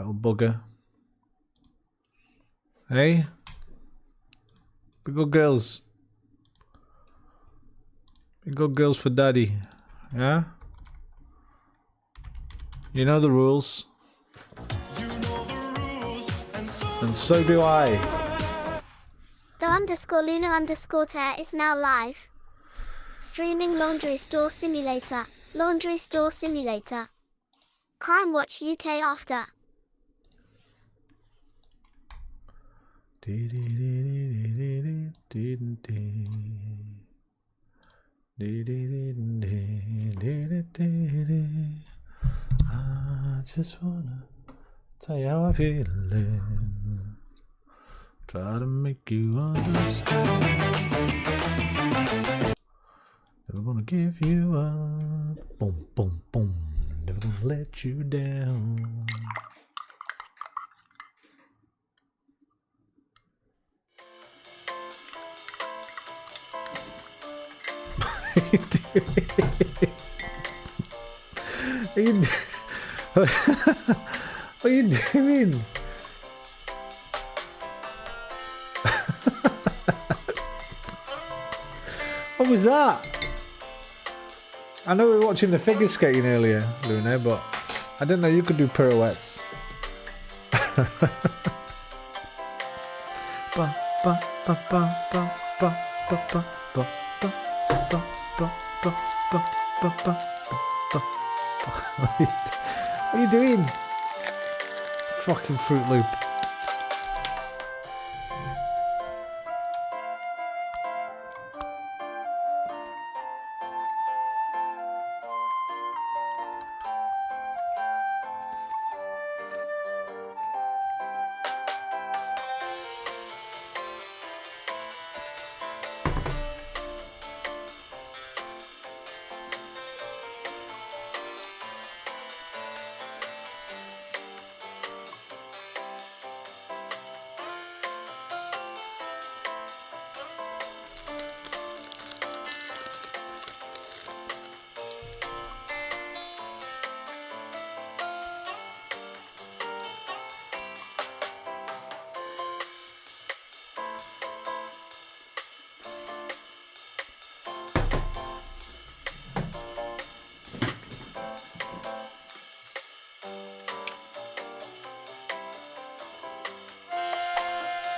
Little bugger. Hey? Be good girls. Be good girls for daddy. Yeah? You know the rules. And so do I. The _Luna_Tear is now live. Streaming Laundry Store Simulator. Laundry Store Simulator. Crimewatch UK after. I just wanna tell you how I feeling. Try to make you understand. Never gonna give you up. Boom, boom, boom. Never gonna let you down. What are you doing? What was that? I know we were watching the figure skating earlier, Luna, but I didn't know you could do pirouettes. Ba, ba, ba, ba, ba, ba, ba, ba, ba, ba, ba, ba, ba, ba, ba, ba. What are you doing? Fucking Fruit Loop.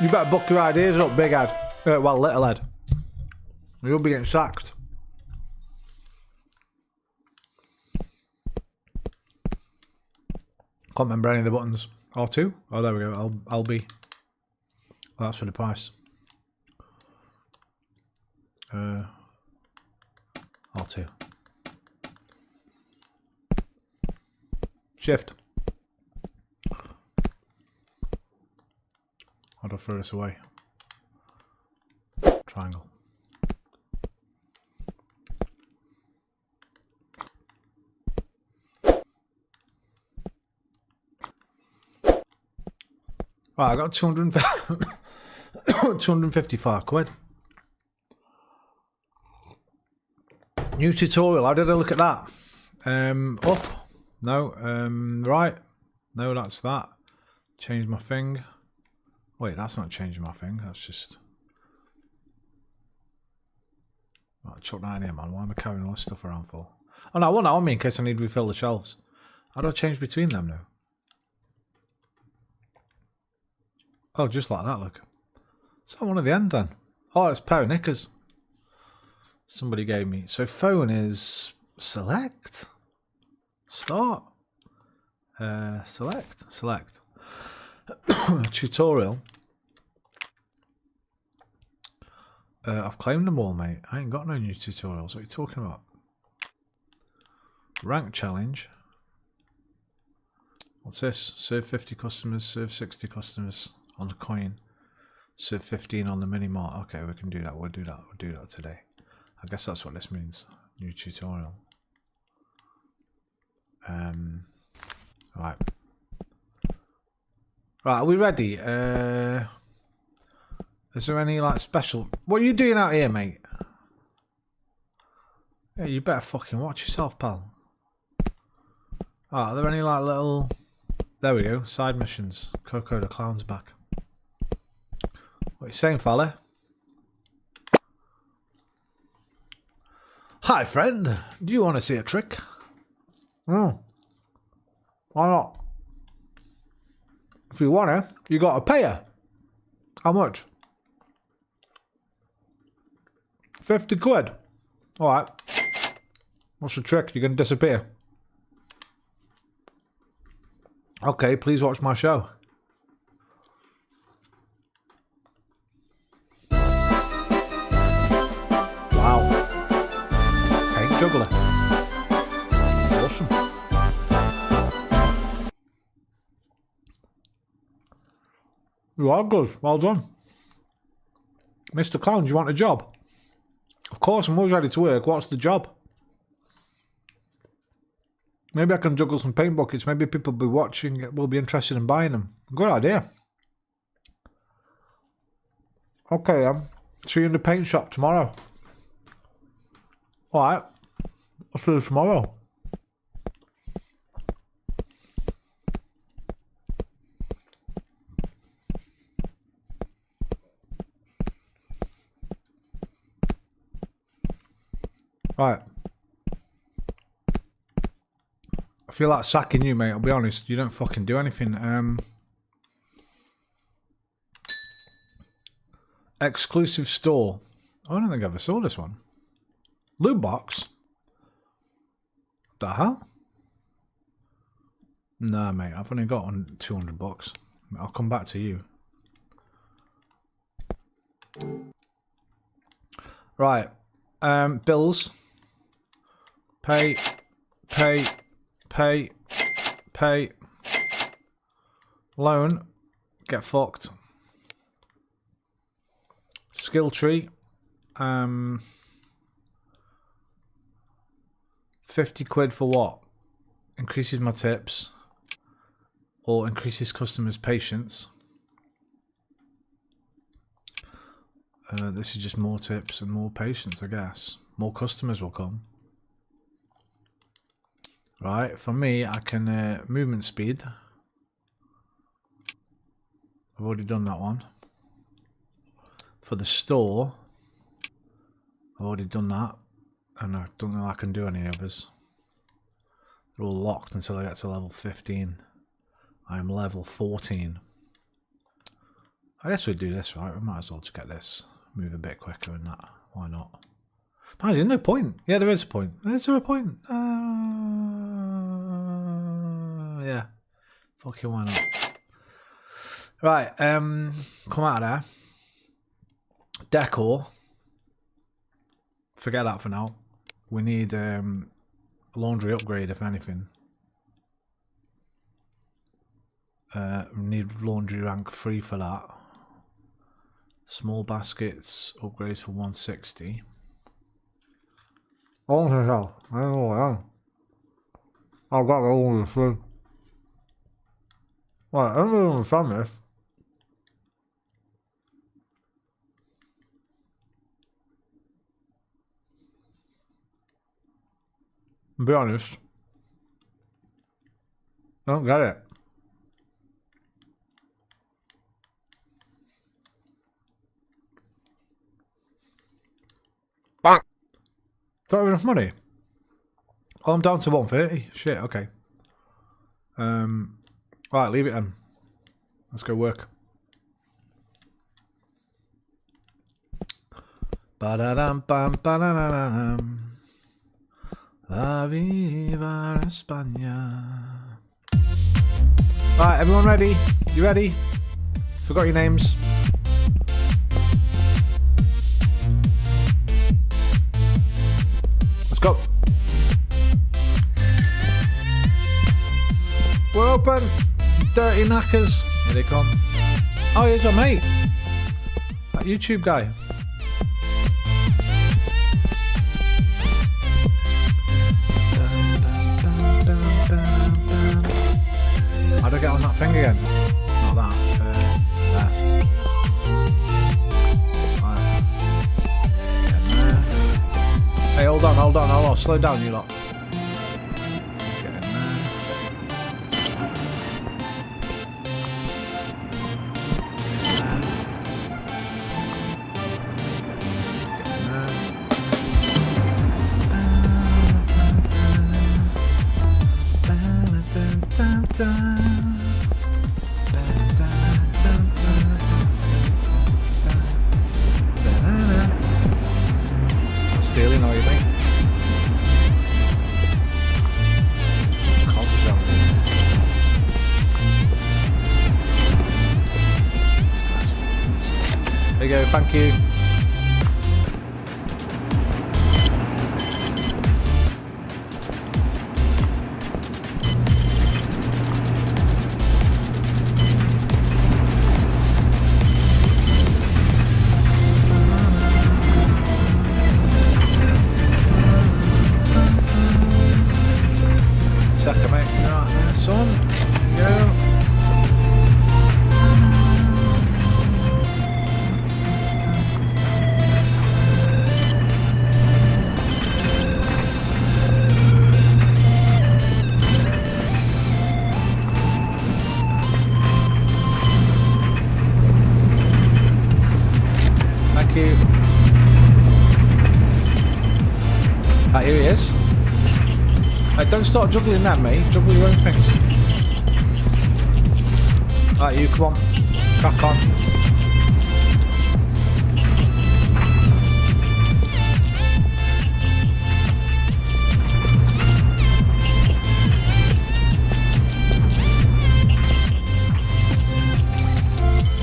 You better book your ideas up, big head. Well, little head. You'll be getting sacked. Can't remember any of the buttons. R2? Oh, there we go. I'll be. Oh, that's for the price. R2. Shift. How do I throw this away? Triangle. Right, I got 255 quid. New tutorial. How did I look at that? Up. No. Right. No, that's that. Change my thing. Wait, that's not changing my thing. That's just... Right, chuck that in here, man. Why am I carrying all this stuff around for? Oh, no, I want that on me in case I need to refill the shelves. How do I change between them now? Oh, just like that, look. Is that one at the end then? Oh, it's a pair of knickers. Somebody gave me. So phone is select. Start. Select. Tutorial. I've claimed them all, mate. I ain't got no new tutorials. What are you talking about? Rank challenge. What's this? Serve 50 customers, serve 60 customers on the coin. Serve 15 on the mini mart. Okay, we can do that. We'll do that. We'll do that today. I guess that's what this means. New tutorial. Right. Right, are we ready? Is there any like special... What are you doing out here, mate? Yeah, you better fucking watch yourself, pal. Right, are there any like little There we go. Side missions. Coco the Clown's back. What are you saying, fella? Hi, friend. Do you want to see a trick? Why not? If you want to, you got to pay her. How much? 50 quid. Alright. What's the trick? You're going to disappear. Okay, please watch my show. Wow. Paint juggler. Awesome. You are good. Well done. Mr. Clown, do you want a job? Of course, I'm always ready to work. What's the job? Maybe I can juggle some paint buckets. Maybe people will be watching, will be interested in buying them. Good idea. Okay, see you in the paint shop tomorrow. Alright. Let's do it tomorrow. Right. I feel like sacking you, mate. I'll be honest. You don't fucking do anything. Exclusive store. I don't think I ever saw this one. Loot box? The hell? Nah, mate. I've only got on $200. I'll come back to you. Right. Bills. Pay. Loan. Get fucked. Skill tree. 50 quid for what? Increases my tips. Or increases customers' patience. This is just more tips and more patience, I guess. More customers will come. Right, for me, I can movement speed. I've already done that one. For the store, I've already done that. And I don't know if I can do any others. They're all locked until I get to level 15. I am level 14. I guess we do this, right? We might as well just get this. Move a bit quicker than that. Why not? There's no point. Yeah, there is a point. Is there a point? Yeah. Fucking why not? Right, come out of there. Decor. Forget that for now. We need a laundry upgrade, if anything. We need laundry rank 3 for that. Small baskets, upgrades for 160. Oh, hell. I don't know. I've got all the food. Right, I don't really understand this. To be honest, I don't get it. Don't have enough money. Oh, I'm down to 130. Shit, okay. Right, leave it then. Let's go work. Ba-da-dum, bam, ba-da-da-da-dum. La viva España. Right, everyone ready? You ready? Forgot your names. Let's go. We're open. Dirty knackers. Here they come. Oh, here's our mate. That YouTube guy. How do I get on that thing again? Not that. There. Right. Get in there. Hey, hold on. Slow down, you lot. Get in there. go, thank you. Second, mate. Right there, son. Go. Thank you. Right, here he is. Right, don't start juggling that, mate. Juggle your own things. Right, you come on. Crack on.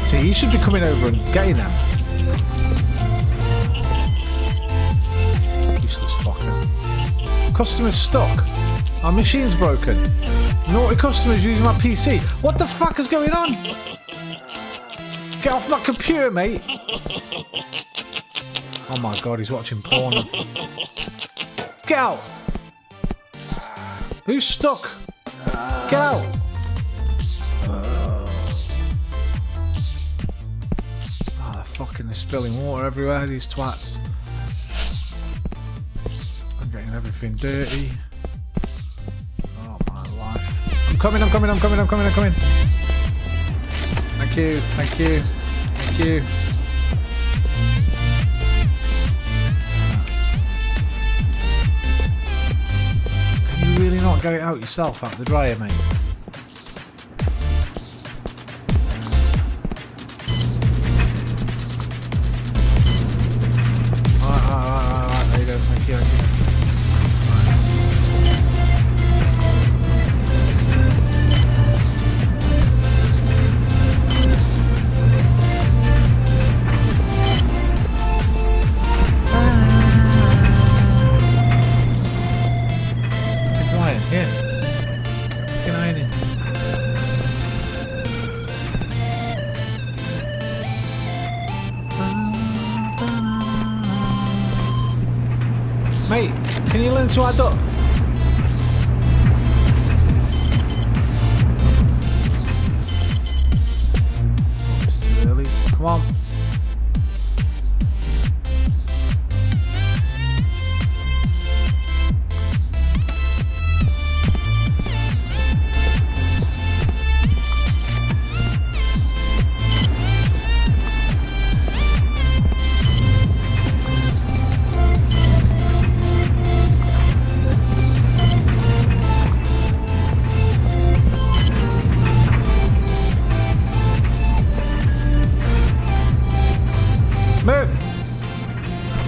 See, you should be coming over and getting them. Useless fucker. Customer's stuck. Our machine's broken. Naughty customers using my PC. What the fuck is going on? Get off my computer, mate. Oh my god, he's watching porn. Get out. Who's stuck? Get out. Oh, they're fucking spilling water everywhere, these twats. I'm getting everything dirty. I'm coming. Thank you. Can you really not get it out yourself out the dryer, mate? Alright, there you go, thank you. Mate, can you learn to add up? It's too early. Come on.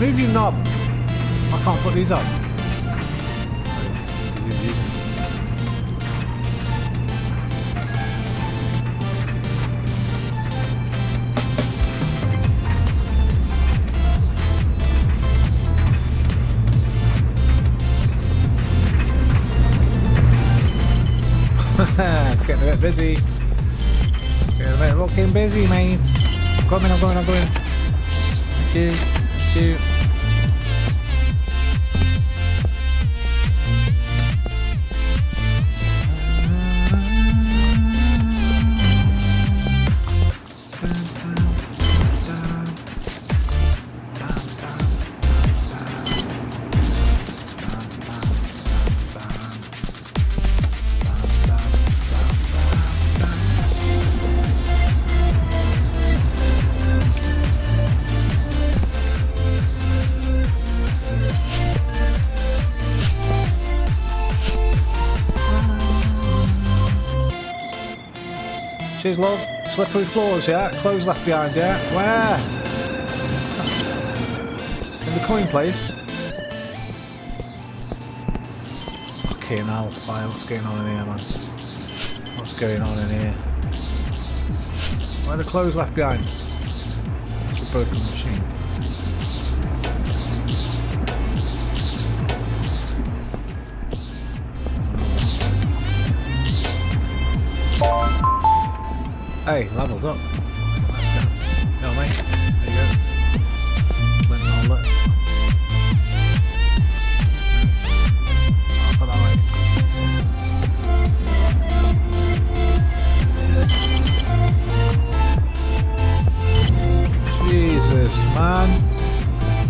Move you knob. I can't put these up. It's getting a bit busy. It's getting a bit fucking busy, mate. I'm going. Thank you. Cheers, love. Slippery floors, yeah? Clothes left behind, yeah? Where? In the coin place? Fucking hellfire, what's going on in here, man? What's going on in here? Where are the clothes left behind? broken machine. Hey, leveled up. Let's go. Go, mate. There you go. Flint and all that. I'll put that way. Jesus, man.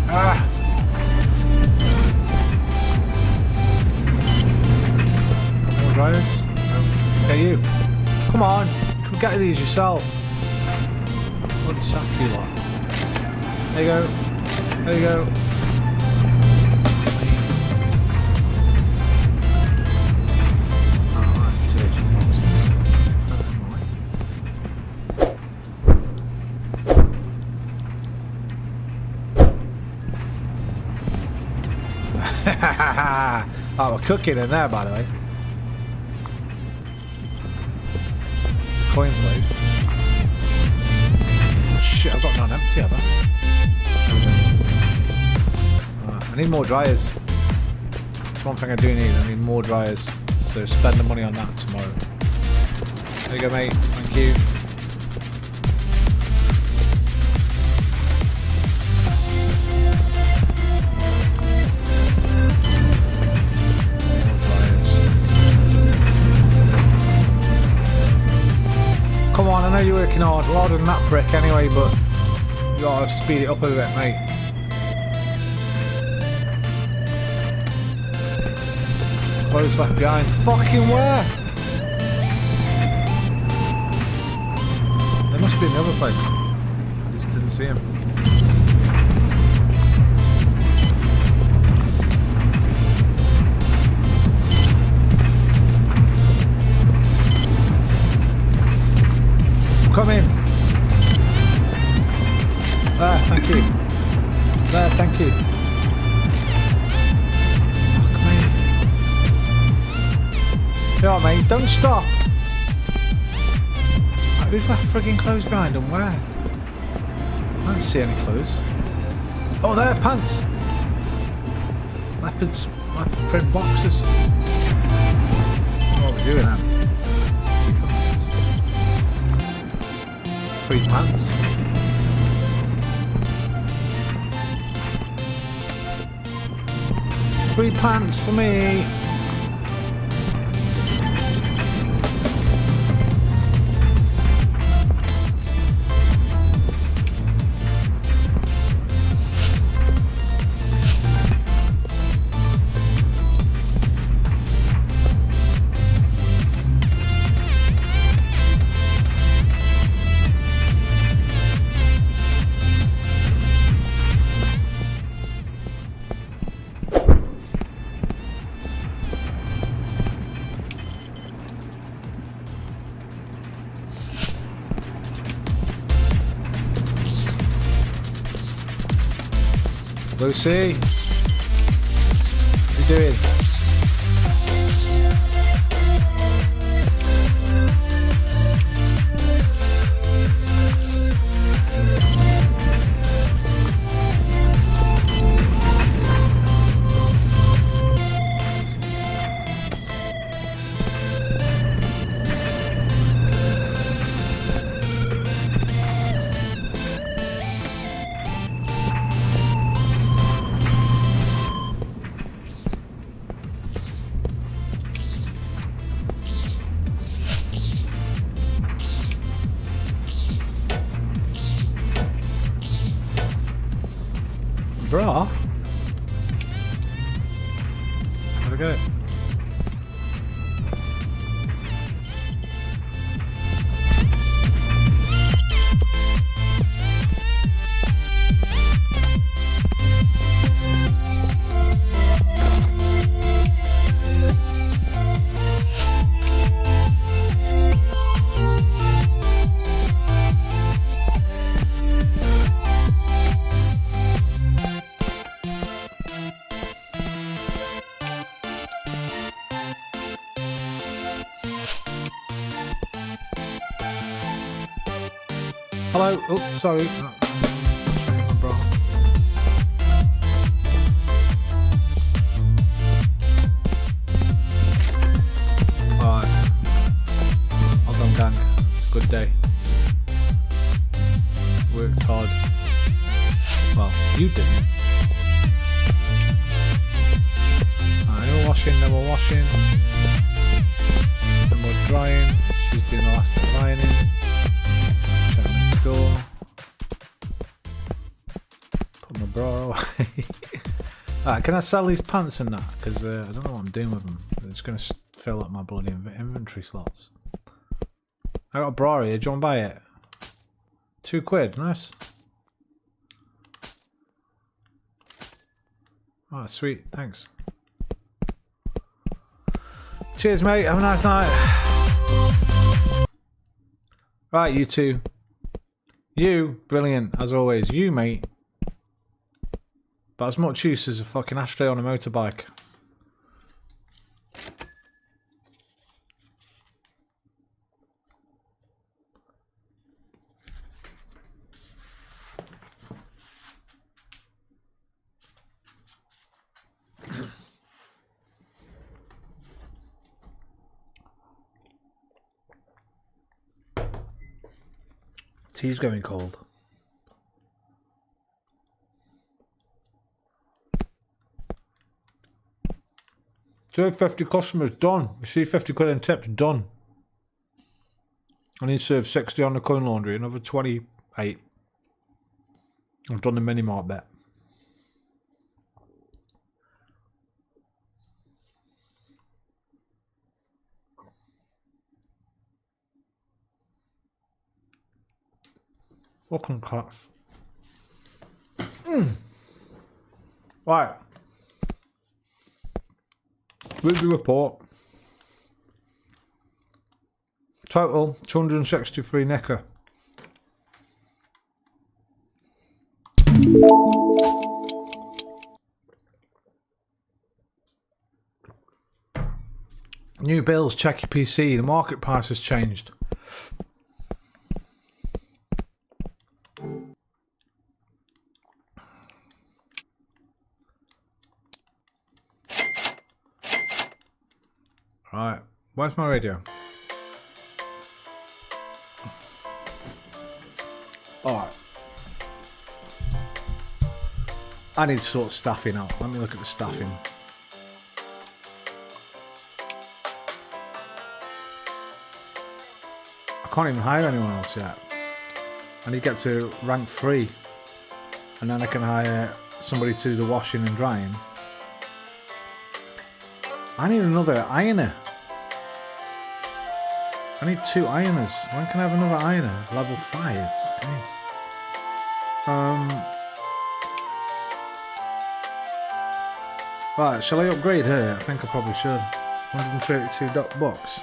Ah. More drivers? No. Okay, you. Come on. Come get these yourself. Bloody sack you lot. There you go. There you go. Oh, we're cooking in there, by the way. Coin place. Shit, I've got none empty, have I? Right, I need more dryers. That's one thing I do need. I need more dryers. So spend the money on that tomorrow. There you go, mate. Thank you. Come on, I know you're working hard, harder than that prick anyway, but you gotta speed it up a bit, mate. Clothes left behind. Fucking where? They must be in the other place. I just didn't see him. Come in. There, thank you. There, thank you. Fuck me. You know what, mate? Don't stop. Who's left frigging clothes behind and where? I don't see any clothes. Oh, there, pants. Leopard print boxes. What are we doing now? Free pants. Free pants for me. Lucy, what are you doing? Bra? Where'd I go? Hello. Oh, sorry. worked hard. Well, you didn't. No washing, no more washing. No more drying. She's doing the last bit of ironing. Check next door. Put my bra away. Alright, can I sell these pants and that? Because I don't know what I'm doing with them. It's going to fill up my bloody inventory slots. I got a bra here. Do you want to buy it? £2, nice. Oh, sweet, thanks. Cheers, mate. Have a nice night. Right, you two. You, brilliant, as always. You, mate. But as much use as a fucking ashtray on a motorbike. Tea's going cold. 250 customers, done. Receive 50 quid in tips, done. I need to serve 60 on the coin laundry, another 28. I've done the mini mart bet. Fucking cats. Right. Read the report. Total 263 necker. New bills, check your PC. The market price has changed. Right, where's my radio? Alright. I need to sort staffing out. Let me look at the staffing. I can't even hire anyone else yet. I need to get to rank 3. And then I can hire somebody to do the washing and drying. I need another ironer. I need 2 ironers. When can I have another ironer? Level 5. Okay. Right, shall I upgrade her? I think I probably should. 132 bucks.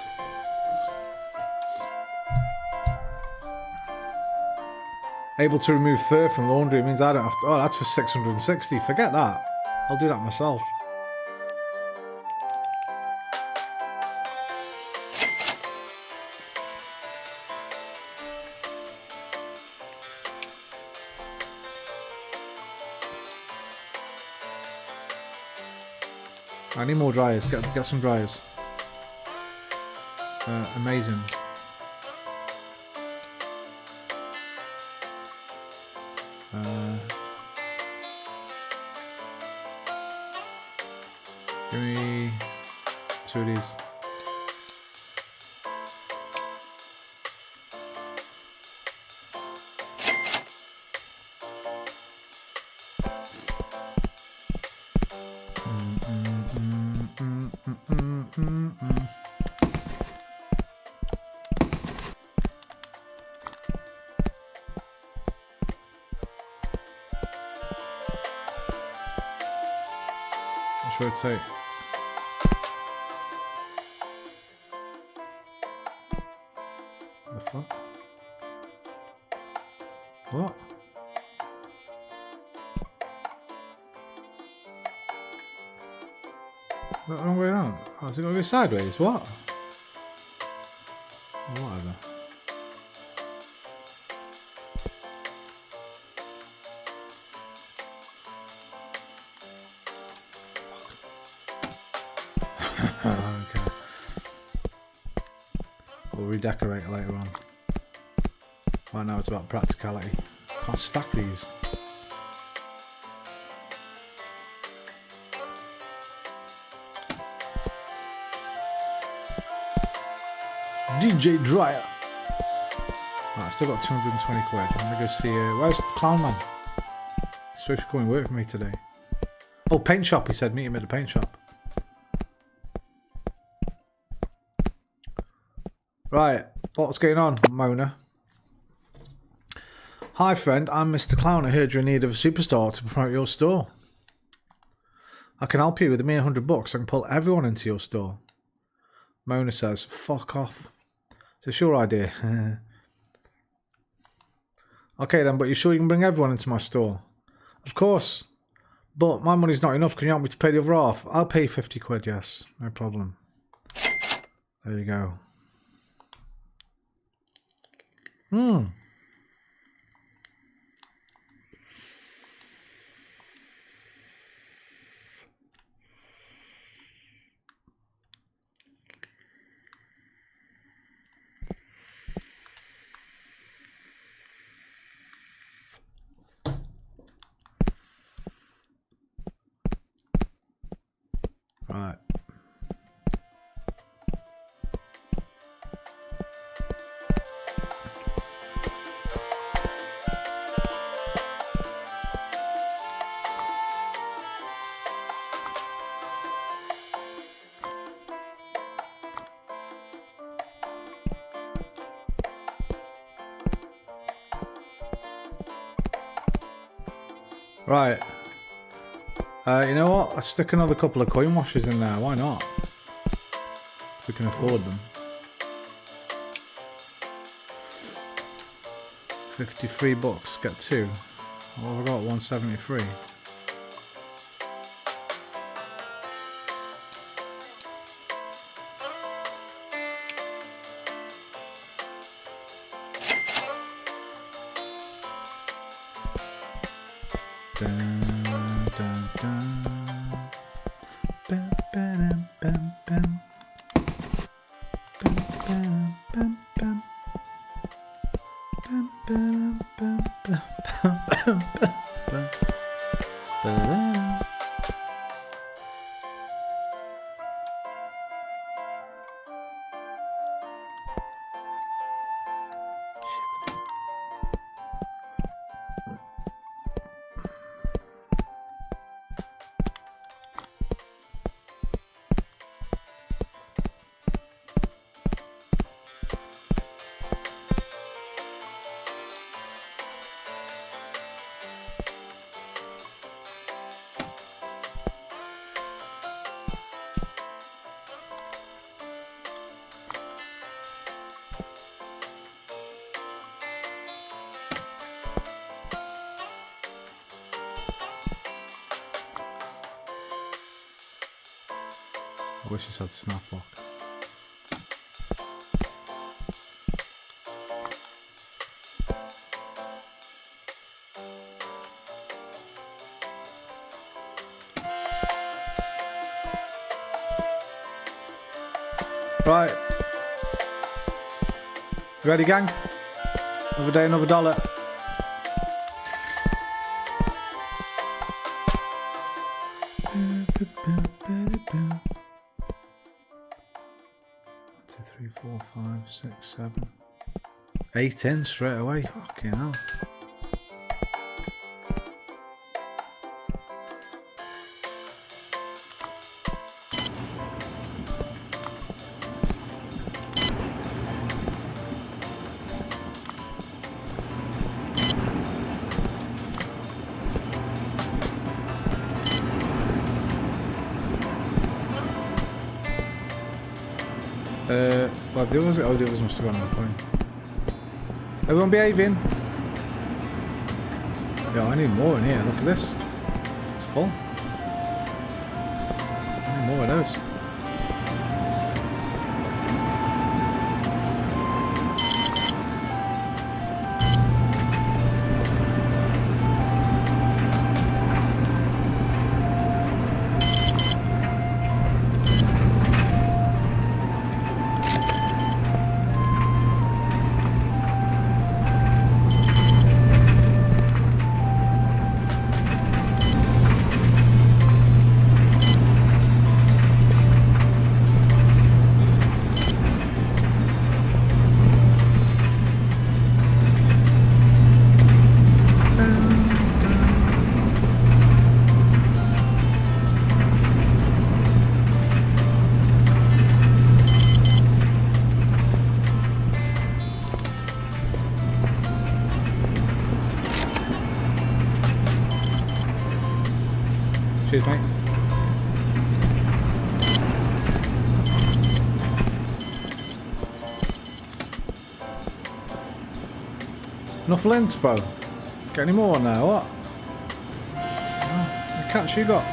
Able to remove fur from laundry means I don't have to. Oh, that's for 660. Forget that. I'll do that myself. I need more dryers. Get some dryers. Amazing. Give me 2 of these. Let's rotate. The fuck? What? The wrong way around. Oh, is it going to go sideways? What? Whatever. Okay. We'll redecorate it later on. Right now it's about practicality. Can't stack these. DJ Dryer. Right, I still got 220 quid. Let me go see. Where's Clown Man? He's supposed to come and work for me today. Oh, paint shop. He said meet him at the paint shop. Right, what's going on, Mona? Hi, friend. I'm Mr. Clown. I heard you're in need of a superstar to promote your store. I can help you with a mere $100. I can pull everyone into your store. Mona says, "Fuck off." It's your idea. Okay then, but you sure you can bring everyone into my store? Of course. But my money's not enough. Can you help me to pay the other half? I'll pay 50 quid, yes. No problem. There you go. Right. Right. You know what? Let's stick another couple of coin washers in there. Why not? If we can afford them. 53 bucks. Get two. What have I got? 173. Dun, dun, dun. Bam, bam, bam, bam. Bam, bam, bam, bam. Bam, bam, bam, bam, bam, bam, bam. Ba-da. Shit. I wish this had snap lock. Right. Ready, gang? Another day, another dollar. Two, three, four, five, six, 7. 8 in straight away. Fucking hell. Well, the others, oh, the others must have gone on the coin. Everyone behaving. Yeah, I need more in here. Look at this. It's full. I need more of those. Cheers, mate. Enough lint, bro. Got any more on there? What? Oh, the catch you got?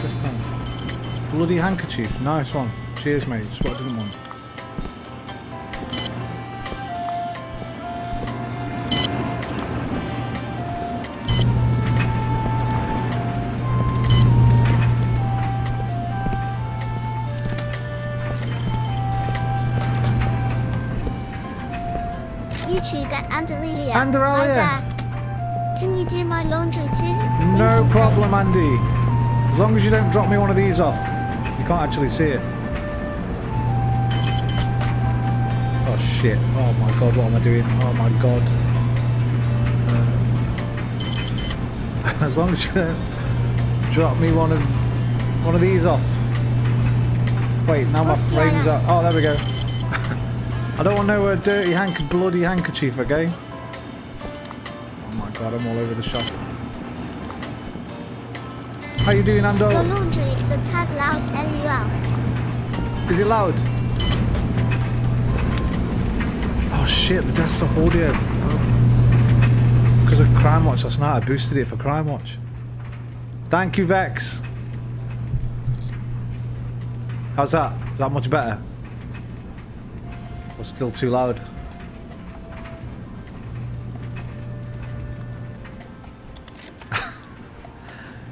This time. Bloody handkerchief, nice one. Cheers, mate. Just what I didn't want. YouTube at Andrelia. Andrelia! Can you do my laundry too? No problem, Andy. As long as you don't drop me one of these off. You can't actually see it. Oh shit. Oh my god, what am I doing? Oh my god. As long as you don't drop me one of these off. Wait, now my frame's up. Oh, there we go. I don't want no dirty bloody handkerchief, okay? Oh my god, I'm all over the shop. How you doing, Ando? The laundry is a tad loud, LUL. Is it loud? Oh shit, the desktop audio. Oh. It's because of Crimewatch last night. I boosted it for Crimewatch. Thank you, Vex. How's that? Is that much better? Or still too loud?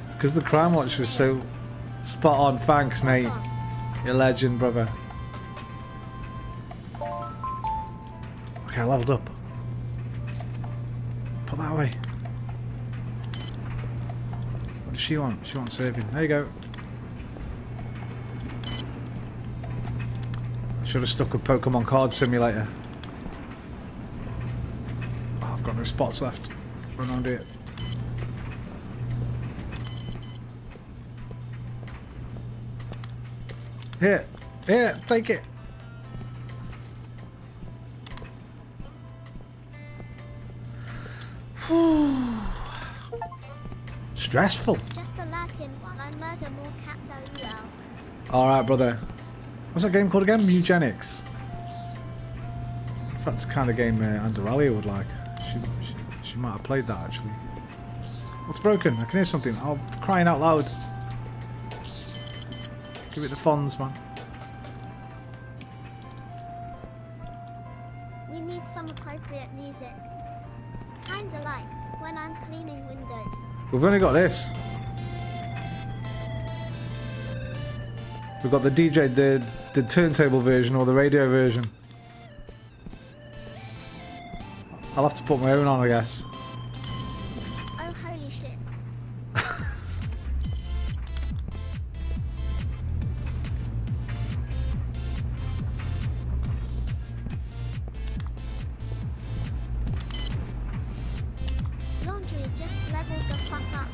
Because the Crimewatch was so spot on. Thanks, mate. You're a legend, brother. Okay, I leveled up. Put that away. What does she want? She wants saving. There you go. I should have stuck with Pokemon Card Simulator. Oh, I've got no spots left. Run on it. Here, here, take it. Stressful. Just a lurking while I murder more cats, LUL. Alright, brother. What's that game called again? Eugenics. If that's the kind of game Anderalia would like. She might have played that, actually. What's broken? I can hear something. I'm crying out loud. Give it the fonts, man. We need some appropriate music. Kinda like when I'm cleaning windows. We've only got this. We've got the DJ, the turntable version or the radio version. I'll have to put my own on, I guess. Oh, holy shit. Laundry just leveled the fuck up.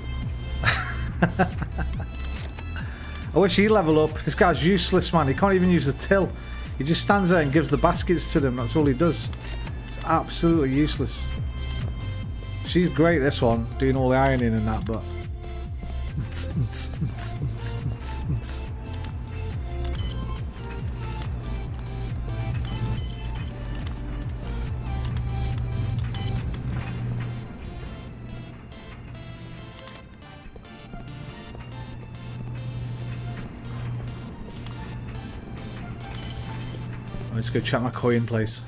I wish he'd level up. This guy's useless, man. He can't even use the till. He just stands there and gives the baskets to them. That's all he does. It's absolutely useless. She's great, this one, doing all the ironing and that, but... I'll just go check my coin place.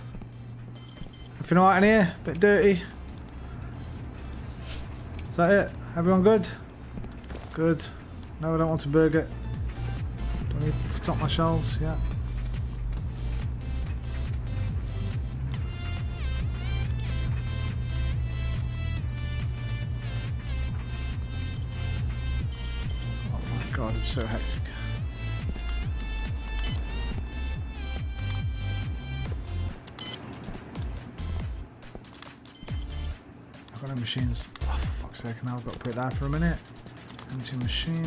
Everything alright in here? Bit dirty. Is that it? Everyone good? Good. No, I don't want a burger. Do I need to stock my shelves? Yeah. Oh my god, it's so hectic. I've got no machines. Oh, for fuck's sake, now I've got to put it there for a minute. Empty machine.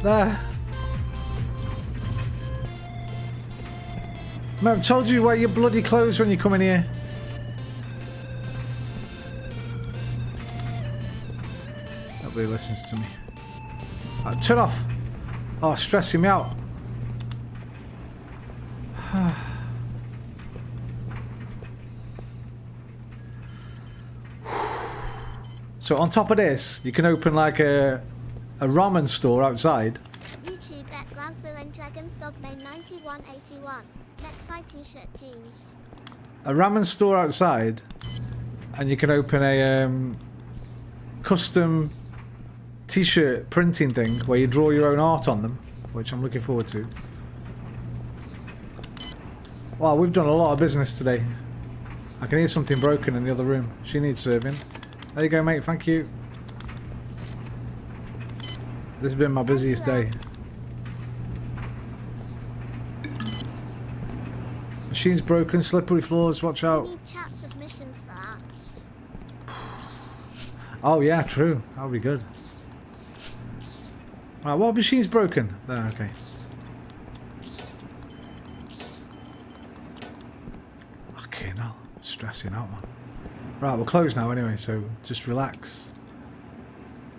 There. I've told you wear your bloody clothes when you come in here. Nobody listens to me. Turn off. Oh, stressing me out. So on top of this, you can open like a ramen store outside. YouTube at Glancer and Dragon's Dog Bay 9181. Necktie t-shirt jeans. A ramen store outside, and you can open a custom t-shirt printing thing where you draw your own art on them, which I'm looking forward to. Wow, we've done a lot of business today. I can hear something broken in the other room. She needs serving. There you go, mate. Thank you. This has been my busiest day. Machine's broken, slippery floors, watch out. We need chat submissions for that. Oh yeah, true. That'll be good. Right, what machine's broken? There, okay. Okay, now stressing out, man. Right, we're closed now anyway, so just relax.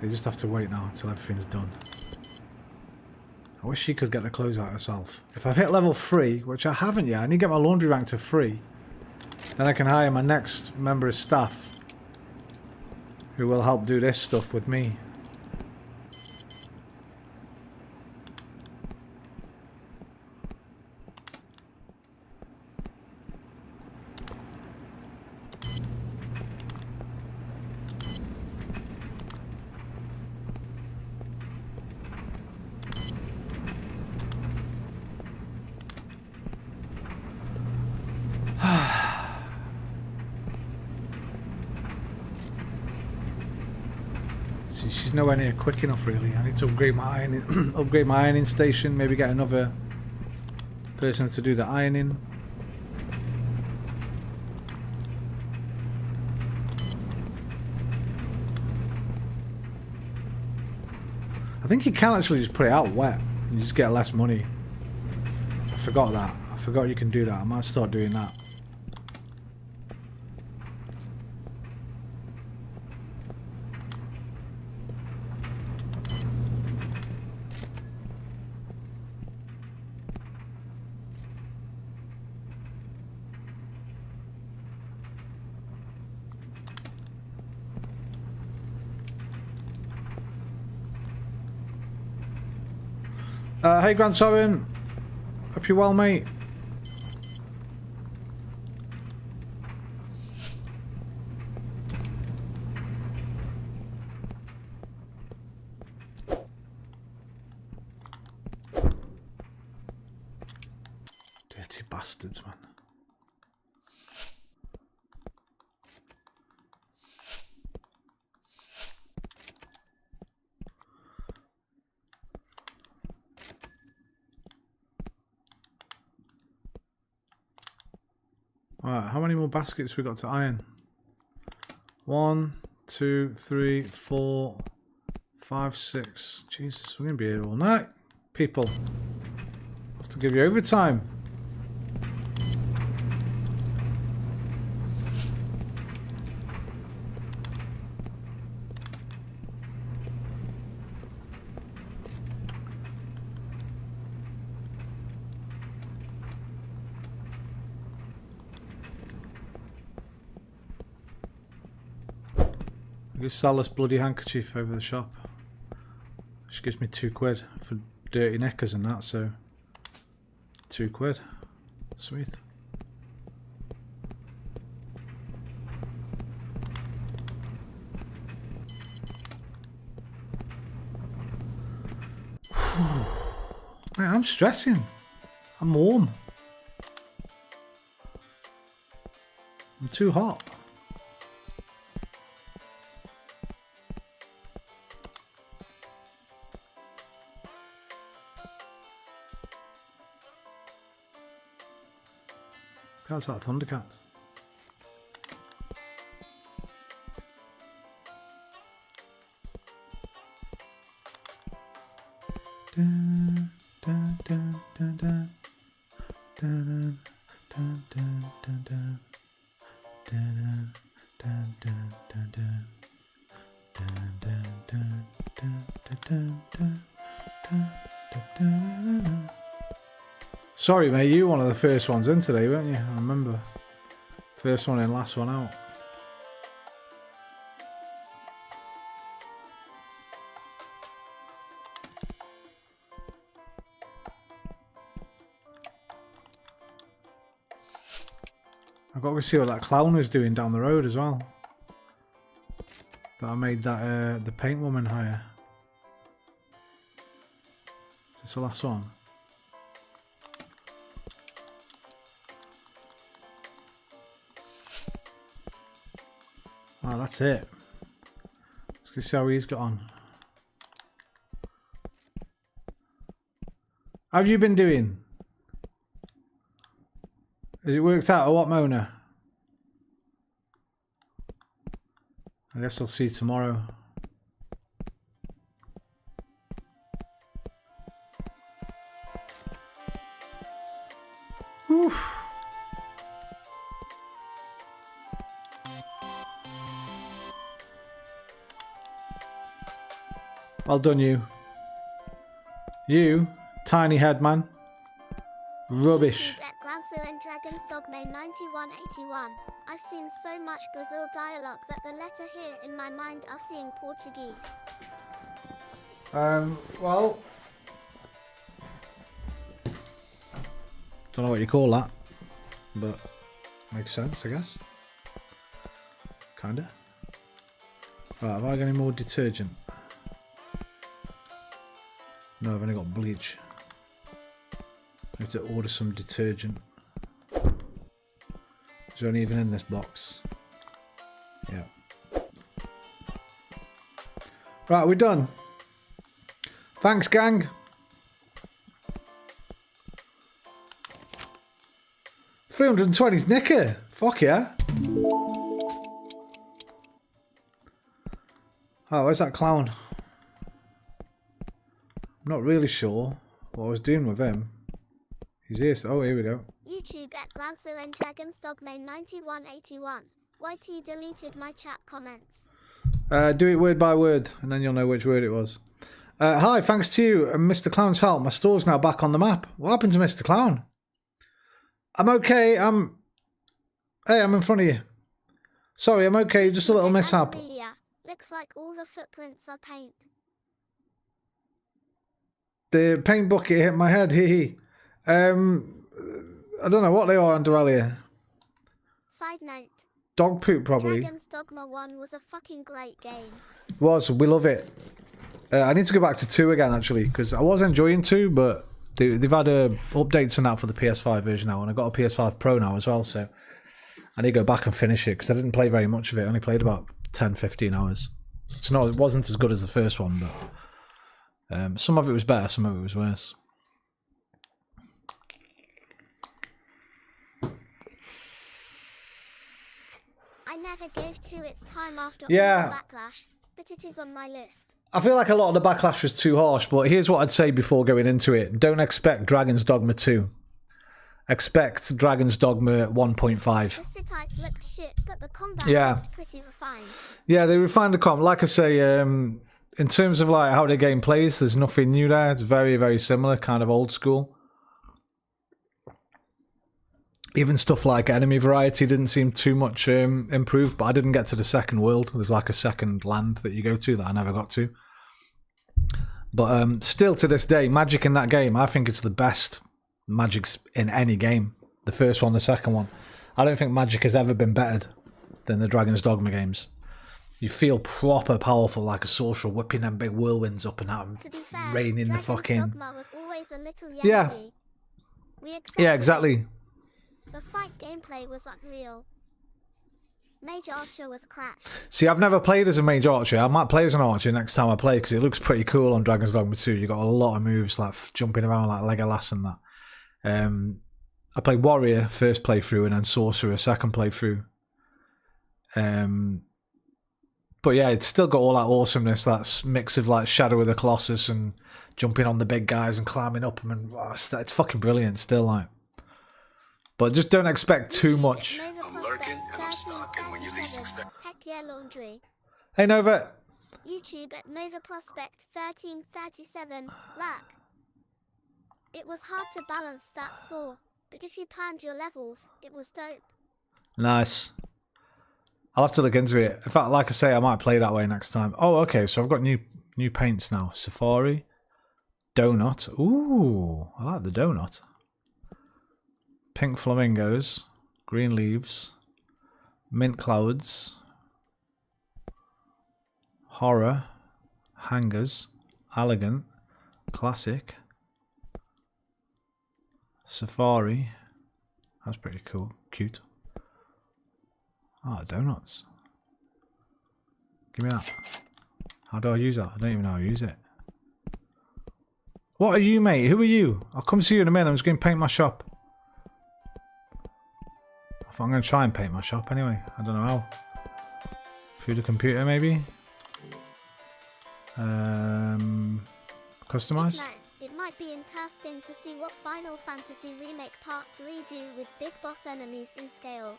They just have to wait now until everything's done. I wish she could get the clothes out herself. If I've hit level 3, which I haven't yet, I need to get my laundry rank to 3. Then I can hire my next member of staff who will help do this stuff with me. She's nowhere near quick enough, really. I need to upgrade my ironing, upgrade my ironing station. Maybe get another person to do the ironing. I think you can actually just put it out wet and you just get less money. I forgot that. I forgot you can do that. I might start doing that. Hey Grand Sovereign, hope you're well, mate. Dirty bastards, man. Alright, how many more baskets we got to iron? 1, 2, 3, 4, 5, 6. Jesus, we're going to be here all night. People, I have to give you overtime. I could sell this bloody handkerchief over the shop. She gives me £2 for dirty knickers and that, so £2. Sweet. Man, I'm stressing. I'm warm. I'm too hot. That's like Thundercats. Dun, dun, dun, dun, dun. Dun, dun, dun, dun, dun. Dun, dun, dun, dun, dun. Dun, dun, dun, dun, dun, dun, dun. Dun, dun, dun, dun, dun. Sorry, mate, you were one of the first ones in today, weren't you? I remember. First one in, last one out. I've got to see what that clown is doing down the road as well. That I made that the paint woman hire. Is this the last one? Oh, that's it. Let's go see how he's got on. How have you been doing? Has it worked out or what, Mona? I guess I'll see you tomorrow. Oof. Well done, you. You, tiny head man. Rubbish. And Dragon's Dogma 9181. I've seen so much Brazil dialogue that the letter here in my mind are seeing Portuguese. Well, don't know what you call that, but makes sense, I guess. Kinda. Right, have I got any more detergent? No, I've only got bleach. I need to order some detergent. Is there any even in this box? Yeah. Right, we're done. Thanks, gang. $320's knicker. Fuck yeah. Oh, where's that clown? I'm not really sure what I was doing with him. He's here. Oh, here we go. YouTube at Glancer and Dragon's Dogma 9181. YT deleted my chat comments. Do it word by word, and then you'll know which word it was. Hi, thanks to you and Mr. Clown's help, my store's now back on the map. What happened to Mr. Clown? I'm okay. Hey, I'm in front of you. Sorry, I'm okay. Just a little mishap. Looks like all the footprints are paint. The paint bucket hit my head. Hee hee. I don't know what they are under Alia. Side note. Dog poop, probably. Dragon's Dogma 1 was a fucking great game. It was. We love it. I need to go back to 2 again, actually, because I was enjoying 2, but they've had updates and that for the PS5 version now, and I got a PS5 Pro now as well, so I need to go back and finish it, because I didn't play very much of it. I only played about 10-15 hours. So no, it wasn't as good as the first one, but some of it was better, some of it was worse. I never gave 2 its time after all the backlash, but it is on my list. I feel like a lot of the backlash was too harsh, but here's what I'd say before going into it. Don't expect Dragon's Dogma 2. Expect Dragon's Dogma 1.5. The Sitites looked shit, but the combat was pretty refined. Yeah, they refined the combat. Like I say, in terms of like how the game plays, there's nothing new there. It's very, very similar, kind of old school. Even stuff like enemy variety didn't seem too much improved, but I didn't get to the second world. There's like a second land that you go to that I never got to. But still to this day, magic in that game, I think it's the best magic in any game. The first one, the second one. I don't think magic has ever been bettered than the Dragon's Dogma games. You feel proper powerful, like a sorcerer whipping them big whirlwinds up and out and raining the fucking... Dogma was always a little yeah. Yeah, exactly. The fight gameplay was unreal. Mage Archer was cracked. See, I've never played as a Mage Archer. I might play as an Archer next time I play because it looks pretty cool on Dragon's Dogma 2. You got a lot of moves like jumping around like Legolas and that. I played Warrior first playthrough and then Sorcerer second playthrough. But yeah, it's still got all that awesomeness, that mix of like Shadow of the Colossus and jumping on the big guys and climbing up them, and oh, it's fucking brilliant still, like. But just don't expect too much. I'm lurking and I'm stalking when you least expect. Heck yeah, laundry. Hey Nova. YouTube at Nova Prospect 1337. Lack. It was hard to balance stats for, but if you planned your levels, it was dope. Nice. I'll have to look into it. In fact, like I say, I might play that way next time. Oh, okay, so I've got new paints now. Safari. Donut. Ooh, I like the donut. Pink flamingos. Green leaves. Mint clouds. Horror. Hangers. Elegant. Classic. Safari. That's pretty cool. Cute. Ah, donuts. Give me that. How do I use that? I don't even know how to use it. What are you, mate? Who are you? I'll come see you in a minute. I'm just going to paint my shop. I'm going to try and paint my shop anyway. I don't know how. Through the computer, maybe? Customize? It might be interesting to see what Final Fantasy Remake Part 3 do with big boss enemies in scale.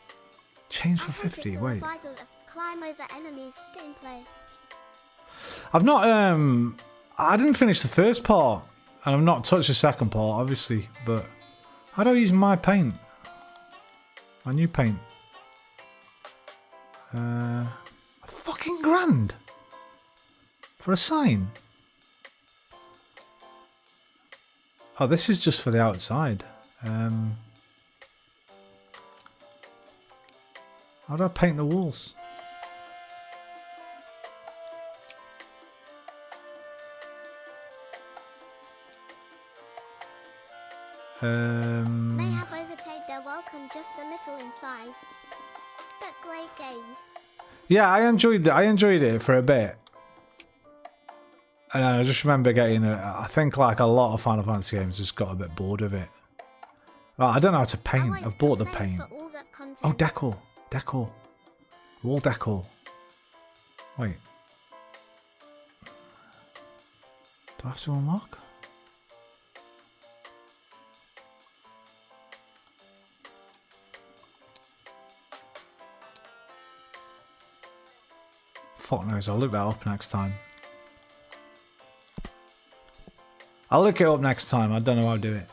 Change for 50, wait. Climb over enemies gameplay. I've not, I didn't finish the first part. And I've not touched the second part, obviously. But how do I use my paint? My new paint. A fucking grand for a sign. Oh, this is just for the outside. How do I paint the walls? May have overstayed their welcome just a little in size, but great games. Yeah, I enjoyed it for a bit, and I just remember getting I think like a lot of Final Fantasy games just got a bit bored of it. Right, I don't know how to paint. I've bought the paint. Oh, decor, wall decor. Wait, do I have to unlock? Fuck knows, I'll look that up next time. I'll look it up next time, I don't know how to do it.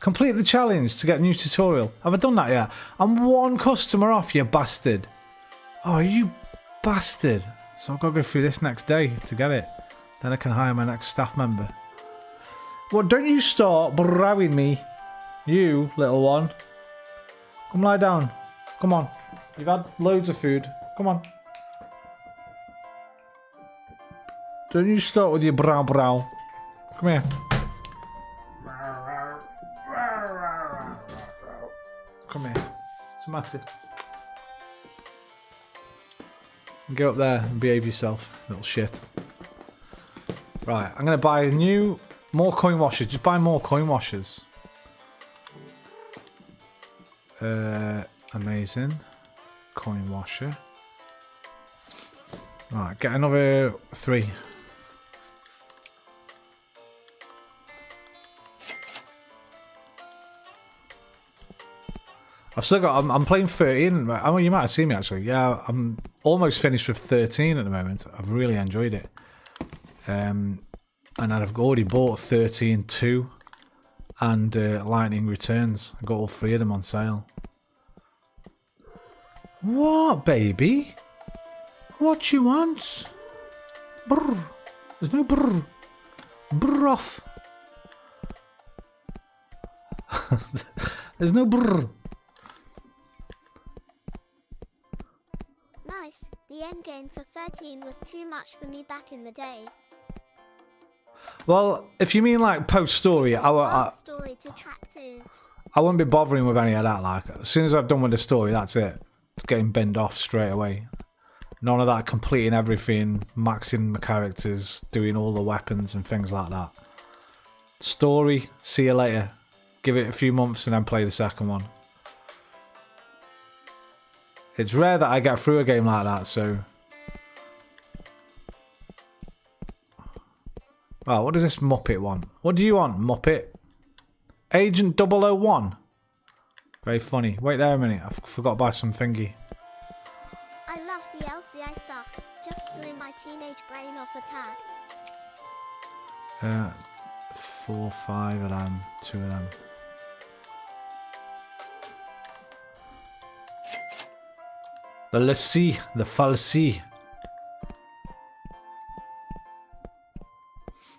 Complete the challenge to get a new tutorial. Have I done that yet? I'm one customer off, you bastard. Oh, you bastard. So I've got to go through this next day to get it. Then I can hire my next staff member. Well, don't you start browing me. You, little one. Come lie down. Come on. You've had loads of food. Come on. Don't you start with your brow. Come here. Come here. What's the matter? Get up there and behave yourself, little shit. Right, I'm going to buy more coin washers. Just buy more coin washers. Amazing. Coin washer. Right, get another 3. I've still got, I'm playing 13. I mean, you might have seen me actually. Yeah, I'm almost finished with 13 at the moment. I've really enjoyed it. And I've already bought 13.2 and Lightning Returns. I got all 3 of them on sale. What, baby? What you want? Brr. There's no brr. Brr off. There's no brr. Nice. The endgame for 13 was too much for me back in the day. Well, if you mean like post-story, Story to track to. I wouldn't be bothering with any of that. Like, as soon as I've done with the story, that's it. It's getting binned off straight away. None of that completing everything, maxing my characters, doing all the weapons and things like that. Story, see you later. Give it a few months and then play the second one. It's rare that I get through a game like that, so... Oh, what does this Muppet want? What do you want, Muppet? Agent 001. Very funny. Wait there a minute. I forgot to buy some thingy. I love the LCI stuff. Just threw my teenage brain off a tag. 4, 5 of them. 2 of them. The Lassie. The Falsi.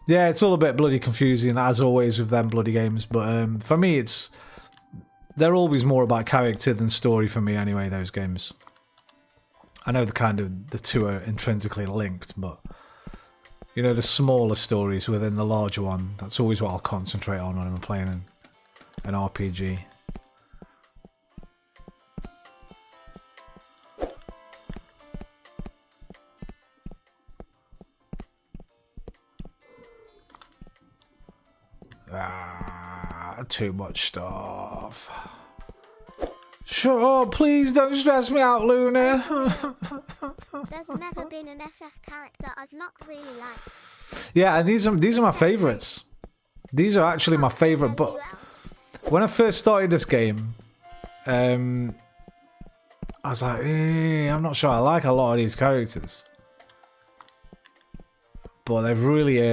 Yeah, it's all a bit bloody confusing, as always with them bloody games. But for me, they're always more about character than story for me anyway, those games. I know the two are intrinsically linked, but you know, the smaller stories within the larger one, that's always what I'll concentrate on when I'm playing an RPG. Too much stuff. Shut up, please don't stress me out, Luna. There's never been an FF character I've not really liked. Yeah, and these are my favourites. These are actually my favourite, but when I first started this game, I was like, I'm not sure I like a lot of these characters. But they've really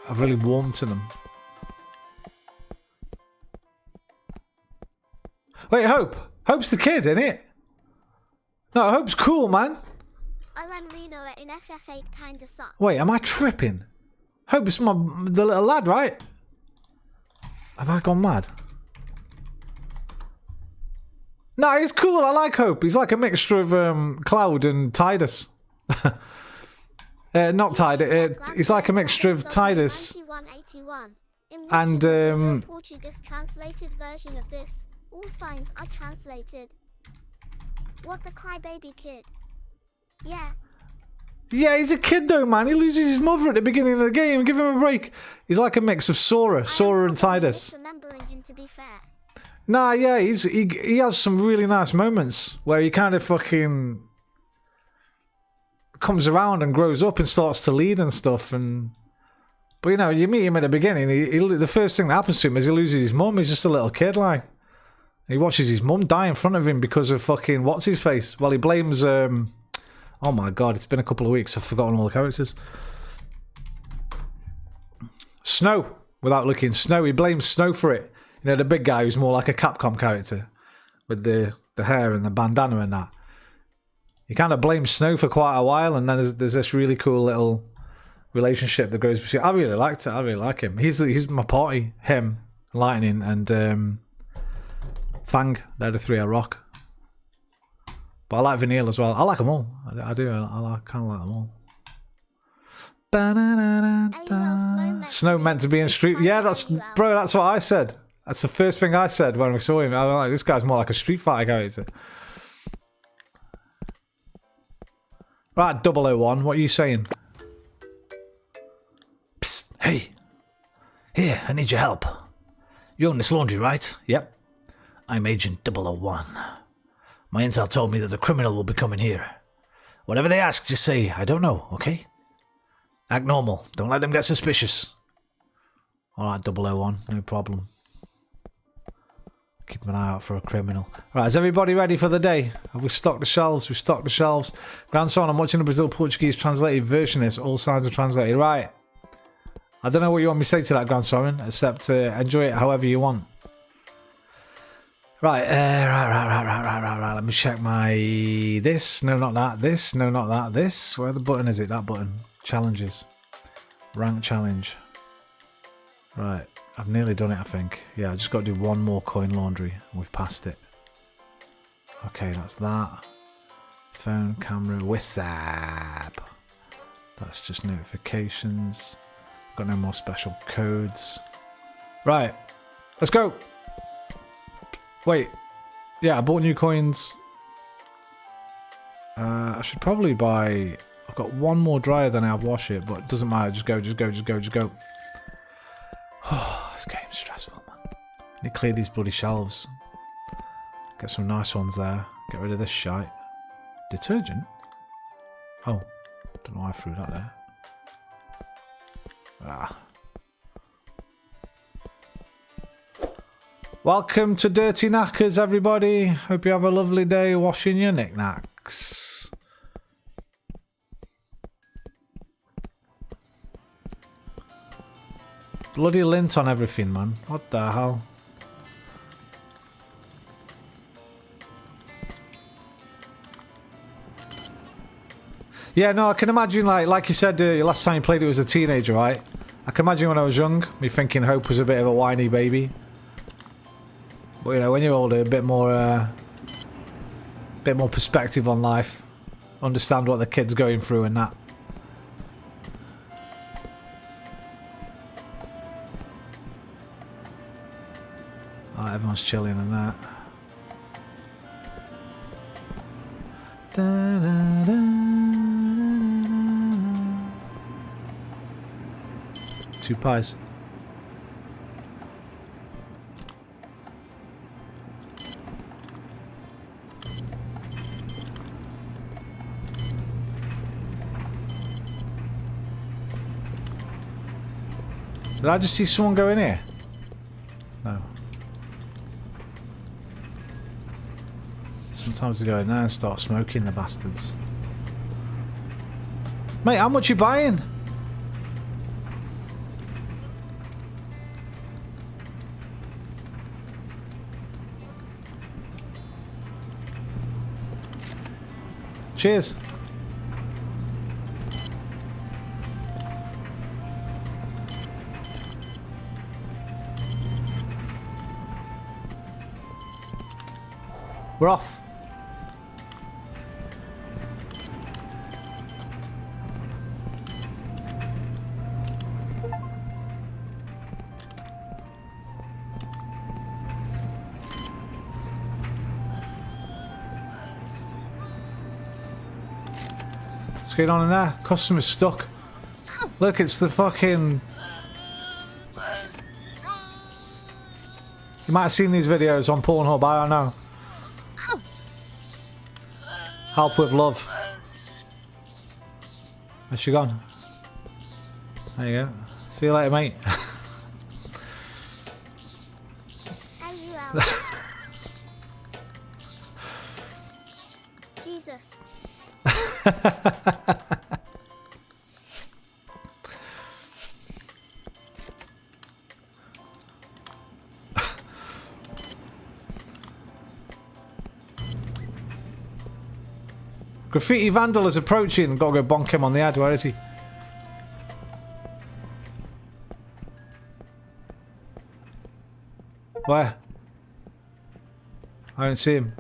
I've really warmed to them. Wait, Hope. Hope's the kid, isn't it? No, Hope's cool, man. I ran Reno in FF8 kinda sucked. Wait, am I tripping? Hope's the little lad, right? Have I gone mad? No, he's cool. I like Hope. He's like a mixture of Cloud and Tidus. Not Tidus. He's like a mixture of Tidus and Portuguese translated version of this. All signs are translated. What the crybaby kid? Yeah. Yeah, he's a kid though, man. He loses his mother at the beginning of the game. Give him a break. He's like a mix of Sora and Tidus. Remembering him, to be fair. Nah, yeah, he has some really nice moments where he kind of fucking comes around and grows up and starts to lead and stuff. But you know, you meet him at the beginning. The first thing that happens to him is he loses his mum. He's just a little kid, like. He watches his mum die in front of him because of fucking what's his face. Well, he blames. Oh my god, it's been a couple of weeks. I've forgotten all the characters. Snow, without looking. Snow. He blames Snow for it. You know, the big guy who's more like a Capcom character with the hair and the bandana and that. He kind of blames Snow for quite a while, and then there's this really cool little relationship that goes between. I really liked it. I really like him. He's my party. Him, Lightning, and Fang. They're the three I rock. But I like Vanille as well. I like them all. I do. I kind of like them all. Snow meant to be in Street. Yeah, that's what I said. That's the first thing I said when we saw him. I was like, this guy's more like a Street Fighter character. Right, 001, what are you saying? Psst, hey. Here, I need your help. You own this laundry, right? Yep. I'm Agent 001. My intel told me that the criminal will be coming here. Whatever they ask, just say, I don't know, okay? Act normal. Don't let them get suspicious. Alright, 001, no problem. Keep an eye out for a criminal. Right, is everybody ready for the day? Have we stocked the shelves? We've stocked the shelves. Grandson, I'm watching the Brazil-Portuguese translated version of this. All signs are translated. Right. I don't know what you want me to say to that, Grandson, except enjoy it however you want. Right, right. Let me check my this. No, not that. This. No, not that. This. Where the button is it? That button. Challenges. Rank challenge. Right. I've nearly done it, I think. Yeah, I just got to do one more coin laundry. We've passed it. Okay, that's that. Phone, camera, WhatsApp. That's just notifications. Got no more special codes. Right. Let's go. Wait. Yeah, I bought new coins. I should probably buy... I've got one more dryer than I have wash it, but it doesn't matter. Just go. Oh, this game's stressful, man. I need to clear these bloody shelves. Get some nice ones there. Get rid of this shite. Detergent? Oh. Don't know why I threw that there. Ah. Welcome to Dirty Knackers, everybody. Hope you have a lovely day washing your knickknacks. Bloody lint on everything, man. What the hell? Yeah, no, I can imagine, like you said, last time you played it was a teenager, right? I can imagine when I was young, me thinking Hope was a bit of a whiny baby. But, you know, when you're older, a bit more perspective on life. Understand what the kid's going through and that. Oh, everyone's chilling and that. Da, da, da. 2 pies. Did I just see someone go in here? No. Sometimes they go in there and start smoking, the bastards. Mate, how much you buying? Cheers. We're off. What's going on in there? Customer's stuck. Look, it's the fucking... You might have seen these videos on Pornhub, I don't know. Help with love. Where's she gone? There you go. See you later, mate. Jesus. Graffiti Vandal is approaching. Gotta go bonk him on the head. Where is he? Where? I don't see him.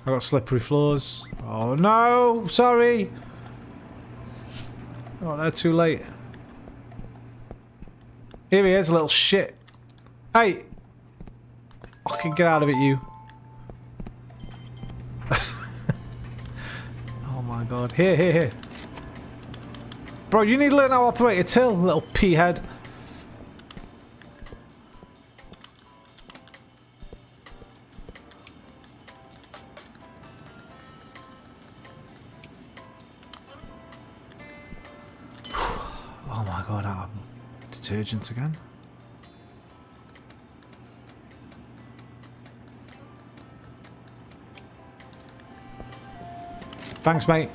I got slippery floors. Oh no! Sorry! Oh, they're too late. Here he is, little shit. Hey! Fucking get out of it, you. Oh my god. Here. Bro, you need to learn how to operate a till, little pea head. Oh my god, out of detergents again. Thanks, mate.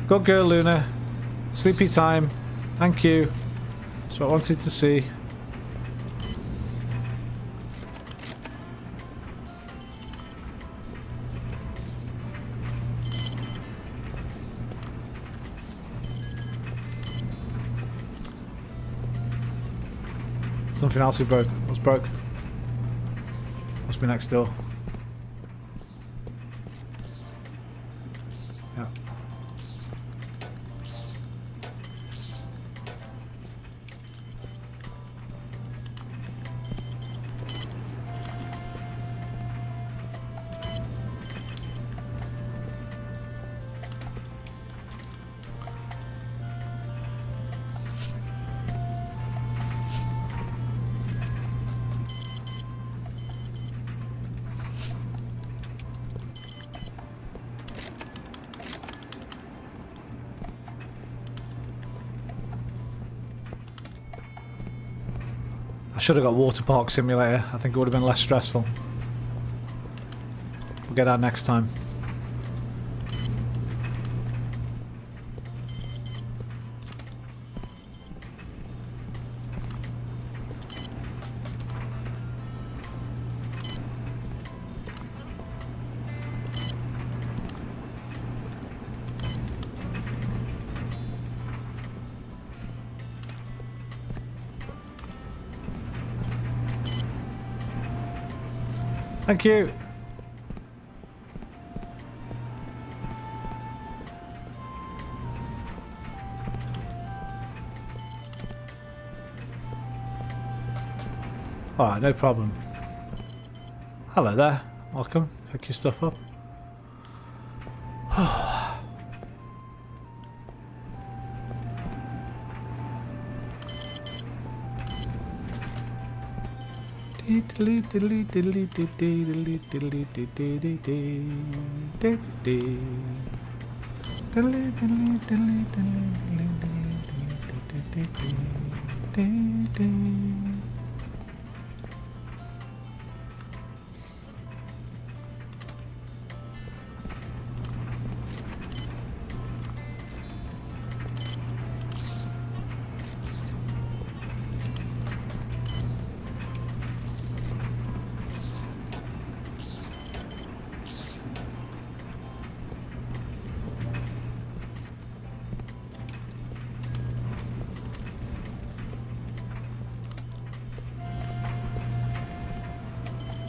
Good girl, Luna. Sleepy time. Thank you. That's what I wanted to see. Something else is broke. What's broke? Must be next door. Yeah. I should have got Water Park Simulator. I think it would have been less stressful. We'll get that next time. Thank you. Alright, no problem. Hello there. Welcome. Pick your stuff up.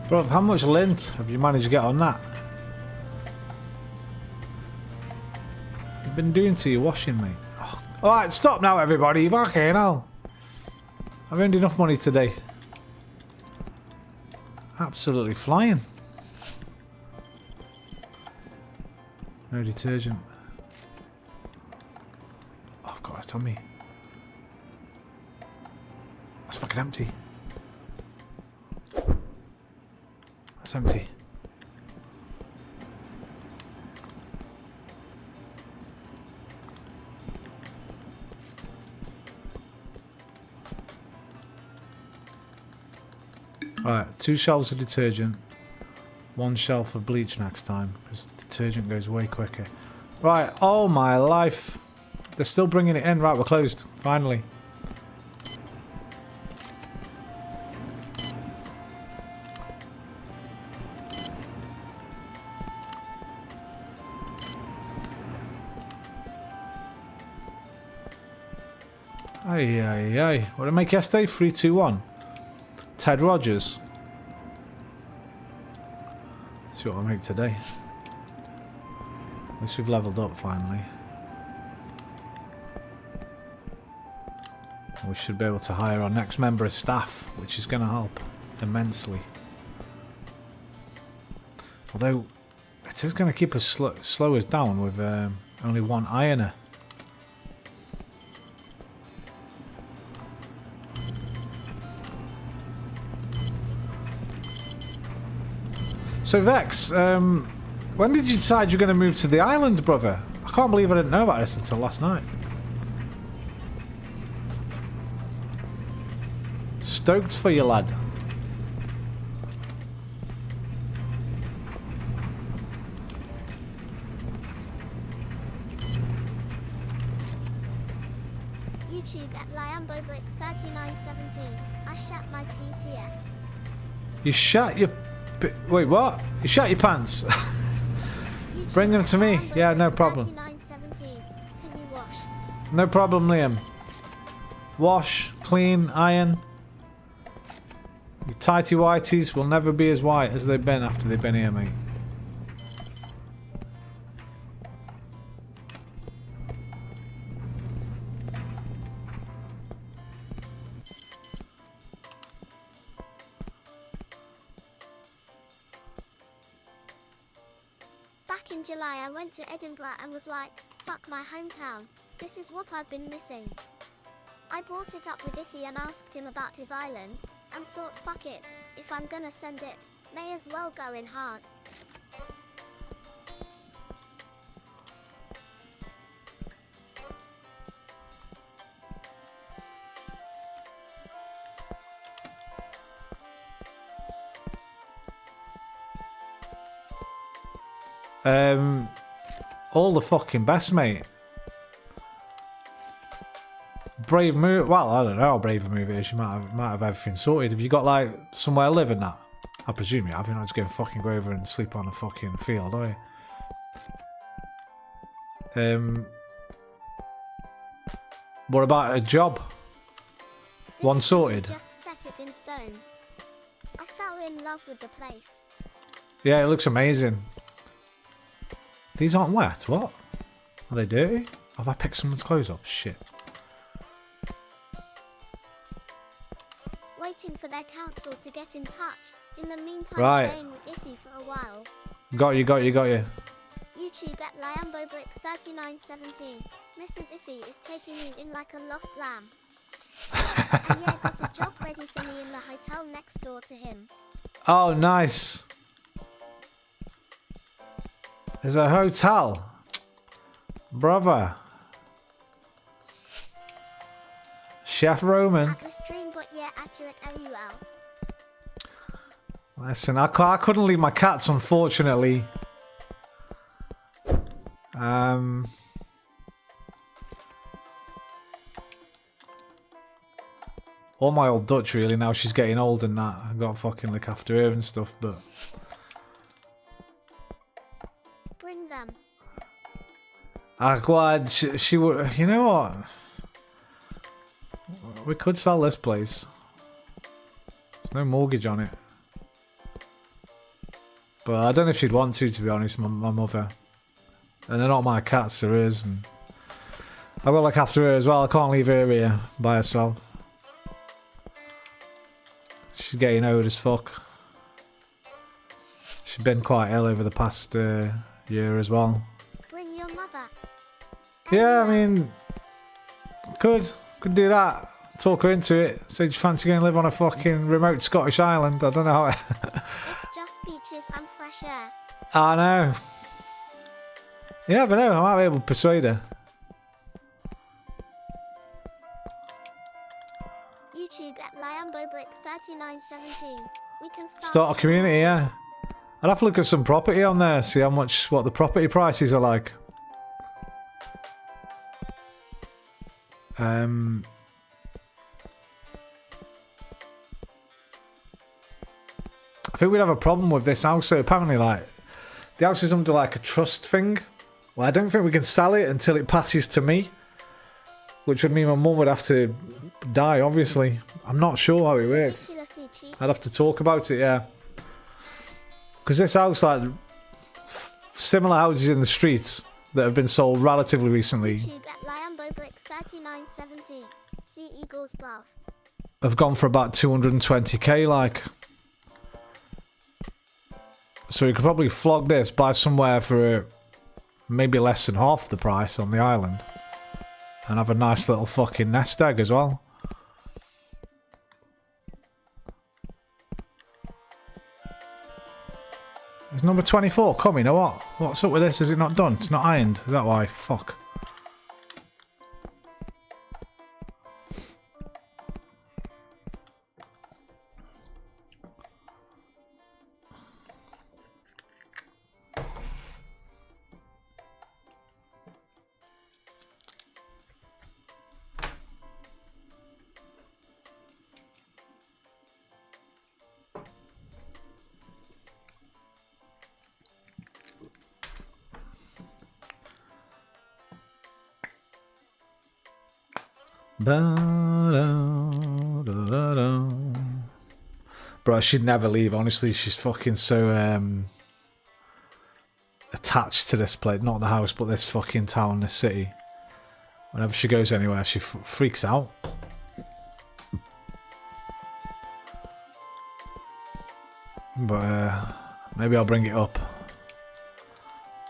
Bro, how much lint have you managed to get on that? You've been doing to your washing, mate. Oh. Alright, stop now, everybody. Fucking hell. I've earned enough money today. Absolutely flying. No detergent. Oh, I've got that on me. That's fucking empty. It's empty. Alright, 2 shelves of detergent, 1 shelf of bleach next time, because detergent goes way quicker. Right, oh my life. They're still bringing it in. Right, we're closed. Finally. Aye, aye, aye. What did I make yesterday? 3, 2, 1. Ted Rogers. Let's see what I make today. At least we've leveled up finally. We should be able to hire our next member of staff, which is going to help immensely. Although, it is going to keep us slow us down with only 1 ironer. So Vex, when did you decide you're going to move to the island, brother? I can't believe I didn't know about this until last night. Stoked for you, lad. YouTube at LiamboBrick3917. I shat my PTS. You shat your... Wait, what? You shat your pants? YouTube Bring them at to me. Yeah, no problem. LiamboBrick3917. Can you wash? No problem, Liam. Wash, clean, iron. Your tighty whities will never be as white as they've been after they've been here, mate. Back in July I went to Edinburgh and was like, fuck my hometown. This is what I've been missing. I brought it up with Iffy and asked him about his island, and thought fuck it, if I'm gonna send it, may as well go in hard. All the fucking best, mate. Brave move. Well, I don't know how brave a move it is. You might have everything sorted. Have you got like somewhere to live in that? I presume you have. You're not just going to fucking go over and sleep on a fucking field, are you? What about a job? This One is sorted. Just set it in stone. I fell in love with the place. Yeah, it looks amazing. These aren't wet. What? Are they dirty? Have I picked someone's clothes up? Shit. Waiting for their council to get in touch. In the meantime, Right. staying with Iffy for a while. Got you. YouTube at LiamboBrick3917. Mrs. Iffy is taking you in like a lost lamb. And yeah, got a job ready for me in the hotel next door to him. Oh, nice. There's a hotel. Brother. Chef Roman. At Restream, but yeah, accurate LUL. Listen, I couldn't leave my cats, unfortunately. Or my old Dutch, really, now she's getting old and that. I've got to fucking look after her and stuff, but... Bring them. God, she would... You know what? We could sell this place. There's no mortgage on it. But I don't know if she'd want to be honest, my mother. And they're not my cats, they're hers. And I've got to look after her as well. I can't leave her here by herself. She's getting old as fuck. She's been quite ill over the past year as well. Bring your mother. Yeah, I mean, could do that. Talk her into it. Say, do you fancy going to live on a fucking remote Scottish island? I don't know how. It's just beaches and fresh air. I know. You never know. I might be able to persuade her. YouTube at LiamboBrick3917. We can Start a community, yeah. I'd have to look at some property on there, see what the property prices are like. I think we'd have a problem with this house. So apparently, like, the house is under like a trust thing. Well, I don't think we can sell it until it passes to me, which would mean my mum would have to die. Obviously, I'm not sure how it works. ridiculously cheap. I'd have to talk about it, yeah. Because this house, like similar houses in the streets that have been sold relatively recently, YouTube at LiamboBrick3917. See Eagles Bluff. have gone for about 220k, like. So we could probably flog this, buy somewhere for maybe less than half the price on the island. And have a nice little fucking nest egg as well. Is number 24 coming or what? What's up with this? Is it not done? It's not ironed. Is that why? Fuck. Bro, she'd never leave, honestly. She's fucking so attached to this place. Not the house, but this fucking town, this city. Whenever she goes anywhere, she freaks out. But maybe I'll bring it up.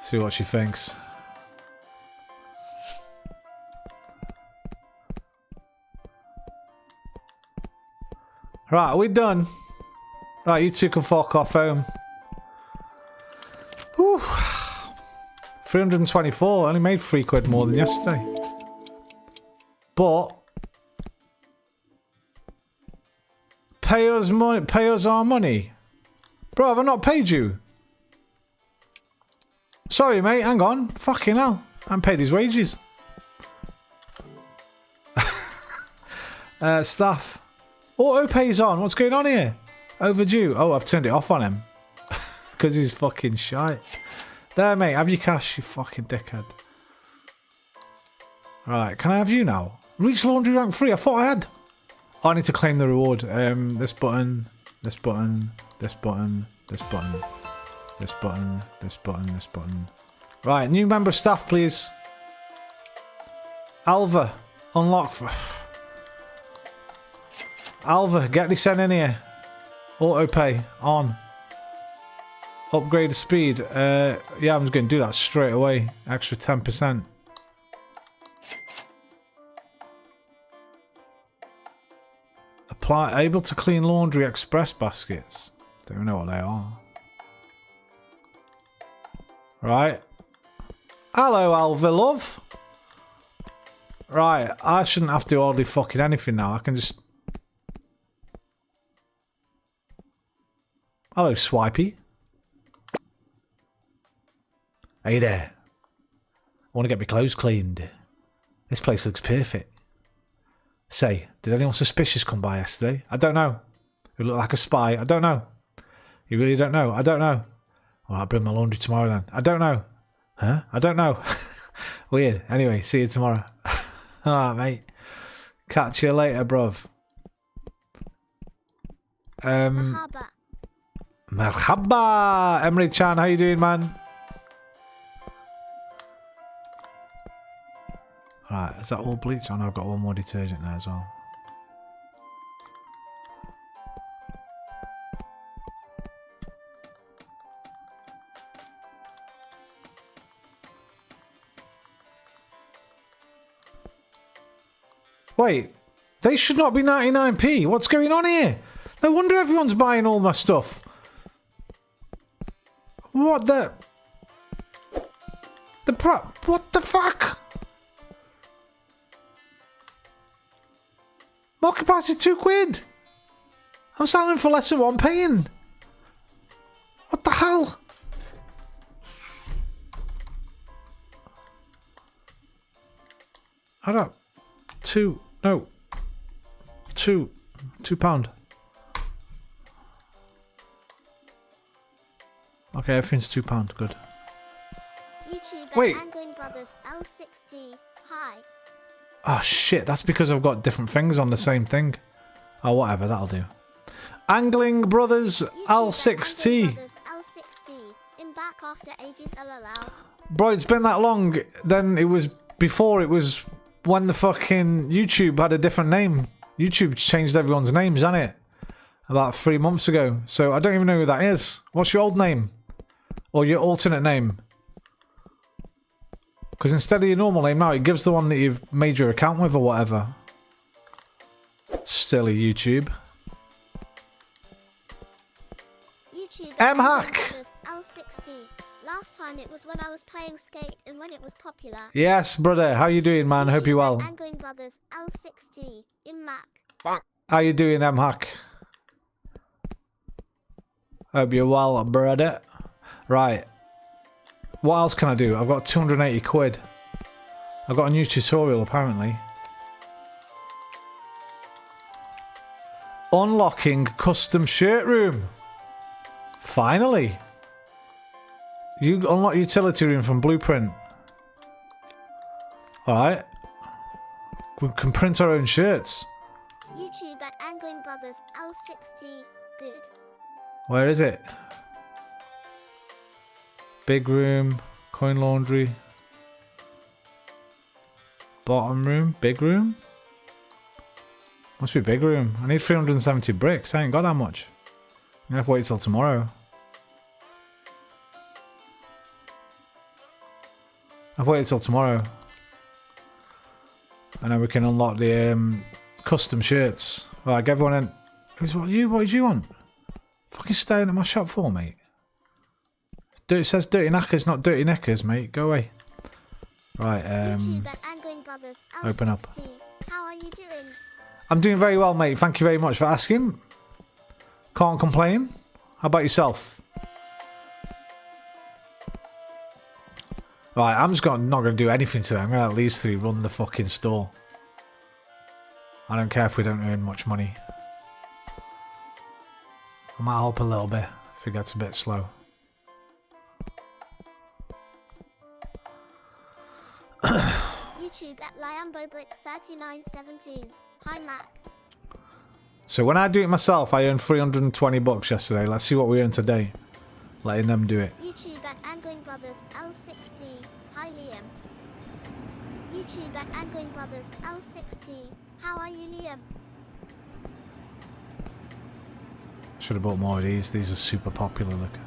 See what she thinks. Right, are we done? Right, you two can fuck off home. Whew. 324. I only made £3 more than yesterday. But pay us money. Pay us our money, bro. Have I not paid you? Sorry, mate. Hang on. Fucking hell. I haven't paid his wages. Staff. Auto pays on. What's going on here? Overdue. Oh, I've turned it off on him. Because he's fucking shite. There, mate. Have your cash, you fucking dickhead. Right. Can I have you now? Reach laundry rank 3. I thought I had. Oh, I need to claim the reward. This button. This button. This button. This button. This button. This button. This button. Right. New member of staff, please. Alva. Unlock for... Alva, get this sent in here. Auto pay on. Upgrade the speed. Yeah, I'm just going to do that straight away. Extra 10%. Apply. Able to clean laundry express baskets. Don't even know what they are. Right. Hello, Alva, love. Right. I shouldn't have to do hardly fucking anything now. I can just... Hello, Swipey. Hey there. I want to get my clothes cleaned. This place looks perfect. Say, did anyone suspicious come by yesterday? I don't know. Who looked like a spy? I don't know. You really don't know? I don't know. Well, I'll bring my laundry tomorrow then. I don't know. Huh? I don't know. Weird. Anyway, see you tomorrow. Alright, mate. Catch you later, bruv. Merhaba, Emery Chan, how you doing, man? Right, is that all bleach? Oh no, I've got one more detergent there as well. Wait, they should not be 99p. What's going on here? No wonder everyone's buying all my stuff. What the... What the fuck? Market price is £2. I'm selling for less than what I'm paying. What the hell? I don't... £2. £2. Okay, everything's £2. Good. YouTube Wait. Angling Brothers L60. Hi. Oh shit, that's because I've got different things on the same thing. Oh, whatever, that'll do. Angling Brothers L6T. Angling Brothers L60. In back after ages LLL. Bro, it's been that long. Then it was before, it was when the fucking YouTube had a different name. YouTube changed everyone's names, hasn't it? About 3 months ago. So I don't even know who that is. What's your old name? Or your alternate name? Because instead of your normal name now, it gives the one that you've made your account with or whatever. Silly YouTube. YouTube M-Hack! L60. Last time it was when I was playing Skate and when it was popular. Yes, brother. How you doing, man? Hope you well. Angling Brothers L60 in Mac. How you doing, M-Hack? Hope you're well, brother. Right. What else can I do? I've got 280 quid. I've got a new tutorial, apparently. Unlocking custom shirt room. Finally. You unlock utility room from Blueprint. Alright. We can print our own shirts. YouTube at Angling Brothers L60. Good. Where is it? Big room, coin laundry. Bottom room, big room? Must be big room. I need 370 bricks. I ain't got that much. I'm gonna have to wait till tomorrow. I've waited till tomorrow. And then we can unlock the custom shirts. Like everyone in. What did you want? Fucking staying at my shop for, mate. It says dirty knackers, not dirty knickers, mate. Go away. Right, YouTube at Angling Brothers L60. Open up. How are you doing? I'm doing very well, mate. Thank you very much for asking. Can't complain. How about yourself? Right, I'm just not going to do anything today. I'm going to at least run the fucking store. I don't care if we don't earn much money. I might help a little bit if it gets a bit slow. YouTube at LiamboBrick3917. Hi Mac. So when I do it myself, I earned 320 bucks yesterday. Let's see what we earn today. Letting them do it. YouTube at Angling Brothers L60. Hi Liam. YouTube at Angling Brothers L60. How are you, Liam? Should have bought more of these. These are super popular, look.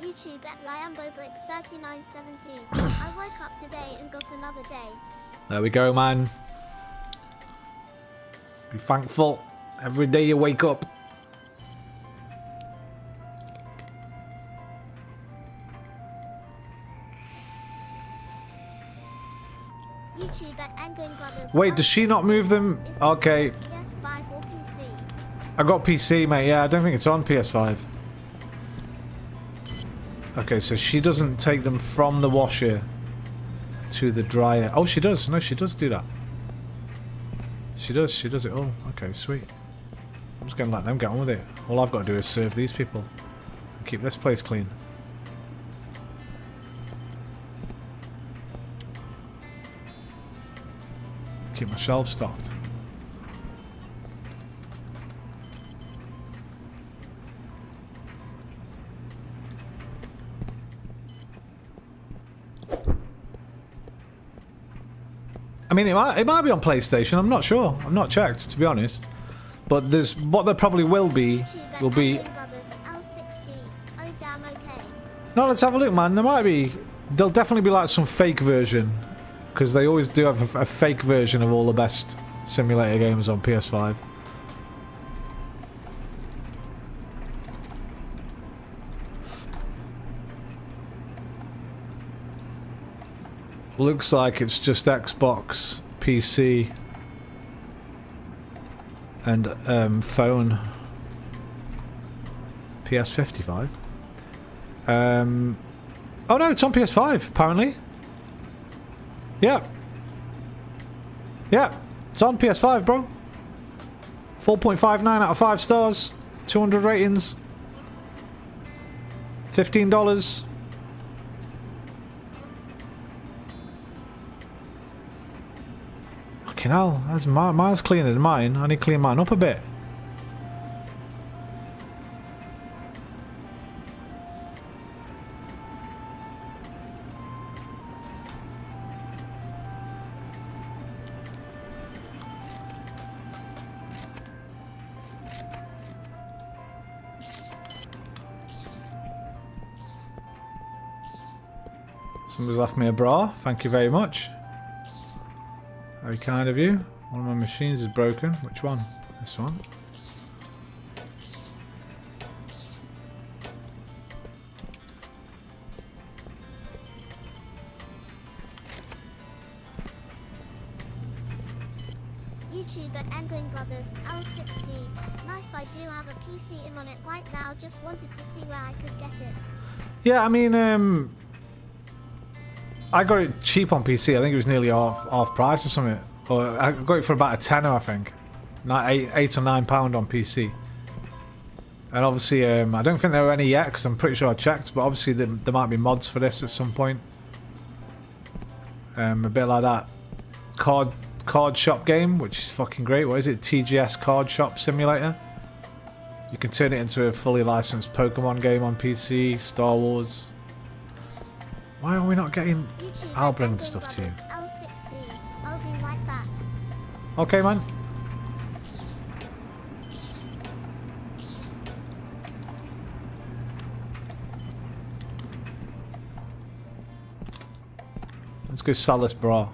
YouTube at LiamboBrick3917. I woke up today and got another day. There we go, man. Be thankful every day you wake up. YouTube at Angling Brothers. Wait, does she not move them? Is this Okay. PS5 or PC? I got PC, mate. Yeah, I don't think it's on PS5. Okay, so she doesn't take them from the washer to the dryer. Oh, she does. No, she does do that. She does. She does it all. Okay, sweet. I'm just going to let them get on with it. All I've got to do is serve these people. And keep this place clean. Keep my shelves stocked. I mean, it might be on PlayStation. I'm not sure. I've not checked, to be honest. But there's what there probably will be. Will be. Oh, damn, okay. No, let's have a look, man. There might be. There'll definitely be like some fake version, because they always do have a fake version of all the best simulator games on PS5. Looks like it's just Xbox, PC, and phone. PS55. Oh no, it's on PS5 apparently. Yeah. Yeah, it's on PS5, bro. 4.59 out of 5 stars. 200 ratings. $15. Fucking hell, that's mine's cleaner than mine. I need to clean mine up a bit. Somebody's left me a bra. Thank you very much. Very kind of you. One of my machines is broken. Which one? This one. YouTube at Angling Brothers L60. Nice, I do have a PC in on it right now. Just wanted to see where I could get it. Yeah, I mean, I got it cheap on PC. I think it was nearly half price or something. Or I got it for about a tenner, I think. £8 or £9 on PC. And obviously, I don't think there are any yet because I'm pretty sure I checked. But obviously, there might be mods for this at some point. A bit like that card shop game, which is fucking great. What is it? TGS Card Shop Simulator. You can turn it into a fully licensed Pokemon game on PC. Star Wars. Why are we not getting... YouTube I'll bring Editing stuff to you. Brothers L16. I'll be right back. Okay, man. Let's go sell this bra.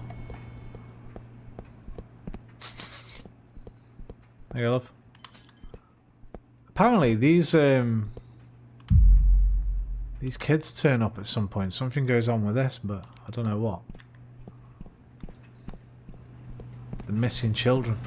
There you go, love. Apparently, these kids turn up at some point. Something goes on with this, but I don't know what. The missing children.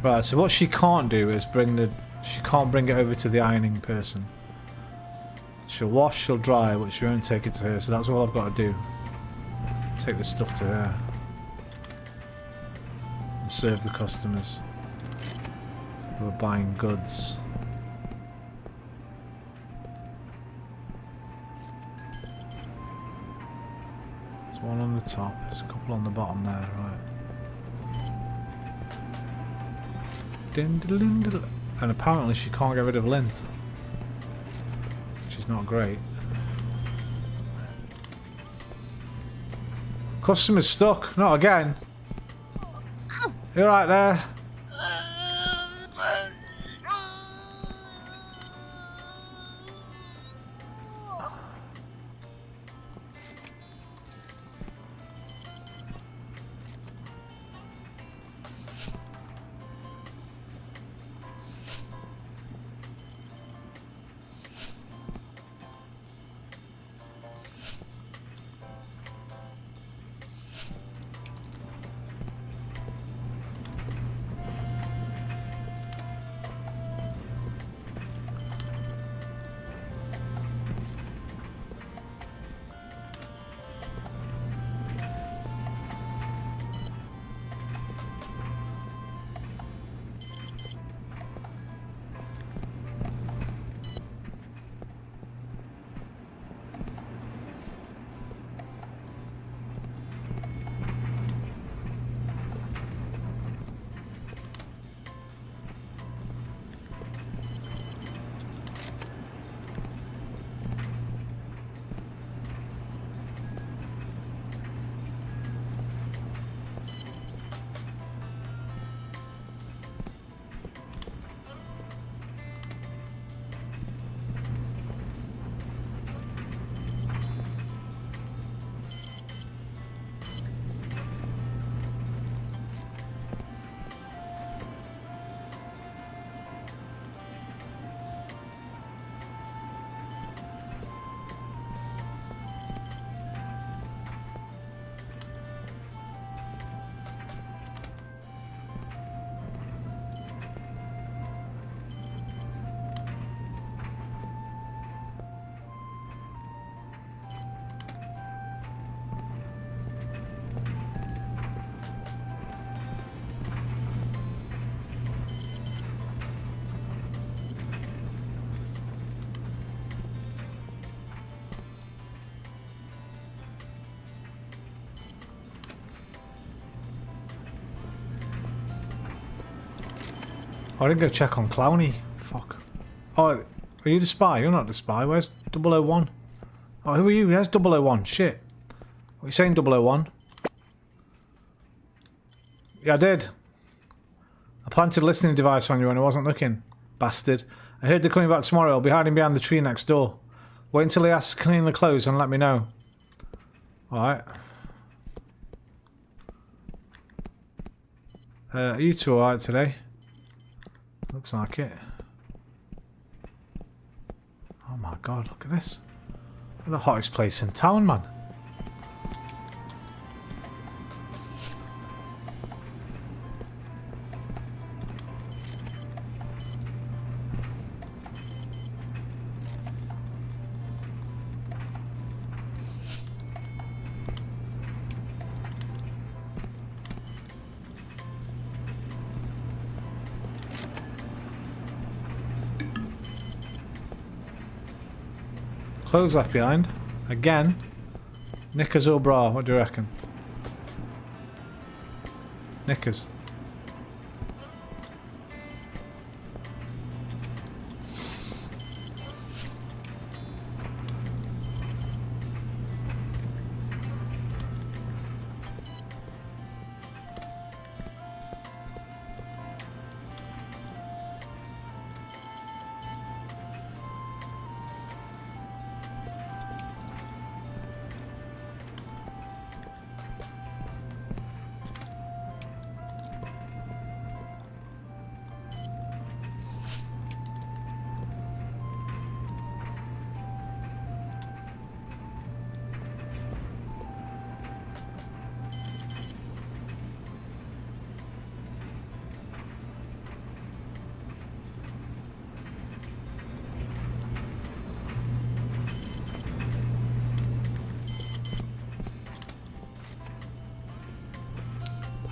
Right, so what she can't do is she can't bring it over to the ironing person. She'll wash, she'll dry, but she won't take it to her, so that's all I've got to do. Take the stuff to her. And serve the customers who are buying goods. There's one on the top, there's a couple on the bottom there, right. And apparently she can't get rid of lint, which is not great. Customer's stuck, not again. You're right there. I didn't go check on Clowny. Fuck. Oh, are you the spy? You're not the spy. Where's 001? Oh, who are you? There's 001. Shit. What are you saying, 001? Yeah, I did. I planted a listening device on you when I wasn't looking. Bastard. I heard they're coming back tomorrow. I'll be hiding behind the tree next door. Wait until he asks to clean the clothes and let me know. Alright. Are you two alright today? Looks like it. Oh my god, look at this. We're the hottest place in town, man. clothes left behind. Again. Knickers or bra? What do you reckon? Knickers.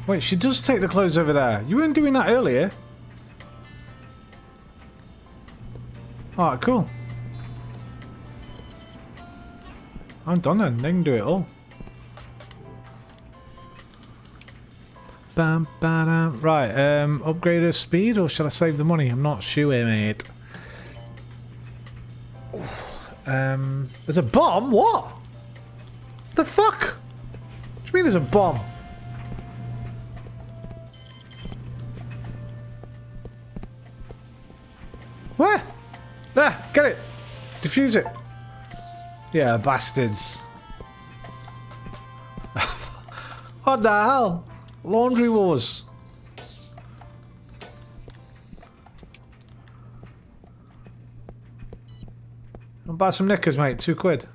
Wait, she does take the clothes over there. You weren't doing that earlier. Alright, cool. I'm done then. They can do it all. Bam, ba-dam. Right, upgrade her speed or shall I save the money? I'm not sure, mate. There's a bomb? What? The fuck? What do you mean there's a bomb? Where? There, get it. Defuse it. Yeah, bastards. What the hell? Laundry wars. I'll buy some knickers, mate. £2.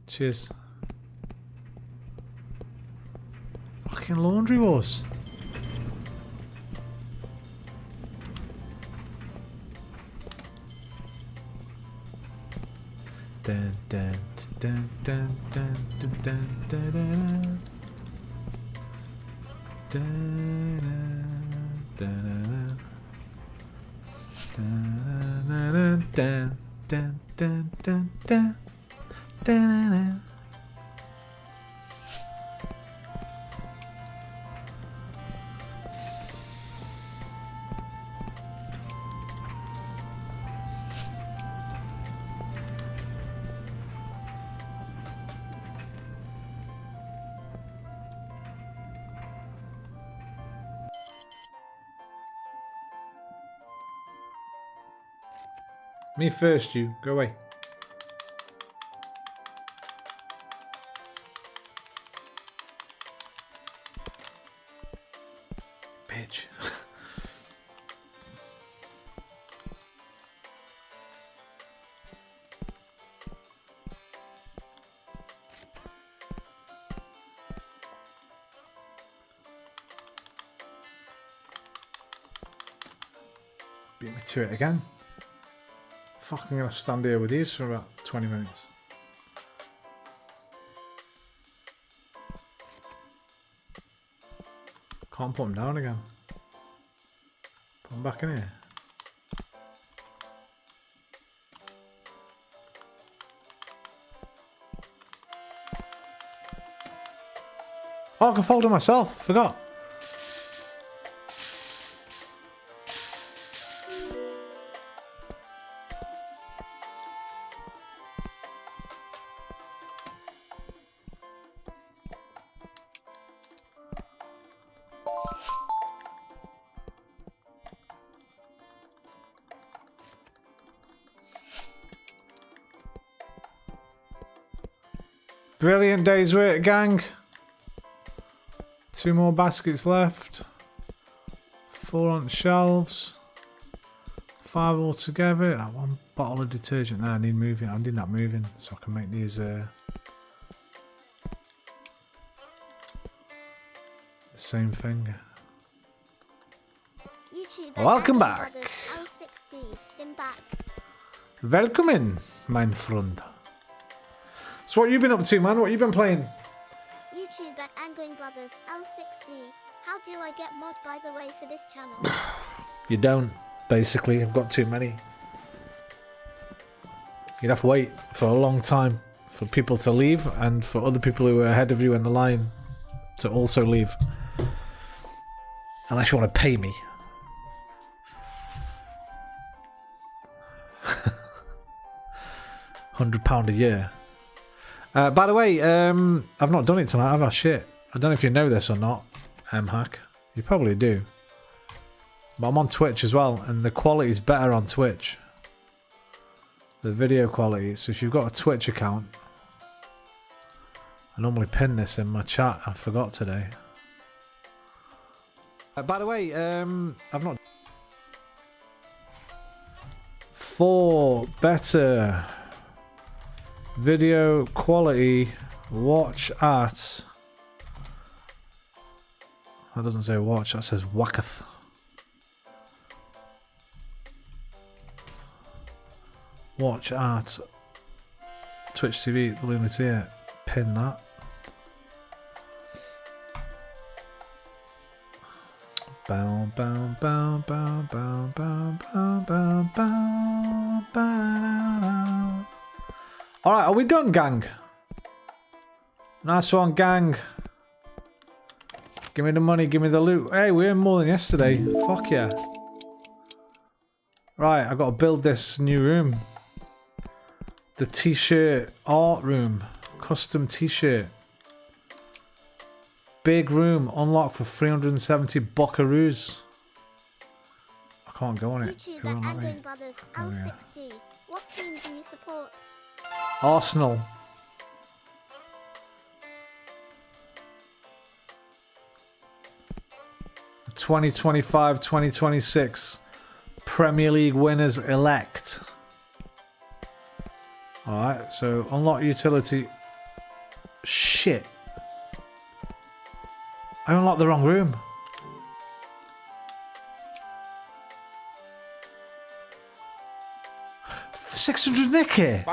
Cheers. Fucking laundry wars. Dun, dun, dun, dun, dun, dun, dun, dun, dun. Dun, dun, dun, dun, dun, dun, dun, dun, dun, dun. Me first, you. Go away. Bitch. Beat me to it again. Fuck, I'm gonna stand here with these for about 20 minutes. Can't put them down again. Put them back in here. Oh, I can fold them myself. Forgot. Brilliant day's work, gang. 2 more baskets left. 4 on the shelves. 5 altogether. 1 bottle of detergent. Now I need moving. I need that moving so I can make these the same thing. YouTube Welcome back. L60, been back. Welcome in, mein Freund. So what you been up to, man? What you been playing? YouTube at Angling Brothers L60. How do I get mod, by the way, for this channel? You don't, basically. I've got too many. You'd have to wait for a long time for people to leave and for other people who are ahead of you in the line to also leave. Unless you want to pay me. £100 a year. By the way, I've not done it tonight, have I? Shit. I don't know if you know this or not, Hack. You probably do. But I'm on Twitch as well, and the quality is better on Twitch. The video quality. So if you've got a Twitch account, I normally pin this in my chat. I forgot today. By the way, I've not. For better video quality, watch at. That doesn't say watch, that says Wacketh. Watch at Twitch TV, the Lunateer. Pin that. Bow, bow, bow, bow, bow, bow, bow, bow, bow, bow. Alright, are we done, gang? Nice one, gang. Give me the money, give me the loot. Hey, we earned more than yesterday. Fuck yeah. Right, I gotta build this new room. The t-shirt art room. Custom t-shirt. Big room unlocked for 370 buckaroos. I can't go on it. YouTube at Angling Brothers L60. What team do you support? Arsenal. The 2025-2026 Premier League winners elect. Alright, so unlock utility. Shit. I unlocked the wrong room. $600 Nicky.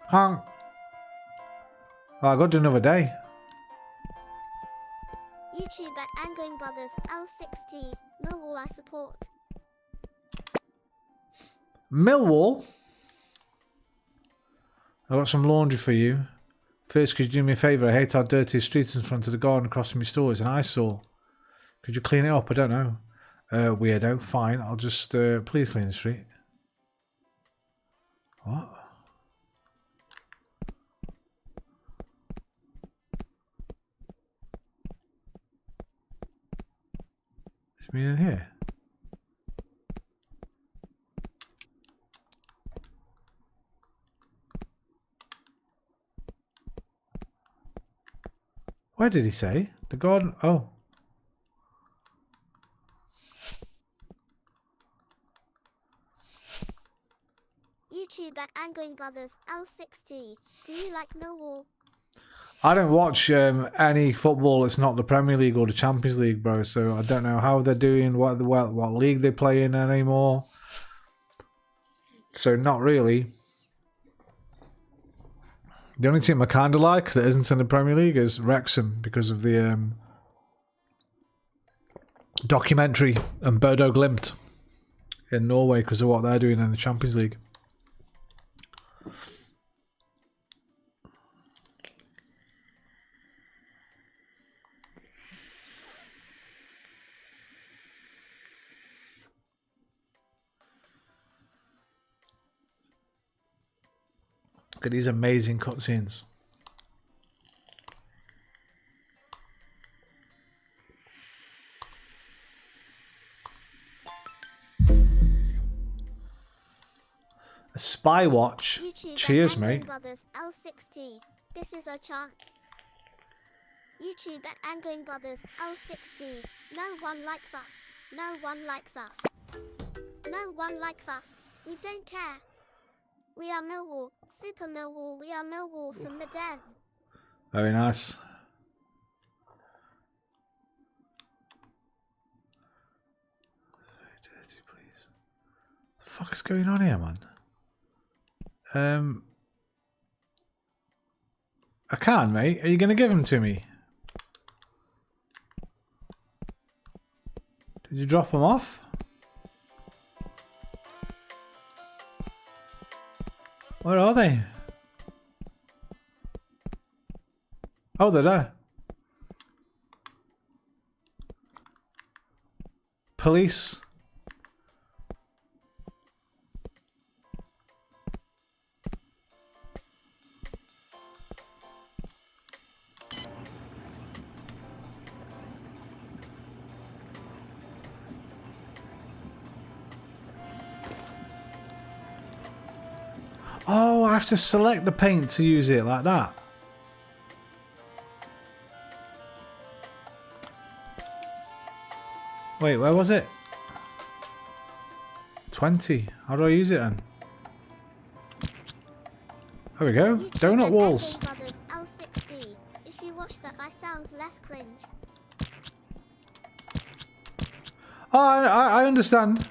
Hang. Oh, I got to do another day. YouTube at Angling Brothers L60. Millwall I support. Millwall? I got some laundry for you. First, could you do me a favour? I hate how dirty the streets in front of the garden across from my store is an eyesore. Could you clean it up? I don't know. Weirdo. Fine. I'll just please clean the street. What? Is me in here? Where did he say? The garden? Oh. YouTube at Angling Brothers L60. Do you like Millwall? I don't watch any football. It's not the Premier League or the Champions League, bro. So I don't know how they're doing, what league they play in anymore. So not really. The only team I kind of like that isn't in the Premier League is Wrexham because of the documentary and Bodo Glimt in Norway because of what they're doing in the Champions League. Look at these amazing cutscenes. A spy watch. YouTube Cheers, at mate. Angling Brothers L60. This is a chant. YouTube at Angling Brothers L60. No one likes us. No one likes us. No one likes us. We don't care. We are Millwall. Super Millwall. We are Millwall from the den. Very nice. Very dirty, please. What the fuck is going on here, man? I can, mate. Are you going to give them to me? Did you drop them off? Where are they? Oh, they're there. Police. Oh, I have to select the paint to use it like that. Wait, where was it? 20. How do I use it then? There we go. YouTube Donut and walls. Edwin Brothers L6D. If you watch that, I sounds less cringe. Oh, I understand.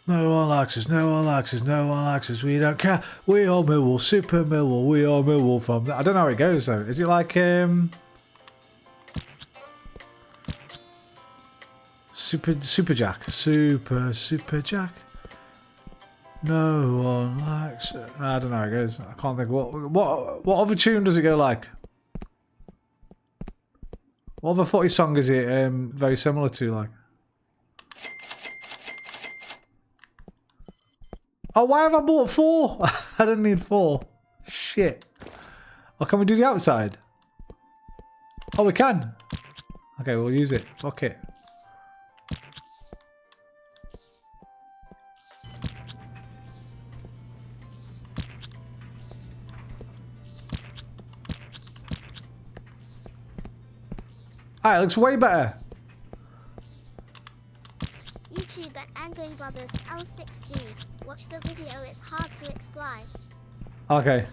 No one likes us, no one likes us, no one likes us, we don't care. We are Millwall, Super Millwall, we are Millwall from... I don't know how it goes though. Is it like Super Jack? Super Jack? No one likes it. I don't know how it goes. I can't think. What other tune does it go like? What other footy song is it very similar to like? Oh, why have I bought 4? I didn't need 4. Shit. Oh, can we do the outside? Oh, we can. Okay, we'll use it. Fuck it. Alright, it looks way better. YouTube at Angling Brothers L6D. Watch the video, it's hard to explain. Okay.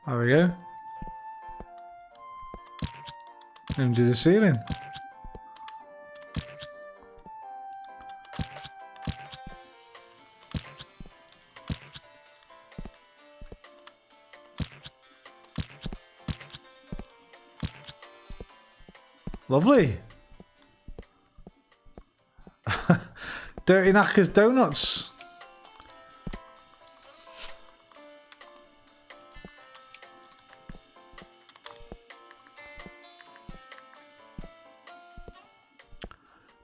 There we go. And do the ceiling. Lovely. Dirty Knackers Donuts.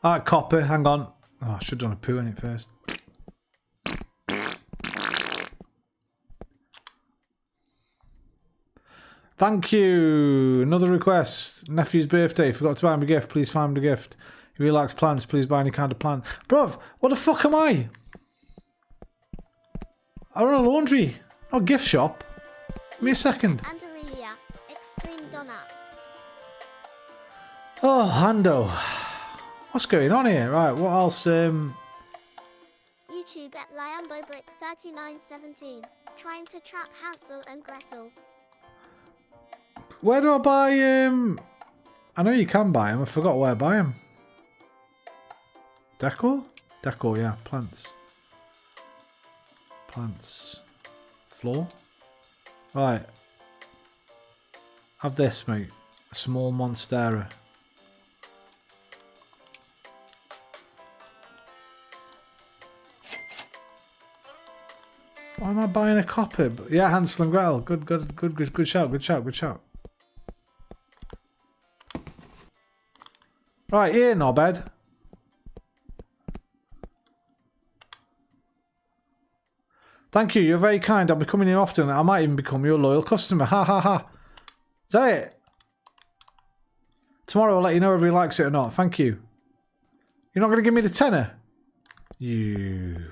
Alright, copper, hang on. Oh, I should have done a poo in it first. Thank you. Another request. Nephew's birthday. Forgot to buy him a gift. Please find him a gift. He really likes plants. Please buy any kind of plant. Bruv, what the fuck am I? I run a laundry. Not a gift shop. Give me a second. And Aurelia, Restream Donut. Oh, Hando. What's going on here? Right, what else? YouTube at LiamboBrick3917. Trying to trap Hansel and Gretel. Where do I buy, I know you can buy them. I forgot where I buy them. Decor? Decor, yeah. Plants. Plants. Floor? Right. Have this, mate. A small monstera. Why am I buying a copy? Yeah, Hansel and Gretel. Good shout, good shout, good shout. Right, here, knobhead. Thank you, you're very kind. I'll be coming here often. I might even become your loyal customer. Ha ha ha. Is that it? Tomorrow I'll let you know if he likes it or not. Thank you. You're not going to give me the tenner? You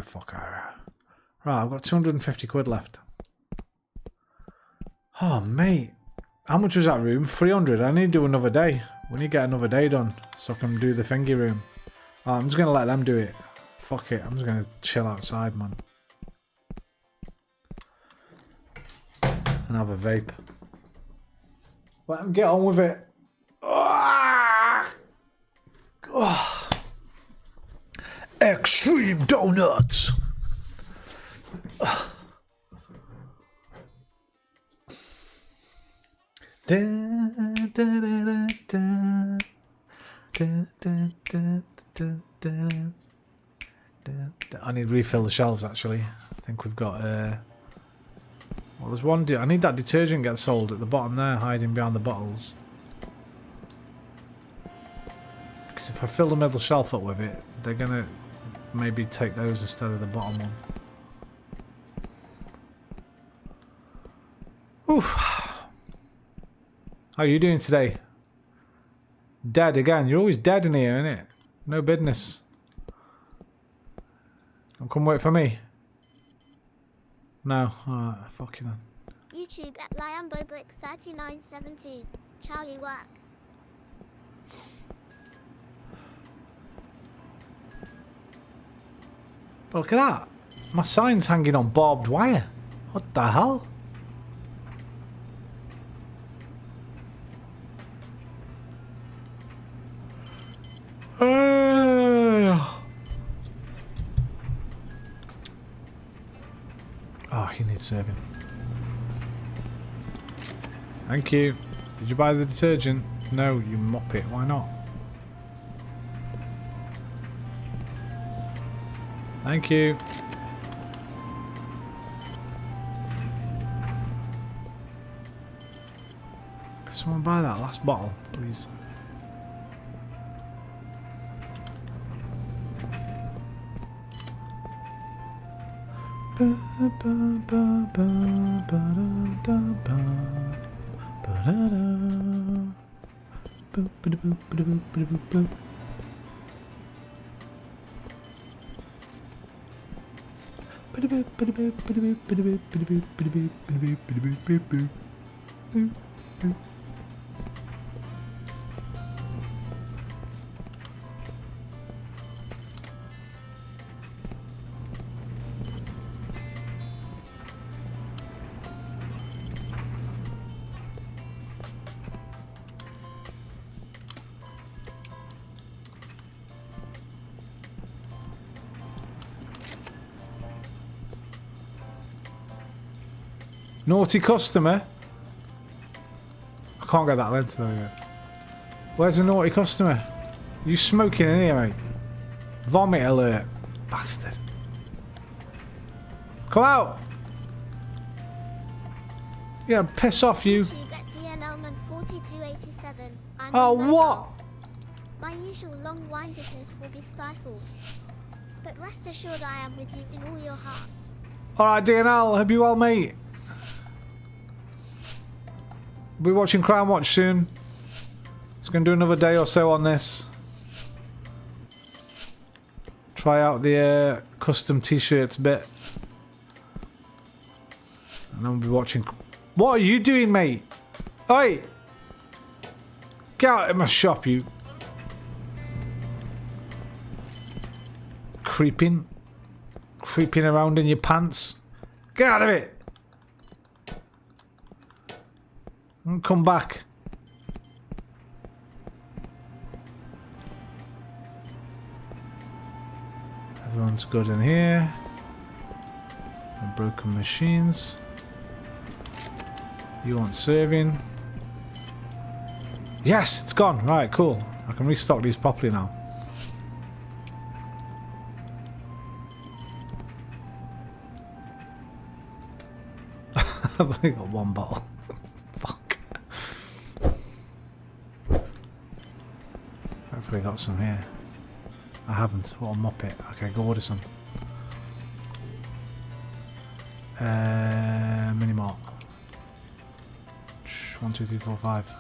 fucker. Right, I've got 250 quid left. Oh, mate. How much was that room? 300. I need to do another day. We need to get another day done so I can do the thingy room. Oh, I'm just going to let them do it. Fuck it. I'm just going to chill outside, man. And have a vape. Let them get on with it. Oh. Extreme donuts. I need to refill the shelves actually. I think we've got well, there's one. I need that detergent get sold at the bottom there, hiding behind the bottles. Because if I fill the middle shelf up with it, they're gonna maybe take those instead of the bottom one. Oof. How are you doing today? Dead again. You're always dead in here, innit? No business. Don't come wait for me. No. Alright, fuck you then. YouTube at LiamboBrick3917. Charlie work. But look at that. My sign's hanging on barbed wire. What the hell? Oh, he needs serving. Thank you. Did you buy the detergent? No, you mop it. Why not? Thank you. Can someone buy that last bottle, please? Naughty customer? I can't get that lens though yet. Where's the naughty customer? You smoking in here, mate? Vomit alert. Bastard. Come out! Yeah, piss off you. Oh, what? My usual long-windedness will be stifled. But rest assured I am with you in all your hearts. Alright, DNL, hope you well, mate. We'll be watching Crimewatch soon. It's going to do another day or so on this. Try out the custom t-shirts bit. And then we'll be watching What are you doing, mate? Oi! Get out of my shop, you... Creeping around in your pants. Get out of it! And come back. Everyone's good in here. And broken machines. You want serving? Yes, it's gone. Right, cool. I can restock these properly now. I've only got one bottle. Fuck. Hopefully I got some here. I haven't. What a muppet. Okay, go order some. Mini mart. 1, 2, 3, 4, 5.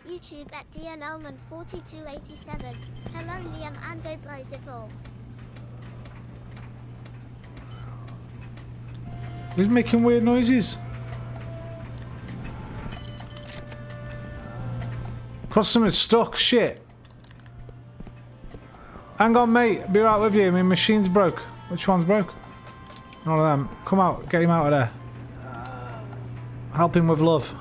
YouTube at DNLman4287. Hello Liam and Oblows it all. Who's making weird noises? Customer's stuck. Shit. Hang on, mate. Be right with you. My machine's broke. Which one's broke? None of them. Come out. Get him out of there. Help him with love.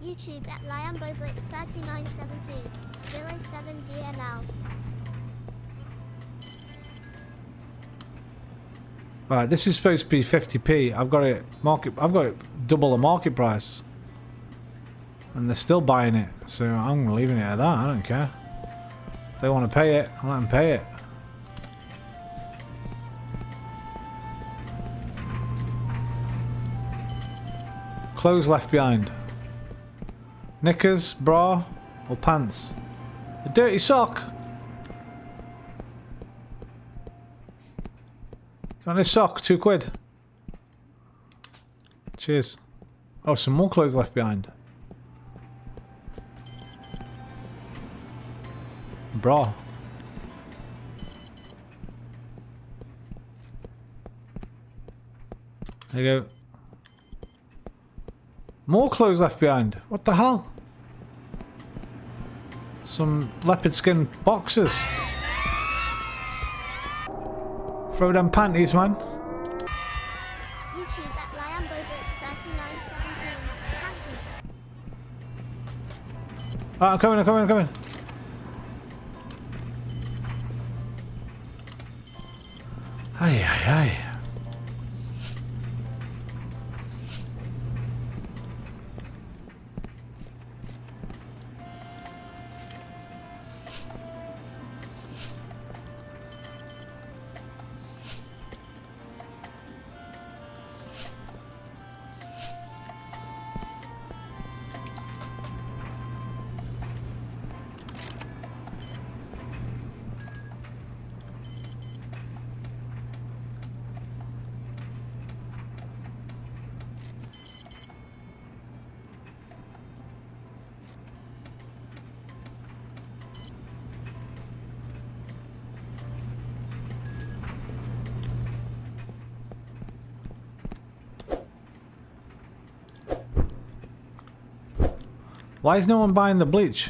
YouTube at LiamboBrick3917 07DNL. Right, this is supposed to be 50p. I've got it double the market price. And they're still buying it. So I'm leaving it at that. I don't care. If they want to pay it, I'll let them pay it. Clothes left behind. Knickers, bra, or pants? A dirty sock. On this sock, £2. Cheers. Oh, some more clothes left behind. Bra. There you go. More clothes left behind. What the hell? Some leopard skin boxers. Throw them panties, man. YouTube at LiamboBrick3917 panties. Alright, I'm coming. Aye. Why is no one buying the bleach?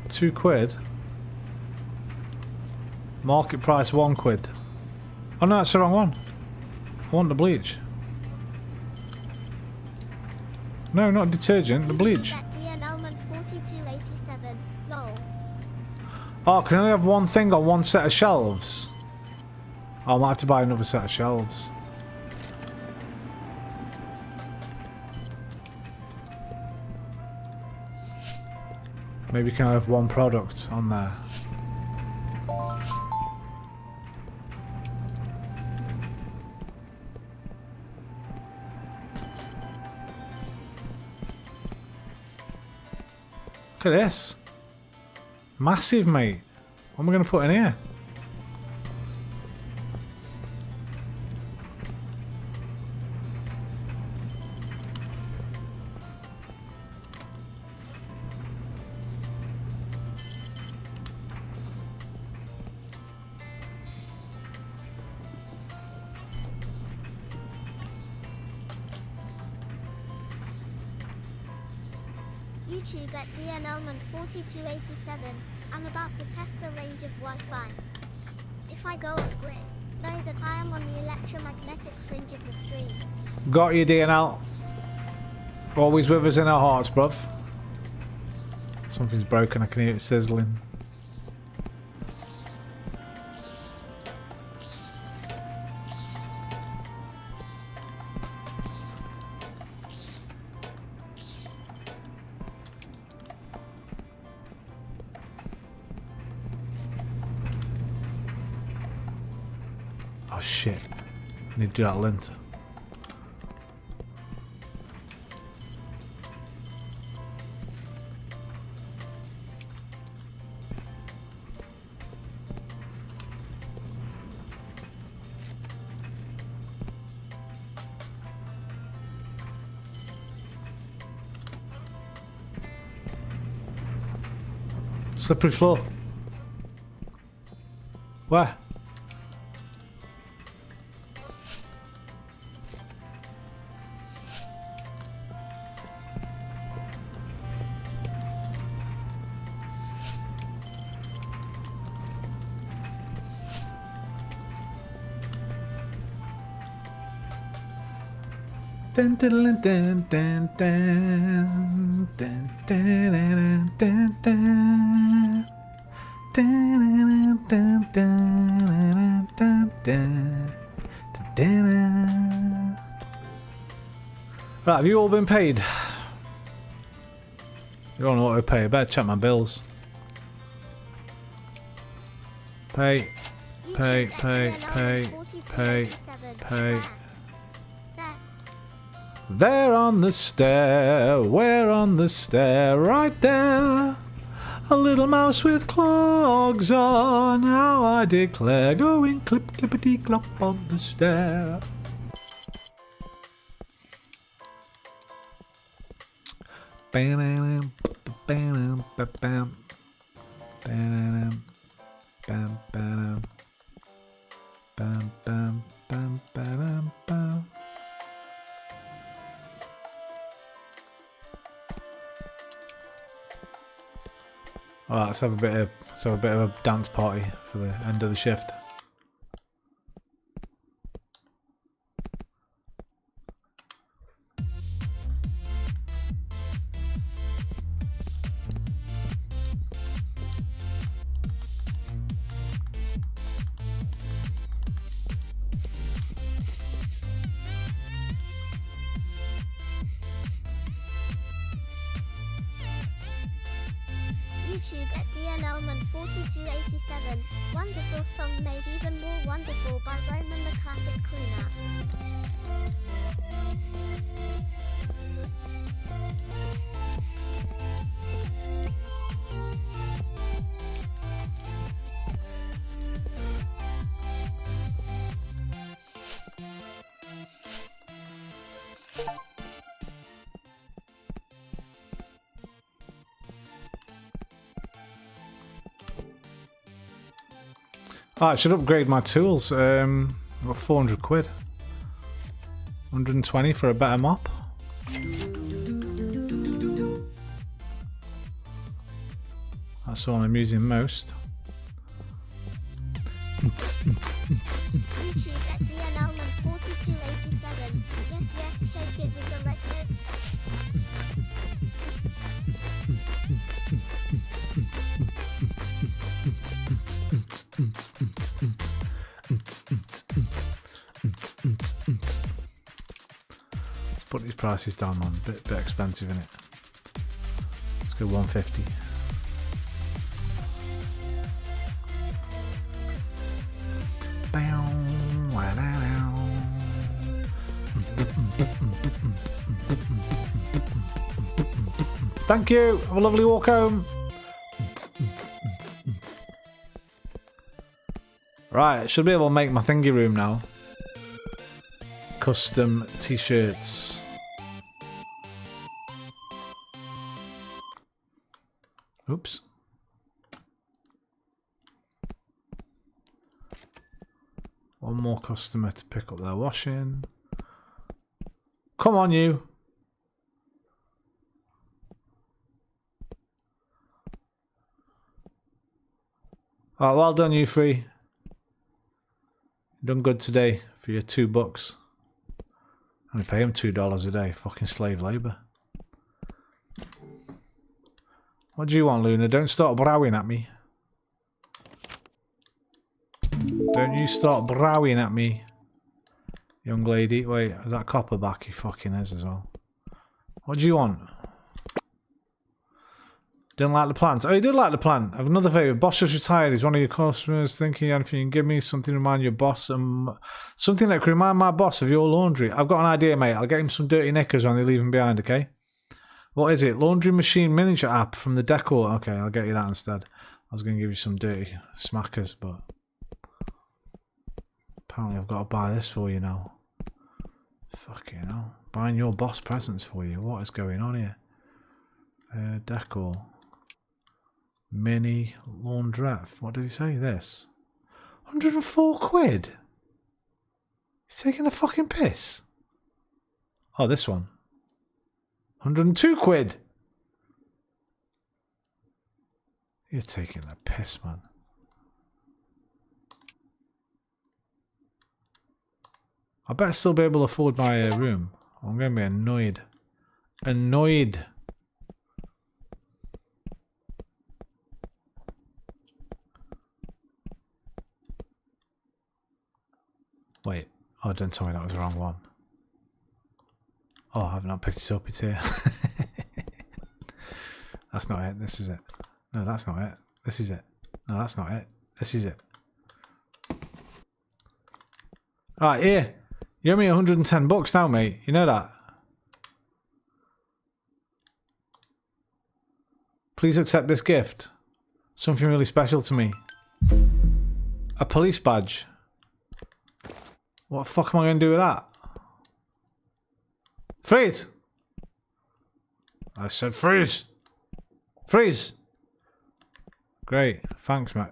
£2. Market price £1. Oh no, that's the wrong one. I want the bleach. No, not detergent, the bleach. Oh, can I only have one thing on one set of shelves? Oh, I might have to buy another set of shelves. Maybe you can have one product on there. Look at this. Massive, mate. What am I going to put in here? YouTube at DNLman4287. I'm about to test the range of Wi-Fi. If I go off grid, know that I am on the electromagnetic fringe of the stream. Got you, DNL. Always with us in our hearts, bruv. Something's broken, I can hear it sizzling. Oh shit, I need to do that lint. Slippery floor. Where? Dun, dun, dun, dun, dun, dun, dun, dun, dun, dun, dun, dun, dun, dun, dun. Right, have you all been paid? You're on auto pay. I better check my bills. Pay, pay, pay, pay, pay, pay. There on the stair, where on the stair, right there. A little mouse with clogs on, how I declare, going clip clippity clop on the stair. Bam bam bam bam bam bam bam bam bam bam bam bam. Alright, let's have a bit of a dance party for the end of the shift. YouTube at DNLman4287. Wonderful song made even more wonderful by Roman the Classic Crooner. Oh, I should upgrade my tools. Got 400 quid. 120 for a better mop. That's the one I'm using most. YouTube at DNLman4287. Yes, shake it with the record. Let's put these prices down, man. Bit expensive, innit? Let's go 150. Thank you. Have a lovely walk home. Right, I should be able to make my thingy room now. Custom t-shirts. Oops. One more customer to pick up their washing. Come on, you. Alright, well done, you three. Done good today for your $2. Only pay him $2 a day. Fucking slave labour. What do you want, Luna? Don't start browing at me. Don't you start browing at me, young lady. Wait, is that copper back? He fucking is as well. What do you want? Didn't like the plant. Oh, you did like the plant. I have another favour. Boss just retired. He's one of your customers. Thinking anything you can give me something to remind your boss. Something that can remind my boss of your laundry. I've got an idea, mate. I'll get him some dirty knickers when they leave him behind, okay? What is it? Laundry machine miniature app from the decor. Okay, I'll get you that instead. I was going to give you some dirty smackers, but apparently I've got to buy this for you now. Fucking hell. Buying your boss presents for you. What is going on here? Decor. Mini laundrette. What did he say? This. 104 quid? He's taking a fucking piss. Oh, this one. 102 quid. You're taking the piss, man. I better still be able to afford my room. I'm going to be annoyed. Annoyed. Wait. Oh, don't tell me that was the wrong one. Oh, I've not picked it up. It's here. That's not it. This is it. No, that's not it. This is it. No, that's not it. This is it. Right, here. You owe me $110 now, mate. You know that? Please accept this gift. Something really special to me. A police badge. What the fuck am I going to do with that? Freeze! I said freeze! Freeze! Great. Thanks, mate.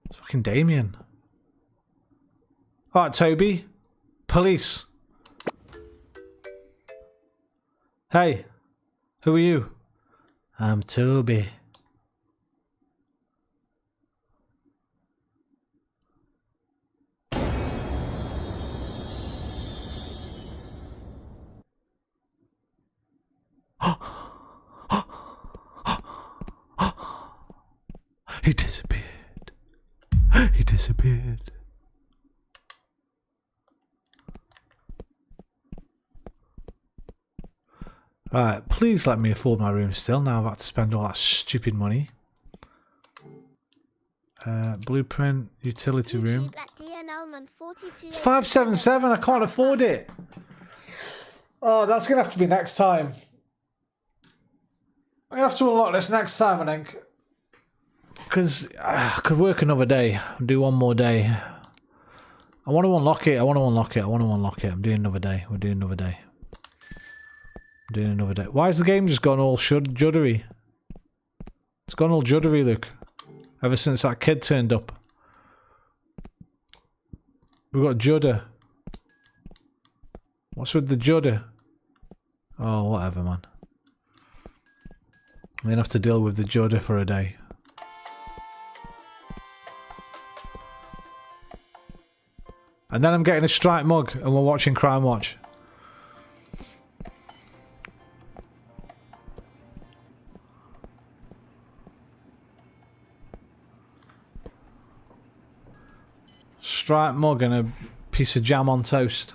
It's fucking Damien. Alright, Toby. Police. Hey. Who are you? I'm Toby. He disappeared. He disappeared. Right, please let me afford my room still. Now I've had to spend all that stupid money. Blueprint, utility room. It's 577, I can't afford it. Oh, that's going to have to be next time. I have to unlock this next time, I think. Because I could work another day. Do one more day. I want to unlock it. I want to unlock it. I want to unlock it. I'm doing another day. We're doing another day. I'm doing another day. Why has the game just gone all juddery? It's gone all juddery, look. Ever since that kid turned up. We've got Judder. What's with the Judder? Oh, whatever, man. I'm going to have to deal with the Judder for a day. And then I'm getting a striped mug and we're watching Crimewatch. Striped mug and a piece of jam on toast.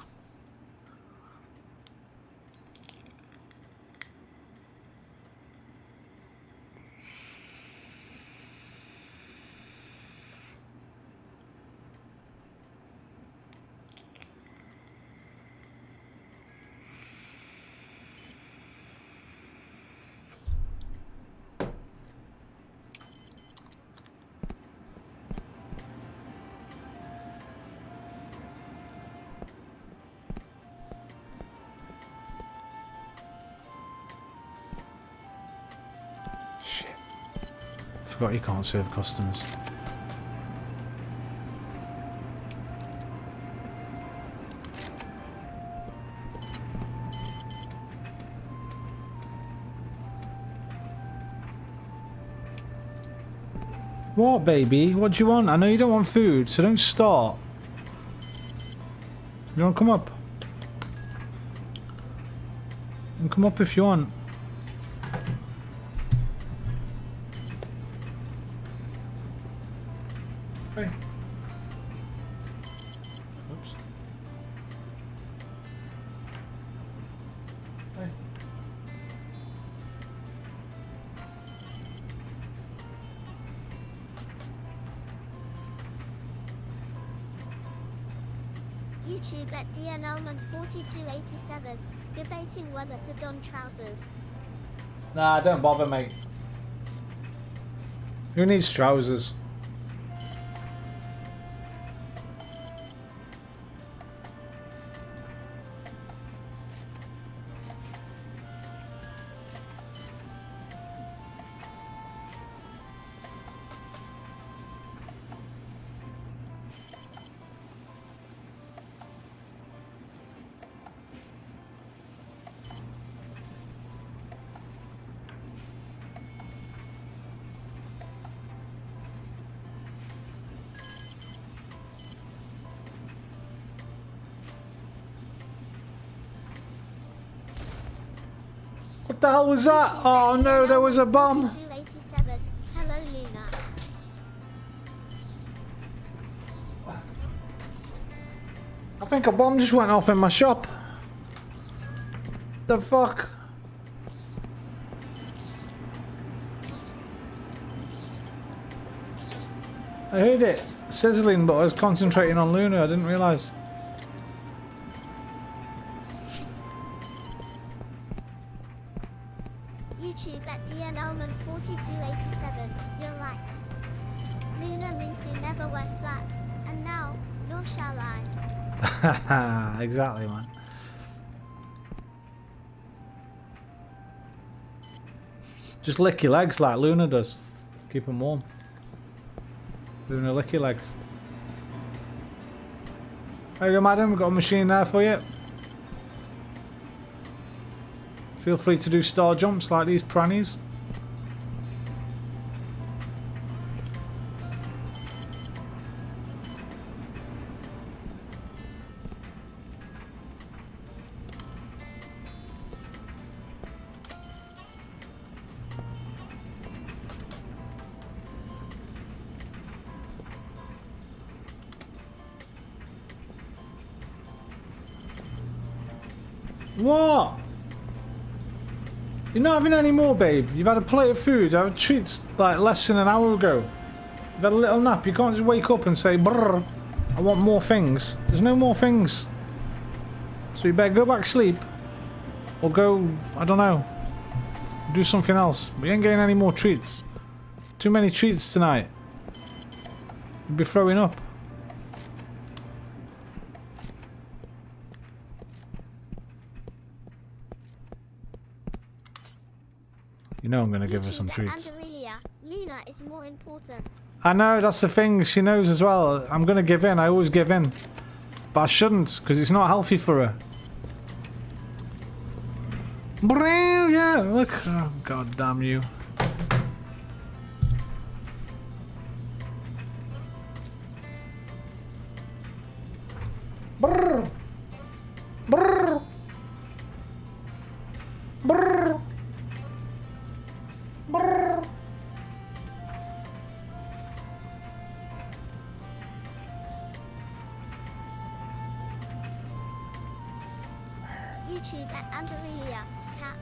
Shit. Forgot you can't serve customers. What, baby? What do you want? I know you don't want food, so don't start. You want to come up? You can come up if you want. Hey. Oops. Hey. YouTube at DNLman4287, debating whether to don trousers. Nah, don't bother, mate. Who needs trousers? What the hell was that? Oh no, there was a bomb. 4287, hello Luna. I think a bomb just went off in my shop. The fuck? I heard it sizzling, but I was concentrating on Luna. I didn't realise. YouTube at DNLman4287, you're right. Luna Lucy never wears slacks, and now, nor shall I. Exactly, man. Just lick your legs like Luna does. Keep them warm. Luna, lick your legs. There you go, madam. We've got a machine there for you. Feel free to do star jumps like these prannies. What? You're not having any more, babe. You've had a plate of food. I had treats like less than an hour ago. You've had a little nap. You can't just wake up and say, brrr, I want more things. There's no more things. So you better go back to sleep. Or go, I don't know, do something else. We ain't getting any more treats. Too many treats tonight. You'll be throwing up. You know I'm going to give her some treats. And Aurelia, Luna is more important. I know, that's the thing. She knows as well. I'm going to give in. I always give in. But I shouldn't, because it's not healthy for her. Yeah, look. Oh, God damn you. Brrr. Brrr. Brrr. Brrr. YouTube at Angelia Cat.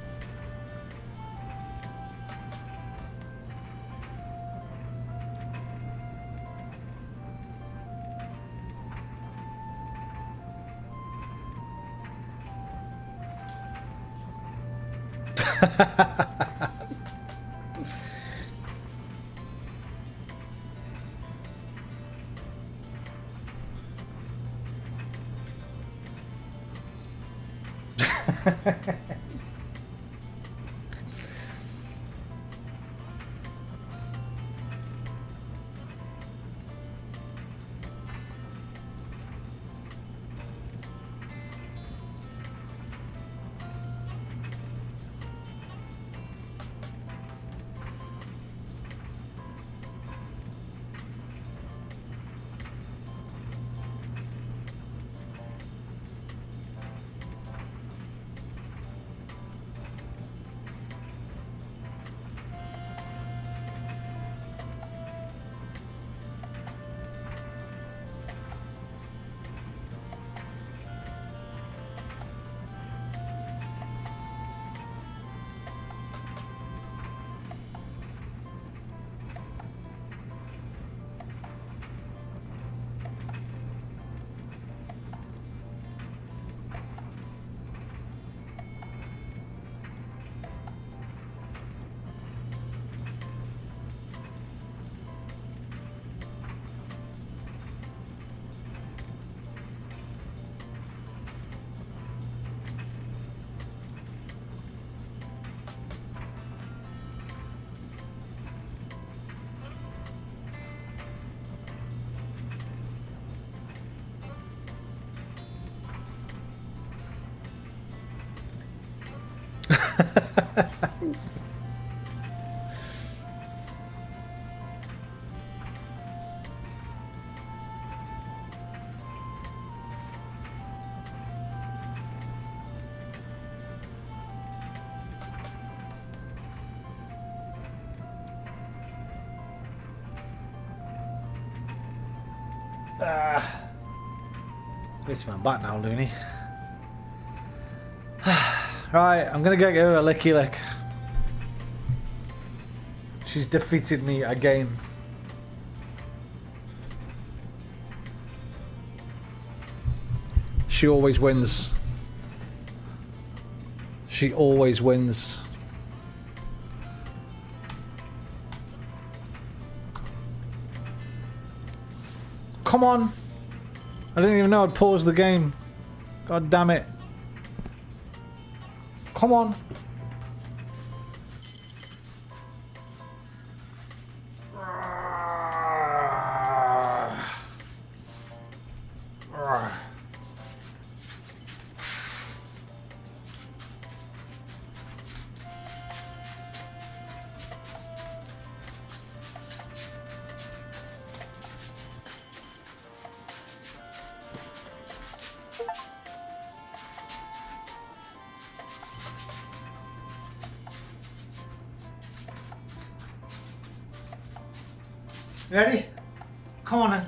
It's my back now, Looney. Right, I'm gonna get her a licky lick. She's defeated me again. She always wins. She always wins. Come on! I didn't even know I'd paused the game. God damn it. Come on. Ready? Come on then.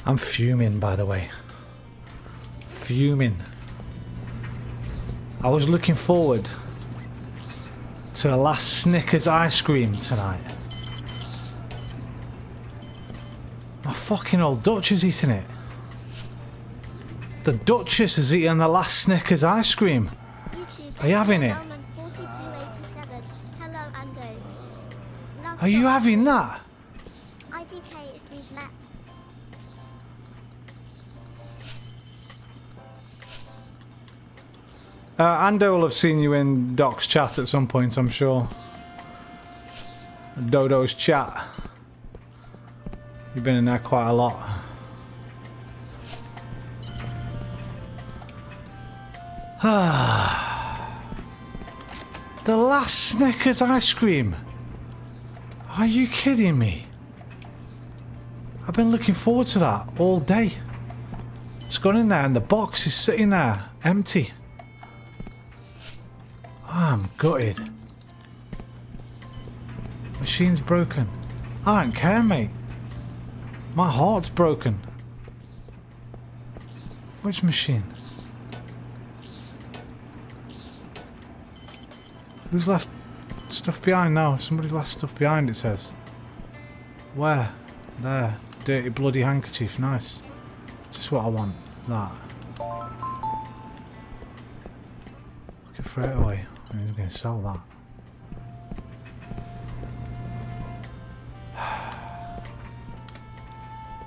I'm fuming, by the way. Fuming. I was looking forward to a last Snickers ice cream tonight. My fucking old Dutch is eating it. The Duchess is eating the last Snickers ice cream. YouTube Are you having it? Elman 4287. Hello, Ando. Love Are you Dog having Boys. that? IDK if we've met. Ando will have seen you in Doc's chat at some point, I'm sure. Dodo's chat. You've been in there quite a lot. The last Snickers ice cream. Are you kidding me? I've been looking forward to that all day. It's gone in there and the box is sitting there, empty. I'm gutted. Machine's broken. I don't care, mate. My heart's broken. Which machine? Who's left stuff behind now? Somebody's left stuff behind, it says. Where? There. Dirty bloody handkerchief. Nice. Just what I want. That. I could throw it away. I'm going to sell that.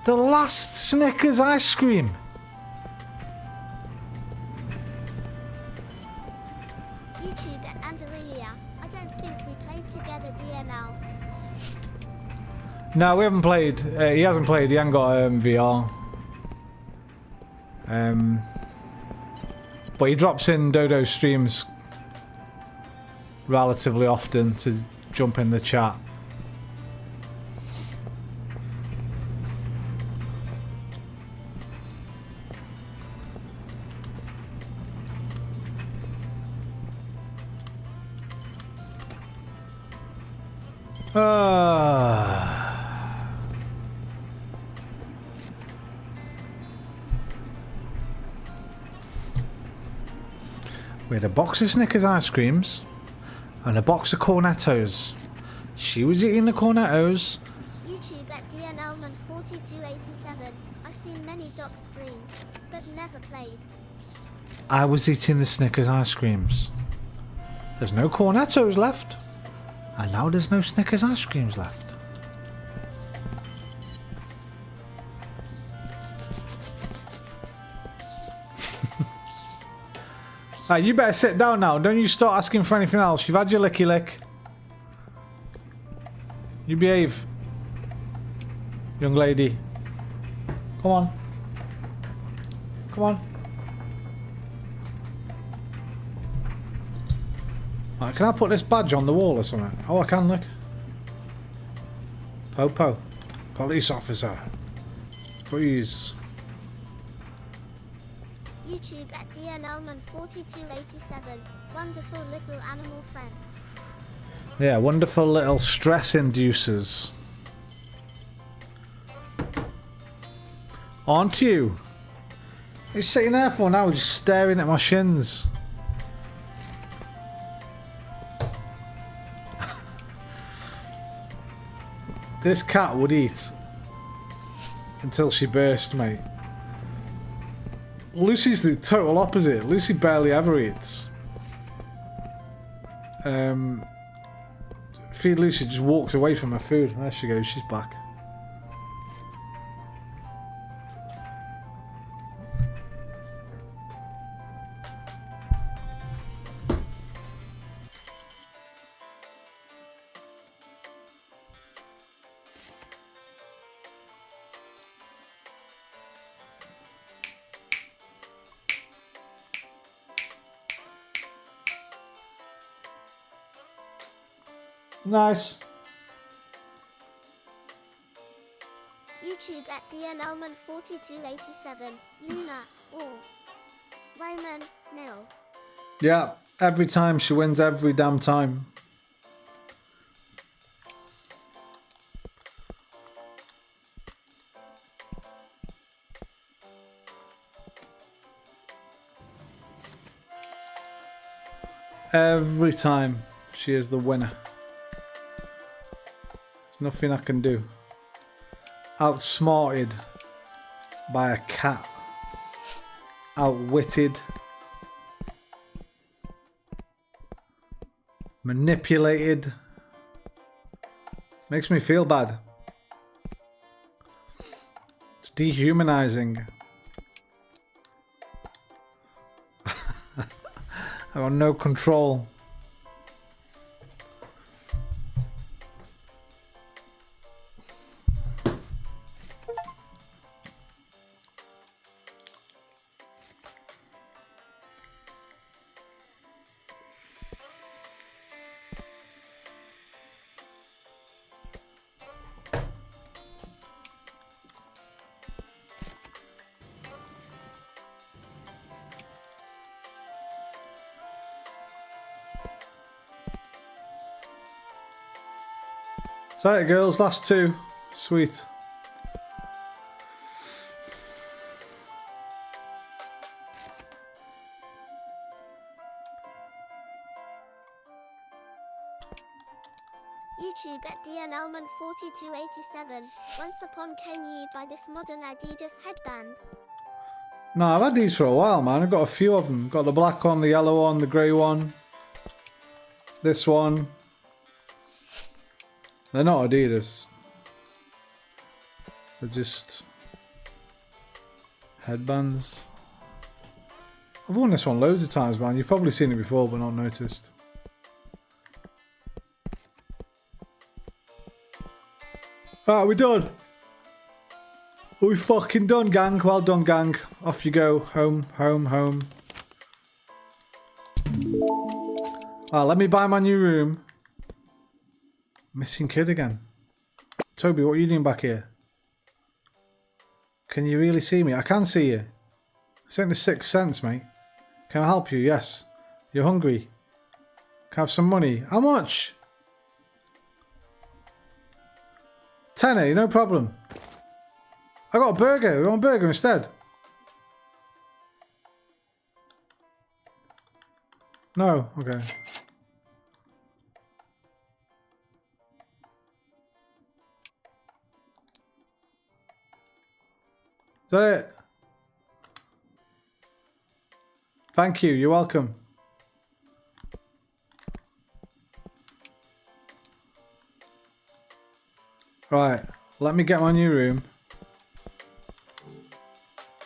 The last Snickers ice cream. YouTube at Andarilia. I don't think we played together DML. No, we haven't played. He hasn't played. He hasn't got VR. But he drops in Dodo's streams relatively often to jump in the chat. We had a box of Snickers ice creams and a box of Cornettos. She was eating the Cornettos. YouTube at DNLman 4287. I've seen many Doc streams, but never played. I was eating the Snickers ice creams. There's no Cornettos left. And now there's no Snickers ice creams left. Right, you better sit down now. Don't you start asking for anything else. You've had your licky lick. You behave. Young lady. Come on. Come on. Right, can I put this badge on the wall or something? Oh, I can, look. Popo. Police officer. Freeze. YouTube at DNLman 4287. Wonderful little animal friends. Yeah, wonderful little stress inducers. Aren't you? What are you sitting there for now, just staring at my shins? This cat would eat until she burst, mate. Lucy's the total opposite. Lucy barely ever eats. Feed Lucy just walks away from her food. There she goes, she's back. Nice. YouTube at DNLman 4287. Luna. Or. Roman. Nil. Yeah, every time she wins, every damn time. Every time She is the winner. There's nothing I can do. Outsmarted by a cat. Outwitted. Manipulated. Makes me feel bad. It's dehumanizing. I got no control. Sorry, girls, last two. Sweet. YouTube at DNLman4287. Once upon came ye by this modern Adidas headband. No, I've had these for a while, man. I've got a few of them. Got the black one, the yellow one, the grey one. This one. They're not Adidas. They're just headbands. I've worn this one loads of times, man. You've probably seen it before, but not noticed. Alright, we're done. Are we fucking done, gang? Well done, gang. Off you go. Home, home, home. Alright, let me buy my new room. Missing kid again. Toby, what are you doing back here? Can you really see me? I can see you. It's in the sixth sense, mate. Can I help you? Yes. You're hungry. Can I have some money? How much? £10, no problem. I got a burger. We want a burger instead. No, okay. Is that it? Thank you, you're welcome. Right, let me get my new room.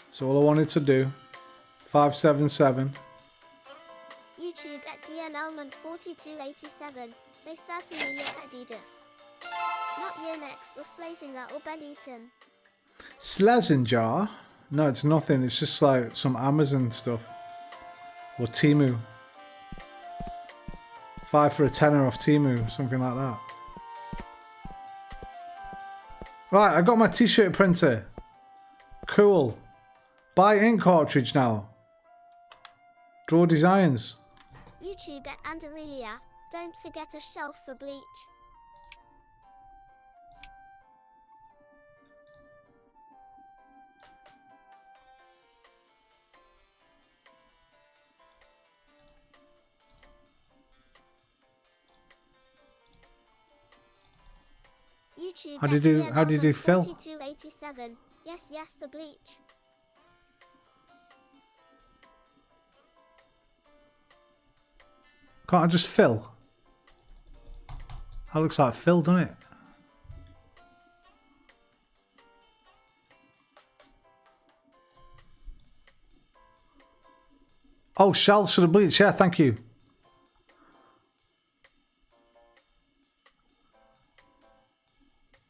That's all I wanted to do. 577. YouTube at DNLman4287. They certainly look Adidas. Not Yonex or Slazenger or Benetton. Slazenger? No, it's nothing. It's just like some Amazon stuff. Or Temu. 5 for a tenner off Temu. Something like that. Right, I got my t-shirt printer. Cool. Buy ink cartridge now. Draw designs. YouTube at Anderelia. Don't forget a shelf for bleach. YouTube How do you do Phil? 4287. Yes, yes, the bleach. Can't I just fill? That looks like Phil, doesn't it? Oh, shelves for the bleach. Yeah, thank you.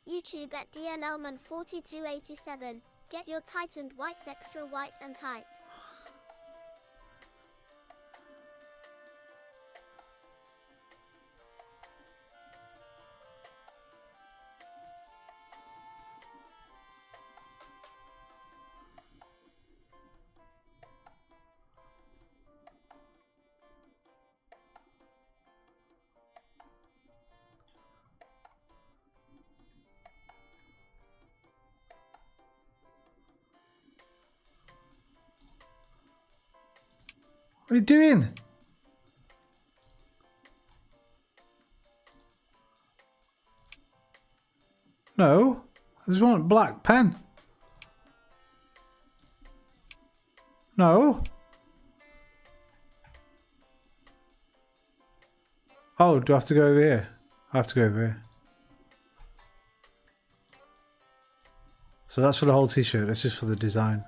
YouTube at DNLman4287. Get your tightened whites extra white and tight. What are you doing? There's one black pen. No. Oh, do I have to go over here? I have to go over here. So that's for the whole t-shirt. That's just for the design.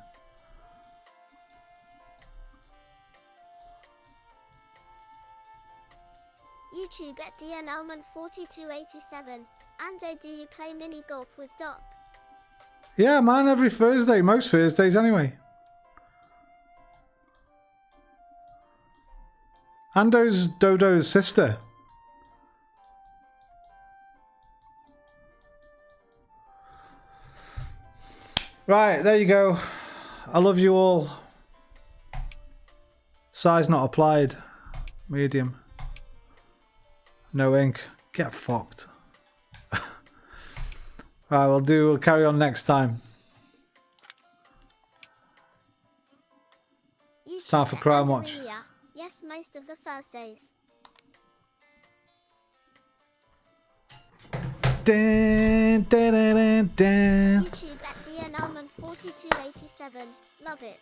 YouTube at DNLman4287. Ando, do you play mini golf with Doc? Yeah, man, every Thursday. Most Thursdays, anyway. Ando's Dodo's sister. Right, there you go. I love you all. Size not applied. Medium. No ink. Get fucked. Right, we'll carry on next time. It's time for Crimewatch. Yes, most of the Thursdays. Dun, dun, dun, dun, dun. YouTube at DNLman4287. Love it.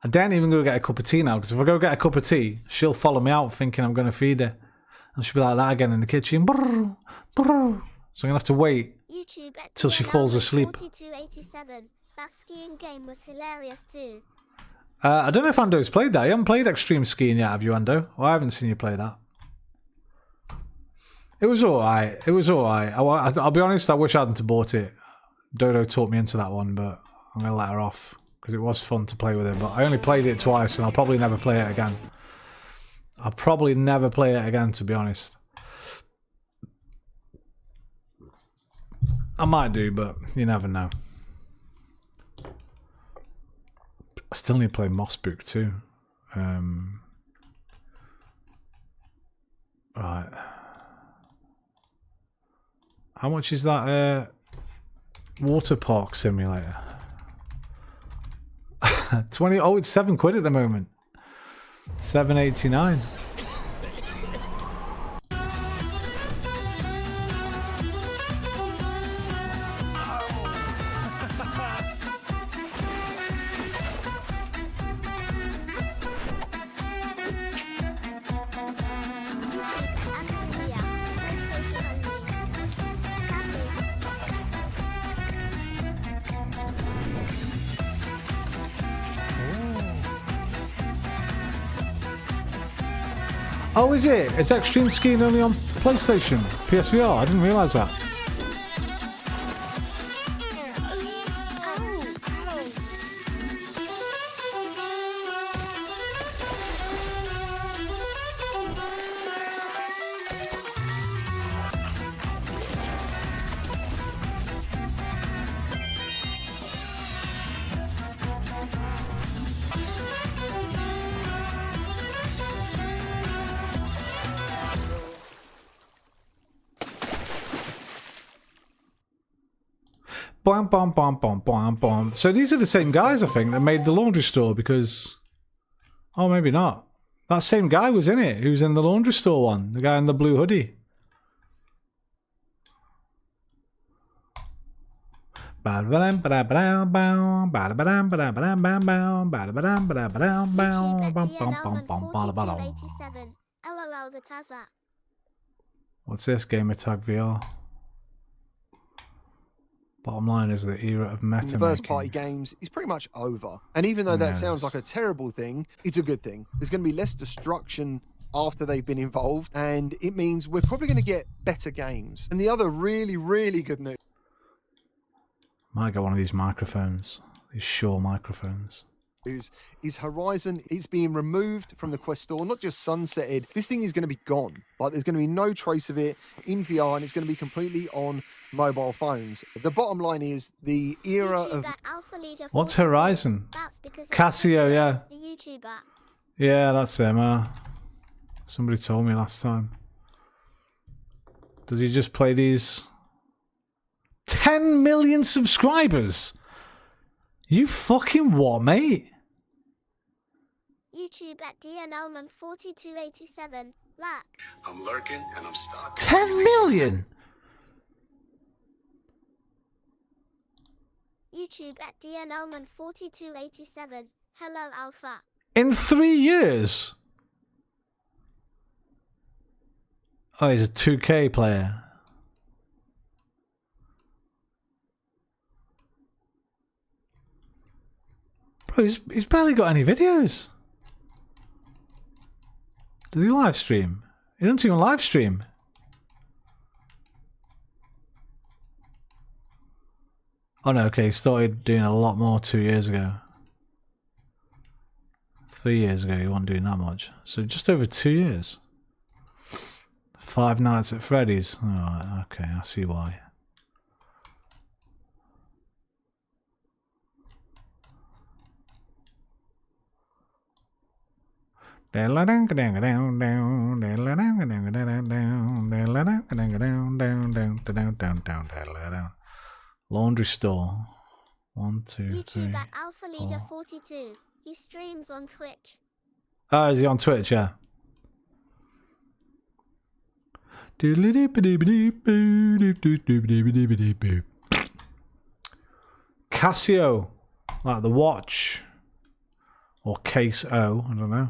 I daren't even go get a cup of tea now, because if I go get a cup of tea, she'll follow me out thinking I'm going to feed her. And she'll be like that again in the kitchen. Brrr, brrr. So I'm going to have to wait till she falls asleep. 4287. That skiing game was hilarious too. I don't know if Ando's played that. You haven't played Extreme Skiing yet, have you, Ando? Well, I haven't seen you play that. It was alright. It was alright. I'll be honest, I wish I hadn't bought it. Dodo talked me into that one, but I'm going to let her off. Because it was fun to play with her, but I only played it twice and I'll probably never play it again. I'll probably never play it again, to be honest. I might do, but you never know. I still need to play Mossbook too. Right. How much is that water park simulator? 20. Oh, it's £7 at the moment. £7.89. Oh, is it? Is Extreme Skiing only on PlayStation? PSVR? I didn't realise that. Bom, bom, bom, bom, bom, bom. So these are the same guys, I think, that made the laundry store because... Oh, maybe not. That same guy was in it, who's in the laundry store one. The guy in the blue hoodie. What's this? Gamer Tag VR. Bottom line is the era of meta first party games is pretty much over. And even though that sounds like a terrible thing, it's a good thing. There's going to be less destruction after they've been involved, and it means we're probably going to get better games. And the other really, really good news... Might get one of these microphones. These Shure microphones. Is Horizon is being removed from the Quest store, not just sunsetted. This thing is going to be gone. Like, there's going to be no trace of it in VR, and it's going to be completely on mobile phones. The bottom line is the era of... What's Horizon? Casio, yeah. The YouTuber. Yeah, that's him. Somebody told me last time. Does he just play these? 10 million subscribers! You fucking what, mate? YouTube at DNLman4287. Lack. I'm lurking and I'm stalking. 10 million? YouTube at DNLman4287. Hello, Alpha. In 3 years? Oh, he's a 2K player. Bro, he's barely got any videos. Does he live stream? He doesn't even live stream. Oh no, okay, he started doing a lot more 2 years ago. 3 years ago he wasn't doing that much. So just over 2 years. 5 Nights at Freddy's. Alright, okay, I see why. Laundry store. 1, 2, 3. YouTube at Alpha Leader 42. He streams on Twitch. Oh, is he on Twitch? Yeah. Casio, like the watch, or Case O, I don't know.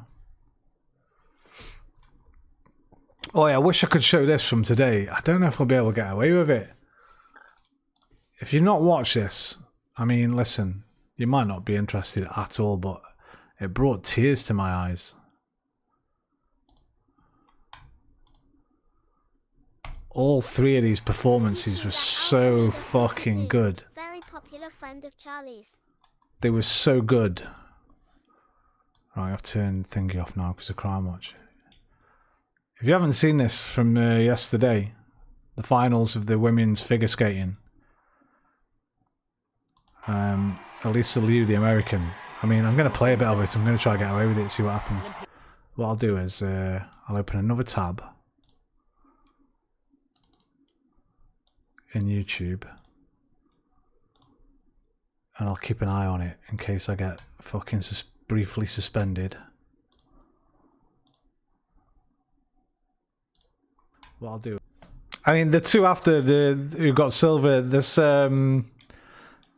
Oh yeah, I wish I could show this from today. I don't know if I'll be able to get away with it. If you've not watched this, I mean, listen, you might not be interested at all, but it brought tears to my eyes. All 3 of these performances were so fucking good. Very popular friend of Charlie's. They were so good. Right, I've turned thingy off now because of Crimewatch. If you haven't seen this from yesterday, the finals of the women's figure skating, Elisa Liu, the American. I mean, I'm going to play a bit of it. I'm going to try to get away with it and see what happens. What I'll do is I'll open another tab in YouTube, and I'll keep an eye on it in case I get fucking briefly suspended. What I'll do, I mean, the two after who got silver, this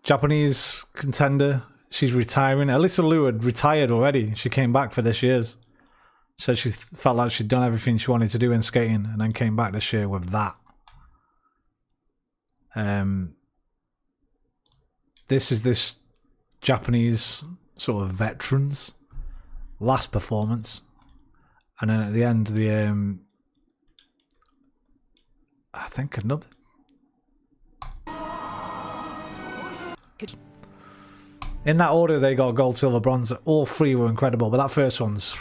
Japanese contender, she's retiring. Alyssa Liu had retired already. She came back for this year's. Said she felt like she'd done everything she wanted to do in skating, and then came back this year with that. This is this Japanese sort of veterans last performance, and then at the end the I think another. In that order, they got gold, silver, bronze. All 3 were incredible, but that first one's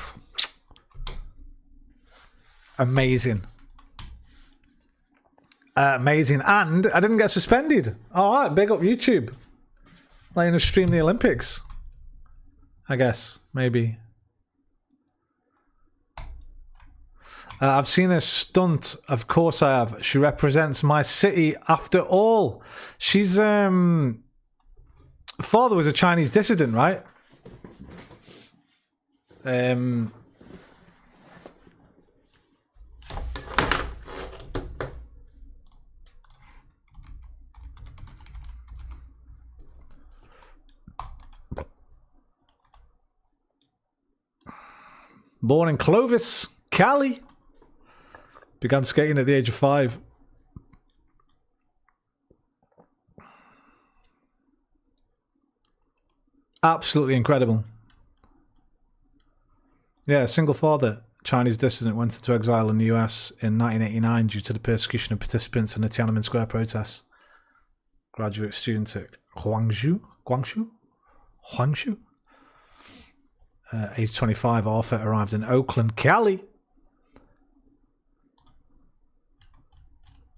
amazing. Amazing. And I didn't get suspended. Alright, big up YouTube. Letting us stream the Olympics. I guess, maybe. I've seen a stunt. Of course I have. She represents my city after all. She's father was a Chinese dissident, right? Born in Clovis, Cali. Began skating at the age of 5. Absolutely incredible. Yeah, single father, Chinese dissident, went into exile in the US in 1989 due to the persecution of participants in the Tiananmen Square protests. Graduate student at Guangzhou? Age 25, Arthur arrived in Oakland, Cali.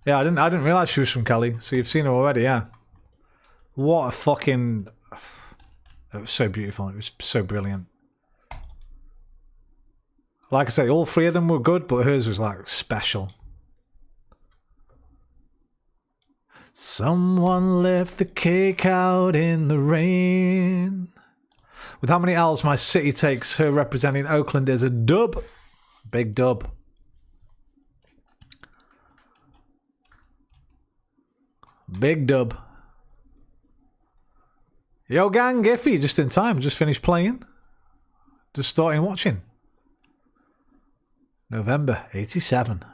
Yeah, I didn't realize she was from Cali. So you've seen her already, yeah. What a fucking... It was so beautiful. It was so brilliant. Like I say, all 3 of them were good, but hers was like special. Someone left the cake out in the rain. With how many L's my city takes, her representing Oakland is a dub. Big dub. Big dub. Yo, gang, Giffy, just in time. Just finished playing. Just starting watching. November 87.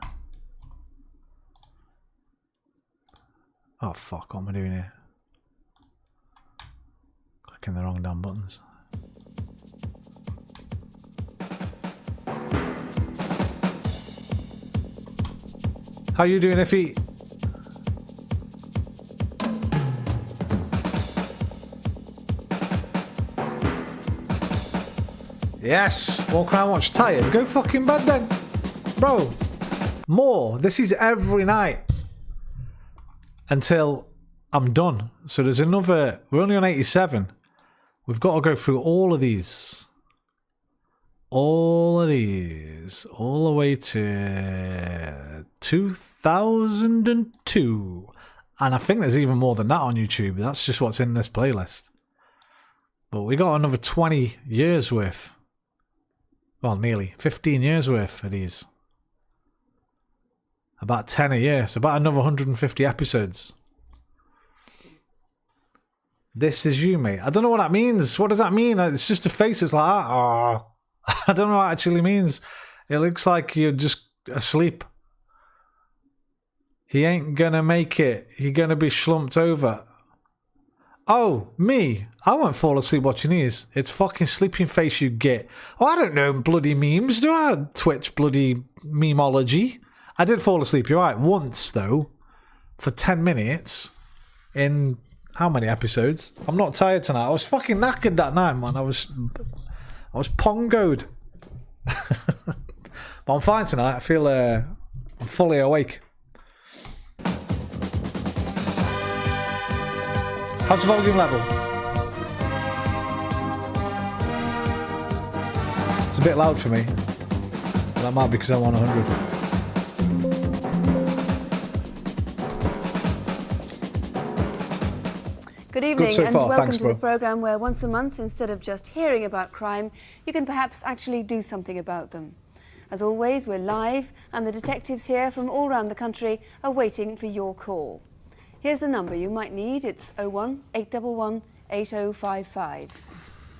Oh, fuck. What am I doing here? Clicking the wrong damn buttons. How you doing, Iffy? Yes, more Crimewatch. Tired? Go fucking bed then. Bro, more. This is every night. Until I'm done. So there's another... We're only on 87. We've got to go through all of these. All of these. All the way to 2002. And I think there's even more than that on YouTube. That's just what's in this playlist. But we got another 20 years worth. Well, nearly 15 years worth of these. About 10 a year. So about another 150 episodes. This is you, mate. I don't know what that means. What does that mean? It's just a face. It's like, oh. I don't know what it actually means. It looks like you're just asleep. He ain't gonna make it. You're gonna be slumped over. Oh, me. I won't fall asleep watching these. It's fucking sleeping face you get. Oh, I don't know bloody memes. Do I? Twitch bloody memology. I did fall asleep, you're right. Once, though. For 10 minutes. In how many episodes? I'm not tired tonight. I was fucking knackered that night, man. I was pongoed. But I'm fine tonight. I feel I'm fully awake. How's the volume level? It's a bit loud for me. That might be because I'm on 100. Good evening so and far. welcome Thanks, to the programme where once a month, instead of just hearing about crime, you can perhaps actually do something about them. As always, we're live and the detectives here from all around the country are waiting for your call. Here's the number you might need. It's 01 811 8055.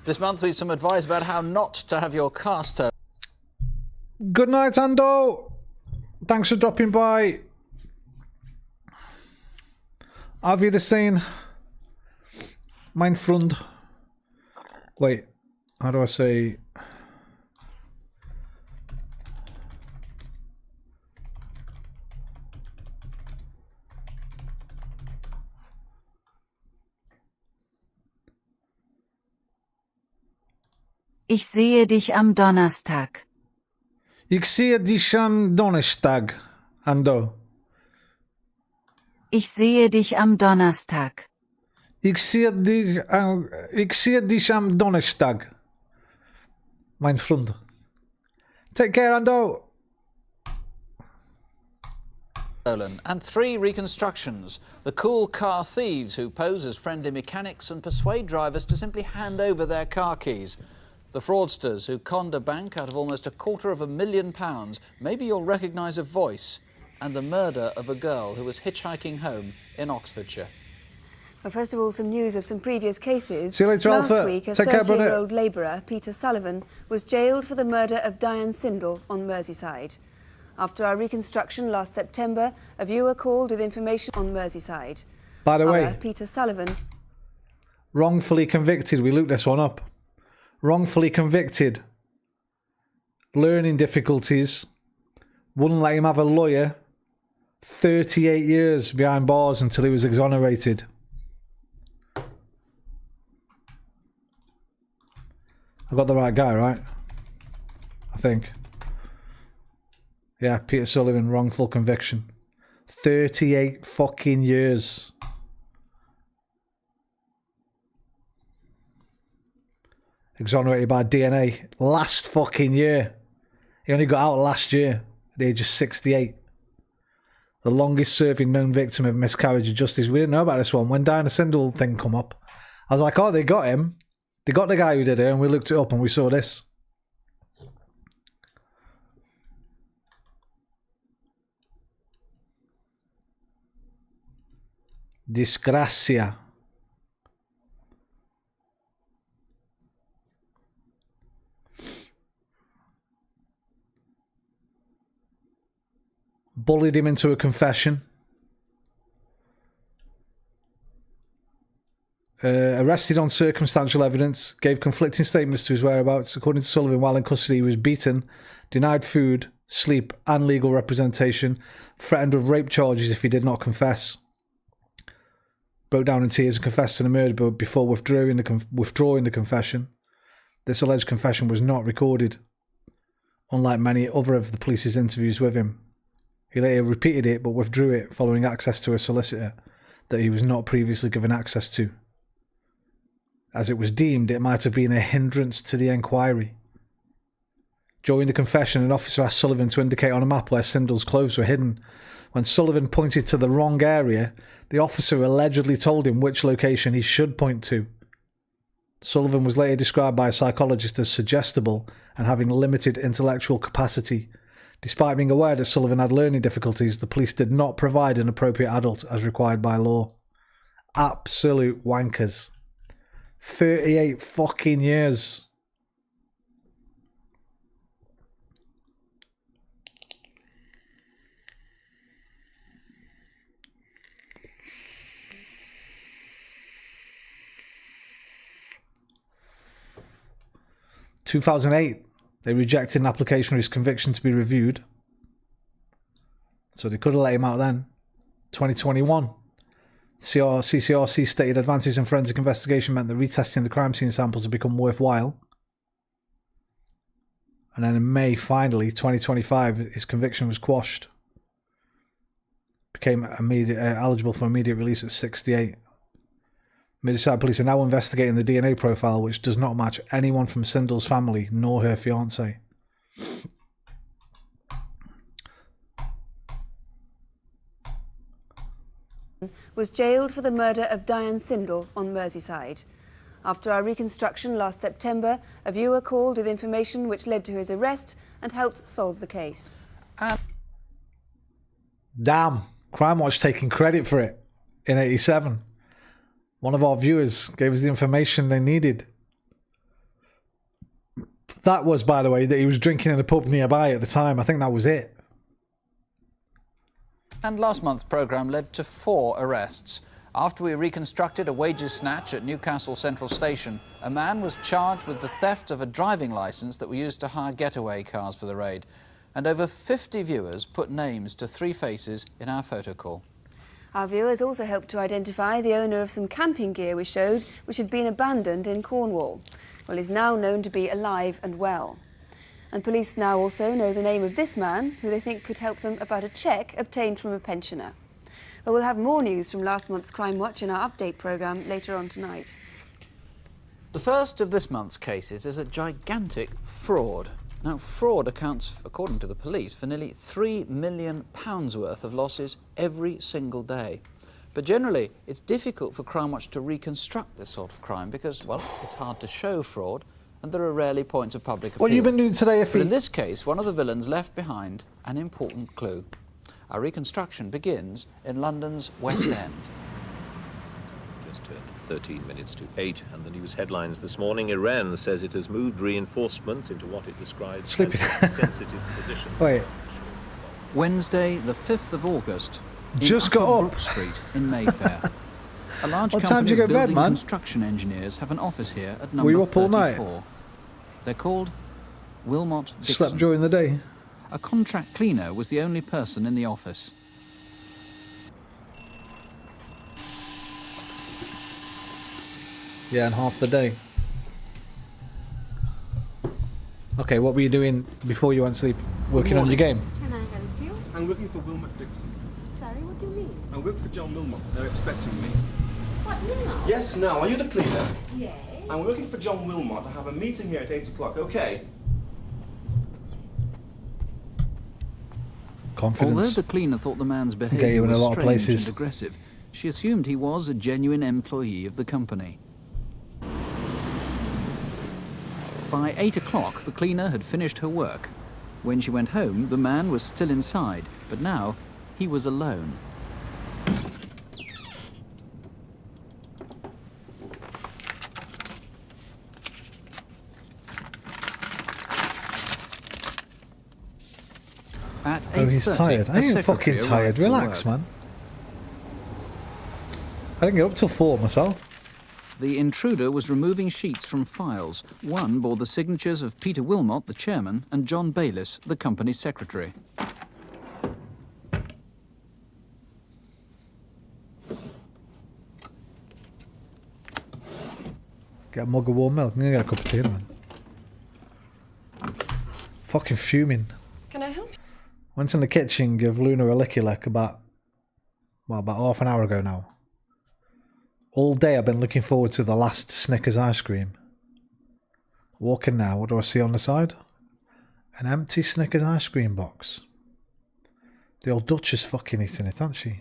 This month we've some advice about how not to have your car stolen. Good night, Ando. Thanks for dropping by. Have you seen mein Freund? Wait, how do I say? Ich sehe dich am Donnerstag. Ich sehe dich am Donnerstag, Ando. Ich sehe dich am Donnerstag. Ich sehe dich am Donnerstag, mein Freund. Take care, Ando. And 3 reconstructions. The cool car thieves who pose as friendly mechanics and persuade drivers to simply hand over their car keys. The fraudsters who conned a bank out of almost £250,000. Maybe you'll recognise a voice. And the murder of a girl who was hitchhiking home in Oxfordshire. Well, first of all, some news of some previous cases. See you later, Last Alpha. week, a Take care, brother. 30-year-old labourer, Peter Sullivan, was jailed for the murder of Diane Sindel on Merseyside. After our reconstruction last September, a viewer called with information on Merseyside. By the way, Peter Sullivan, wrongfully convicted. We looked this one up. Wrongfully convicted. Learning difficulties. Wouldn't let him have a lawyer. 38 years behind bars until he was exonerated. I got the right guy, right? I think. Yeah, Peter Sullivan, wrongful conviction. 38 fucking years. Exonerated by DNA last fucking year. He only got out last year at the age of 68. The longest serving known victim of miscarriage of justice. We didn't know about this one. When Diana Sindel thing come up, I was like, oh, they got him. They got the guy who did it, and we looked it up, and we saw this. Disgracia. Bullied him into a confession. Arrested on circumstantial evidence. Gave conflicting statements to his whereabouts. According to Sullivan, while in custody, he was beaten, denied food, sleep, and legal representation. Threatened with rape charges if he did not confess. Broke down in tears and confessed to the murder, but before withdrawing the confession. This alleged confession was not recorded, unlike many other of the police's interviews with him. He later repeated it, but withdrew it following access to a solicitor that he was not previously given access to. As it was deemed, it might have been a hindrance to the inquiry. During the confession, an officer asked Sullivan to indicate on a map where Sindle's clothes were hidden. When Sullivan pointed to the wrong area, the officer allegedly told him which location he should point to. Sullivan was later described by a psychologist as suggestible and having limited intellectual capacity. Despite being aware that Sullivan had learning difficulties, the police did not provide an appropriate adult as required by law. Absolute wankers. 38 fucking years. In 2008, they rejected an application for his conviction to be reviewed. So they could have let him out then. 2021, CCRC stated advances in forensic investigation meant that retesting the crime scene samples had become worthwhile. And then in May, finally, 2025, his conviction was quashed. Became eligible for immediate release at 68. Merseyside police are now investigating the DNA profile, which does not match anyone from Sindle's family nor her fiancé. Was jailed for the murder of Diane Sindle on Merseyside. After our reconstruction last September, a viewer called with information which led to his arrest and helped solve the case. Damn, Crimewatch taking credit for it in 87. One of our viewers gave us the information they needed. That was, by the way, that he was drinking in a pub nearby at the time. I think that was it. And last month's programme led to 4 arrests. After we reconstructed a wages snatch at Newcastle Central Station, a man was charged with the theft of a driving licence that we used to hire getaway cars for the raid. And over 50 viewers put names to 3 faces in our photo call. Our viewers also helped to identify the owner of some camping gear we showed, which had been abandoned in Cornwall. Well, he's now known to be alive and well. And police now also know the name of this man, who they think could help them about a cheque obtained from a pensioner. Well, we'll have more news from last month's Crimewatch in our update programme later on tonight. The first of this month's cases is a gigantic fraud. Now, fraud accounts, according to the police, for nearly £3 million worth of losses every single day. But generally, it's difficult for Crimewatch to reconstruct this sort of crime because, well, it's hard to show fraud and there are rarely points of public appeal. What have you been doing today, Effie? But in this case, one of the villains left behind an important clue. Our reconstruction begins in London's West End. Just turned 13 minutes to 8, and the news headlines this morning: Iran says it has moved reinforcements into what it describes as a sensitive position. Wait. Wednesday, the 5th of August. Just got up. Brook Street in Mayfair. A large What company time did you go of to bed, building man? construction engineers have an office here at number Were you up all 34. night? They're called Wilmot Dixon. Slept during the day. A contract cleaner was the only person in the office. Yeah, and half the day. Okay, what were you doing before you went to sleep? Working on your game? Can I help you? I'm looking for Wilmot Dixon. Sorry, what do you mean? I work for John Wilmot. They're expecting me. What, now? Yes, now. Are you the cleaner? Yes. I'm working for John Wilmot. I have a meeting here at 8 o'clock, okay? Confidence. Although the cleaner thought the man's Get behaviour you in a was lot of strange places. and aggressive, she assumed he was a genuine employee of the company. By 8 o'clock, the cleaner had finished her work. When she went home, the man was still inside, but now he was alone. At Oh, he's 8:30, tired. I the ain't fucking secretary tired. arrived for Relax, work. man. I didn't get up till 4 myself. The intruder was removing sheets from files. One bore the signatures of Peter Wilmot, the chairman, and John Bayliss, the company secretary. Get a mug of warm milk. I'm gonna get a cup of tea, man. Fucking fuming. Can I help you? Went in the kitchen, gave Luna a licky lick about half an hour ago now. All day I've been looking forward to the last Snickers ice cream. Walking now, what do I see on the side? An empty Snickers ice cream box. The old Dutch is fucking eating it, hasn't she?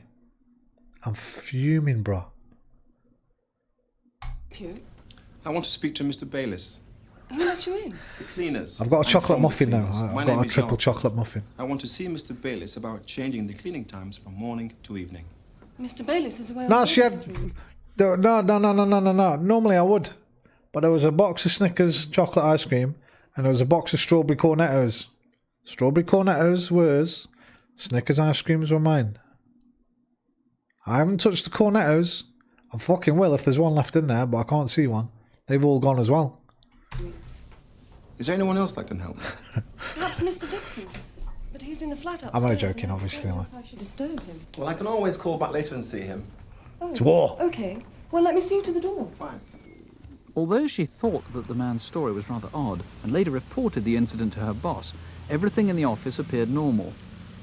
I'm fuming, bro. You? I want to speak to Mr. Bayliss. Who let you in? The cleaners. I've got a I'm chocolate from the muffin now. cleaners. My I've name got a is triple John. chocolate muffin. I want to see Mr. Bayliss about changing the cleaning times from morning to evening. Mr. Bayliss is away on No, she had... bathroom. No. Normally I would. But there was a box of Snickers chocolate ice cream and there was a box of strawberry cornettos. Strawberry cornettos were hers. Snickers ice creams were mine. I haven't touched the cornettos. I fucking will if there's one left in there, but I can't see one. They've all gone as well. Is there anyone else that can help? Perhaps Mr. Dixon. But he's in the flat upstairs. I'm only and joking, I obviously. don't know if I should disturb him. Well, I can always call back later and see him. Oh, It's war. okay. Well, let me see you to the door. Fine. Although she thought that the man's story was rather odd and later reported the incident to her boss, everything in the office appeared normal.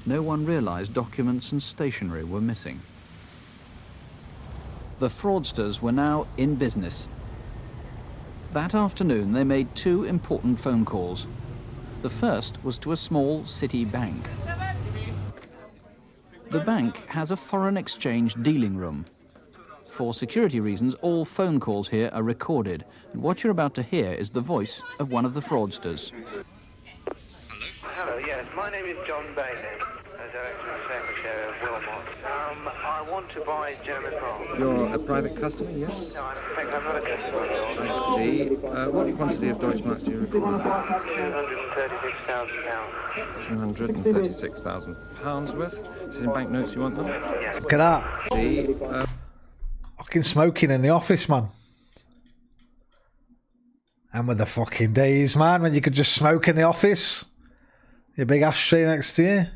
No one realized documents and stationery were missing. The fraudsters were now in business. That afternoon, they made 2 important phone calls. The first was to a small city bank. The bank has a foreign exchange dealing room. For security reasons, all phone calls here are recorded. And what you're about to hear is the voice of one of the fraudsters. Hello, yes, my name is John Bailey, Director and Secretary of Wilmot. I want to buy German bonds. You're a private customer, yes? No, in fact, I'm not a customer of yours. I see. What quantity of Deutschmarks do you require? £236,000. £236,000 worth? This is in banknotes, you want them? Yes. Look at that. See, Fucking smoking in the office, man. And with the fucking days, man, when you could just smoke in the office. Your big ashtray next to you.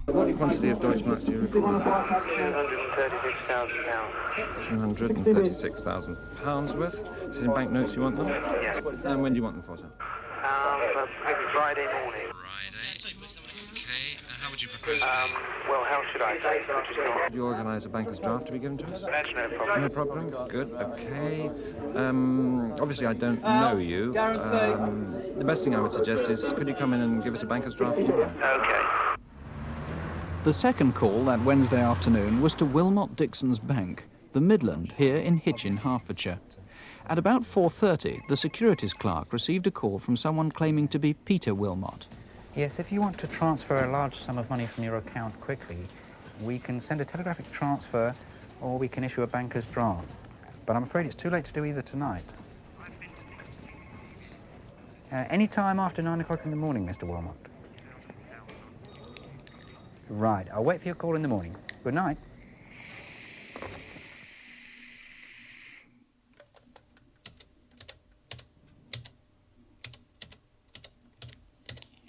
what quantity of Deutschmarks do you require? £236,000. £236,000 worth? This is in banknotes, you want them? Yes. And when do you want them for, sir? Maybe Friday morning. Okay, how would you propose Well, how should I say? Could you organise a banker's draft to be given to us? That's no problem. No problem. Good. Okay. Obviously, I don't know you. The best thing I would suggest is, could you come in and give us a banker's draft tomorrow? Okay. The second call that Wednesday afternoon was to Wilmot Dixon's bank, the Midland, here in Hitchin, Hertfordshire. At about 4:30, the securities clerk received a call from someone claiming to be Peter Wilmot. Yes, if you want to transfer a large sum of money from your account quickly, we can send a telegraphic transfer or we can issue a banker's draft. But I'm afraid it's too late to do either tonight. Any time after 9 o'clock in the morning, Mr. Wilmot. Right, I'll wait for your call in the morning. Good night.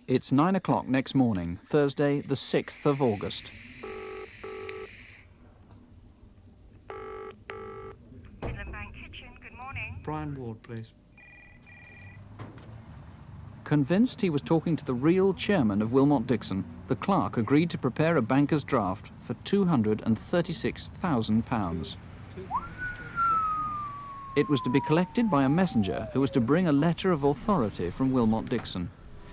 It's 9 o'clock next morning, Thursday, the 6th of August. Midland Bank Kitchen, good morning. Brian Ward, please. Convinced he was talking to the real chairman of Wilmot Dixon, the clerk agreed to prepare a banker's draft for £236,000. It was to be collected by a messenger who was to bring a letter of authority from Wilmot Dixon.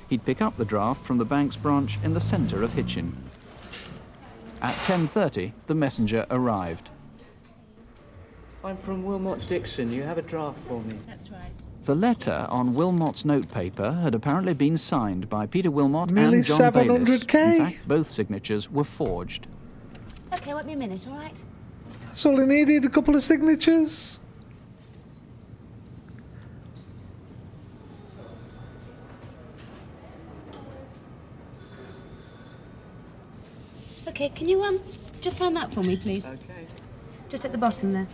He'd pick up the draft from the bank's branch in the centre of Hitchin. At 10:30, the messenger arrived. I'm from Wilmot Dixon. You have a draft for me? That's right. The letter on Wilmot's notepaper had apparently been signed by Peter Wilmot Nearly and John Bayliss. 700k. In fact, both signatures were forged. Okay, wait me a minute, all right? That's all he needed, a couple of signatures. Okay, can you just sign that for me, please? Okay. Just at the bottom there.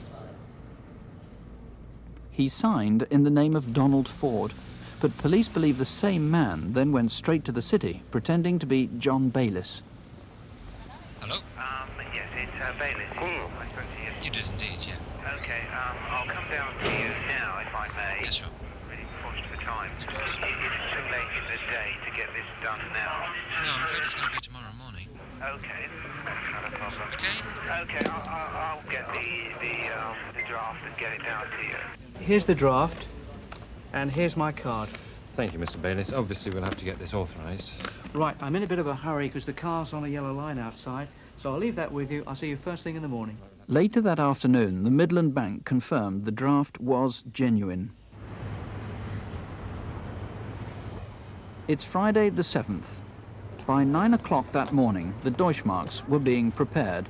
He signed in the name of Donald Ford, but police believe the same man then went straight to the city, pretending to be John Bayliss. Hello? Yes, it's Bayliss. I spoke to you. You did indeed, yeah. Okay, I'll come down to you now, if I may. Yes, sure. Really conscious of time. It's too late in the day to get this done now. No, I'm afraid it's going to be tomorrow morning. Okay, that's not a problem. Okay? Okay, I'll get the draft and get it down to you. Here's the draft, and here's my card. Thank you, Mr. Bayliss. Obviously, we'll have to get this authorised. Right, I'm in a bit of a hurry because the car's on a yellow line outside, so I'll leave that with you. I'll see you first thing in the morning. Later that afternoon, the Midland Bank confirmed the draft was genuine. It's Friday the 7th. By 9 o'clock that morning, the Deutschmarks were being prepared.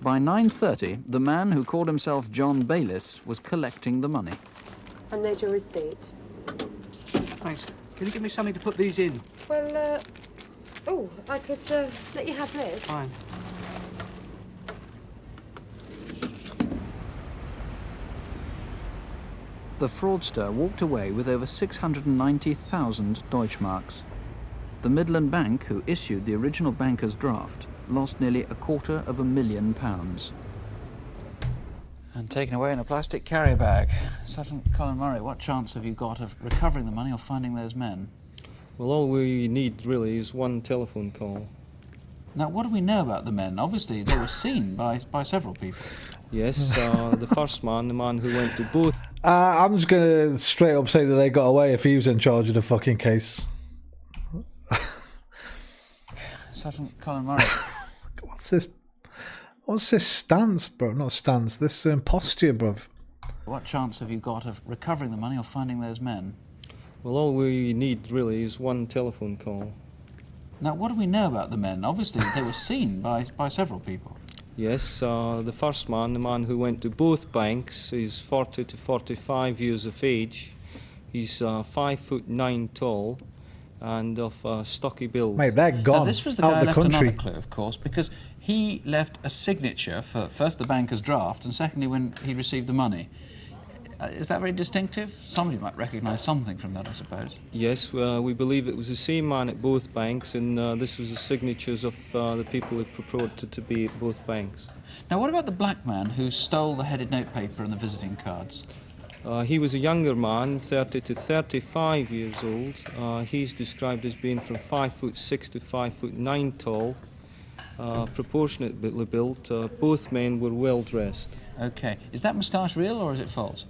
By 9:30, the man who called himself John Bayliss was collecting the money. And there's your receipt. Thanks. Can you give me something to put these in? Well, oh, I could let you have this. Fine. The fraudster walked away with over 690,000 Deutschmarks. The Midland Bank, who issued the original banker's draft, lost nearly £250,000. And taken away in a plastic carrier bag. Sergeant Colin Murray, what chance have you got of recovering the money or finding those men? Well, all we need really is one telephone call. Now, what do we know about the men? Obviously, they were seen by several people. Yes, the first man, the man who went to both. I'm just going to straight up say that they got away if he was in charge of the fucking case. Sergeant Colin Murray. What's this stance, bro? Not stance, this posture, bro. What chance have you got of recovering the money or finding those men? Well, all we need really is one telephone call. Now, what do we know about the men? Obviously, they were seen by several people. Yes, the first man, the man who went to both banks, is 40 to 45 years of age. He's 5'9" tall and of stocky build. Mate, they're gone. Now, this was the out guy the left country. another clue, of course, because he left a signature for first the banker's draft and secondly when he received the money. Is that very distinctive? Somebody might recognise something from that, I suppose. Yes, we believe it was the same man at both banks, and this was the signatures of the people who purported to be at both banks. Now, what about the black man who stole the headed notepaper and the visiting cards? He was a younger man, 30 to 35 years old. He's described as being from 5'6" to 5'9" tall, proportionately built. Both men were well dressed. Okay, is that moustache real or is it false?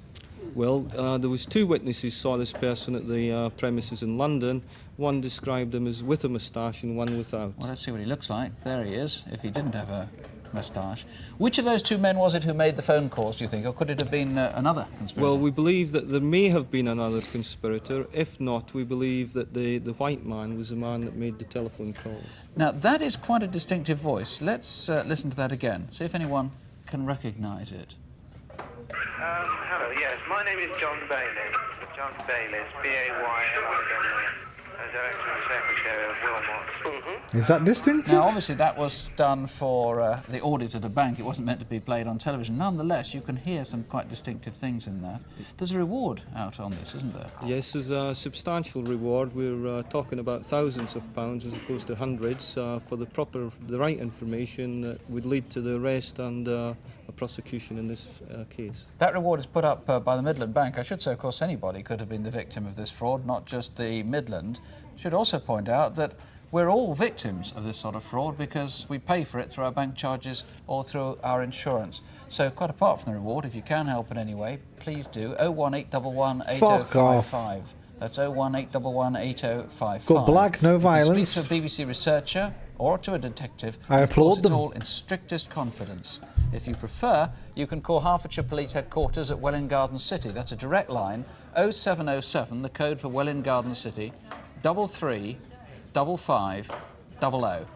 Well, there was two witnesses saw this person at the premises in London. One described him as with a moustache and one without. Well, let's see what he looks like. There he is, if he didn't have a moustache. Which of those two men was it who made the phone calls, do you think, or could it have been another conspirator? Well, we believe that there may have been another conspirator. If not, we believe that the white man was the man that made the telephone call. Now, that is quite a distinctive voice. Let's listen to that again, see if anyone can recognise it. Hello, yes, my name is John Bayliss. John Bayliss, B-A-Y-L-I-S-S, Director and Secretary of Wilmot. Is that distinctive? Now, obviously, that was done for the audit at a bank. It wasn't meant to be played on television. Nonetheless, you can hear some quite distinctive things in that. There's a reward out on this, isn't there? Yes, there's a substantial reward. We're talking about thousands of pounds as opposed to hundreds for the right information that would lead to the arrest and a prosecution in this case. That reward is put up by the Midland Bank. I should say, of course, anybody could have been the victim of this fraud, not just the Midland. Should also point out that We're all victims of this sort of fraud because we pay for it through our bank charges or through our insurance. So quite apart from the reward, if you can help in any way, please do. 01811 8055. That's 01811 8055. Good black, no violence. Speak to a BBC researcher or to a detective. I applaud them. It's all in strictest confidence. If you prefer, you can call Hertfordshire Police Headquarters at Welwyn Garden City. That's a direct line, 0707, the code for Welwyn Garden City, 335500.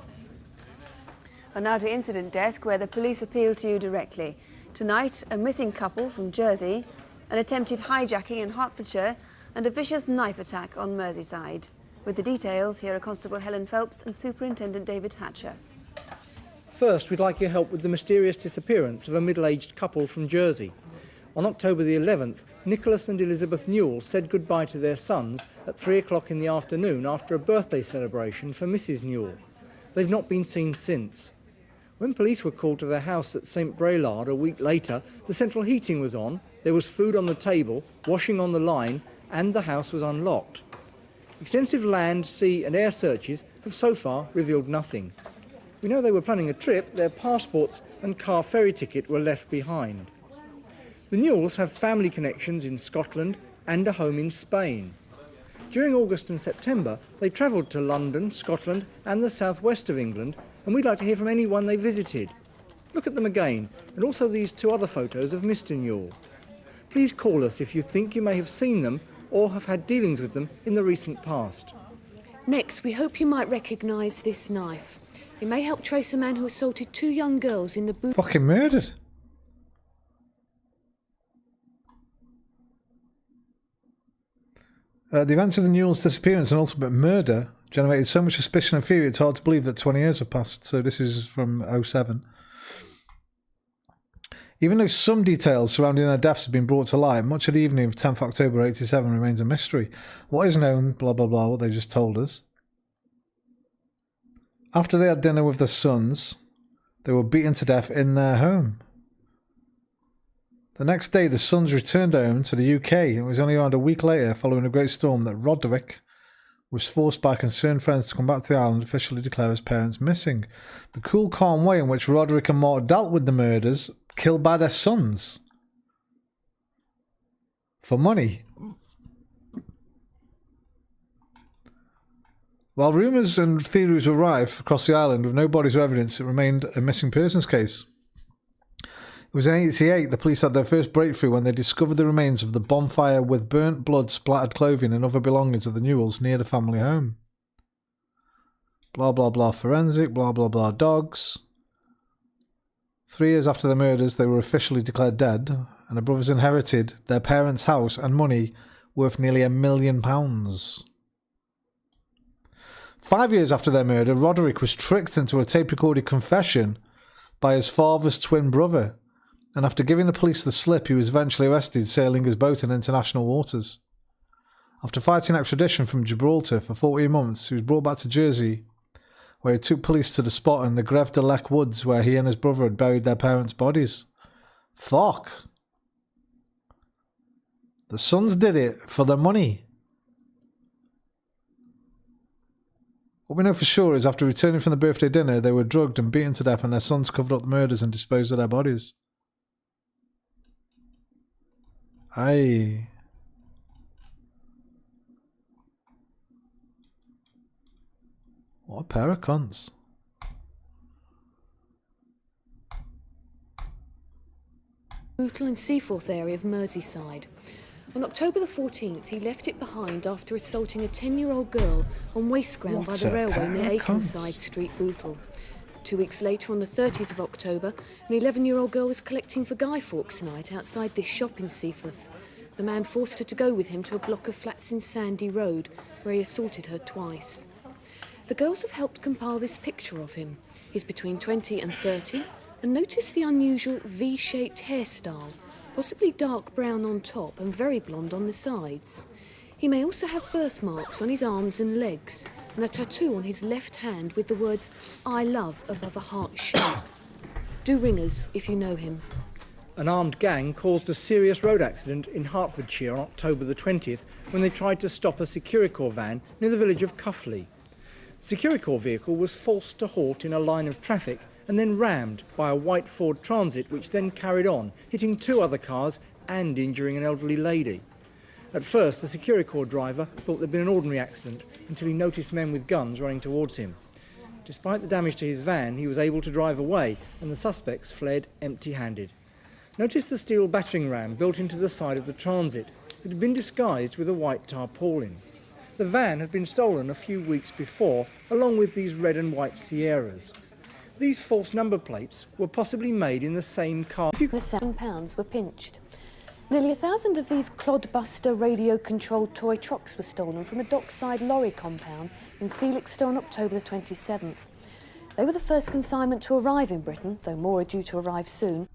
And now to Incident Desk, where the police appeal to you directly. Tonight, a missing couple from Jersey, an attempted hijacking in Hertfordshire, and a vicious knife attack on Merseyside. With the details, here are Constable Helen Phelps and Superintendent David Hatcher. First, we'd like your help with the mysterious disappearance of a middle-aged couple from Jersey. On October the 11th, Nicholas and Elizabeth Newell said goodbye to their sons at 3 o'clock in the afternoon after a birthday celebration for Mrs. Newell. They've not been seen since. When police were called to their house at St Braillard a week later, the central heating was on, there was food on the table, washing on the line, and the house was unlocked. Extensive land, sea and air searches have so far revealed nothing. We know they were planning a trip, their passports and car ferry ticket were left behind. The Newells have family connections in Scotland and a home in Spain. During August and September, they travelled to London, Scotland and the southwest of England, and we'd like to hear from anyone they visited. Look at them again, and also these two other photos of Mr. Newell. Please call us if you think you may have seen them or have had dealings with them in the recent past. Next, we hope you might recognise this knife. It may help trace a man who assaulted two young girls in the boot. Fucking murdered. The events of the Newell's disappearance and ultimate murder generated so much suspicion and fury it's hard to believe that 20 years have passed. So this is from 07. Even though some details surrounding their deaths have been brought to light, much of the evening of 10th October 87 remains a mystery. What is known, blah blah blah, what they just told us. After they had dinner with their sons, they were beaten to death in their home. The next day, the sons returned home to the UK. It was only around a week later, following a great storm, that Roderick was forced by concerned friends to come back to the island and officially declare his parents missing. The cool, calm way in which Roderick and Mark dealt with the murders, killed by their sons. For money. While rumours and theories were rife across the island with no bodies or evidence, it remained a missing persons case. It was in 1988 the police had their first breakthrough when they discovered the remains of the bonfire with burnt blood, splattered clothing and other belongings of the Newells near the family home. Blah blah blah forensic, blah blah blah dogs. 3 years after the murders, they were officially declared dead, and the brothers inherited their parents' house and money worth nearly £1 million. 5 years after their murder, Roderick was tricked into a tape-recorded confession by his father's twin brother, and after giving the police the slip, he was eventually arrested sailing his boat in international waters. After fighting extradition from Gibraltar for 14 months, he was brought back to Jersey, where he took police to the spot in the Greve de Lech woods where he and his brother had buried their parents' bodies. Fuck. The sons did it for the money. What we know for sure is after returning from the birthday dinner, they were drugged and beaten to death and their sons covered up the murders and disposed of their bodies. Aye. What a pair of cunts. Bootle and Seaforth area of Merseyside. On October the 14th, he left it behind after assaulting a 10-year-old girl on waste ground by the railway near Akenside Street, Bootle. 2 weeks later, on the 30th of October, an 11-year-old girl was collecting for Guy Fawkes night outside this shop in Seaforth. The man forced her to go with him to a block of flats in Sandy Road, where he assaulted her twice. The girls have helped compile this picture of him. He's between 20 and 30, and notice the unusual V-shaped hairstyle, possibly dark brown on top and very blonde on the sides. He may also have birthmarks on his arms and legs, and a tattoo on his left hand with the words, "I love" above a heart shape. Do ring us if you know him. An armed gang caused a serious road accident in Hertfordshire on October the 20th when they tried to stop a Securicor van near the village of Cuffley. The Securicorps vehicle was forced to halt in a line of traffic and then rammed by a white Ford Transit, which then carried on, hitting 2 other cars and injuring an elderly lady. At first, the Securicorps driver thought there'd been an ordinary accident until he noticed men with guns running towards him. Despite the damage to his van, he was able to drive away and the suspects fled empty-handed. Notice the steel battering ram built into the side of the Transit. It had been disguised with a white tarpaulin. The van had been stolen a few weeks before, along with these red and white Sierras. These false number plates were possibly made in the same car. £1,000 were pinched. Nearly 1,000 of these clodbuster radio-controlled toy trucks were stolen from a dockside lorry compound in Felixstowe on October the 27th. They were the first consignment to arrive in Britain, though more are due to arrive soon.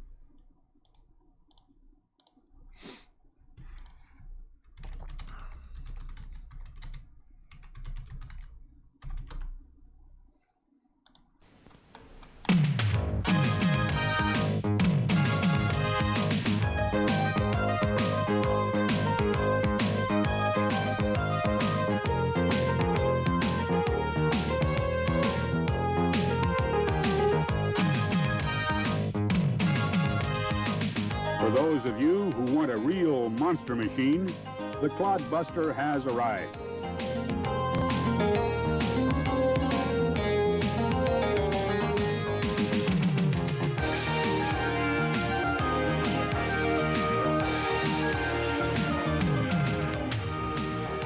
For those of you who want a real monster machine, the Clodbuster has arrived.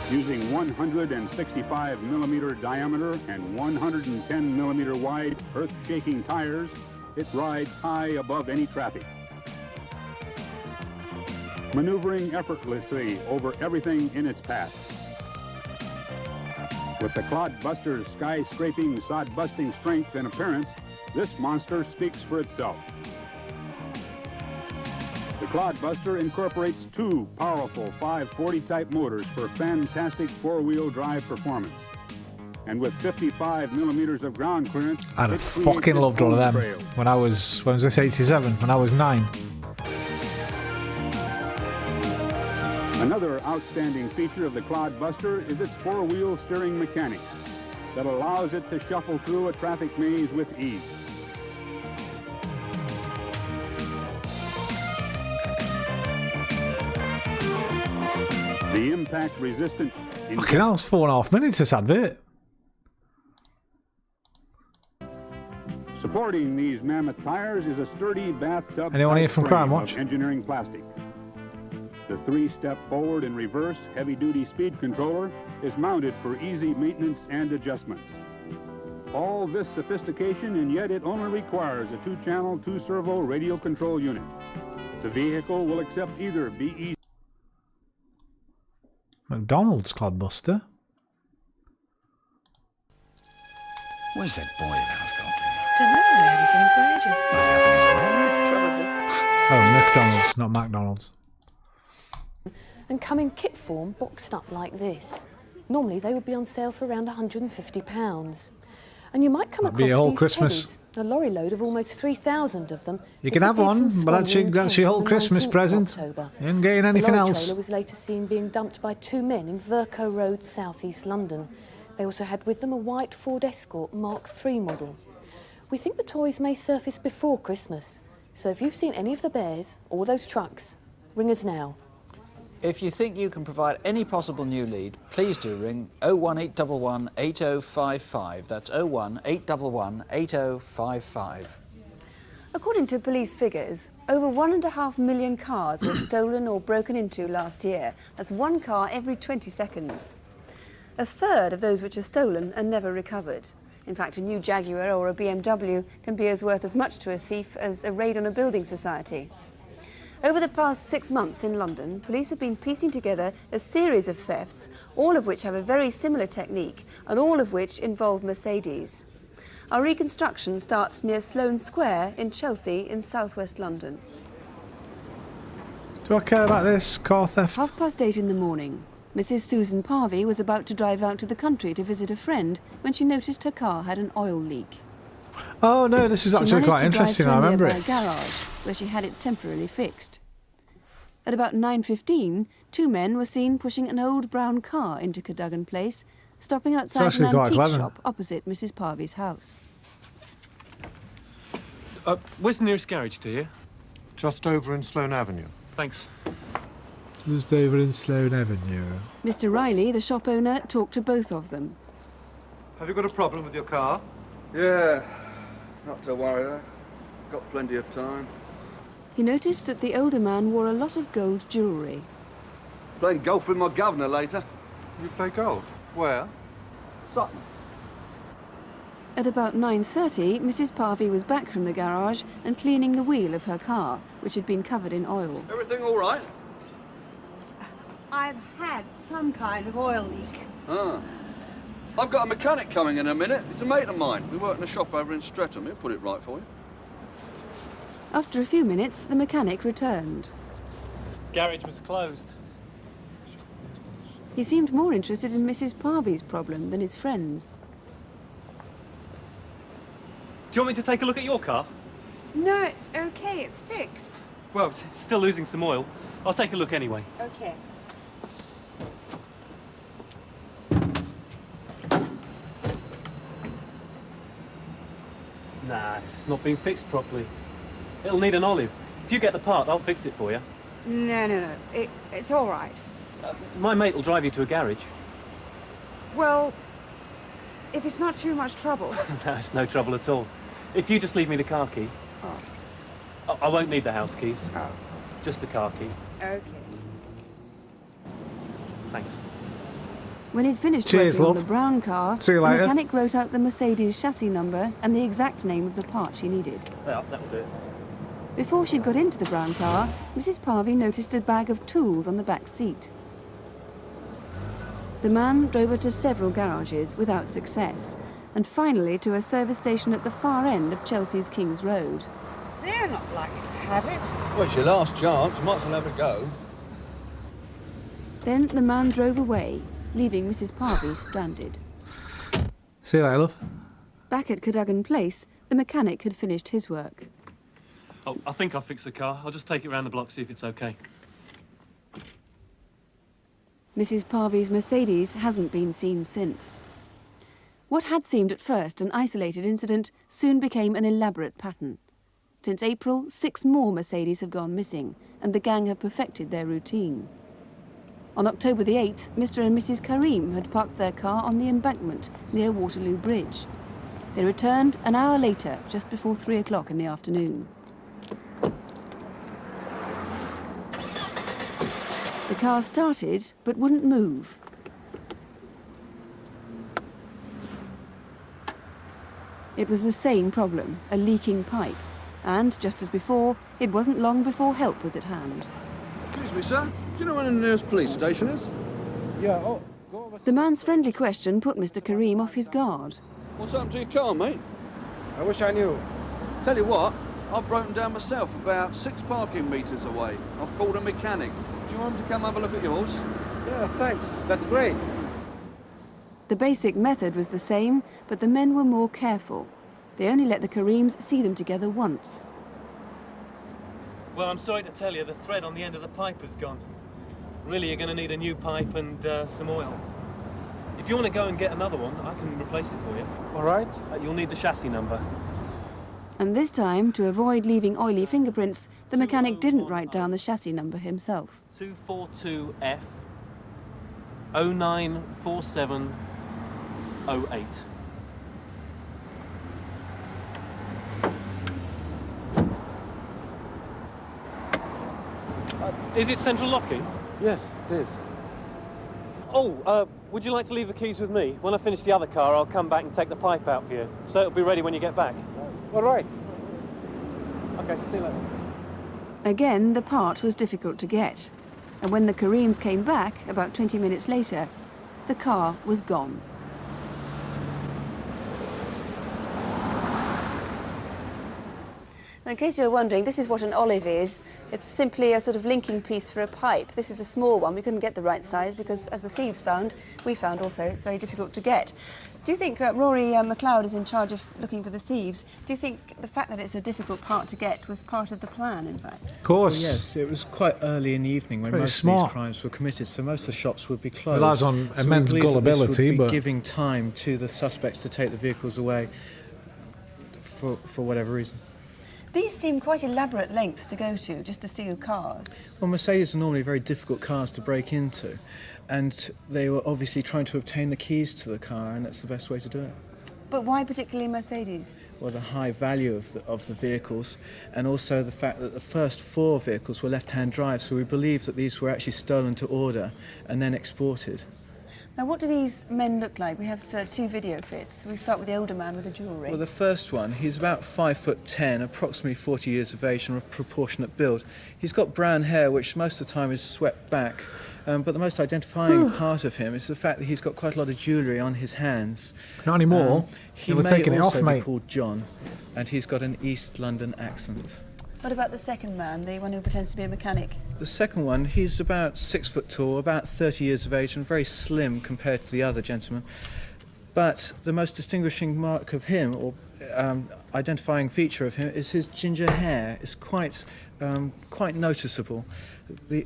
Using 165mm diameter and 110mm wide earth-shaking tires, it rides high above any traffic, maneuvering effortlessly over everything in its path. With the Clodbuster's sky-scraping, sod-busting strength and appearance, this monster speaks for itself. The Clodbuster incorporates 2 powerful 540-type motors for fantastic 4-wheel drive performance. And with 55mm of ground clearance, I'd have fucking loved one of them when I was, when was this, 87? When I was 9. Another outstanding feature of the Clodbuster is its 4-wheel steering mechanics that allows it to shuffle through a traffic maze with ease. The impact-resistant... Fucking hell, it's 4.5 minutes this advert. Supporting these mammoth tires is a sturdy bathtub Anyone here from frame Crimewatch? of engineering plastic. The 3-step forward and reverse heavy-duty speed controller is mounted for easy maintenance and adjustments. All this sophistication, and yet it only requires a 2-channel, 2-servo radio control unit. The vehicle will accept either BE... McDonald's Clodbuster. Where's that boy of ours gone to? Don't know, we haven't seen him for ages. What's happening? Probably. Oh, McDonald's, not McDonald's. And come in kit form, boxed up like this. Normally they would be on sale for around £150. And you might come That'd be across a whole these Christmas. teddies, a lorry load of almost 3,000 of them. You can have one, but that's your whole Christmas present. October. You ain't getting anything the lorry else. trailer was later seen being dumped by 2 men in Verco Road, South East London. They also had with them a white Ford Escort Mark III model. We think the toys may surface before Christmas, so if you've seen any of the bears or those trucks, ring us now. If you think you can provide any possible new lead, please do ring 01811 8055. That's 01811 8055. According to police figures, over 1.5 million cars were stolen or broken into last year. That's 1 car every 20 seconds. A third of those which are stolen are never recovered. In fact, a new Jaguar or a BMW can be as worth as much to a thief as a raid on a building society. Over the past 6 months in London, police have been piecing together a series of thefts, all of which have a very similar technique, and all of which involve Mercedes. Our reconstruction starts near Sloane Square in Chelsea in southwest London. Do I care about this car theft? 8:30 in the morning. Mrs. Susan Parvey was about to drive out to the country to visit a friend when she noticed her car had an oil leak. Oh no, this was actually quite interesting. I remember it. She managed to drive to a nearby garage where she had it temporarily fixed. At about 9:15, 2 men were seen pushing an old brown car into Cadogan Place stopping outside actually an quite antique clever. shop opposite Mrs. Parvy's house. Where's the nearest garage to you? Just over in Sloane Avenue. Thanks. Just over in Sloane Avenue. Mr. Riley, the shop owner, talked to both of them. Have you got a problem with your car? Yeah, not to worry though. Got plenty of time. He noticed that the older man wore a lot of gold jewellery. Playing golf with my governor later. You play golf? Where? Sutton. At about 9:30, Mrs. Parvy was back from the garage and cleaning the wheel of her car, which had been covered in oil. Everything all right? I've had some kind of oil leak. Ah. I've got a mechanic coming in a minute. He's a mate of mine. We work in a shop over in Streatham. He'll put it right for you. After a few minutes, the mechanic returned. Garage was closed. He seemed more interested in Mrs. Parvy's problem than his friend's. Do you want me to take a look at your car? No, it's okay. It's fixed. Well, it's still losing some oil. I'll take a look anyway. Okay. Nah, it's not being fixed properly. It'll need an olive. If you get the part, I'll fix it for you. No. It's all right. My mate will drive you to a garage. Well, if it's not too much trouble. No, it's no trouble at all. If you just leave me the car key. Oh. I won't need the house keys. Oh. Just the car key. Okay. Thanks. When he'd finished Cheers, working on love. the brown car, See you the later. mechanic wrote out the Mercedes chassis number and the exact name of the part she needed. Yeah, that'll do it. Before she'd got into the brown car, Mrs. Parvy noticed a bag of tools on the back seat. The man drove her to several garages without success, and finally to a service station at the far end of Chelsea's King's Road. They're not likely to have it. Well, it's your last chance. You might as well have a go. Then the man drove away, leaving Mrs. Parvy stranded. See you later, love. Back at Cadogan Place, the mechanic had finished his work. Oh, I think I'll fix the car. I'll just take it around the block, see if it's okay. Mrs. Parvy's Mercedes hasn't been seen since. What had seemed at first an isolated incident soon became an elaborate pattern. Since April, 6 more Mercedes have gone missing, and the gang have perfected their routine. On October the 8th, Mr. and Mrs. Karim had parked their car on the embankment near Waterloo Bridge. They returned an hour later, just before 3 o'clock in the afternoon. The car started, but wouldn't move. It was the same problem, a leaking pipe. And, just as before, it wasn't long before help was at hand. Excuse me, sir. Do you know where the nearest police station is? Yeah, The man's friendly question put Mr. Karim off his guard. What's happened to your car, mate? I wish I knew. Tell you what, I've broken down myself about 6 parking meters away. I've called a mechanic. Do you want him to come have a look at yours? Yeah, thanks. That's great. The basic method was the same, but the men were more careful. They only let the Karims see them together once. Well, I'm sorry to tell you, the thread on the end of the pipe has gone. Really, you're going to need a new pipe and some oil. If you want to go and get another one, I can replace it for you. All right. You'll need the chassis number. And this time, to avoid leaving oily fingerprints, the mechanic didn't write down the chassis number himself. 242F 094708. Is it central locking? Yes, it is. Oh, would you like to leave the keys with me? When I finish the other car, I'll come back and take the pipe out for you, so it'll be ready when you get back. All right. Okay, see you later. Again, the part was difficult to get. And when the Karims came back, about 20 minutes later, the car was gone. In case you were wondering, this is what an olive is. It's simply a sort of linking piece for a pipe. This is a small one. We couldn't get the right size because, as the thieves found, we found also, it's very difficult to get. Do you think Rory MacLeod is in charge of looking for the thieves? Do you think the fact that it's a difficult part to get was part of the plan, in fact? Of course. Well, yes, it was quite early in the evening when Pretty most smart. of these crimes were committed, so most of the shops would be closed. Relies on So we immense believe that gullibility, this would be but giving time to the suspects to take the vehicles away for whatever reason. These seem quite elaborate lengths to go to just to steal cars. Well, Mercedes are normally very difficult cars to break into, and they were obviously trying to obtain the keys to the car, and that's the best way to do it. But why particularly Mercedes? Well, the high value of the vehicles, and also the fact that the first 4 vehicles were left-hand drive, so we believe that these were actually stolen to order and then exported. Now, what do these men look like? We have 2 video fits. We start with the older man with the jewellery. Well, the first one, he's about 5'10", approximately 40 years of age and a proportionate build. He's got brown hair, which most of the time is swept back. But the most identifying part of him is the fact that he's got quite a lot of jewellery on his hands. Not anymore. He They were taking may it off, also be mate. called John, and he's got an East London accent. What about the second man, the one who pretends to be a mechanic? The second one, he's about 6 foot tall, about 30 years of age, and very slim compared to the other gentleman. But the most distinguishing mark of him, or identifying feature of him, is his ginger hair. It's quite noticeable.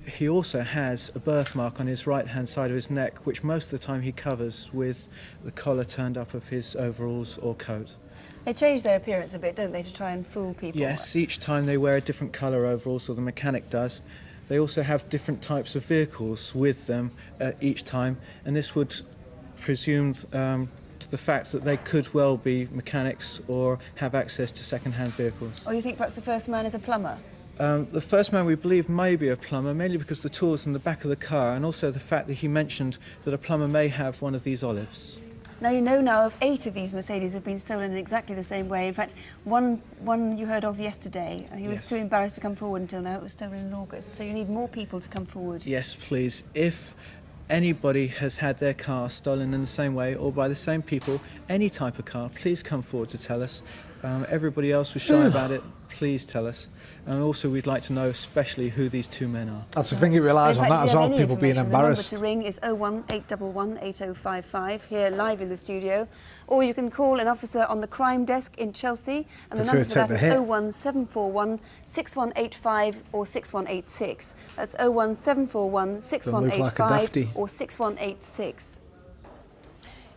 He also has a birthmark on his right-hand side of his neck, which most of the time he covers with the collar turned up of his overalls or coat. They change their appearance a bit, don't they, to try and fool people? Yes, each time they wear a different colour overalls, or the mechanic does. They also have different types of vehicles with them each time, and this would presume to the fact that they could well be mechanics or have access to second-hand vehicles. Or you think perhaps the first man is a plumber? The first man we believe may be a plumber, mainly because the tools in the back of the car, and also the fact that he mentioned that a plumber may have one of these olives. Now you know now of 8 of these Mercedes have been stolen in exactly the same way. In fact, one you heard of yesterday. He was too embarrassed to come forward until now. It was stolen in August. So you need more people to come forward. Yes, please. If anybody has had their car stolen in the same way or by the same people, any type of car, please come forward to tell us. Everybody else was shy about it. Please tell us. And also we'd like to know especially who these 2 men are. That's the thing, it relies on that as well, people being embarrassed. The number to ring is 01811 8055 here live in the studio. Or you can call an officer on the crime desk in Chelsea, and the number for that is 01741 6185 or 6186. That's 01741 6185 or 6186.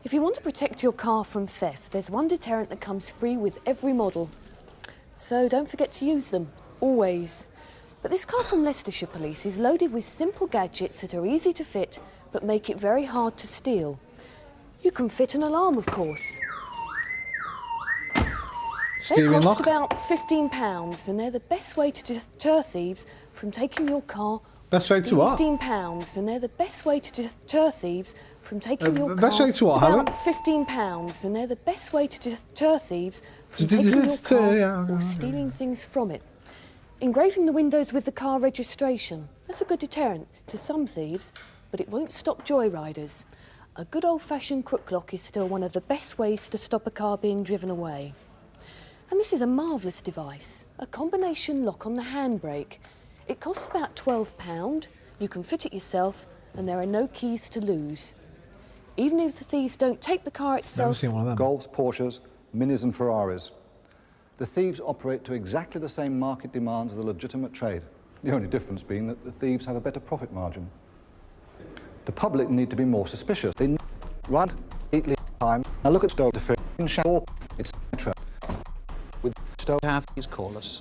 If you want to protect your car from theft, there's one deterrent that comes free with every model. So don't forget to use them, always. But this car from Leicestershire Police is loaded with simple gadgets that are easy to fit, but make it very hard to steal. You can fit an alarm, of course. They cost about £15, and they're the best way to deter thieves from taking your car. Best way to what? £15, and they're the best way to deter thieves from taking your car. Best way to what, Helen? About £15, and they're the best way to deter thieves from taking your car or stealing things from it. Engraving the windows with the car registration. That's a good deterrent to some thieves, but it won't stop joyriders. A good old-fashioned crook lock is still one of the best ways to stop a car being driven away. And this is a marvellous device, a combination lock on the handbrake. It costs about £12, you can fit it yourself, and there are no keys to lose. Even if the thieves don't take the car itself... Never seen one of them. Golfs, Porsches, Minis and Ferraris. The thieves operate to exactly the same market demands as a legitimate trade, the only difference being that the thieves have a better profit margin. The public need to be more suspicious. They need run, eat time. Now look at Stowe to fit in Shaw. It's metro. With Stowe have please call us.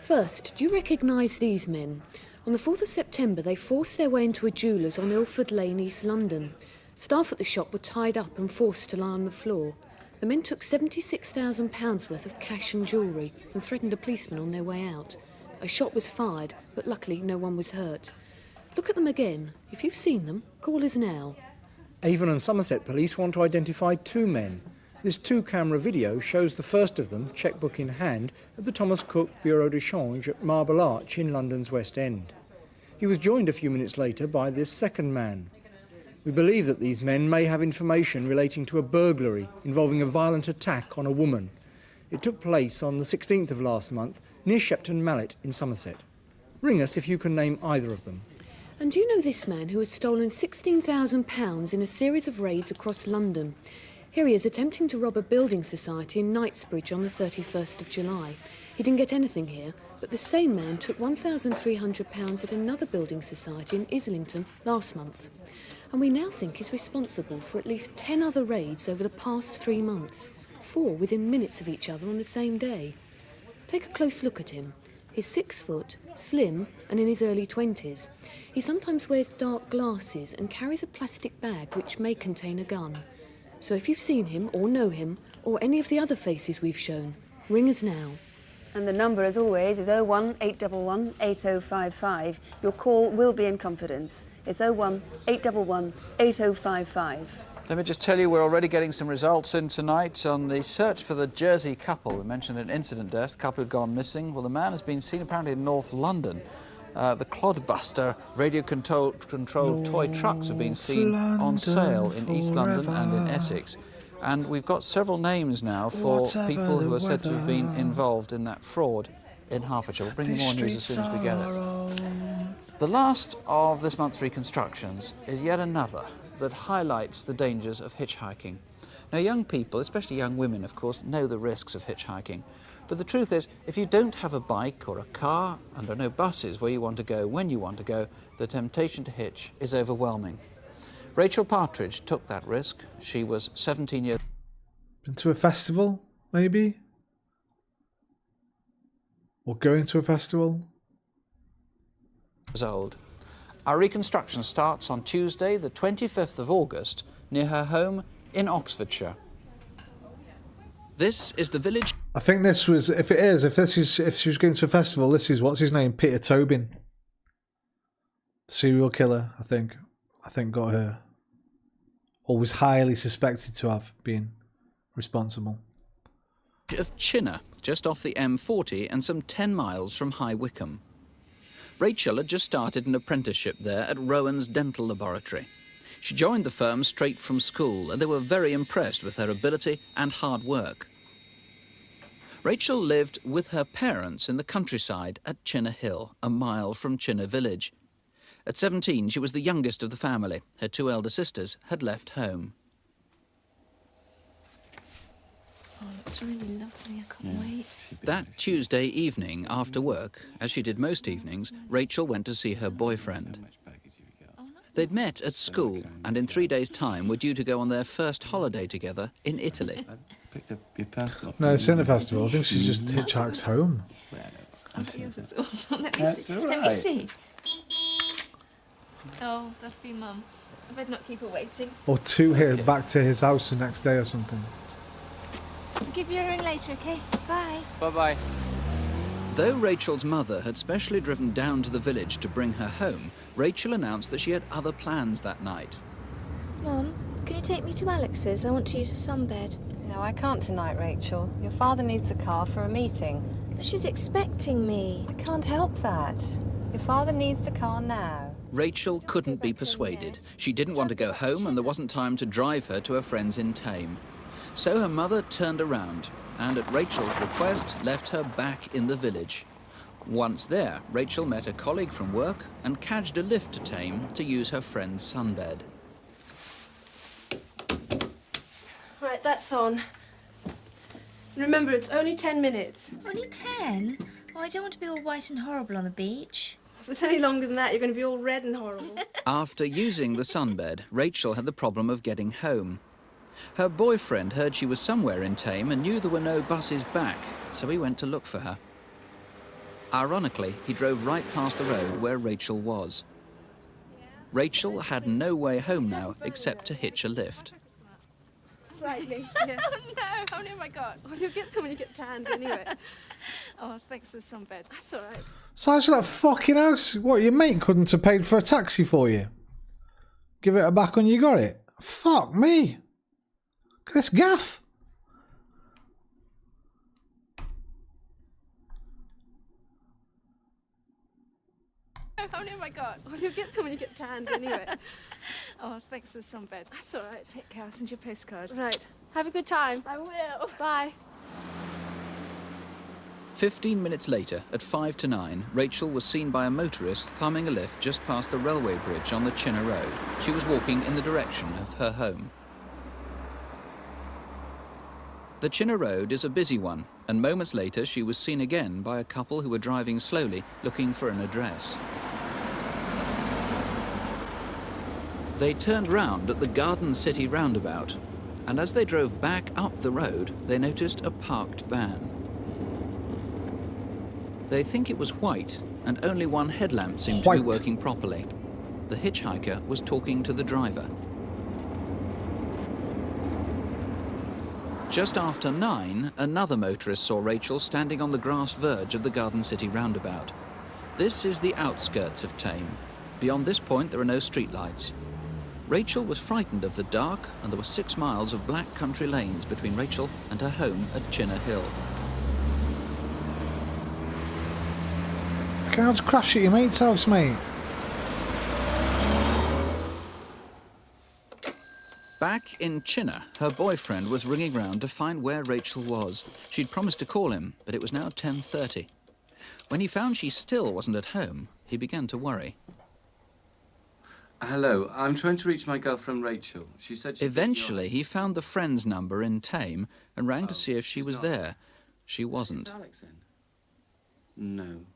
First, do you recognise these men? On the 4th of September, they forced their way into a jeweller's on Ilford Lane, East London. Staff at the shop were tied up and forced to lie on the floor. The men took £76,000 worth of cash and jewellery and threatened a policeman on their way out. A shot was fired, but luckily no one was hurt. Look at them again. If you've seen them, call us now. Avon and Somerset Police want to identify 2 men. This 2-camera video shows the first of them, chequebook in hand, at the Thomas Cook Bureau de Change at Marble Arch in London's West End. He was joined a few minutes later by this second man. We believe that these men may have information relating to a burglary involving a violent attack on a woman. It took place on the 16th of last month near Shepton Mallet in Somerset. Ring us if you can name either of them. And do you know this man who has stolen £16,000 in a series of raids across London? Here he is attempting to rob a building society in Knightsbridge on the 31st of July. He didn't get anything here, but the same man took £1,300 at another building society in Islington last month. And we now think he's responsible for at least 10 other raids over the past 3 months, 4 within minutes of each other on the same day. Take a close look at him. He's 6 foot, slim, and in his early 20s. He sometimes wears dark glasses and carries a plastic bag which may contain a gun. So if you've seen him or know him, or any of the other faces we've shown, ring us now. And the number, as always, is 01811 8055. Your call will be in confidence. It's 01811 8055. Let me just tell you, we're already getting some results in tonight on the search for the Jersey couple. We mentioned an incident death, a couple had gone missing. Well, the man has been seen apparently in North London. The Clodbuster radio-controlled toy trucks have been seen on sale in East London and in Essex. And we've got several names now for people who are said to have been involved in that fraud in Hertfordshire. We'll bring you more news as soon as we get it. The last of this month's reconstructions is yet another that highlights the dangers of hitchhiking. Now, young people, especially young women, of course, know the risks of hitchhiking. But the truth is, if you don't have a bike or a car and there are no buses where you want to go when you want to go, the temptation to hitch is overwhelming. Rachel Partridge took that risk. She was 17 years... Been to a festival, maybe? Or going to a festival? ...old. Our reconstruction starts on Tuesday, the 25th of August, near her home in Oxfordshire. This is the village... I think this was, if she was going to a festival, this is, what's his name, Peter Tobin. Serial killer, I think got her. Or was highly suspected to have been responsible. ...of Chinner, just off the M40 and some 10 miles from High Wycombe. Rachel had just started an apprenticeship there at Rowan's Dental Laboratory. She joined the firm straight from school, and they were very impressed with her ability and hard work. Rachel lived with her parents in the countryside at Chinner Hill, a mile from Chinner village. At 17, she was the youngest of the family. Her 2 elder sisters had left home. Oh, it's really lovely. I can't wait. That Tuesday evening, after work, as she did most evenings, Rachel went to see her boyfriend. They'd met at school, and in 3 days' time were due to go on their first holiday together in Italy. No, it's in a festival. I think she just hitchhikes home. Let me see. Oh, that'd be Mum. I better not keep her waiting. Or 2 here, back to his house the next day or something. I'll give you a ring later, okay? Bye. Bye-bye. Though Rachel's mother had specially driven down to the village to bring her home, Rachel announced that she had other plans that night. Mum, can you take me to Alex's? I want to use a sunbed. No, I can't tonight, Rachel. Your father needs a car for a meeting. But she's expecting me. I can't help that. Your father needs the car now. Rachel couldn't be persuaded. She didn't want to go home, and there wasn't time to drive her to her friends in Thame. So her mother turned around and, at Rachel's request, left her back in the village. Once there, Rachel met a colleague from work and cadged a lift to Thame to use her friend's sunbed. Right, that's on. Remember, it's only 10 minutes. Only 10? Oh, I don't want to be all white and horrible on the beach. If it's any longer than that, you're going to be all red and horrible. After using the sunbed, Rachel had the problem of getting home. Her boyfriend heard she was somewhere in Thame and knew there were no buses back, so he went to look for her. Ironically, he drove right past the road where Rachel was. Rachel had no way home now except to hitch a lift. Slightly, yes. Oh, no. How near have I got? Oh, you'll get them when you get tanned anyway. Oh, thanks for the sunbed. That's all right. Size of that fucking house. What, your mate couldn't have paid for a taxi for you? Give it back when you got it? Fuck me. Look at this gaff. How near have I got? Oh, you'll get them when you get tanned anyway. Oh, thanks for the sunbed. That's all right. Take care. I'll send you a postcard. Right. Have a good time. I will. Bye. 15 minutes later, at 5 to 9, Rachel was seen by a motorist thumbing a lift just past the railway bridge on the Chinner Road. She was walking in the direction of her home. The Chinner Road is a busy one, and moments later she was seen again by a couple who were driving slowly, looking for an address. They turned round at the Garden City roundabout, and as they drove back up the road, they noticed a parked van. They think it was white, and only one headlamp seemed to be working properly. The hitchhiker was talking to the driver. Just after 9, another motorist saw Rachel standing on the grass verge of the Garden City roundabout. This is the outskirts of Thame. Beyond this point, there are no streetlights. Rachel was frightened of the dark, and there were 6 miles of black country lanes between Rachel and her home at Chinner Hill. I can't crash at your mate's house, mate. Back in Chinner, her boyfriend was ringing round to find where Rachel was. She'd promised to call him, but it was now 10:30. When he found she still wasn't at home, he began to worry. Hello, I'm trying to reach my girlfriend Rachel. She said she... Eventually, he found the friend's number in Thame and rang to see if she was there. She wasn't. Is Alex in? No.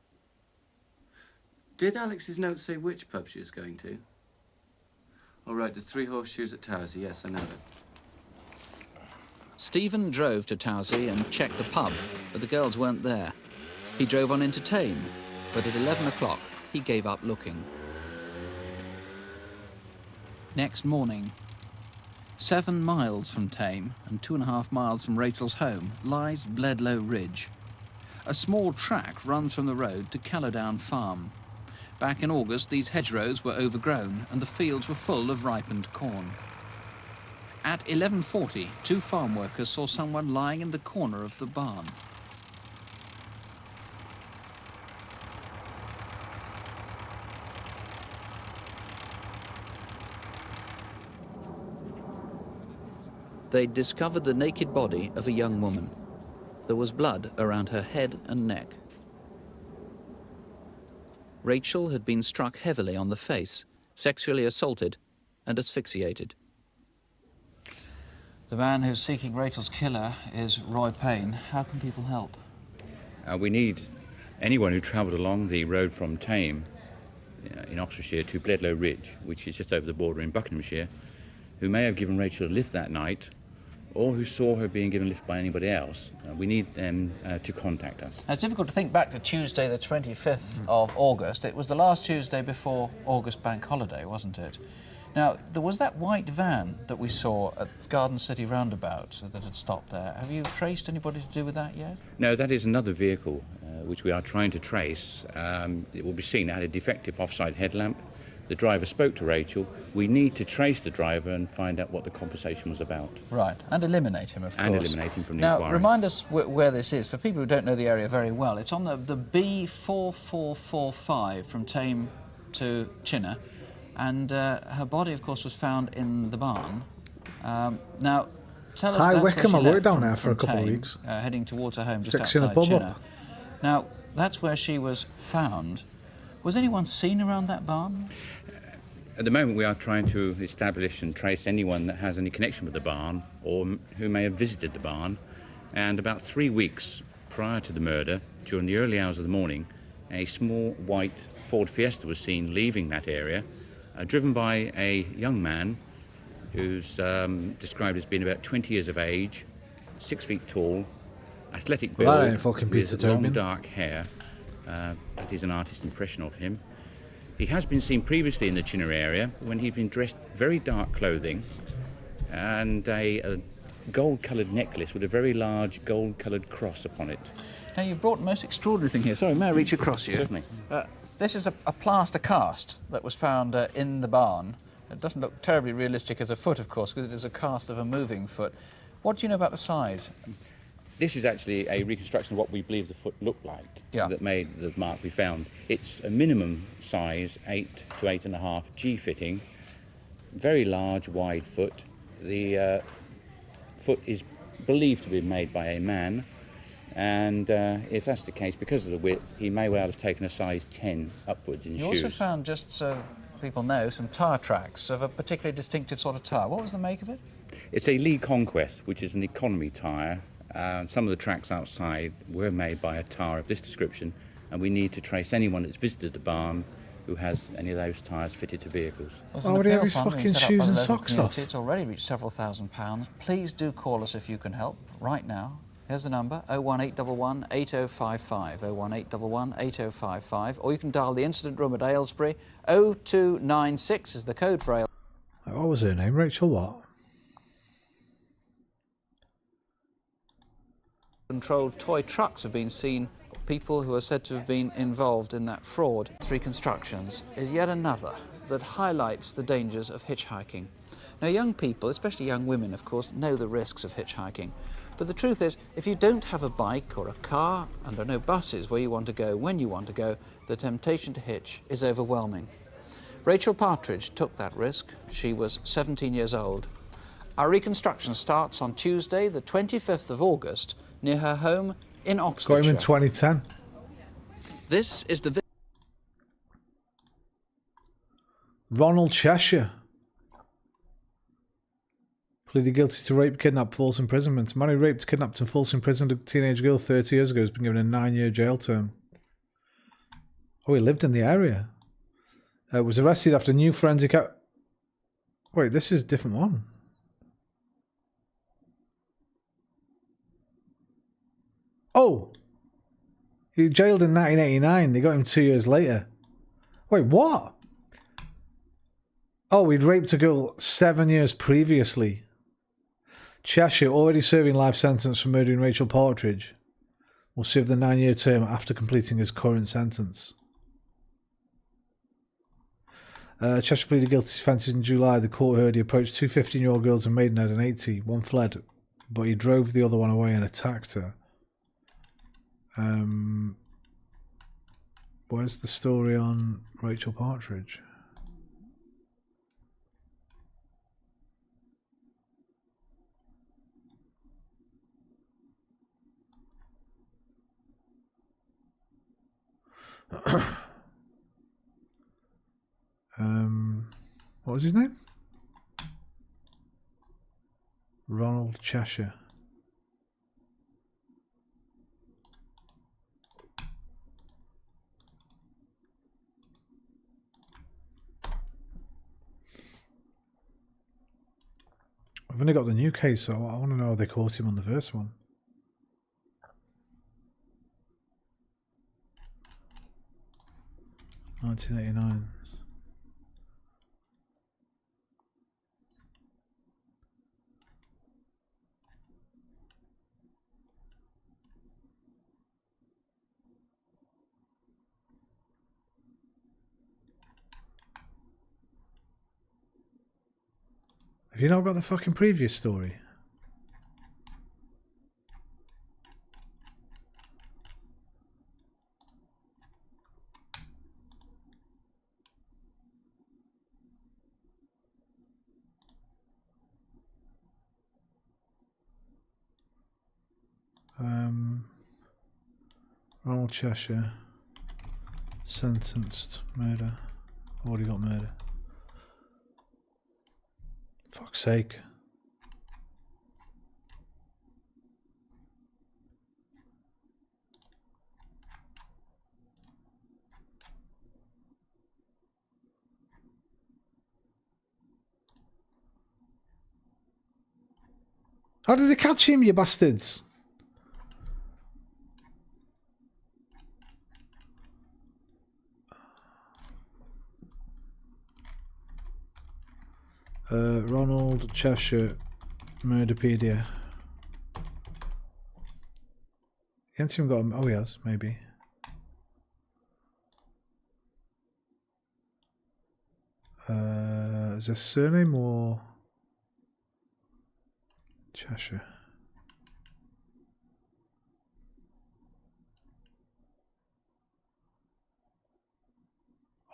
Did Alex's note say which pub she was going to? All right, the Three Horseshoes at Towersey. Yes, I know it. Stephen drove to Towersey and checked the pub, but the girls weren't there. He drove on into Thame, but at 11 o'clock, he gave up looking. Next morning, 7 miles from Thame and 2.5 miles from Rachel's home lies Bledlow Ridge. A small track runs from the road to Callowdown Farm. Back in August, these hedgerows were overgrown and the fields were full of ripened corn. At 11:40, 2 farm workers saw someone lying in the corner of the barn. They discovered the naked body of a young woman. There was blood around her head and neck. Rachel had been struck heavily on the face, sexually assaulted and asphyxiated. The man who's seeking Rachel's killer is Roy Payne. How can people help? We need anyone who travelled along the road from Thame in Oxfordshire to Bledlow Ridge, which is just over the border in Buckinghamshire, who may have given Rachel a lift that night or who saw her being given a lift by anybody else. We need them to contact us. It's difficult to think back to Tuesday the 25th of August. It was the last Tuesday before August bank holiday, wasn't it? Now, there was that white van that we saw at Garden City roundabout that had stopped there. Have you traced anybody to do with that yet? No, that is another vehicle which we are trying to trace. It will be seen it had a defective offside headlamp. The driver spoke to Rachel. We need to trace the driver and find out what the conversation was about. Right, and eliminate him, of course. And eliminate him from the now, inquiry. Now, remind us where this is. For people who don't know the area very well, it's on the B4445 from Thame to Chinner, and her body, of course, was found in the barn. Now, tell us Hi, that's Wickham. where I she worked down left there for a from couple of Thame, weeks. heading towards her home just Fixing a outside pub Chinner. up. Now, that's where she was found. Was anyone seen around that barn? At the moment, we are trying to establish and trace anyone that has any connection with the barn or who may have visited the barn. And about 3 weeks prior to the murder, during the early hours of the morning, a small white Ford Fiesta was seen leaving that area, driven by a young man who's described as being about 20 years of age, 6 feet tall, athletic build, Well, that ain't fucking Peter with long Tobin. dark hair. That is an artist's impression of him. He has been seen previously in the Chinner area when he'd been dressed very dark clothing and a gold-coloured necklace with a very large gold-coloured cross upon it. Now, you've brought the most extraordinary thing here. Sorry, may I reach across you? Certainly. This is a plaster cast that was found in the barn. It doesn't look terribly realistic as a foot, of course, because it is a cast of a moving foot. What do you know about the size? This is actually a reconstruction of what we believe the foot looked like that made the mark we found. It's a minimum size, 8 to 8.5 G fitting, very large, wide foot. The foot is believed to be made by a man. And if that's the case, because of the width, he may well have taken a size 10 upwards in You shoes. also found, just so people know, some tyre tracks of a particularly distinctive sort of tyre. What was the make of it? It's a Lee Conquest, which is an economy tyre. Some of the tracks outside were made by a tyre of this description, and we need to trace anyone that's visited the barn who has any of those tyres fitted to vehicles. There's Why an would he have appeal his fund being fucking set up shoes by the and local socks community. off? It's already reached several £1000s. Please do call us if you can help right now. Here's the number, 01811 8055, 01811 8055, or you can dial the incident room at Aylesbury. 0296 is the code for Aylesbury. What was her name? Rachel what? Controlled toy trucks have been seen. People who are said to have been involved in that fraud. Reconstructions is yet another that highlights the dangers of hitchhiking. Now, young people, especially young women, of course, know the risks of hitchhiking. But the truth is, if you don't have a bike or a car and there are no buses where you want to go when you want to go, the temptation to hitch is overwhelming. Rachel Partridge took that risk. She was 17 years old. Our reconstruction starts on Tuesday, the 25th of August, near her home in Oxfordshire. Got him in 2010. This is the... Ronald Cheshire. Pleaded guilty to rape, kidnap, false imprisonment. Man who raped, kidnapped and false imprisoned a teenage girl 30 years ago has been given a 9-year jail term. Oh, he lived in the area. Was arrested after new forensic... Wait, this is a different one. Oh! He was jailed in 1989. They got him 2 years later. Wait, what? Oh, he'd raped a girl 7 years previously. Cheshire, already serving life sentence for murdering Rachel Partridge, will serve the 9-year term after completing his current sentence. Cheshire pleaded guilty to offences in July. The court heard he approached two 15-year-old girls in Maidenhead and 80. One fled, but he drove the other one away and attacked her. Where's the story on Rachel Partridge? What was his name? Ronald Cheshire. I've only got the new case, so I want to know how they caught him on the first one. $1989. Have you not got the fucking previous story? Ronald Cheshire, sentenced, murder. Already got murder. Fuck's sake. How did they catch him, you bastards? Ronald Cheshire, Murderpedia. He hasn't even got him. Oh, he has, maybe. Is this surname or Cheshire?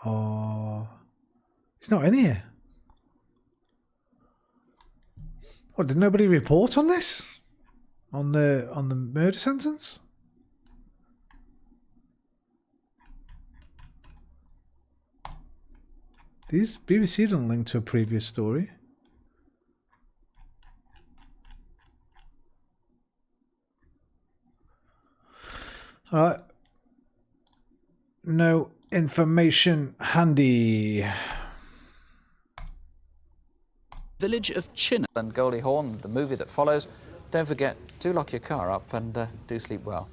Oh, he's not in here. What, did nobody report on this? On the murder sentence? These BBC didn't link to a previous story. All right. No information handy. Village of Chinner and Goldie Hawn, the movie that follows. Don't forget, do lock your car up and do sleep well.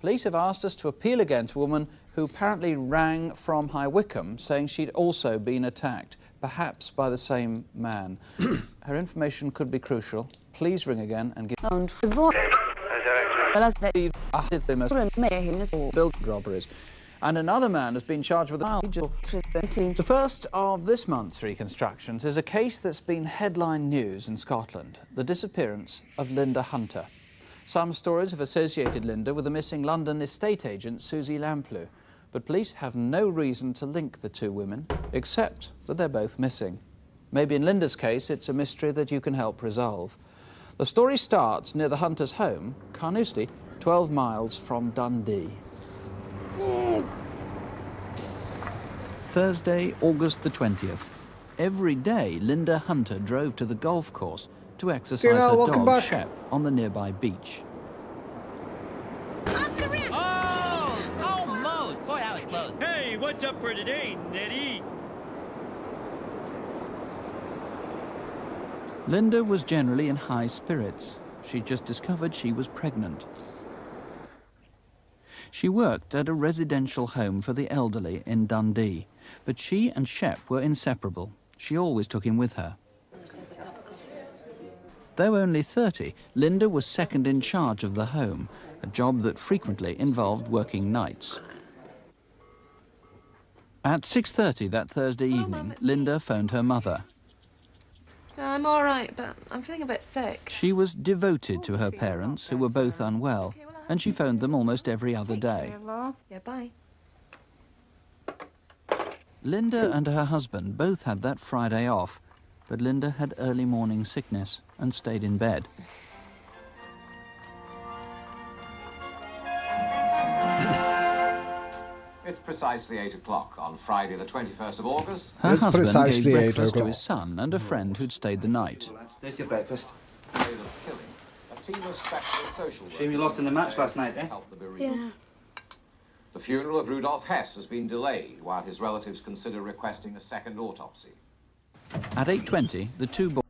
Police have asked us to appeal against a woman who apparently rang from High Wycombe saying she'd also been attacked, perhaps by the same man. Her information could be crucial. Please ring again and give... build robberies. And another man has been charged with the first of this month's reconstructions is a case that's been headline news in Scotland, the disappearance of Linda Hunter. Some stories have associated Linda with the missing London estate agent Susie Lamplugh, but police have no reason to link the two women, except that they're both missing. Maybe in Linda's case, it's a mystery that you can help resolve. The story starts near the Hunters' home, Carnoustie, 12 miles from Dundee. Thursday, August the 20th. Every day, Linda Hunter drove to the golf course to exercise her dog, Shep, on the nearby beach. Almost! Boy, that was close. Hey, what's up for today, Nettie? Linda was generally in high spirits. She just discovered she was pregnant. She worked at a residential home for the elderly in Dundee, but she and Shep were inseparable. She always took him with her. Though only 30, Linda was second in charge of the home, a job that frequently involved working nights. At 6:30 that Thursday evening, Linda phoned her mother. I'm all right, but I'm feeling a bit sick. She was devoted to her parents, who were both unwell, and she phoned them almost every other day. Yeah, bye. Linda and her husband both had that Friday off, but Linda had early morning sickness and stayed in bed. It's precisely 8 o'clock on Friday the 21st of August. Her husband gave breakfast to his son and a friend who'd stayed the night. There's your breakfast. A team of specialist social workers... Shame you lost in the match last night, eh? Yeah. The funeral of Rudolf Hess has been delayed while his relatives consider requesting a second autopsy. At 8:20, the two boys...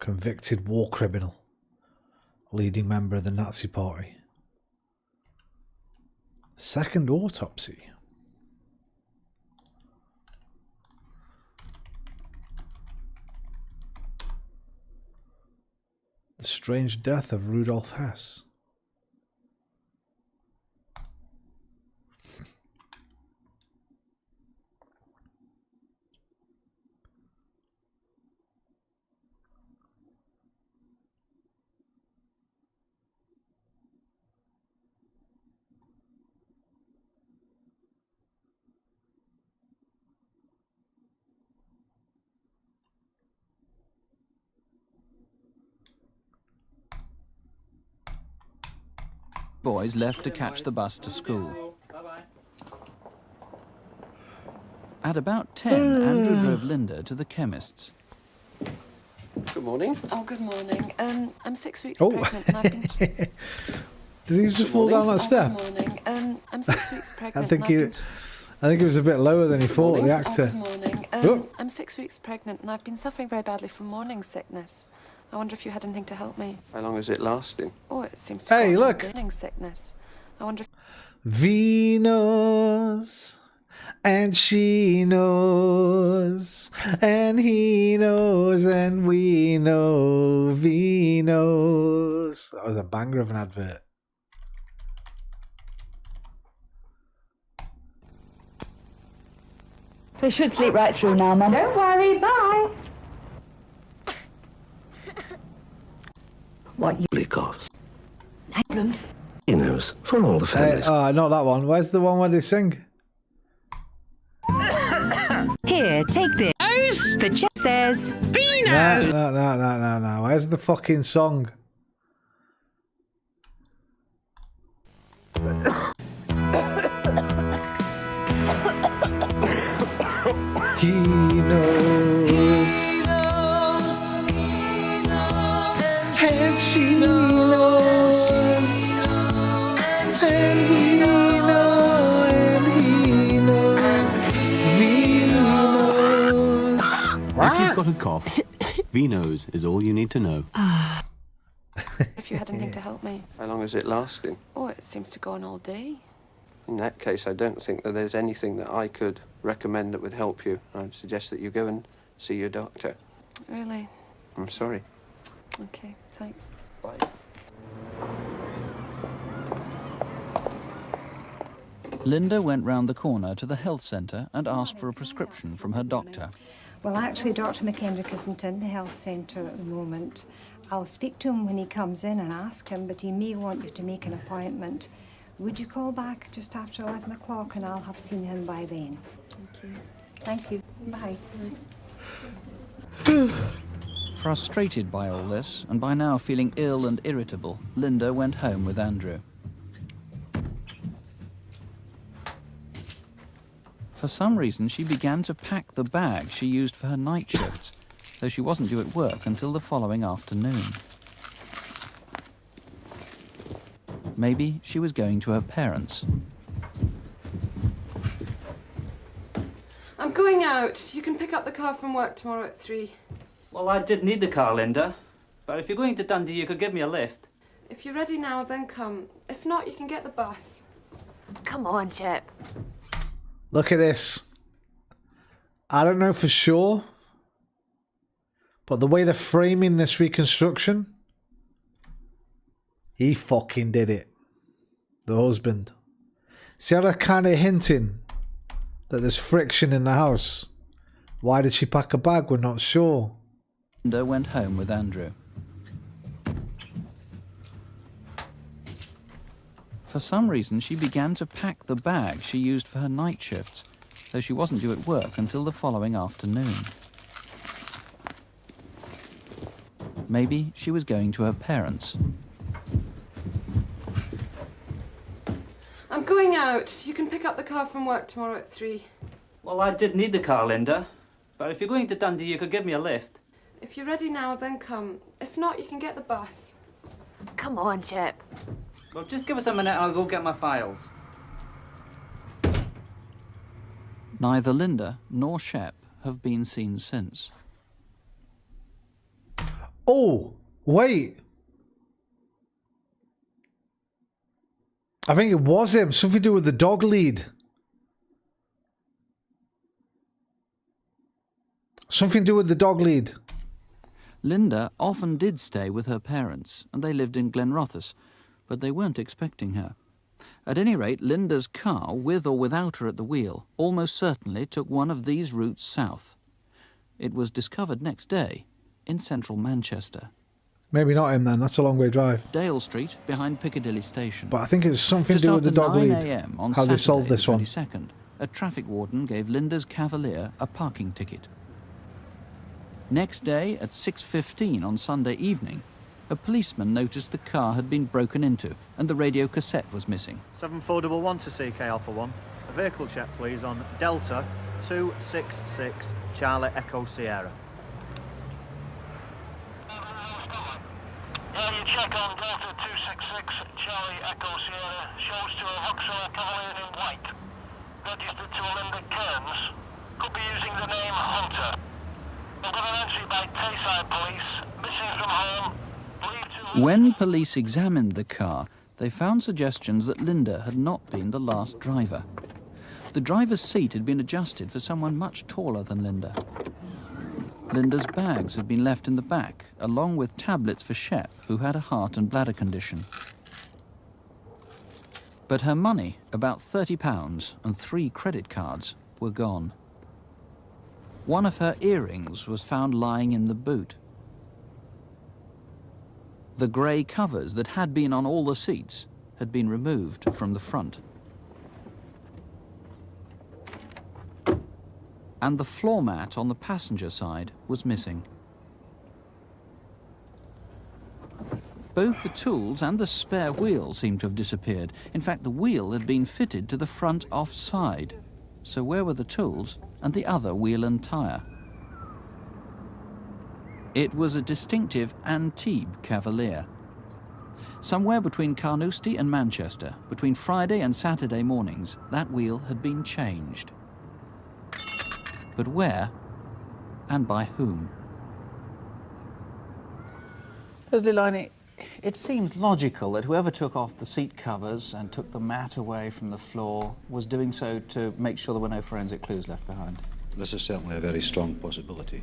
Convicted war criminal. Leading member of the Nazi Party. Second autopsy. The strange death of Rudolf Hess. Boys left to catch the bus to school. At about 10, Andrew drove Linda to the chemist's. Good morning. Oh, good morning. I'm 6 weeks Oh. pregnant and I've been... Did he just fall down that step? Good morning. I'm 6 weeks pregnant. I think and he was a bit lower than he thought, the actor. Oh, good morning. Oh. I'm 6 weeks pregnant and I've been suffering very badly from morning sickness. I wonder if you had anything to help me. How long is it lasting? Oh, it seems to Hey, go on look. morning sickness. I wonder if... Venus, and she knows, and he knows, and we know. Venus. That was a banger of an advert. They should sleep right through now, Mum. Don't worry, bye. What usually costs? Problems. He knows, for all the families. Not that one. Where's the one where they sing? Here, take this for just There's No. Where's the fucking song? He knows, and she knows, and we know, and he knows, V knows. If you've got a cough, Vino's is all you need to know. If you had anything to help me. How long is it lasting? Oh, it seems to go on all day. In that case, I don't think that there's anything that I could recommend that would help you. I'd suggest that you go and see your doctor. Really? I'm sorry. Okay, thanks. Bye. Linda went round the corner to the health centre and asked for a prescription from her doctor. Well, actually, Dr. McKendrick isn't in the health centre at the moment. I'll speak to him when he comes in and ask him, but he may want you to make an appointment. Would you call back just after 11 o'clock and I'll have seen him by then? Thank you. Thank you. Bye. Frustrated by all this, and by now feeling ill and irritable, Linda went home with Andrew. For some reason, she began to pack the bag she used for her night shifts, though she wasn't due at work until the following afternoon. Maybe she was going to her parents. I'm going out. You can pick up the car from work tomorrow at 3. Well, I did need the car, Linda. But if you're going to Dundee, you could give me a lift. If you're ready now, then come. If not, you can get the bus. Come on, Chip. Look at this. I don't know for sure, but the way they're framing this reconstruction, he fucking did it. The husband. See how they're kind of hinting that there's friction in the house. Why did she pack a bag? We're not sure. Linda went home with Andrew. For some reason, she began to pack the bag she used for her night shifts, though she wasn't due at work until the following afternoon. Maybe she was going to her parents. I'm going out. You can pick up the car from work tomorrow at 3. Well, I did need the car, Linda. But if you're going to Dundee, you could give me a lift. If you're ready now, then come. If not, you can get the bus. Come on, Chip. Well, just give us a minute and I'll go get my files. Neither Linda nor Shep have been seen since. Oh, wait. I think it was him. Something to do with the dog lead. Something to do with the dog lead. Linda often did stay with her parents, and they lived in Glenrothes, but they weren't expecting her. At any rate, Linda's car, with or without her at the wheel, almost certainly took one of these routes south. It was discovered next day in central Manchester. Maybe not him then. That's a long way drive. Dale Street, behind Piccadilly Station. But I think it's something to do with the dog lead. Just after 9 a.m. on How they solved Saturday, this the one. 22nd, a traffic warden gave Linda's Cavalier a parking ticket. Next day, at 6:15 on Sunday evening, a policeman noticed the car had been broken into and the radio cassette was missing. 7411 to CK Alpha 1. A vehicle check, please, on Delta 266 Charlie Echo Sierra. Yeah, you check on Delta 266 Charlie Echo Sierra. Shows to a Vauxhall Cavalier in white. Registered to Linda Kearns. Could be using the name Hunter. I've got an entry by Tayside Police. Missing from home. When police examined the car, they found suggestions that Linda had not been the last driver. The driver's seat had been adjusted for someone much taller than Linda. Linda's bags had been left in the back, along with tablets for Shep, who had a heart and bladder condition. But her money, about £30, and 3 credit cards, were gone. One of her earrings was found lying in the boot. The grey covers that had been on all the seats had been removed from the front. and the floor mat on the passenger side was missing. Both the tools and the spare wheel seemed to have disappeared. In fact, the wheel had been fitted to the front offside. So where were the tools and the other wheel and tyre? It was a distinctive Antibes Cavalier. Somewhere between Carnoustie and Manchester, between Friday and Saturday mornings, that wheel had been changed. But where and by whom? Leslie Liney, it seems logical that whoever took off the seat covers and took the mat away from the floor was doing so to make sure there were no forensic clues left behind. This is certainly a very strong possibility.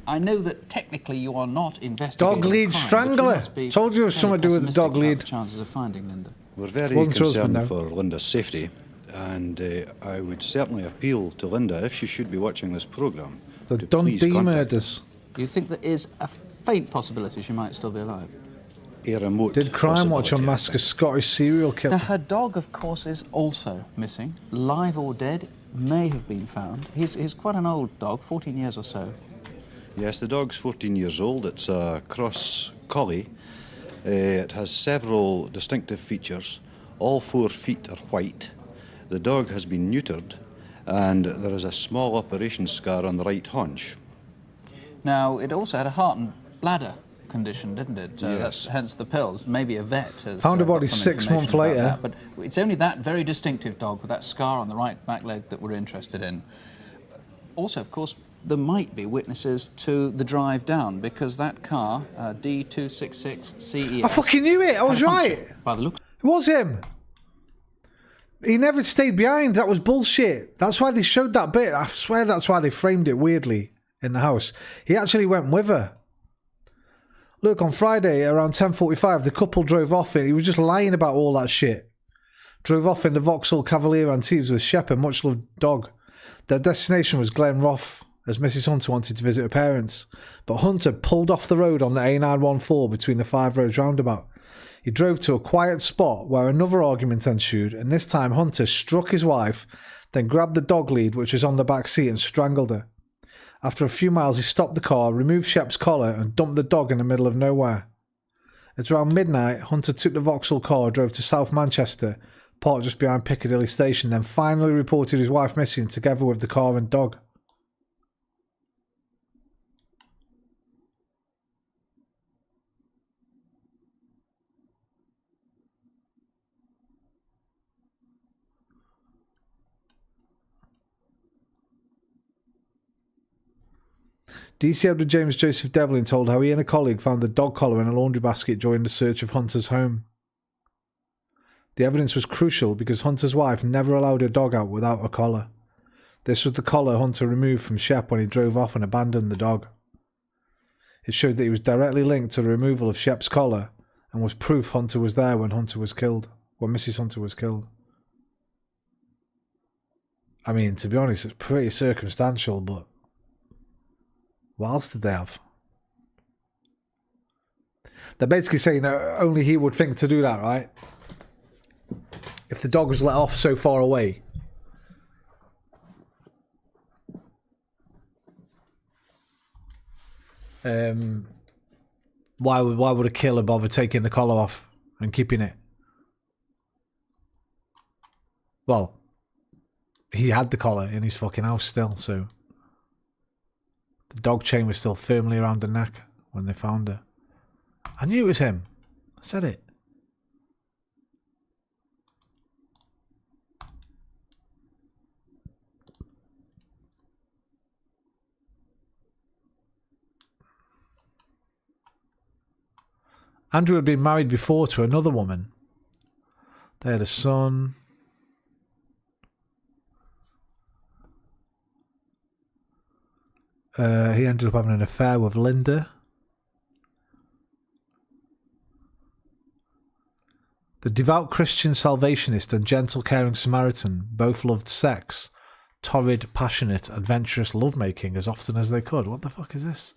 I know that technically you are not investigating Dog lead crime, strangler. Told you it was something to do with the dog lead. The chances of finding Linda. We're very concerned for Linda's safety, and I would certainly appeal to Linda, if she should be watching this programme, the Dundee murders. Do you think there is a faint possibility she might still be alive? A remote Did Crimewatch unmask a Scottish serial killer? Now, her dog, of course, is also missing. Live or dead, may have been found. He's quite an old dog, 14 years or so. Yes, the dog's 14 years old. It's a cross collie. It has several distinctive features. All 4 feet are white. The dog has been neutered, and there is a small operation scar on the right haunch. Now, it also had a heart and bladder condition, didn't it? Yes. That's hence the pills. Maybe a vet has found her body got some 6 months information about later. that. But it's only that very distinctive dog with that scar on the right back leg that we're interested in. Also, of course, there might be witnesses to the drive down, because that car, D266CES... I fucking knew it! I was right! By the look. It was him! He never stayed behind. That was bullshit. That's why they showed that bit. I swear that's why they framed it weirdly in the house. He actually went with her. Look, on Friday around 10:45, the couple drove off. He was just lying about all that shit. Drove off in the Vauxhall Cavalier Antibes with Shepard, much loved dog. Their destination was Glenroth, as Mrs. Hunter wanted to visit her parents. But Hunter pulled off the road on the A914 between the 5 roads roundabout. He drove to a quiet spot where another argument ensued, and this time Hunter struck his wife, then grabbed the dog lead which was on the back seat and strangled her. After a few miles he stopped the car, removed Shep's collar and dumped the dog in the middle of nowhere. At around midnight, Hunter took the Vauxhall car, drove to South Manchester, parked just behind Piccadilly Station, then finally reported his wife missing together with the car and dog. DC Edward James Joseph Devlin told how he and a colleague found the dog collar in a laundry basket during the search of Hunter's home. The evidence was crucial because Hunter's wife never allowed her dog out without a collar. This was the collar Hunter removed from Shep when he drove off and abandoned the dog. It showed that he was directly linked to the removal of Shep's collar and was proof Hunter was there when Hunter was killed, when Mrs. Hunter was killed. I mean, to be honest, it's pretty circumstantial, but what else did they have? They're basically saying only he would think to do that, right? If the dog was let off so far away. Why would a killer bother taking the collar off and keeping it? Well, he had the collar in his fucking house still, so the dog chain was still firmly around her neck when they found her. I knew it was him. I said it. Andrew had been married before to another woman. They had a son. He ended up having an affair with Linda. The devout Christian salvationist and gentle caring Samaritan both loved sex, torrid, passionate, adventurous lovemaking as often as they could. What the fuck is this?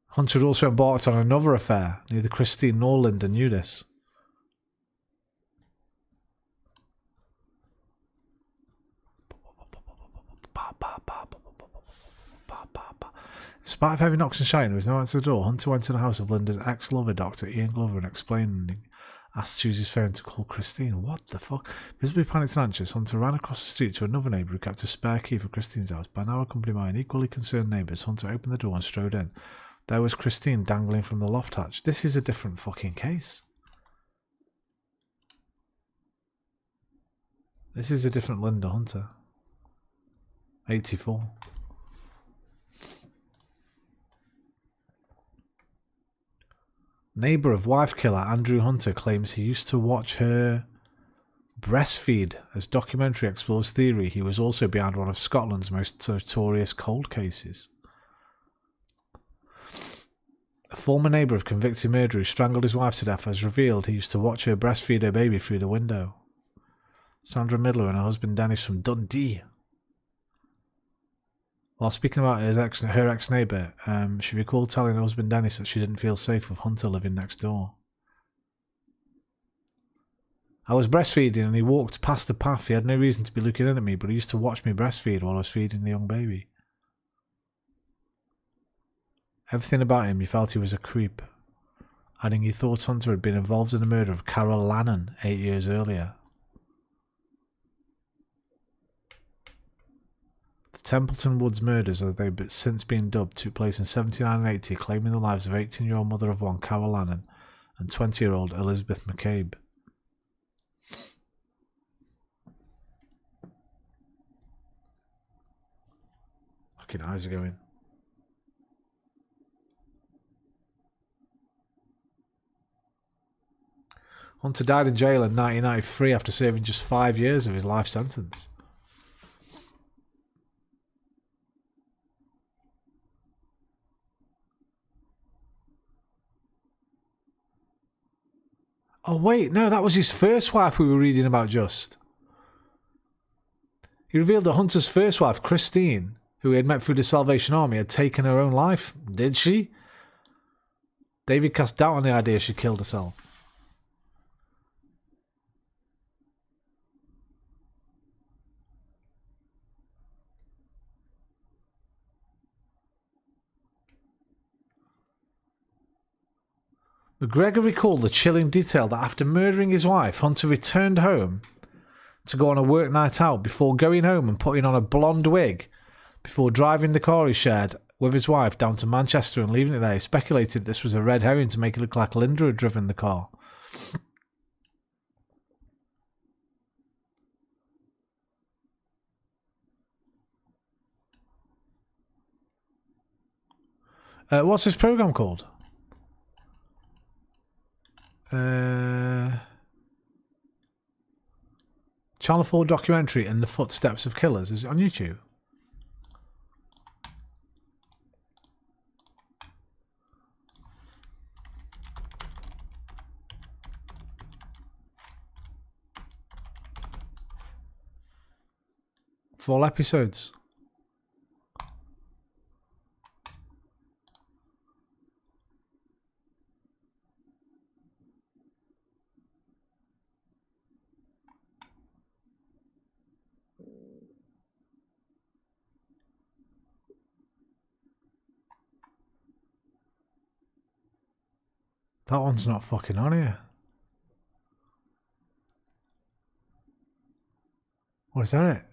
Hunter had also embarked on another affair. Neither Christine nor Linda knew this. Despite of heavy knocks and shouting, there was no answer to the door. Hunter went to the house of Linda's ex-lover, Dr. Ian Glover, and explaining, asked to choose his phone to call Christine. What the fuck? Visibly panicked and anxious, Hunter ran across the street to another neighbour who kept a spare key for Christine's house. By now accompanied by an equally concerned neighbours, Hunter opened the door and strode in. There was Christine dangling from the loft hatch. This is a different fucking case. This is a different Linda Hunter. 84. Neighbour of wife killer Andrew Hunter claims he used to watch her breastfeed. As documentary explores theory, he was also behind one of Scotland's most notorious cold cases. A former neighbour of convicted murderer who strangled his wife to death has revealed he used to watch her breastfeed her baby through the window. Sandra Midler and her husband Dennis from Dundee. While speaking about her ex-neighbour, she recalled telling her husband Dennis that she didn't feel safe with Hunter living next door. I was breastfeeding and he walked past the path. He had no reason to be looking in at me, but he used to watch me breastfeed while I was feeding the young baby. Everything about him, he felt he was a creep, adding he thought Hunter had been involved in the murder of Carol Lannon 8 years earlier. The Templeton Woods murders, as they've since been dubbed, took place in 79 and 80, claiming the lives of 18-year-old mother of one, Carol Lannon, and 20-year-old Elizabeth McCabe. Fucking eyes are going. Hunter died in jail in 1993 after serving just 5 years of his life sentence. Oh wait, no, that was his first wife we were reading about just. He revealed that Hunter's first wife, Christine, who he had met through the Salvation Army, had taken her own life. Did she? David cast doubt on the idea she killed herself. McGregor recalled the chilling detail that after murdering his wife, Hunter returned home to go on a work night out before going home and putting on a blonde wig before driving the car he shared with his wife down to Manchester and leaving it there. He speculated this was a red herring to make it look like Linda had driven the car. What's this program called? Channel 4 documentary In the Footsteps of Killers. Is it on YouTube? Full episodes. That one's not fucking on here. What is that?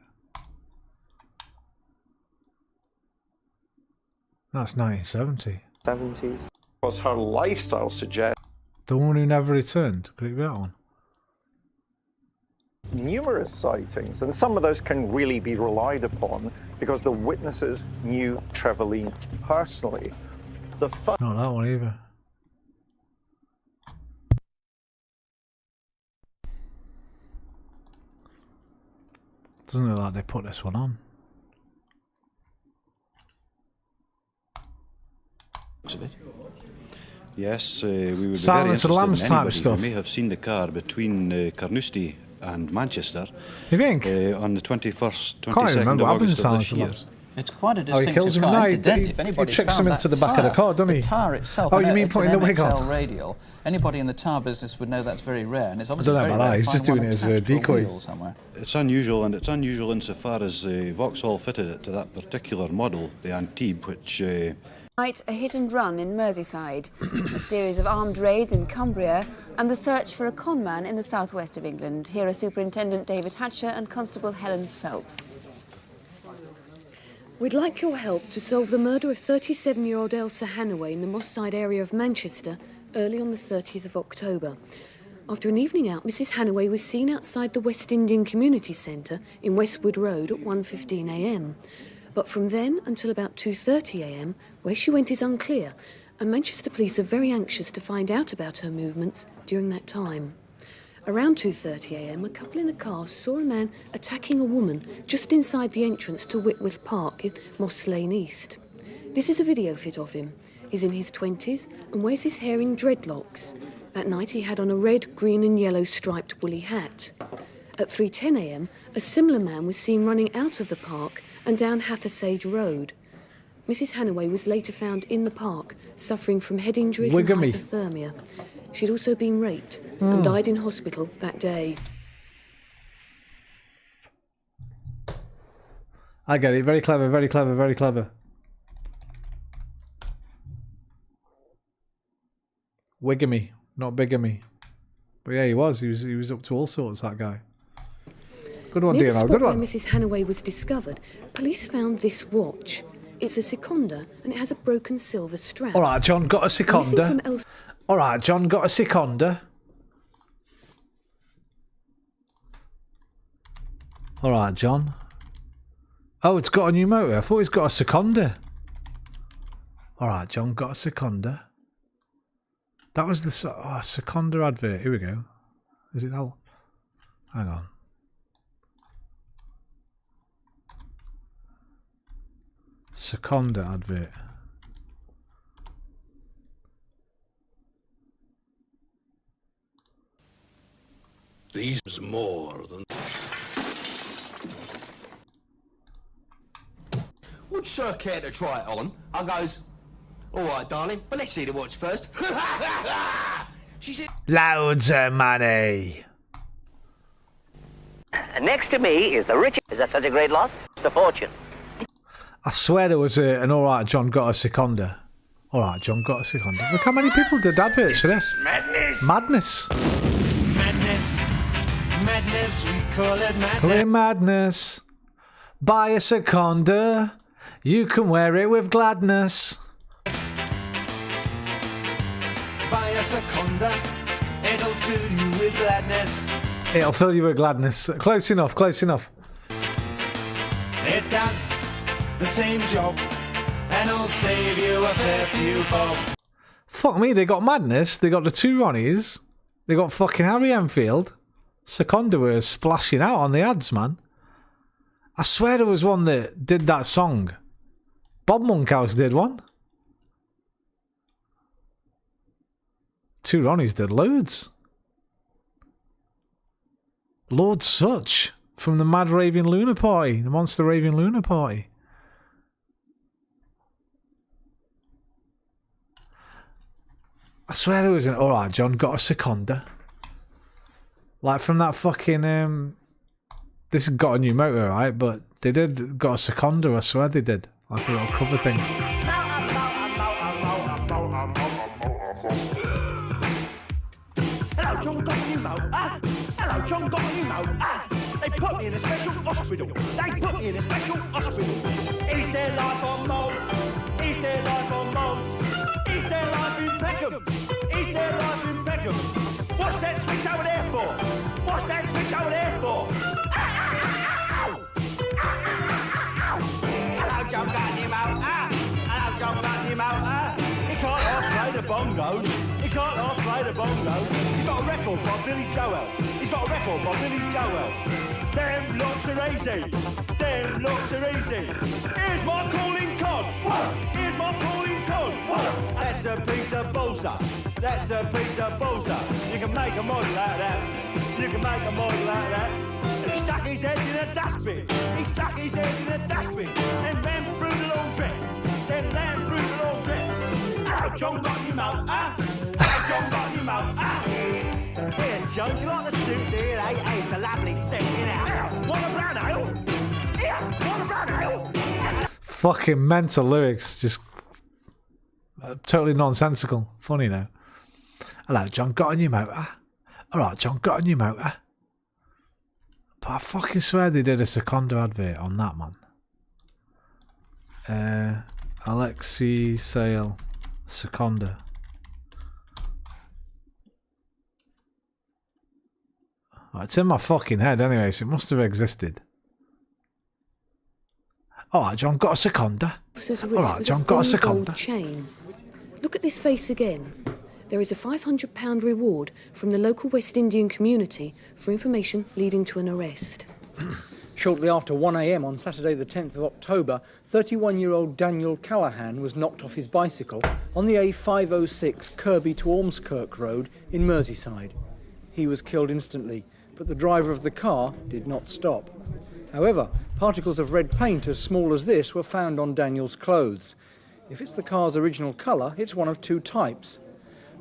That's 1970. 70s. Was her lifestyle suggest The Woman Who Never Returned. Could it be that one? numerous sightings, and some of those can really be relied upon because the witnesses knew Trevelyan personally. Not that one either. Doesn't look like they put this one on. Yes, we would be Silence very of the Lambs interested in type anybody stuff. who may have seen the car between Carnoustie and Manchester. You think? On the 21st, Can't even 22nd remember of what happens in August of Silence this of the year. Lambs. It's quite a Oh, he distinctive kills him. car. No, Incidentally, he if anybody tricks him found into that the back of the car, doesn't he? The tyre itself. Oh, I you know mean it's putting an the wig MXL on? radial. Anybody in the tyre business would know that's very rare, and it's I obviously don't know very about rare that, to he's find just doing one it as a attached to decoy. wheel somewhere. It's unusual, and it's unusual insofar as Vauxhall fitted it to that particular model, the Antibes, which A hit and run in Merseyside, a series of armed raids in Cumbria, and the search for a conman in the southwest of England. Here are Superintendent David Hatcher and Constable Helen Phelps. We'd like your help to solve the murder of 37-year-old Elsa Hannaway in the Moss Side area of Manchester early on the 30th of October. After an evening out, Mrs. Hannaway was seen outside the West Indian Community Centre in Westwood Road at 1:15 a.m. But from then until about 2:30 a.m, where she went is unclear, and Manchester police are very anxious to find out about her movements during that time. Around 2:30 a.m, a couple in a car saw a man attacking a woman just inside the entrance to Whitworth Park in Moss Lane East. This is a video fit of him. He's in his 20s and wears his hair in dreadlocks. That night he had on a red, green and yellow striped woolly hat. At 3:10 a.m, a similar man was seen running out of the park and down Hathersage Road. Mrs. Hannaway was later found in the park, suffering from head injuries and hypothermia. She'd also been raped and died in hospital that day. I get it. Very clever, very clever, very clever. Wigamy, not bigamy. But yeah, he was up to all sorts, that guy. Good one, Near the DMO. spot Good where one. Mrs. Hannaway was discovered, police found this watch. It's a seconda and it has a broken silver strap. All right, John got a Missing seconda. from Elsa. All right, John got a seconda. All right, John. Oh, it's got a new motor. I thought it's got a seconda. All right, John got a seconda. That was the seconda advert. Here we go. Is it that? Hang on. Seconda advert. These is more than. Would Sir care to try it on? I goes, all right, darling, but let's see the watch first. She said, Loads of money. Next to me is the richest. Is that such a great loss? It's the fortune. I swear there was an all right, John got a seconda. All right, John got a seconda. Look how many people did adverts for this. Madness. Madness. Madness. Madness, we call it madness. Call it madness. Buy a seconda. You can wear it with gladness. Buy a seconda, it'll fill you with gladness. It'll fill you with gladness. Close enough, close enough. It does the same job, and it'll save you a fair few bob. Fuck me, they got madness. They got the two Ronnies. They got fucking Harry Enfield. Seconda was splashing out on the ads, man. I swear there was one that did that song. Bob Monkhouse did one. Two Ronnies did loads. Lord Such from the Mad Raving Lunar Party, the Monster Raving Lunar Party. I swear there was an alright, John got a seconda. Like from that fucking this has got a new motor, right? But they did got a seconda, I swear they did. Like a little cover thing. Hello, John got a new motor. Hello, John got a new motor. They put me in a special hospital. They put me in a special hospital. Is their life on mold? Is their life on mold? Is their life in Peckham? Is their life in Peckham? What's that switch over there for? What's that switch over there for? Hello, John got a new motor. Hello, John got a new motor. He can't play the bongos. He can't play the bongos. He's got a record by Billy Joel. He's got a record by Billy Joel. Them lots are easy. Them lots are easy. Here's my calling card. Here's my calling card. That's a piece of balsa. That's a piece of balsa. You can make a model out of that. You can make a model out of that. He stuck his head in a dustbin. He stuck his head in a dustbin. Then ran through the long trip. Then ran through the long trip. Hello, John got your motor. Hello, John got your motor. Here, John, do you like the suit, dear? Hey, it's a lovely suit, you know. Want a brown ale? Yeah, want a brown ale? Fucking mental lyrics. Just Totally nonsensical. Funny though. Hello, John. Got a new motor. All right, John. Got a new motor. But I fucking swear they did a Seconda advert on that, man. Alexi Sale Seconda. Oh, it's in my fucking head anyway, so it must have existed. Alright, John, got a Seconda. Alright, John, got a Seconda. Chain. Look at this face again. There is a £500 reward from the local West Indian community for information leading to an arrest. Shortly after 1 a.m. on Saturday the 10th of October, 31-year-old Daniel Callahan was knocked off his bicycle on the A506 Kirby to Ormskirk Road in Merseyside. He was killed instantly, but the driver of the car did not stop. However, particles of red paint as small as this were found on Daniel's clothes. If it's the car's original colour, it's one of two types.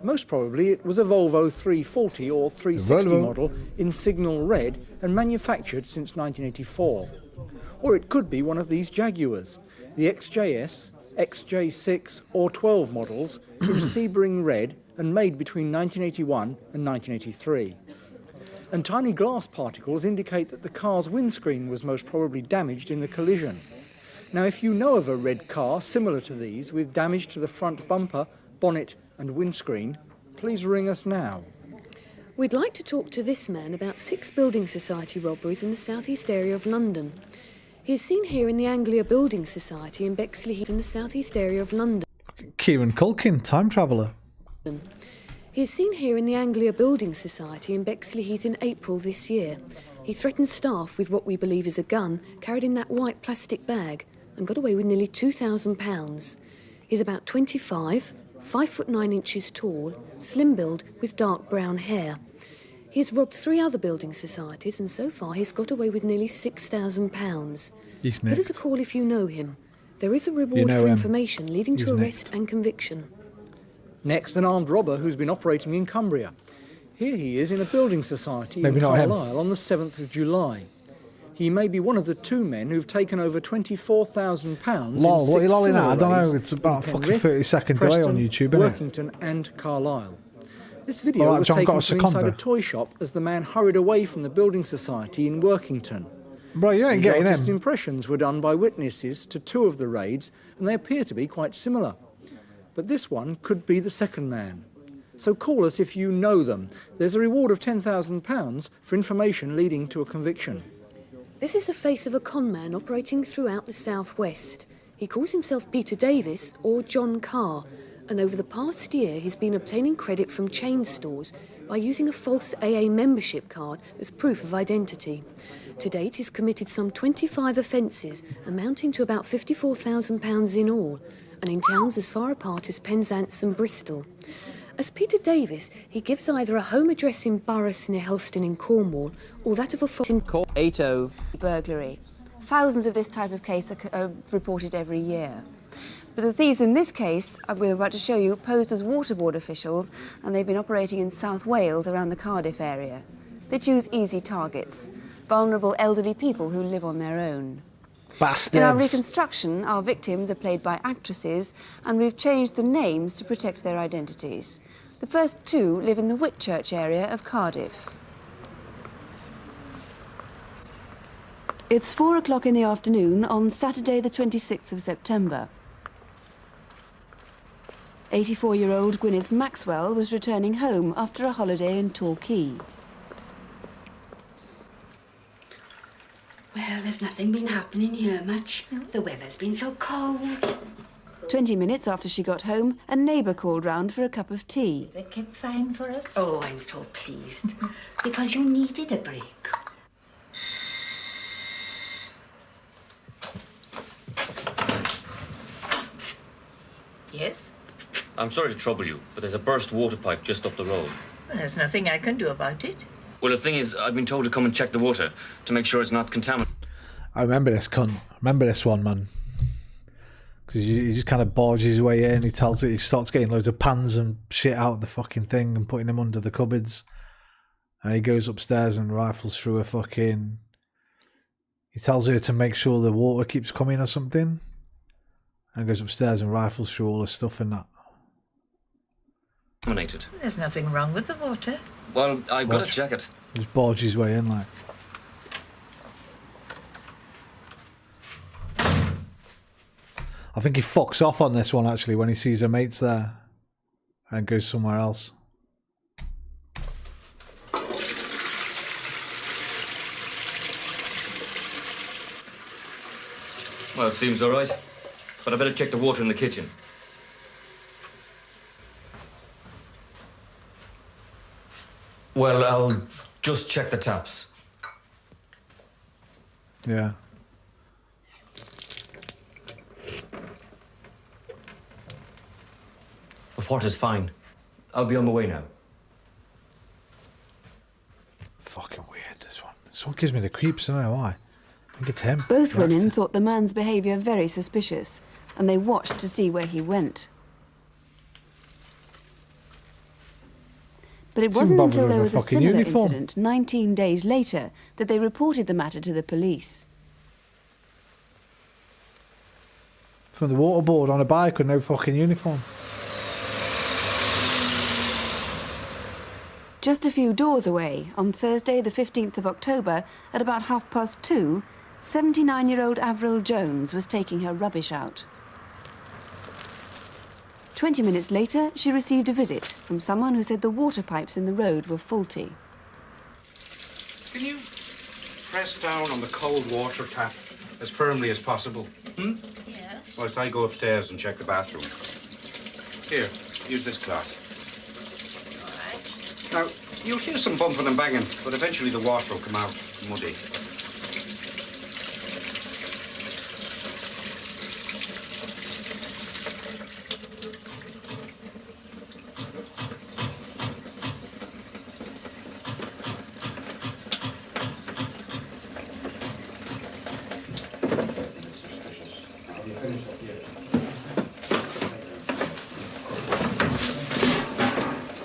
Most probably it was a Volvo 340 or 360 model in signal red and manufactured since 1984. Or it could be one of these Jaguars, the XJS, XJ6 or 12 models in Sebring red and made between 1981 and 1983. And tiny glass particles indicate that the car's windscreen was most probably damaged in the collision. Now, if you know of a red car similar to these with damage to the front bumper, bonnet and windscreen, please ring us now. We'd like to talk to this man about 6 building society robberies in the southeast area of London. He is seen here in the Anglia Building Society in Bexley Heath in the southeast area of London. Kieran Culkin, time traveller. He is seen here in the Anglia Building Society in Bexley Heath in April this year. He threatened staff with what we believe is a gun carried in that white plastic bag and got away with nearly £2,000. He's about 25, 5'9" tall, slim build with dark brown hair. He has robbed 3 other building societies and so far he's got away with nearly £6,000. Give us a call if you know him. There is a reward for information leading to arrest and conviction. Next, an armed robber who's been operating in Cumbria. Here he is in a building society Maybe in not him. Carlisle on the 7th of July. He may be one of the 2 men who've taken over £24,000 Lol, in what are you 6 lolling at? I don't raids know, it's about a in fucking Penrith, 30-second delay on Preston, YouTube, innit? Workington and Carlisle. This video Alright, was John, taken got a from inside a Seconda. toy shop as the man hurried away from the building society in Workington. Bro, you ain't These getting artist him. impressions were done by witnesses to 2 of the raids, and they appear to be quite similar. But this one could be the second man. So call us if you know them. There's a reward of £10,000 for information leading to a conviction. This is the face of a con man operating throughout the southwest. He calls himself Peter Davis or John Carr, and over the past year he's been obtaining credit from chain stores by using a false AA membership card as proof of identity. To date, he's committed some 25 offences, amounting to about £54,000 in all, and in towns as far apart as Penzance and Bristol. As Peter Davis, he gives either a home address in Burris near Helston in Cornwall or that of a in 80 burglary. Thousands of this type of case are reported every year. But the thieves in this case, we're about to show you, posed as waterboard officials, and they've been operating in South Wales around the Cardiff area. They choose easy targets, vulnerable elderly people who live on their own. Bastards. In our reconstruction, our victims are played by actresses, and we've changed the names to protect their identities. The first 2 live in the Whitchurch area of Cardiff. It's 4 o'clock in the afternoon on Saturday the 26th of September. 84-year-old Gwyneth Maxwell was returning home after a holiday in Torquay. Well, there's nothing been happening here much. The weather's been so cold. 20 minutes after she got home, a neighbour called round for a cup of tea. They kept fine for us. Oh, I'm so pleased. Because you needed a break. Yes? I'm sorry to trouble you, but there's a burst water pipe just up the road. Well, there's nothing I can do about it. Well, the thing is, I've been told to come and check the water to make sure it's not contaminated. I remember this cunt. I remember this one, man. Because he just kind of barges his way in. He starts getting loads of pans and shit out of the fucking thing and putting them under the cupboards. And he goes upstairs and rifles through a fucking... He tells her to make sure the water keeps coming or something. And goes upstairs and rifles through all the stuff and that. Contaminated. There's nothing wrong with the water. Well, I've got to Watch. check it. Just barge his way in, like. I think he fucks off on this one, actually, when he sees her mates there. And goes somewhere else. Well, it seems all right. But I better check the water in the kitchen. Well, I'll just check the taps. Yeah. The water's fine. I'll be on my way now. Fucking weird, this one. This one gives me the creeps, I don't know why. I think it's him. Both The women actor. thought the man's behaviour very suspicious, and they watched to see where he went. But it Seemed wasn't bothered until with there a was a fucking similar uniform. incident 19 days later that they reported the matter to the police. From the waterboard on a bike with no fucking uniform. Just a few doors away, on Thursday the 15th of October, at about 2:30, 79-year-old Avril Jones was taking her rubbish out. 20 minutes later, she received a visit from someone who said the water pipes in the road were faulty. Can you press down on the cold water tap as firmly as possible? Yes. Whilst I go upstairs and check the bathroom. Here, use this cloth. Now, you'll hear some bumping and banging, but eventually the water will come out muddy.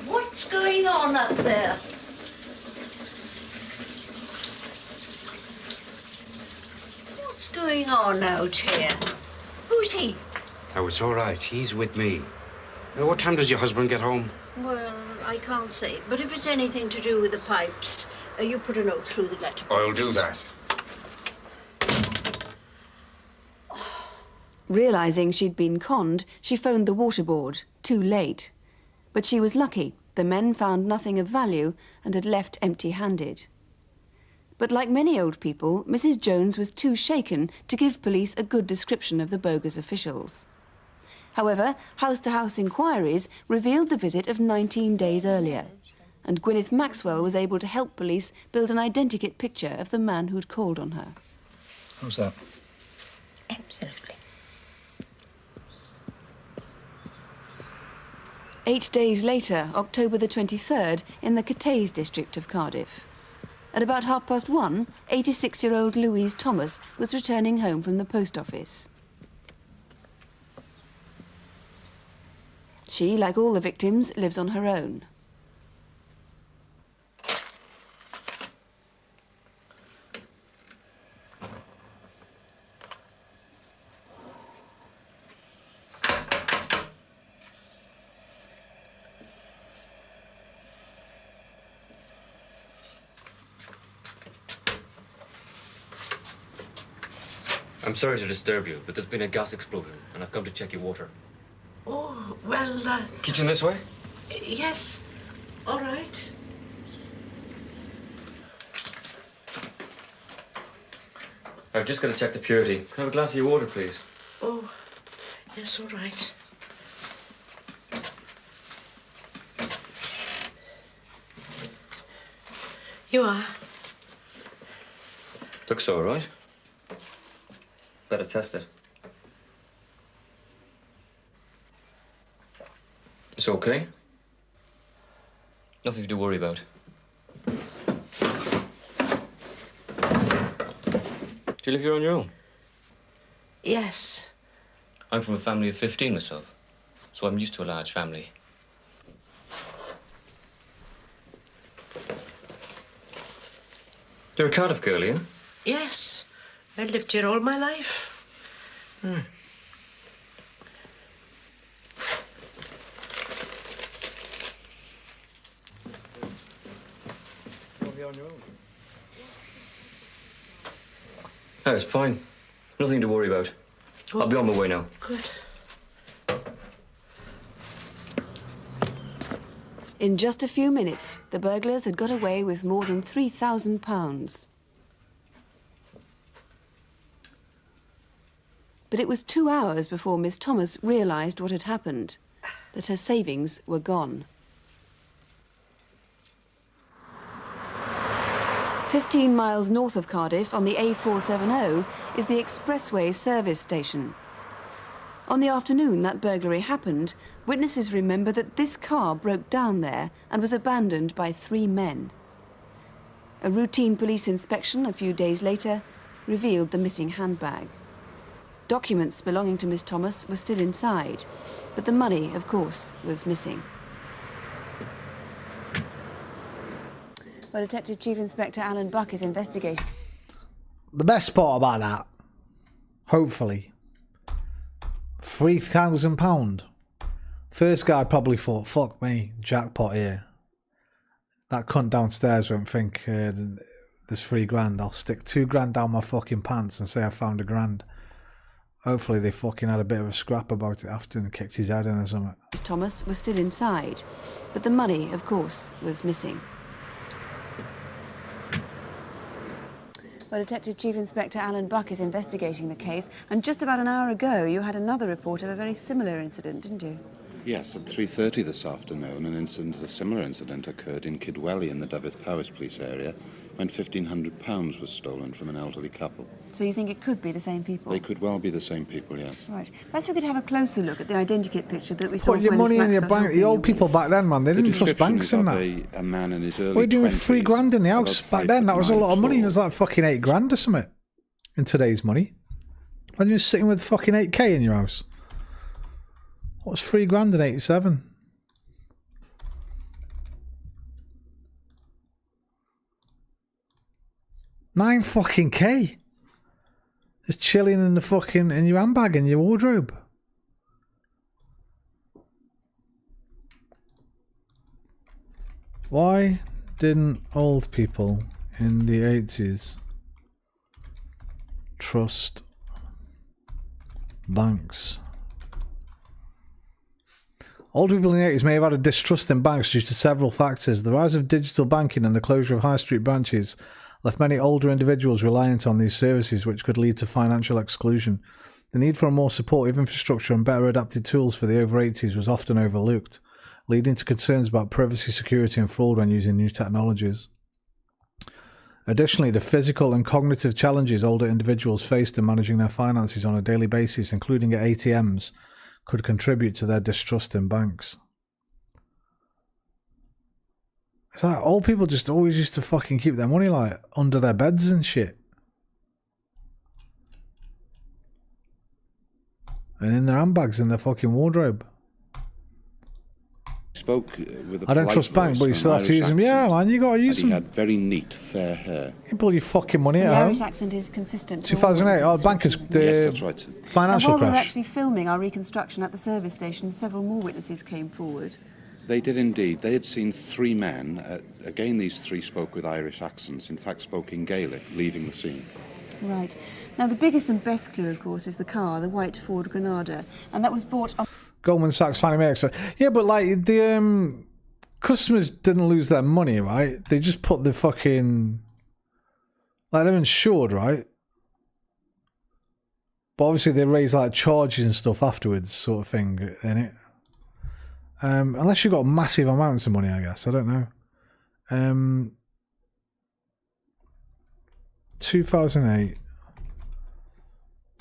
What's going on up there? What's going on out here? Who's he? Oh, it's all right. He's with me. Now, what time does your husband get home? Well, I can't say. But if it's anything to do with the pipes, you put a note through the letterbox. I'll do that. Realising she'd been conned, she phoned the water board, too late. But she was lucky. The men found nothing of value and had left empty-handed. But like many old people, Mrs. Jones was too shaken to give police a good description of the bogus officials. However, house-to-house inquiries revealed the visit of 19 days earlier, and Gwyneth Maxwell was able to help police build an identikit picture of the man who'd called on her. How's that? Absolutely. 8 days later, October the 23rd, in the Cathays district of Cardiff. At about 1:30, 86-year-old Louise Thomas was returning home from the post office. She, like all the victims, lives on her own. I'm sorry to disturb you, but there's been a gas explosion, and I've come to check your water. Oh, well, Kitchen this way? yes. All right. I've just got to check the purity. Can I have a glass of your water, please? Oh, yes, all right. You are. Looks all right. Better test it. It's okay. Nothing to worry about. Do you live here on your own? Yes. I'm from a family of 15 myself, so I'm used to a large family. You're a Cardiff girl, yeah? Yes. I lived here all my life. be on your own. Oh, it's fine. Nothing to worry about. I'll be on my way now. Good. In just a few minutes, the burglars had got away with more than £3,000. But it was 2 hours before Miss Thomas realised what had happened, that her savings were gone. 15 miles north of Cardiff, on the A470, is the expressway service station. On the afternoon that burglary happened, witnesses remember that this car broke down there and was abandoned by 3 men. A routine police inspection a few days later revealed the missing handbag. Documents belonging to Miss Thomas were still inside, but the money, of course, was missing. Well, Detective Chief Inspector Alan Buck is investigating. The best part about that, hopefully, £3,000. First guy probably thought, fuck me, jackpot here. That cunt downstairs won't think there's 3 grand. I'll stick 2 grand down my fucking pants and say I found £1,000. Hopefully they fucking had a bit of a scrap about it after and kicked his head in or something. Miss Thomas was still inside, but the money, of course, was missing. Well, Detective Chief Inspector Alan Buck is investigating the case, and just about an hour ago you had another report of a very similar incident, didn't you? Yes, at 3:30 this afternoon, a similar incident occurred in Kidwelly in the Dyfed-Powys police area when £1,500 was stolen from an elderly couple. So you think it could be the same people? They could well be the same people, yes. Right. Perhaps we could have a closer look at the identikit picture that we saw. Put your money in your bank. The old people back then, man, they didn't trust banks in that. A man in his early 20s. What are you doing with 3 grand in the house back then? That was a lot of money. It was like fucking 8 grand or something in today's money. Imagine just sitting with fucking 8k in your house. What was 3 grand in 87? $9 fucking K. Just chilling in the fucking in your handbag in your wardrobe. Why didn't old people in the 80s trust banks? Old people in the 80s may have had a distrust in banks due to several factors. The rise of digital banking and the closure of high street branches left many older individuals reliant on these services, which could lead to financial exclusion. The need for a more supportive infrastructure and better adapted tools for the over 80s was often overlooked, leading to concerns about privacy, security and fraud when using new technologies. Additionally, the physical and cognitive challenges older individuals faced in managing their finances on a daily basis, including at ATMs, could contribute to their distrust in banks. It's like old people just always used to fucking keep their money like under their beds and shit. And in their handbags in their fucking wardrobe. Spoke with a I don't trust banks, but you still have to use them. Yeah, man, you gotta use them. He had very neat, fair hair. You pull your fucking money The out. Irish accent is consistent. 2008, our bankers, Yes, that's right. Financial and while we were crash. actually filming our reconstruction at the service station, several more witnesses came forward. They did indeed. They had seen 3 men. Again, these 3 spoke with Irish accents. In fact, spoke in Gaelic, leaving the scene. Right. Now, the biggest and best clue, of course, is the car, the white Ford Granada, and that was bought on... Goldman Sachs, Fannie Mae, etc. Yeah, but like the customers didn't lose their money, right? They just put the fucking... Like, they're insured, right? But obviously they raise like charges and stuff afterwards, sort of thing, in it. Unless you've got massive amounts of money, I guess. I don't know. 2008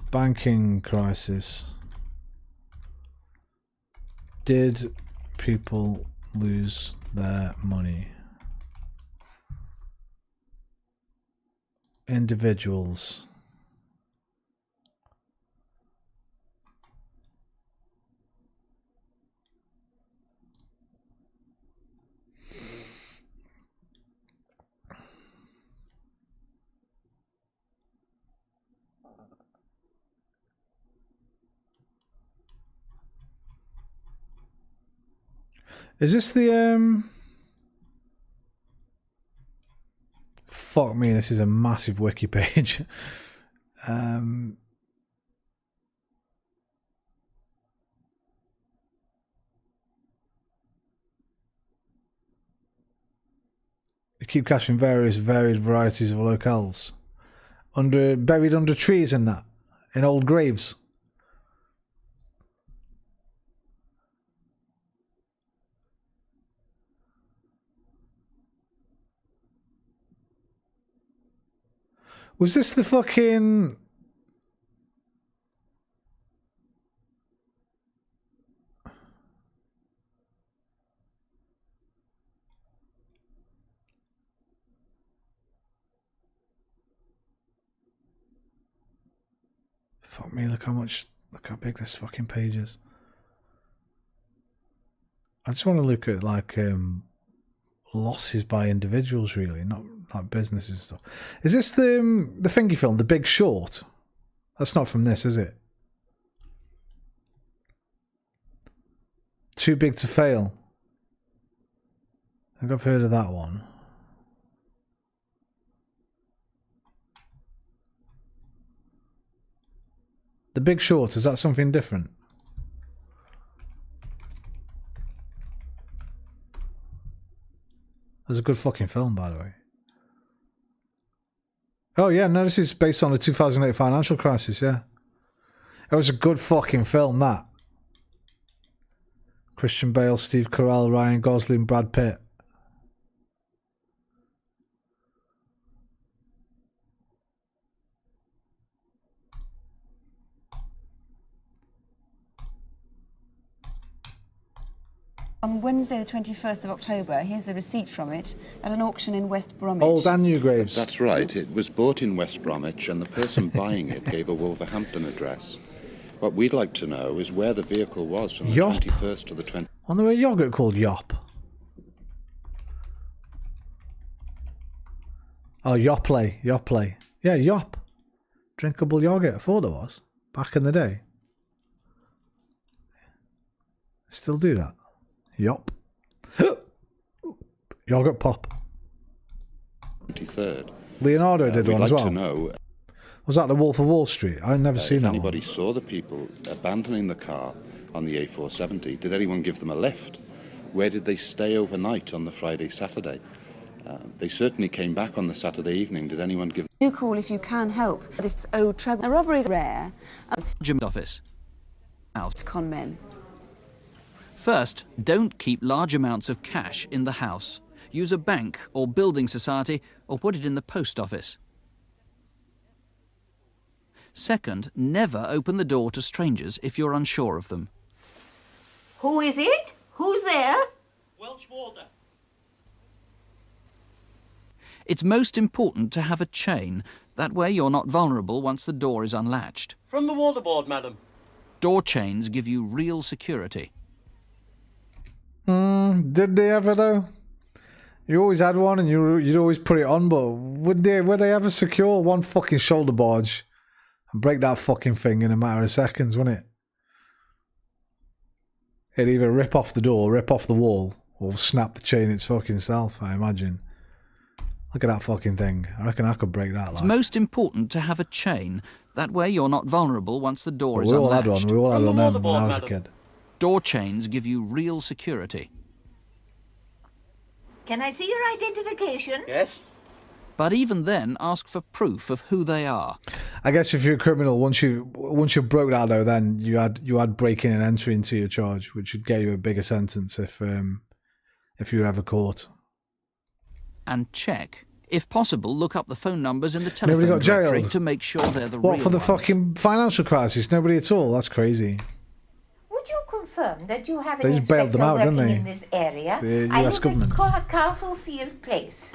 banking crisis. Did people lose their money? Individuals. Is this the fuck me, this is a massive wiki page. You keep caching varied varieties of locales. Buried under trees and that. In old graves. Was this the fucking... Fuck me, look how big this fucking page is. I just want to look at like losses by individuals really, not like businesses and stuff. Is this the thingy film, The Big Short? That's not from this, is it? Too Big to Fail. I think I've heard of that one. The Big Short, is that something different? That's a good fucking film, by the way. Oh yeah, no, this is based on the 2008 financial crisis, yeah. It was a good fucking film, that. Christian Bale, Steve Carell, Ryan Gosling, Brad Pitt. On Wednesday, the 21st of October, here's the receipt from it, at an auction in West Bromwich. Old and new graves. That's right. It was bought in West Bromwich and the person buying it gave a Wolverhampton address. What we'd like to know is where the vehicle was from the 21st to the 20th. On there a yogurt called Yop. Oh, Yoplait. Yoplait. Yeah, Yop. Drinkable yogurt. I thought it was. Back in the day. Still do that. Yop. Yogurt pop. 23rd. Leonardo did one as well. We'd like to know. Was that the Wolf of Wall Street? I've never seen that one. If anybody saw the people abandoning the car on the A470, did anyone give them a lift? Where did they stay overnight on the Friday, Saturday? They certainly came back on the Saturday evening. Did anyone give... Do call if you can help, but if it's owed treble. A robbery is rare. Jim office. Out. Con men. First, don't keep large amounts of cash in the house. Use a bank or building society or put it in the post office. Second, never open the door to strangers if you're unsure of them. Who is it? Who's there? Welsh water. It's most important to have a chain. That way you're not vulnerable once the door is unlatched. From the water board, madam. Door chains give you real security. Did they ever though? You always had one and you'd always put it on, but were they ever secure? One fucking shoulder barge and break that fucking thing in a matter of seconds, wouldn't it? It'd either rip off the door, rip off the wall, or snap the chain its fucking self, I imagine. Look at that fucking thing. I reckon I could break that. It's most important to have a chain. That way you're not vulnerable once the door is unlatched. We all had one when I was a kid. Door chains give you real security. Can I see your identification? Yes. But even then, ask for proof of who they are. I guess if you're a criminal, once you broke that though, then you had breaking and entering to your charge, which would get you a bigger sentence if you were ever caught. And check. If possible, look up the phone numbers in the telephone Nobody got directory jailed? to make sure they're the real What, for the ones. fucking financial crisis? Nobody at all? That's crazy. Would you confirm that you have They an just bailed them inspector out, didn't working they? in this area? The I US look government. at Castlefield Place.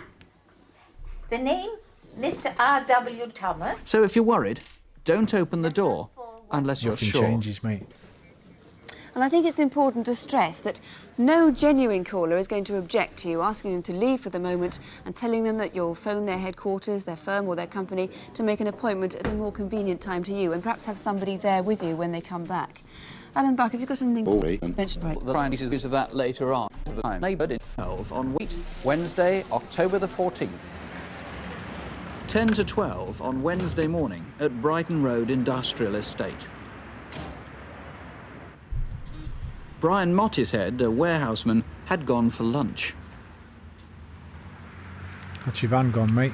The name, Mr. R.W. Thomas. So if you're worried, don't open the door unless you're Nothing sure. changes, mate. And I think it's important to stress that no genuine caller is going to object to you asking them to leave for the moment and telling them that you'll phone their headquarters, their firm or their company to make an appointment at a more convenient time to you and perhaps have somebody there with you when they come back. Alan Buck, have you got something to mention? Right. The pieces of that later on. Neighboured in 12 on Wednesday, October the 14th. 10 to 12 on Wednesday morning at Brighton Road Industrial Estate. Brian Mottishead, a warehouseman, had gone for lunch. That's your van gone, mate.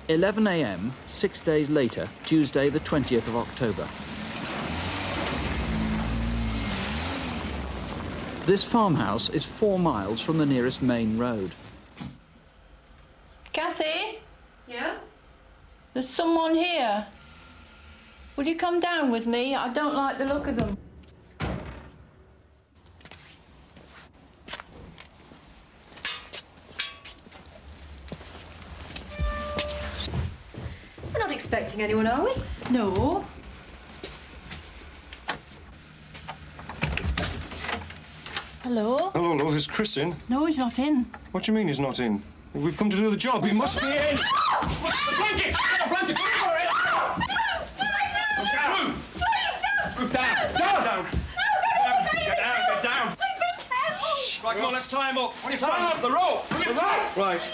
At 11 a.m, 6 days later, Tuesday the 20th of October. This farmhouse is 4 miles from the nearest main road. Kathy? Yeah? There's someone here. Will you come down with me? I don't like the look of them. We're not expecting anyone, are we? No. Hello? Hello, love. Is Chris in? No, he's not in. What do you mean he's not in? We've come to do the job. He must be in. The blanket! The blanket! Down! Down! Down! Get down! Get down! Right, come on, let's tie him up. Tie up the rope! The rope! Right.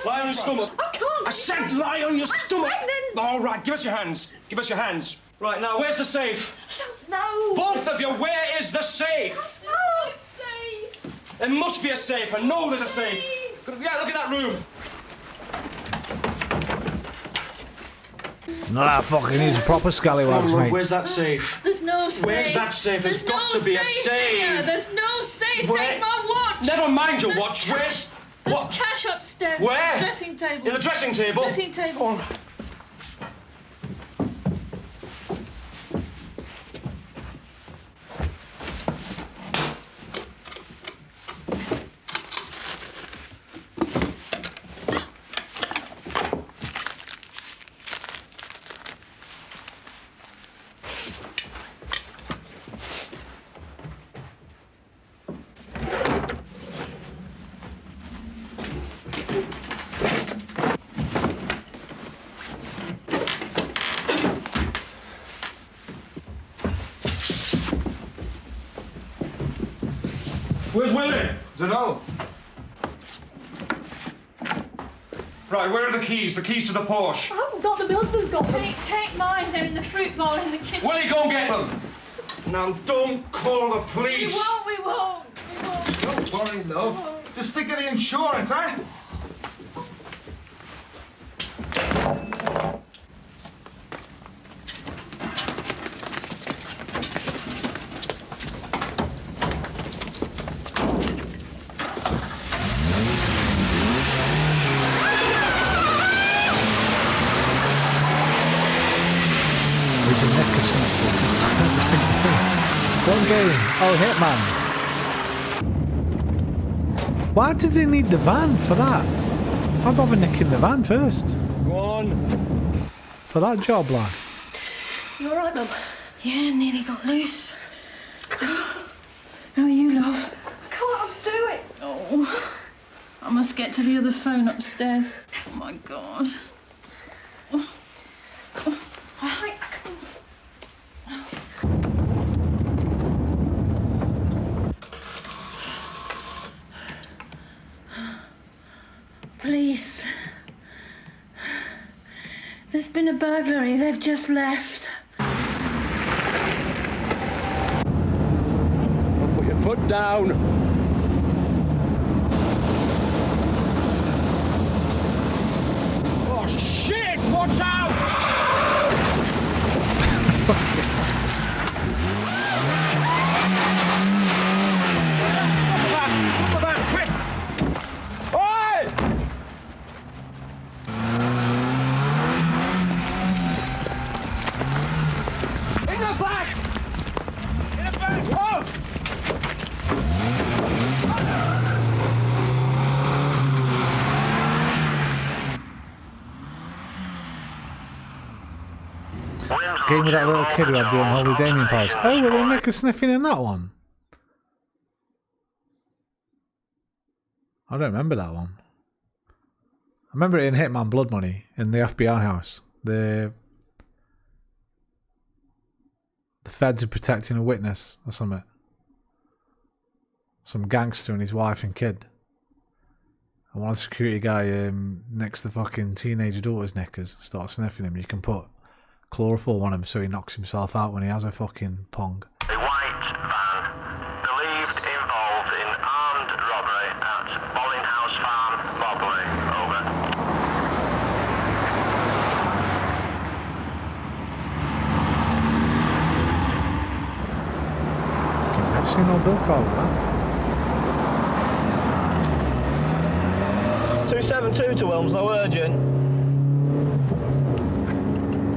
Lie on your stomach. I can't! I said lie on your stomach! pregnant! All right, give us your hands. Give us your hands. Right, now, where's the safe? No! Both of you, where is the safe? No, it's safe! There must be a safe. I know there's a safe. Yeah, look at that room. No, that fucking needs proper scallywags, mate. Where's that safe? There's no safe. Where's that safe? There's got to be a safe. Here. There's no safe. Where? Take my watch. Never mind your There's watch. cash. Where's... There's What? cash upstairs. Where? Dressing table. In the dressing table? Dressing table. Oh. Where's Willie? Dunno. Right, where are the keys? The keys to the Porsche. I haven't got them. My husband's got them. Take mine. They're in the fruit bowl in the kitchen. Willie, go and get them. Now, don't call the police. We won't. We won't. We won't. Don't worry, love. Just think of the insurance, eh? There's a neck or something. What game? Oh, Hitman. Why did they need the van for that? I'd bother nicking the van first. Go on. For that job, lad. You all right, Mum? Yeah, nearly got loose. How are you, love? I can't do it. Oh, I must get to the other phone upstairs. Oh, my God. Police. There's been a burglary. They've just left. Put your foot down. Oh, shit! Watch out! game with that little kid who had the unholy Damien powers. Oh, were they knicker sniffing in that one? I don't remember that one. I remember it in Hitman Blood Money in the FBI house. The feds are protecting a witness or something. Some gangster and his wife and kid. And one of the security guy nicks the fucking teenage daughter's knickers, starts sniffing him. You can put chloroform on him so he knocks himself out when he has a fucking pong. A white van believed involved in armed robbery at Bollinghouse Farm, Mobley. Over. I've seen no bill call like that. 272 to Wilmslow, urgent.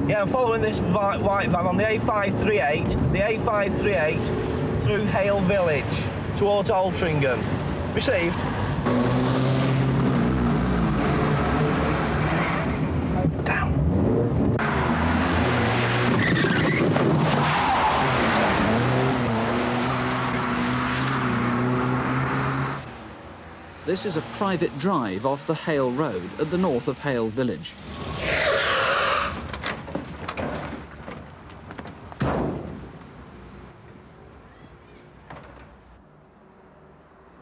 Yeah, I'm following this white van on the A538, through Hale Village, towards Altrincham. Received. Down. This is a private drive off the Hale Road at the north of Hale Village.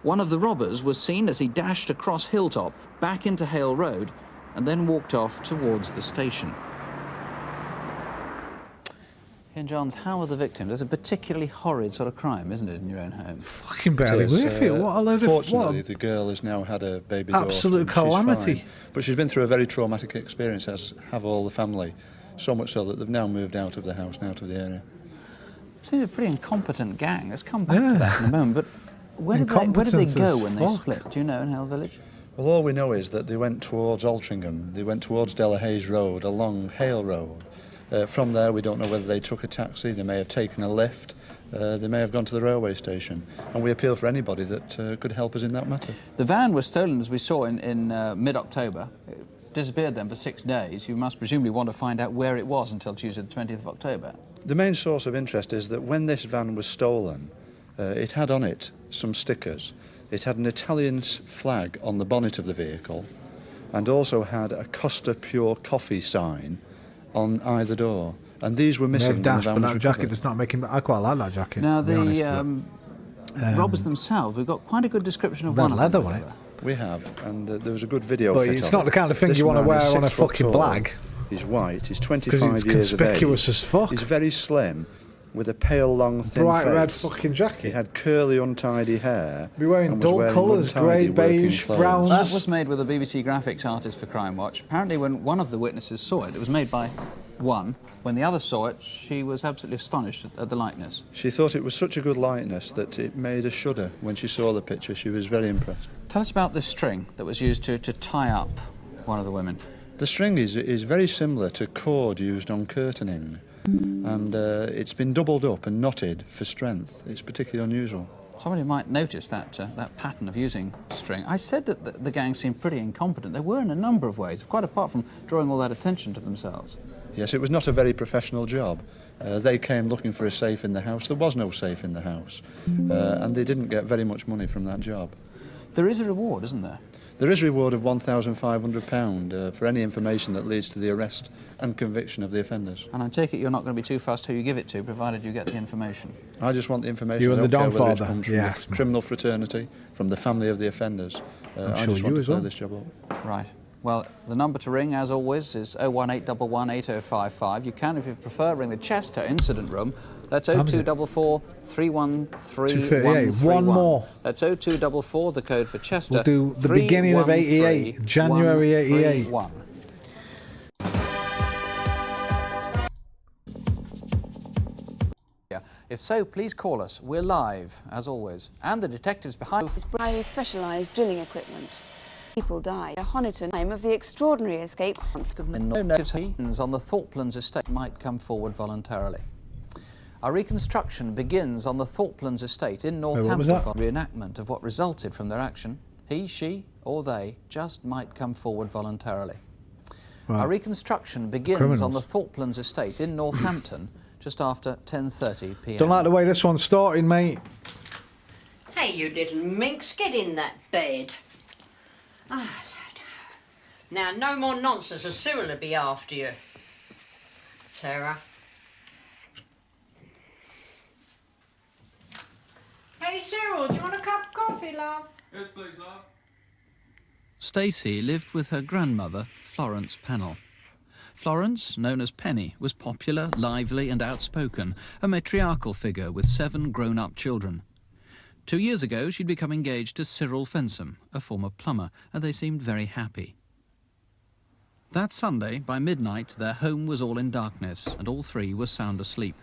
One of the robbers was seen as he dashed across Hilltop, back into Hale Road, and then walked off towards the station. Ian Johns, how are the victims? It's a particularly horrid sort of crime, isn't it, in your own home? Fucking barely with it. What a load of... Fortunately, the girl has now had a baby daughter. Absolute calamity. She's fine. But she's been through a very traumatic experience, as have all the family. So much so that they've now moved out of the house and out of the area. Seems a pretty incompetent gang. Let's come back to that in a moment. But where did they go when they split? Do you know, in Hale Village? Well, all we know is that they went towards Altrincham. They went towards Delahaye Road, along Hale Road. From there, we don't know whether they took a taxi, they may have taken a lift, they may have gone to the railway station. And we appeal for anybody that could help us in that matter. The van was stolen, as we saw, in mid-October. It disappeared then for 6 days. You must presumably want to find out where it was until Tuesday the 20th of October. The main source of interest is that when this van was stolen, it had on it some stickers. It had an Italian flag on the bonnet of the vehicle and also had a Costa Pure Coffee sign on either door, and these were missing. Dash, but that jacket does not make him. I quite like that jacket. Now the robbers themselves, we've got quite a good description of one of them. Leather on it. We have, and there was a good video. But it's not the kind of thing you want to wear on a fucking blag. He's white. He's 25 years of age. Because it's conspicuous as fuck. He's very slim, with a pale, long, thin bright face. Red fucking jacket. He had curly, untidy hair. Be wearing dull colours, grey, beige, browns. That was made with a BBC graphics artist for Crimewatch. Apparently, when one of the witnesses saw it, it was made by one. When the other saw it, she was absolutely astonished at the likeness. She thought it was such a good likeness that it made her shudder when she saw the picture. She was very impressed. Tell us about this string that was used to tie up one of the women. The string is very similar to cord used on curtaining. And it's been doubled up and knotted for strength. It's particularly unusual. Somebody might notice that pattern of using string. I said that the gang seemed pretty incompetent. They were in a number of ways, quite apart from drawing all that attention to themselves. Yes, it was not a very professional job. They came looking for a safe in the house. There was no safe in the house. And they didn't get very much money from that job. There is a reward, isn't there? There is a reward of £1,500 for any information that leads to the arrest and conviction of the offenders. And I take it you're not going to be too fussed who you give it to, provided you get the information. I just want the information. You and the Don Father. Comes from the criminal fraternity, from the family of the offenders. I'm I sure just you want to as well. play this job up. Right. Well, the number to ring, as always, is 01811 8055. You can, if you prefer, ring the Chester incident room. That's 0244 313 One more. That's 0244, the code for Chester. We'll do the beginning of 88, January 88. If so, please call us. We're live, as always. And the detectives behind is highly specialised drilling equipment. People die. A Honiton time of the extraordinary escape. No notifications on the Thorpelands estate might come forward voluntarily. Our reconstruction begins on the Thorpelands estate in Northampton for reenactment of what resulted from their action. He, she, or they just might come forward voluntarily. Right. A reconstruction begins Criminals. on the Thorpelands estate in Northampton just after 10:30 p.m. Don't like the way this one's starting, mate. Hey, you little minx, get in that bed. Ah, now, no more nonsense, or Cyril will be after you. Sarah. Hey, Cyril, do you want a cup of coffee, love? Yes, please, love. Stacey lived with her grandmother, Florence Pennell. Florence, known as Penny, was popular, lively and outspoken, a matriarchal figure with 7 grown-up children. 2 years ago, she'd become engaged to Cyril Fensham, a former plumber, and they seemed very happy. That Sunday, by midnight, their home was all in darkness, and all 3 were sound asleep.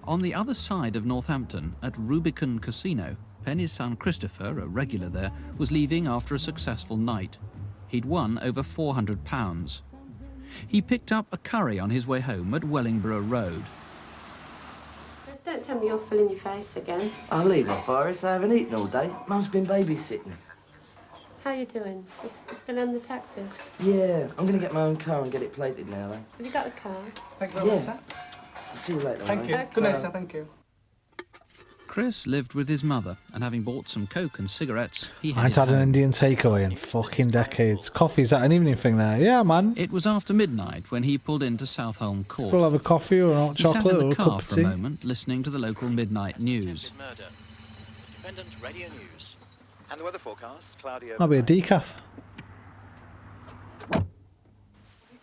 On the other side of Northampton, at Rubicon Casino, Penny's son Christopher, a regular there, was leaving after a successful night. He'd won over £400. He picked up a curry on his way home at Wellingborough Road. Just don't tell me you're filling your face again. I'll leave off, Iris. I haven't eaten all day. Mum's been babysitting. How you doing? You still in the taxis? Yeah, I'm going to get my own car and get it plated now, though. Have you got the car? Thank you very much, sir. I'll see you later, Thank Iris. you. Good night, sir. Thank you. Chris lived with his mother, and having bought some Coke and cigarettes, he I ain't headed had an home. Indian takeaway in fucking decades. Coffee's that an evening thing there? Yeah, man. It was after midnight when he pulled into Southholm Court. We'll have a coffee or a hot He sat chocolate in or the a car cup of for tea. a moment, listening to the local midnight news. Murder. Independent Radio News. And the weather forecast, cloudy over. That'll be a decaf. Everything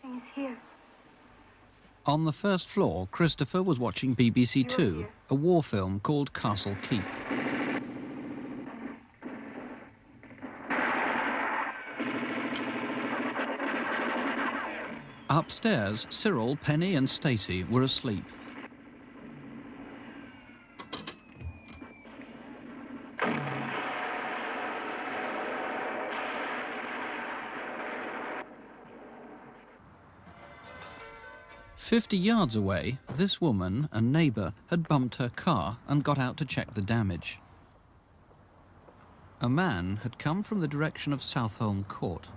is here. On the first floor, Christopher was watching BBC Two, a war film called Castle Keep. Upstairs, Cyril, Penny and Stacey were asleep. "50 yards away, this woman, a neighbour, had bumped her car and got out to check the damage. A man had come from the direction of Southholm Court.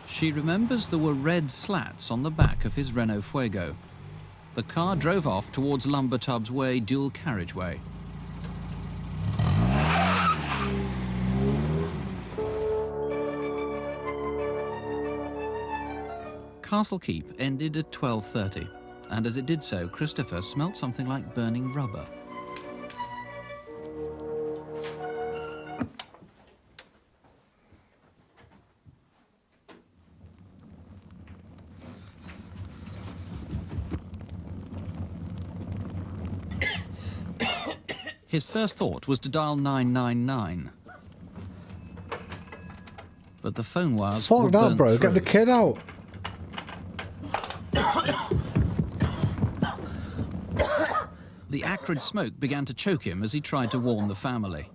She remembers there were red slats on the back of his Renault Fuego. The car drove off towards Lumbertubs Way dual carriageway. Castle Keep ended at 12:30, and as it did so, Christopher smelt something like burning rubber. His first thought was to dial 999. But the phone wires were Fuck that, burnt bro. Get the through. kid out. The acrid smoke began to choke him as he tried to warn the family.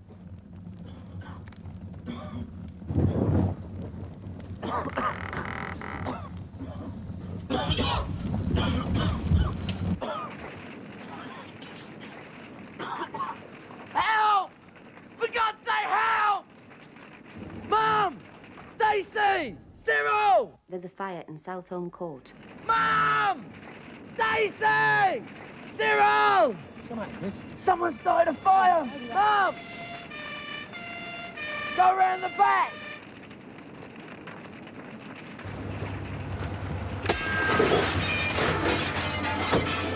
Help! For God's sake, help! Mum! Stacey! Cyril! There's a fire in Southholm Court. Mum! Stacey! Cyril! Someone started a fire! Mum! Go round the back!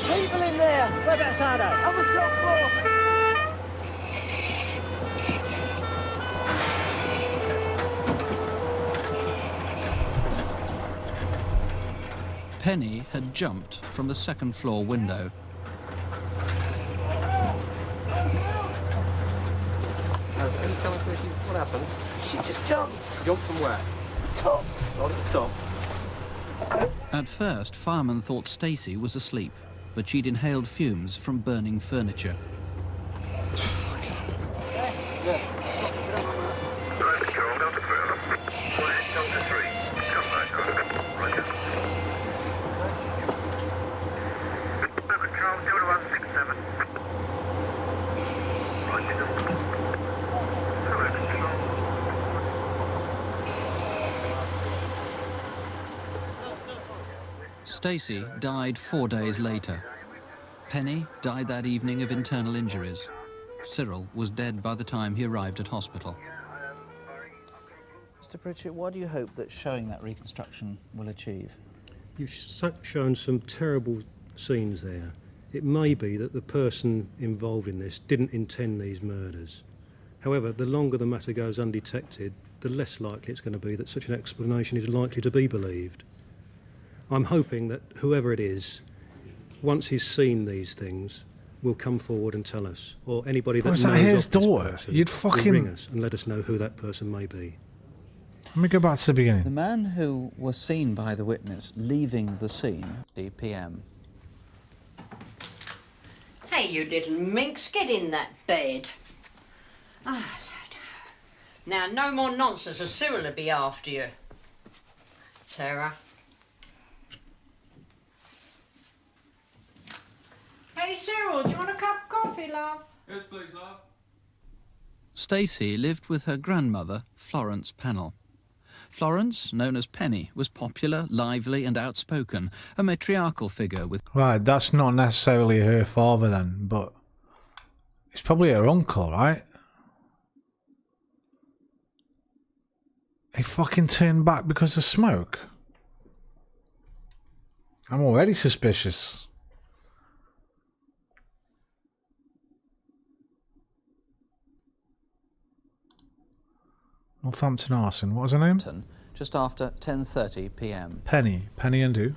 People in there! Whereabouts are they? On the top floor! Penny had jumped from the second floor window. Can you tell us what happened? She just jumped. Jumped from where? Top. Right at the top. At first, firemen thought Stacey was asleep, but she'd inhaled fumes from burning furniture. Stacy died 4 days later. Penny died that evening of internal injuries. Cyril was dead by the time he arrived at hospital. Mr. Pritchett, what do you hope that showing that reconstruction will achieve? You've shown some terrible scenes there. It may be that the person involved in this didn't intend these murders. However, the longer the matter goes undetected, the less likely it's going to be that such an explanation is likely to be believed. I'm hoping that whoever it is, once he's seen these things, will come forward and tell us, or anybody that knows of his this daughter? person You'd will fucking ring us and let us know who that person may be. Let me go back to the beginning. The man who was seen by the witness leaving the scene at 3 p.m. Hey, you little minx, get in that bed. Now, no more nonsense, or Cyril will be after you. Terror. Hey, Cyril, do you want a cup of coffee, love? Yes, please, love. Stacy lived with her grandmother, Florence Pennell. Florence, known as Penny, was popular, lively and outspoken, a matriarchal figure with... Right, that's not necessarily her father then, but it's probably her uncle, right? He fucking turned back because of smoke. I'm already suspicious. Northampton arson. What was her name? Just after 10:30 p.m. Penny. Penny and who?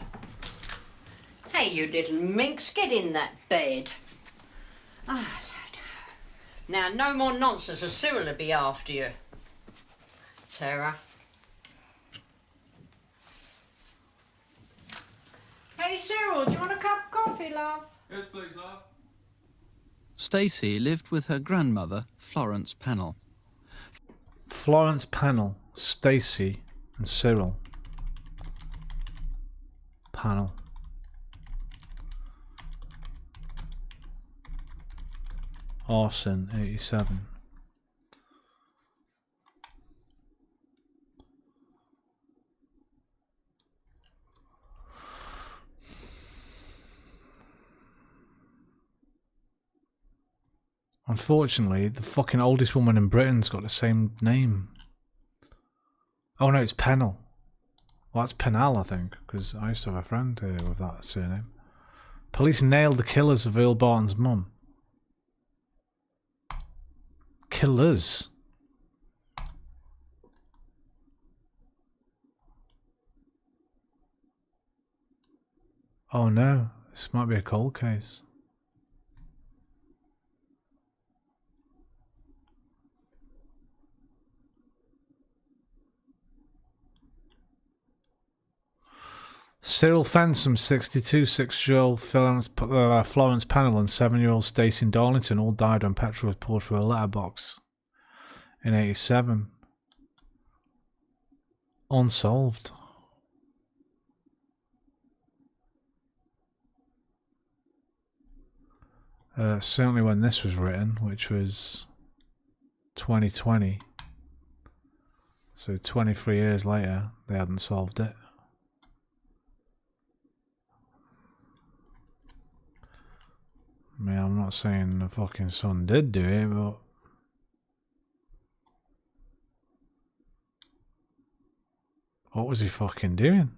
Hey, you little minx, get in that bed. Now, no more nonsense, or Cyril will be after you. Terror. Hey, Cyril, do you want a cup of coffee, love? Yes, please, love. Stacy lived with her grandmother, Florence Pennell. Florence Pennell, Stacy and Cyril Pennell. Arson 87. Unfortunately, the fucking oldest woman in Britain's got the same name. Oh no, it's Pennell. Well, that's Pennell, I think, because I used to have a friend with that surname. Police nailed the killers of Earl Barton's mum. Killers? Oh no, this might be a cold case. Cyril Fensom, 62, 6-year-old Florence Pennell and 7-year-old Stacey Darlington all died when petrol was poured through a letterbox in 87. Unsolved. Certainly when this was written, which was 2020. So 23 years later, they hadn't solved it. I mean, I'm not saying the fucking son did do it, but... what was he fucking doing?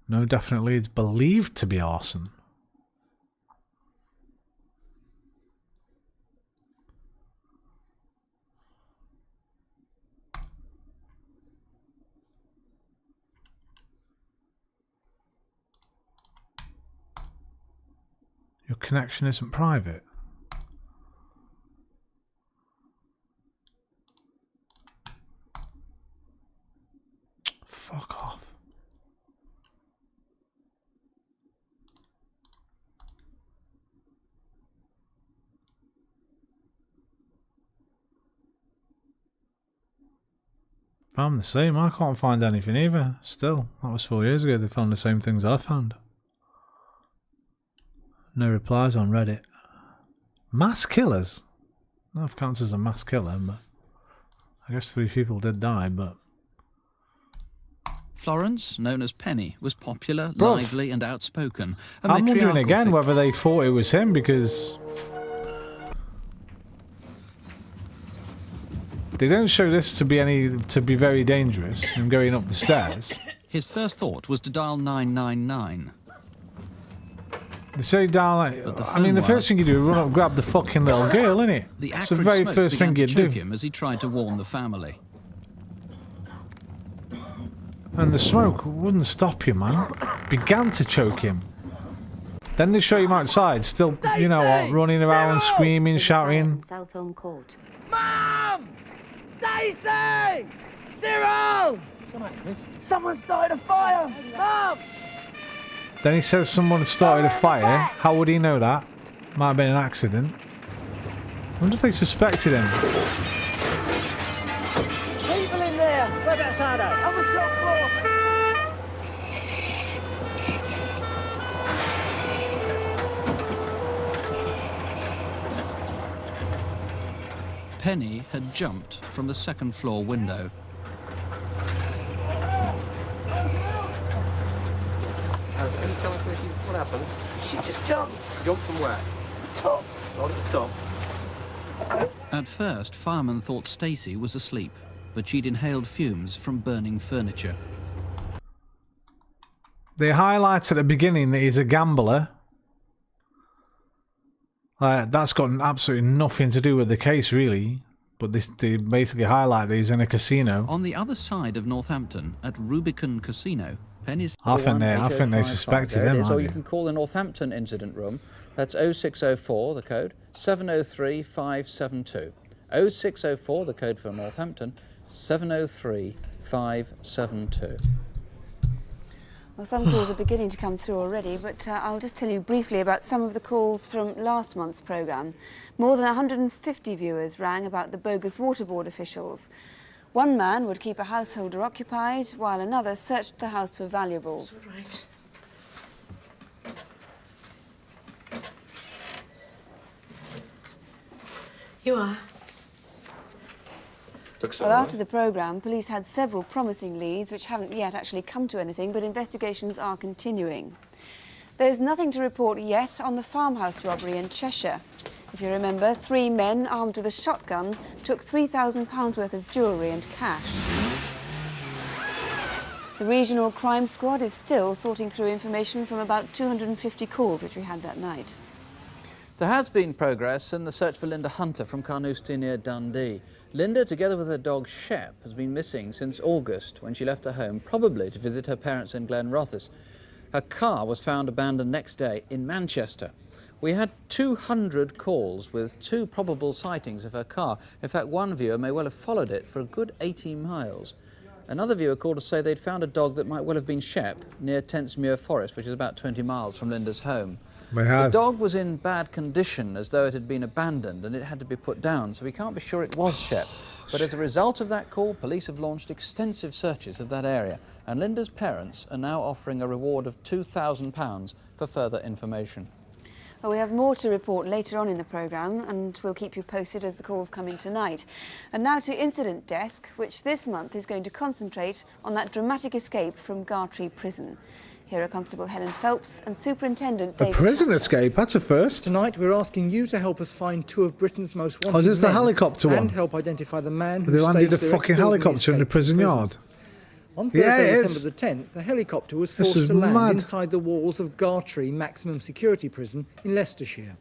No definite leads believed to be arson. Your connection isn't private. Fuck off. I'm the same. I can't find anything either. Still, that was 4 years ago. They found the same things I found. No replies on Reddit. Mass killers? I don't know if it counts as a mass killer, but I guess 3 people did die, but... Florence, known as Penny, was popular, Bruv. lively and outspoken. A I'm wondering matriarchal again figure. whether they thought it was him, because... They don't show this to be very dangerous and going up the stairs. His first thought was to dial 999. They say down like, I mean, the first thing you do is run up and grab the fucking little girl, innit? The It's the acrid very smoke first began thing to you choke do. him as he tried to warn the family. And the smoke wouldn't stop you, man. Began to choke him. Then they show him outside, still, you know what, running around, screaming, shouting. Southholm Court. Mom! Stacey! Cyril! Someone started a fire! Mom! Then he says someone started a fire. How would he know that? Might have been an accident. I wonder if they suspected him. People in there! Whereabouts are they? On the top floor! Penny had jumped from the second floor window. Can you tell us what happened? She just jumped. Jumped from where? Top. Right at the top. At first, firemen thought Stacey was asleep, but she'd inhaled fumes from burning furniture. They highlight at the beginning that he's a gambler. That's got absolutely nothing to do with the case, really. But they basically highlight that he's in a casino. On the other side of Northampton, at Rubicon Casino, Penny's... I think they suspected him. Or you can call the Northampton incident room. That's 0604, the code, 703 572. 0604, the code for Northampton, 703 572. Well, some calls are beginning to come through already, but I'll just tell you briefly about some of the calls from last month's programme. More than 150 viewers rang about the bogus water board officials. One man would keep a householder occupied, while another searched the house for valuables. All right. You are? Well, after the programme, police had several promising leads which haven't yet actually come to anything, but investigations are continuing. There's nothing to report yet on the farmhouse robbery in Cheshire. If you remember, 3 men armed with a shotgun took £3,000 worth of jewellery and cash. The regional crime squad is still sorting through information from about 250 calls which we had that night. There has been progress in the search for Linda Hunter from Carnoustie near Dundee. Linda, together with her dog Shep, has been missing since August, when she left her home, probably to visit her parents in Glen Rothes. Her car was found abandoned next day in Manchester. We had 200 calls with 2 probable sightings of her car. In fact, one viewer may well have followed it for a good 80 miles. Another viewer called to say they'd found a dog that might well have been Shep near Tentsmuir Forest, which is about 20 miles from Linda's home. The dog was in bad condition, as though it had been abandoned, and it had to be put down, so we can't be sure it was Shep. But as a result of that call, police have launched extensive searches of that area, and Linda's parents are now offering a reward of £2,000 for further information. Well, we have more to report later on in the programme, and we'll keep you posted as the calls come in tonight. And now to Incident Desk, which this month is going to concentrate on that dramatic escape from Gartree Prison. Here are Constable Helen Phelps and Superintendent David... A prison escape? That's a first. Tonight we're asking you to help us find 2 of Britain's most wanted Oh, is this the men helicopter one? and help identify the man who They landed a staged their fucking extraordinary helicopter in the escape prison from yard. On Yeah, Thursday, it is. December the 10th, a helicopter was This forced is to land mad. inside the walls of Gartree Maximum Security Prison in Leicestershire.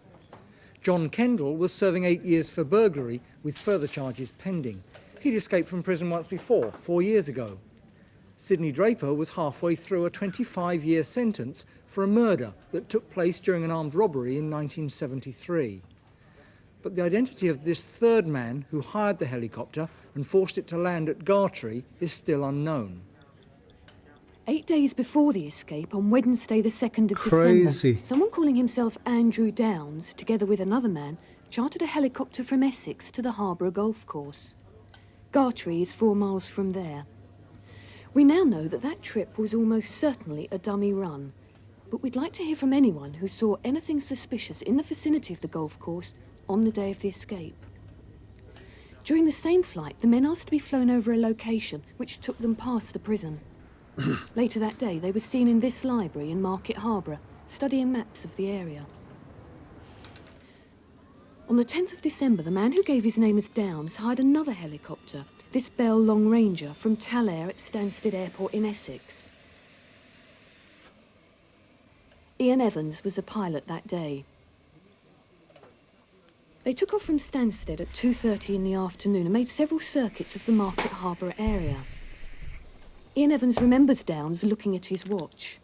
John Kendall was serving 8 years for burglary, with further charges pending. He'd escaped from prison once before, 4 years ago. Sidney Draper was halfway through a 25-year sentence for a murder that took place during an armed robbery in 1973. But the identity of this third man who hired the helicopter and forced it to land at Gartree is still unknown. 8 days before the escape, on Wednesday the 2nd of Crazy. December, someone calling himself Andrew Downs, together with another man, chartered a helicopter from Essex to the Harborough Golf Course. Gartree is 4 miles from there. We now know that that trip was almost certainly a dummy run. but we'd like to hear from anyone who saw anything suspicious in the vicinity of the golf course on the day of the escape. During the same flight, the men asked to be flown over a location which took them past the prison. Later that day, they were seen in this library in Market Harbour, studying maps of the area. On the 10th of December, the man who gave his name as Downs hired another helicopter, this Bell Long Ranger, from Talair at Stansted Airport in Essex. Ian Evans was a pilot that day. They took off from Stansted at 2:30 in the afternoon and made several circuits of the Market Harbour area. Ian Evans remembers Downs looking at his watch.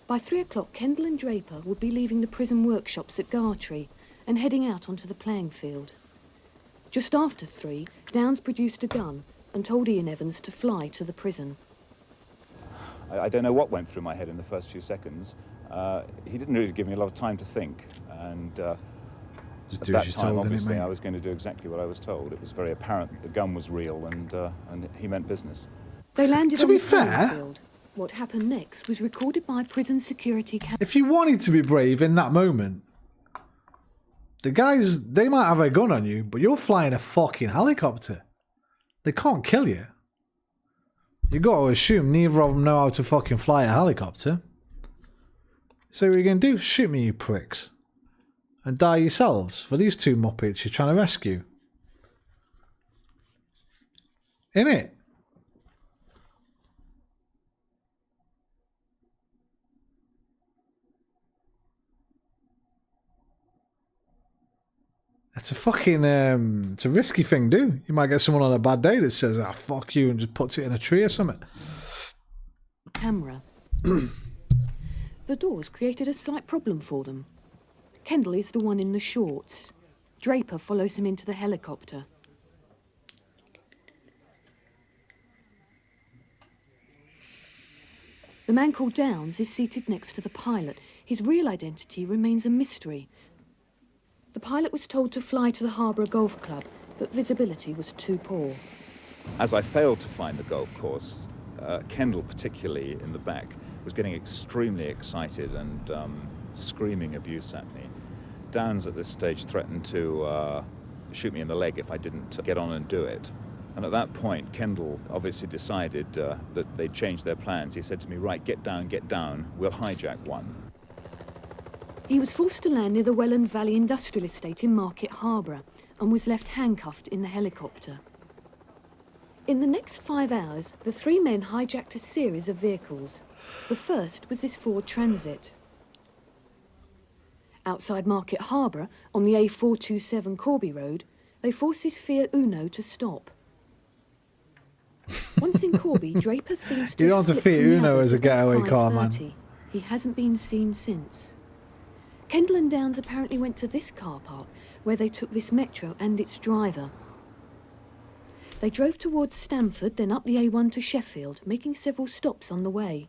By 3 o'clock, Kendall and Draper would be leaving the prison workshops at Gartree and heading out onto the playing field. Just after 3, Downs produced a gun and told Ian Evans to fly to the prison. I don't know what went through my head in the first few seconds. He didn't really give me a lot of time to think, and at that time, obviously, I was going to do exactly what I was told. It was very apparent that the gun was real, and he meant business. They landed on the playing field. What happened next was recorded by prison security cameras. If you wanted to be brave in that moment, the guys, they might have a gun on you, but you're flying a fucking helicopter. They can't kill you. You got to assume neither of them know how to fucking fly a helicopter. So what are you going to do? Shoot me, you pricks. And die yourselves for these two muppets you're trying to rescue. Innit? It's a fucking, it's a risky thing, do. You might get someone on a bad day that says, ah, fuck you, and just puts it in a tree or something. Camera. The doors created a slight problem for them. Kendall is the one in the shorts. Draper follows him into the helicopter. The man called Downs is seated next to the pilot. His real identity remains a mystery. The pilot was told to fly to the Harbour Golf Club, but visibility was too poor. As I failed to find the golf course, Kendall, particularly in the back, was getting extremely excited and screaming abuse at me. Downs at this stage threatened to shoot me in the leg if I didn't get on and do it. And at that point, Kendall obviously decided that they'd changed their plans. He said to me, right, get down, we'll hijack one. He was forced to land near the Welland Valley Industrial Estate in Market Harbour and was left handcuffed in the helicopter. In the next 5 hours, the three men hijacked a series of vehicles. The first was this Ford Transit. Outside Market Harbour, on the A427 Corby Road, they forced his Fiat Uno to stop. Once in Corby, Draper seems to You have don't have to slipped Fiat from the Uno others as a about getaway car, 5:30. man. He hasn't been seen since. Kendall and Downs apparently went to this car park, where they took this metro and its driver. They drove towards Stamford, then up the A1 to Sheffield, making several stops on the way.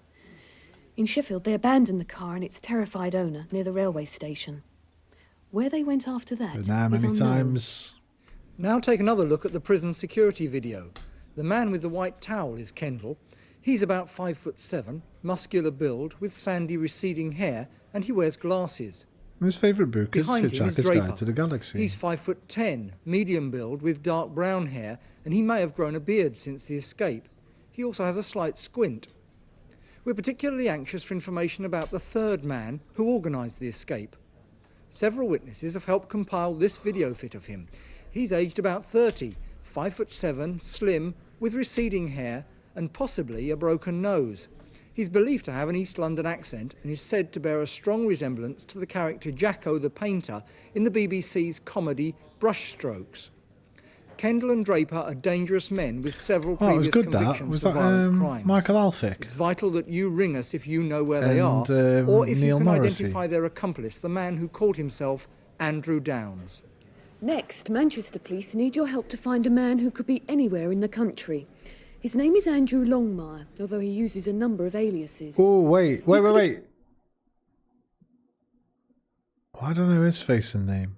In Sheffield, they abandoned the car and its terrified owner near the railway station. Where they went after that But now is many unknown. times. Now take another look at the prison security video. The man with the white towel is Kendall. He's about 5'7", muscular build, with sandy receding hair, and he wears glasses. His favourite book is Behind him is Hitchhiker's Draper. Guide to the Galaxy. He's 5'10", medium build, with dark brown hair, and he may have grown a beard since the escape. He also has a slight squint. We're particularly anxious for information about the third man who organised the escape. Several witnesses have helped compile this video fit of him. He's aged about 30, 5'7", slim, with receding hair, and possibly a broken nose. He's believed to have an East London accent and is said to bear a strong resemblance to the character Jacko the Painter in the BBC's comedy Brushstrokes. Kendall and Draper are dangerous men with several Oh, it was previous good, that. convictions Was for that violent crimes. Michael Alfick? It's vital that you ring us if you know where they are, And, or if Neil you can Morrissey. identify their accomplice, the man who called himself Andrew Downs. Next, Manchester Police need your help to find a man who could be anywhere in the country. His name is Andrew Longmire, although he uses a number of aliases. Oh, wait. Why don't I know his face and name?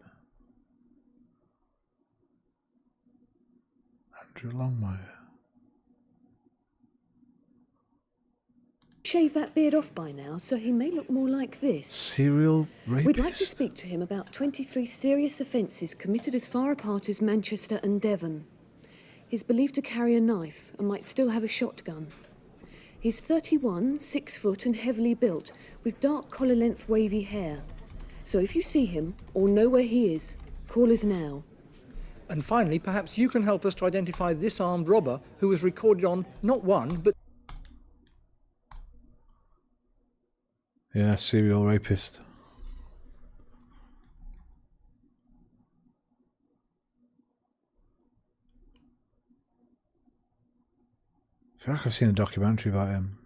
Andrew Longmire. shaved that beard off by now, so he may look more like this. Serial rapist. We'd like to speak to him about 23 serious offences committed as far apart as Manchester and Devon. He's believed to carry a knife and might still have a shotgun. He's 31, 6 foot and heavily built, with dark collar-length wavy hair. So if you see him, or know where he is, call us now. And finally, perhaps you can help us to identify this armed robber who was recorded on not one, but... Yeah, serial rapist. I feel like I've seen a documentary about him.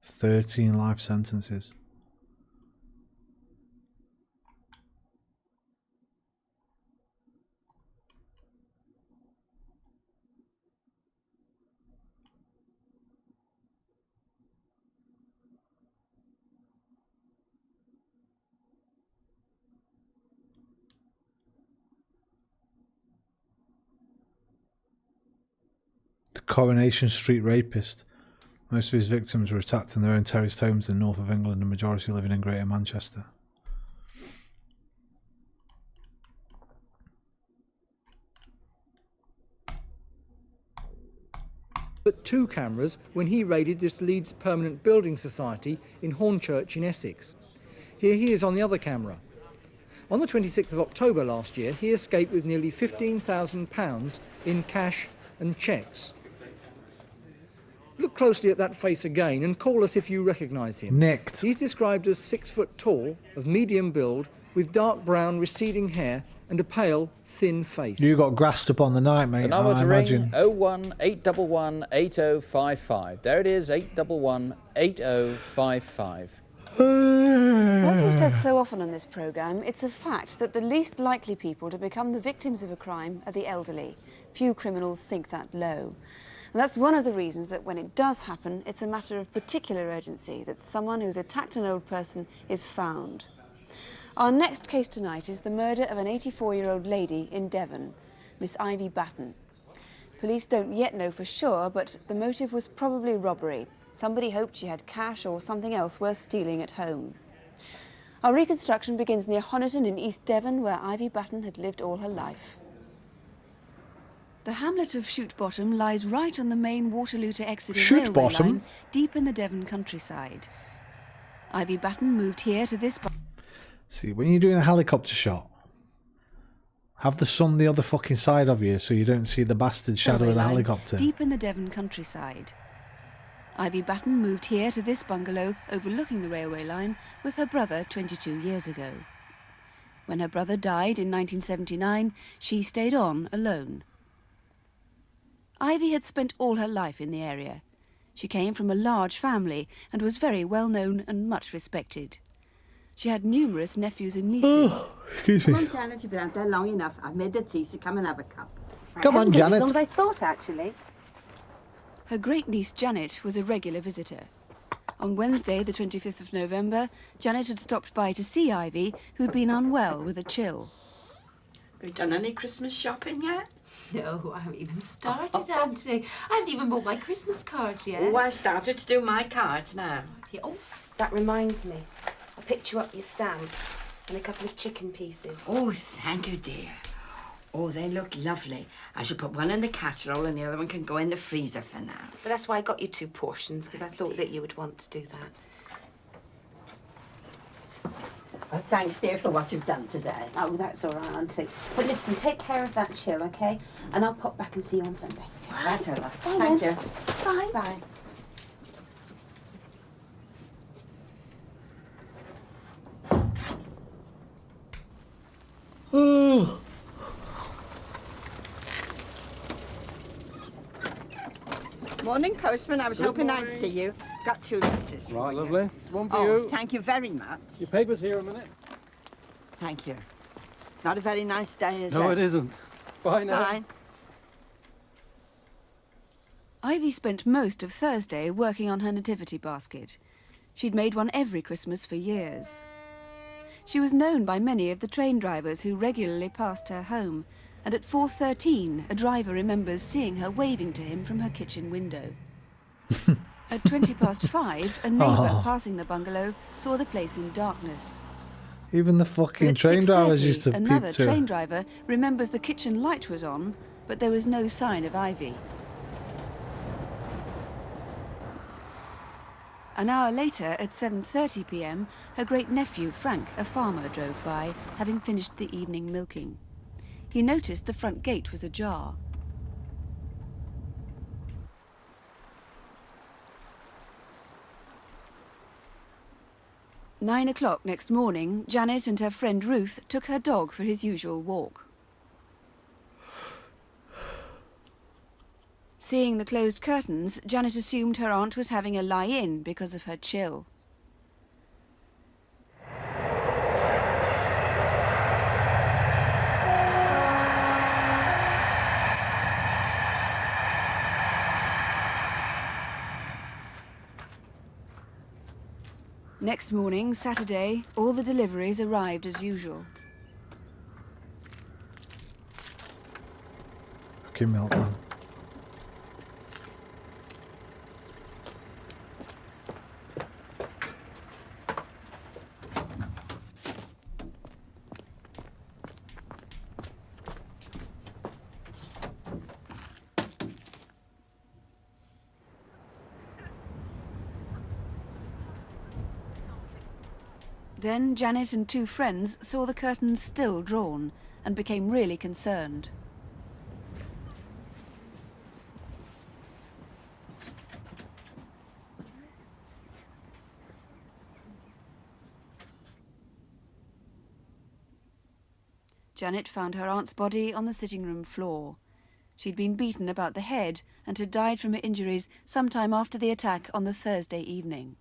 "13 life sentences." The Coronation Street rapist. Most of his victims were attacked in their own terraced homes in the north of England, the majority living in Greater Manchester. but 2 cameras when he raided this Leeds Permanent Building Society in Hornchurch in Essex. Here he is on the other camera. On the 26th of October last year, he escaped with nearly £15,000 in cash and cheques. Look closely at that face again and call us if you recognise him. Nicked. He's described as 6 foot tall, of medium build, with dark brown receding hair and a pale, thin face. You got grassed up on the night, mate. The number I to imagine. ring 01 811 8055. There it is, 811 8055. As we've said so often on this programme, it's a fact that the least likely people to become the victims of a crime are the elderly. Few criminals sink that low. And that's one of the reasons that when it does happen, it's a matter of particular urgency that someone who's attacked an old person is found. Our next case tonight is the murder of an 84-year-old lady in Devon, Miss Ivy Batten. Police don't yet know for sure, but the motive was probably robbery. Somebody hoped she had cash or something else worth stealing at home. Our reconstruction begins near Honiton in East Devon, where Ivy Batten had lived all her life. The hamlet of Chute Bottom lies right on the main Waterloo to Exeter railway line, deep in the Devon countryside. Ivy Batten moved here to this... See, when you're doing a helicopter shot, have the sun the other fucking side of you so you don't see the bastard shadow of the helicopter. Deep in the Devon countryside. Ivy Batten moved here to this bungalow overlooking the railway line with her brother 22 years ago. When her brother died in 1979, she stayed on alone. Ivy had spent all her life in the area. She came from a large family and was very well known and much respected. She had numerous nephews and nieces. Oh, excuse me. Come on, Janet, you've been out there long enough. I've made the tea, so come and have a cup. Come on, Janet. As long as I thought, actually. Her great-niece Janet was a regular visitor. On Wednesday, the 25th of November, Janet had stopped by to see Ivy, who'd been unwell with a chill. Have you done any Christmas shopping yet? No, I haven't even started, Auntie. I haven't even bought my Christmas cards yet. Oh, I've started to do my cards now. Yeah, oh, that reminds me. I picked you up your stamps and a couple of chicken pieces. Oh, thank you, dear. Oh, they look lovely. I should put one in the casserole and the other one can go in the freezer for now. But that's why I got you 2 portions, because I thought that you would want to do that. Well, thanks, dear, for what you've done today. Oh, that's all right, Auntie. But listen, take care of that chill, OK? And I'll pop back and see you on Sunday. Right, Ella. Bye, Thank then. you. Bye. Bye. Oh. Morning, postman. I was hoping I'd see you. Got 2 letters. Right, lovely. One for Oh, you. thank you very much. Your paper's here a minute. Thank you. Not a very nice day, is it? No, it isn't. Bye now. Bye. Ivy spent most of Thursday working on her nativity basket. She'd made one every Christmas for years. She was known by many of the train drivers who regularly passed her home, And at 4:13, a driver remembers seeing her waving to him from her kitchen window. At 5:20, a neighbour passing the bungalow saw the place in darkness. Even the But fucking at train drivers 6:30, used to another peep too. train driver remembers the kitchen light was on, but there was no sign of Ivy. An hour later, at 7:30 p.m, her great-nephew, Frank, a farmer, drove by, having finished the evening milking. He noticed the front gate was ajar. At 9 o'clock next morning, Janet and her friend Ruth took her dog for his usual walk. Seeing the closed curtains, Janet assumed her aunt was having a lie-in because of her chill. Next morning, Saturday, all the deliveries arrived as usual. Fucking milkman. Then Janet and two friends saw the curtains still drawn and became really concerned. Janet found her aunt's body on the sitting room floor. She'd been beaten about the head and had died from her injuries sometime after the attack on the Thursday evening.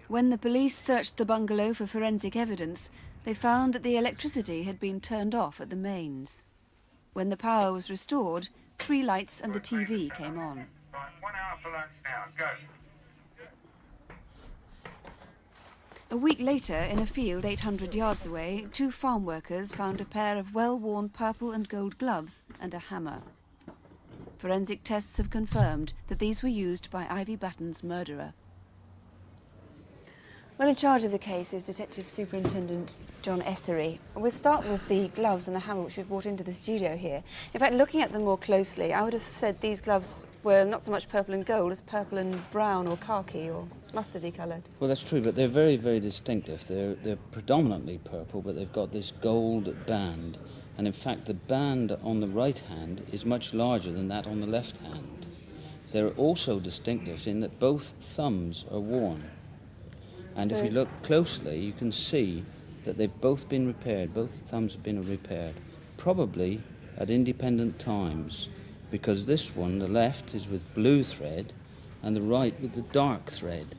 When the police searched the bungalow for forensic evidence, they found that the electricity had been turned off at the mains. When the power was restored, 3 lights and the TV came on. 1 hour for lunch now, go. A week later, in a field 800 yards away, 2 farm workers found a pair of well-worn purple and gold gloves and a hammer. Forensic tests have confirmed that these were used by Ivy Batten's murderer. Well, in charge of the case is Detective Superintendent John Essery. We'll start with the gloves and the hammer which we've brought into the studio here. In fact, looking at them more closely, I would have said these gloves were not so much purple and gold as purple and brown or khaki or mustardy coloured. Well, that's true, but they're very, very distinctive. They're predominantly purple, but they've got this gold band. And in fact, the band on the right hand is much larger than that on the left hand. They're also distinctive in that both thumbs are worn. And if you look closely, you can see that they've both been repaired. Both thumbs have been repaired, probably at independent times, because this one, the left, is with blue thread, and the right with the dark thread.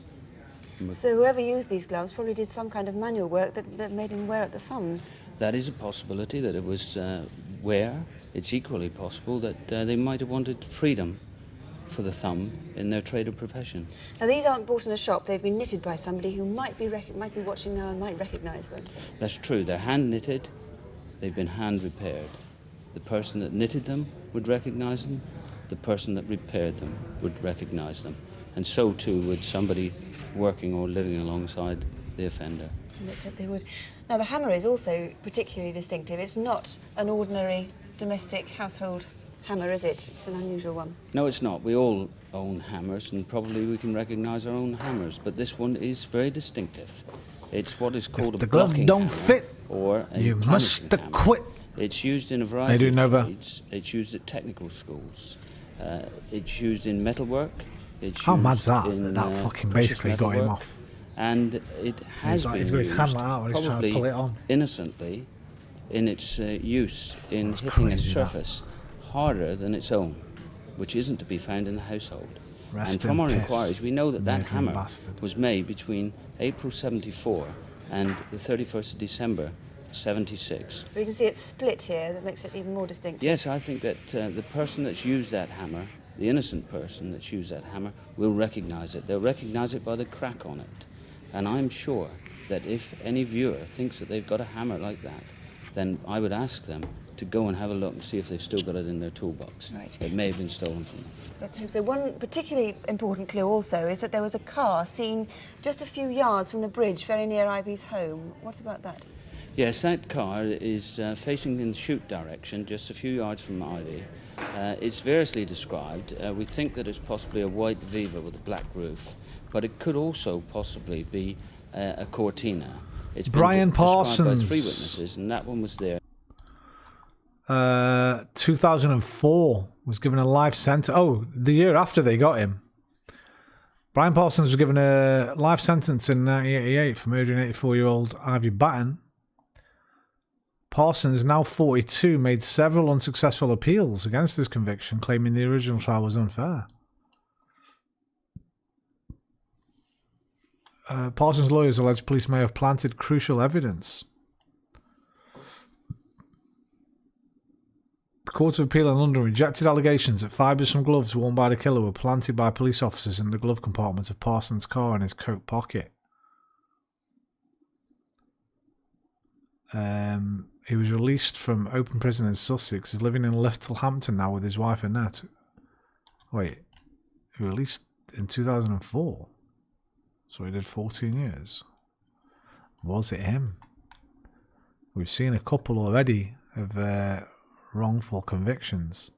So whoever used these gloves probably did some kind of manual work that made him wear at the thumbs. That is a possibility that it was wear. It's equally possible that they might have wanted freedom for the thumb in their trade or profession. Now, these aren't bought in a shop. They've been knitted by somebody who might be watching now and might recognise them. That's true. They're hand knitted. They've been hand repaired. The person that knitted them would recognise them. The person that repaired them would recognise them. And so too would somebody working or living alongside the offender. Let's hope they would. Now, the hammer is also particularly distinctive. It's not an ordinary domestic household hammer, is it? It's an unusual one. No, it's not. We all own hammers, and probably we can recognise our own hammers, but this one is very distinctive. It's what is called a blocking don't hammer, fit, or a you must quit. It's used in a variety of trades. It's used at technical schools. It's used in metalwork. It's How used mad's that? in, That fucking precious basically got him metalwork. off. And it has been he's got his used, hand like that when he's trying to probably pull it on. innocently, in its use in hitting a crazy, surface harder than its own, which isn't to be found in the household. Rest And from in our piss, inquiries, we know that that murdering hammer bastard. was made between April 74 and the 31st of December 76. We can see it's split here. That makes it even more distinctive. Yes, I think that the person that's used that hammer, the innocent person that's used that hammer, will recognise it. They'll recognise it by the crack on it. And I'm sure that if any viewer thinks that they've got a hammer like that, then I would ask them to go and have a look and see if they've still got it in their toolbox. Right. It may have been stolen from them. Let's hope so. One particularly important clue also is that there was a car seen just a few yards from the bridge very near Ivy's home. What about that? Yes, that car is facing in the shoot direction, just a few yards from Ivy. It's variously described. We think that it's possibly a white Viva with a black roof, but it could also possibly be a Cortina. It's Brian been described Parsons. by 3 witnesses, and that one was there. 2004 was given a life sentence. Oh, the year after they got him. Brian Parsons was given a life sentence in 1988 for murdering 84-year-old Ivy Batten. Parsons, now 42, made several unsuccessful appeals against his conviction, claiming the original trial was unfair. Parsons' lawyers allege police may have planted crucial evidence. The Court of Appeal in London rejected allegations that fibres from gloves worn by the killer were planted by police officers in the glove compartment of Parsons' car in his coat pocket. He was released from open prison in Sussex. He's living in Littlehampton now with his wife Annette. Wait, he was released in 2004? So he did 14 years. Was it him? We've seen a couple already of wrongful convictions.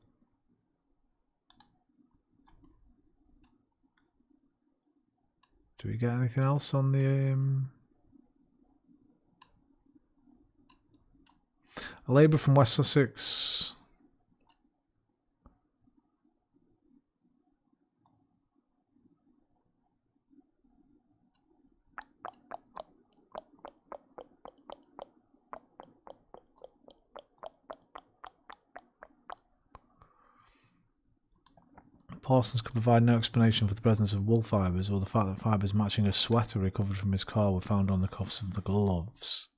Do we get anything else on the... A labourer from West Sussex. Parsons could provide no explanation for the presence of wool fibres or the fact that fibres matching a sweater recovered from his car were found on the cuffs of the gloves.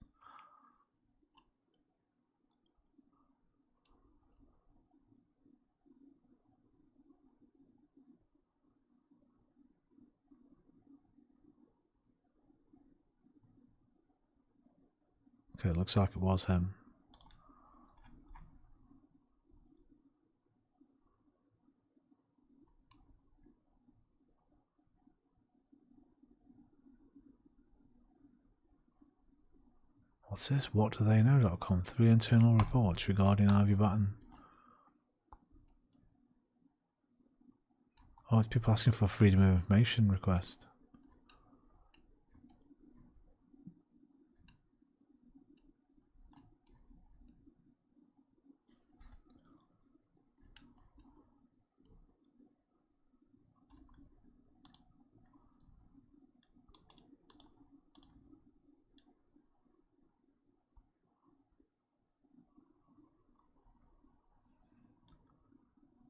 Okay, it looks like it was him. What's this? WhatDoTheyKnow.com. 3 internal reports regarding Ivy Batten. Oh, it's people asking for a freedom of information request.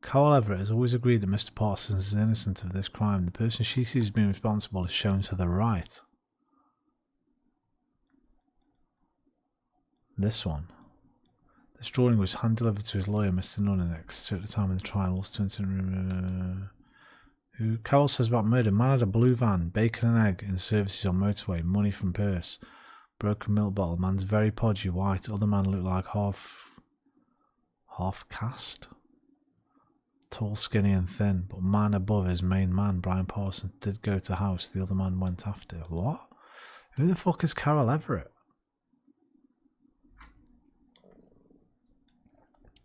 Carol Everett has always agreed that Mr. Parsons is innocent of this crime. The person she sees as being responsible is shown to the right. This one. This drawing was hand-delivered to his lawyer, Mr. Nunnex, at the time of the trial. Who Carol says about murder. Man had a blue van, bacon and egg in services on motorway, money from purse, broken milk bottle. Man's very podgy, white. Other man looked like half caste. Tall, skinny and thin, but man above his main man, Brian Parsons, did go to house. The other man went after. What? Who the fuck is Carol Everett?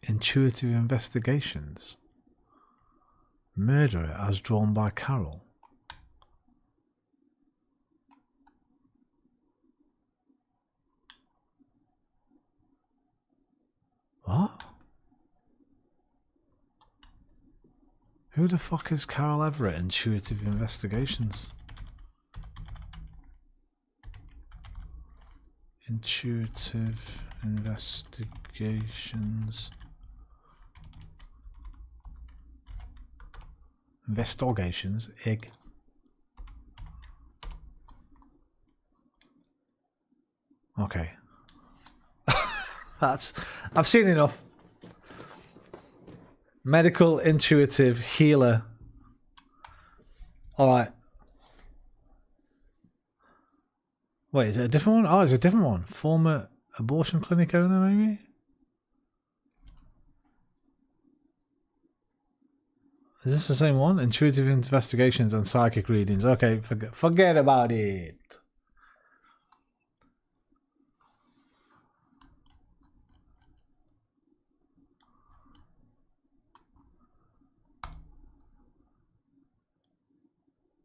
Intuitive investigations. Murderer as drawn by Carol. What? Who the fuck is Carol Everett? Intuitive investigations. Intuitive investigations. Investigations. Egg. Okay. I've seen enough. Medical intuitive healer. Alright. Wait, is it a different one? Oh, it's a different one. Former Abortion clinic owner, maybe? Is this the same one? Intuitive investigations and psychic readings. Okay, forget about it.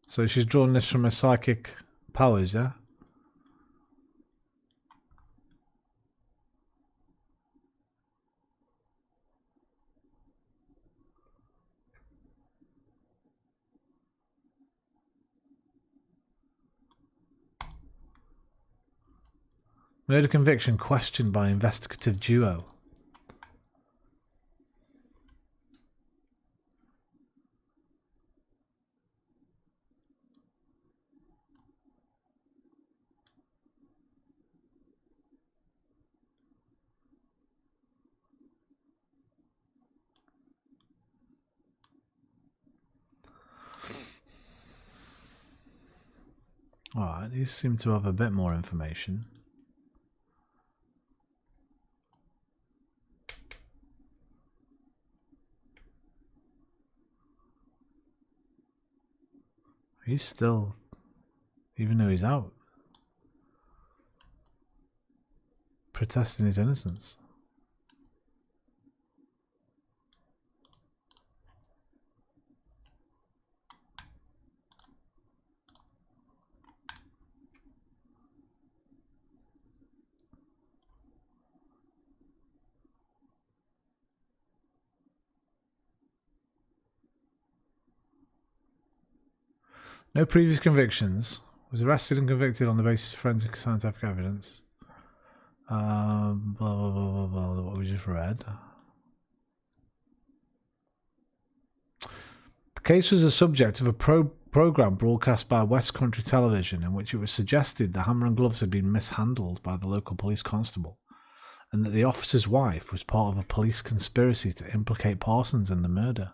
So she's drawn this from her psychic powers, yeah? Murder conviction questioned by investigative duo. Alright, these seem to have a bit more information. He's still, even though he's out, protesting his innocence. No previous convictions. Was arrested and convicted on the basis of forensic scientific evidence. Blah, blah, blah, blah, blah, what we just read. The case was the subject of a program broadcast by West Country Television in which it was suggested the hammer and gloves had been mishandled by the local police constable and that the officer's wife was part of a police conspiracy to implicate Parsons in the murder.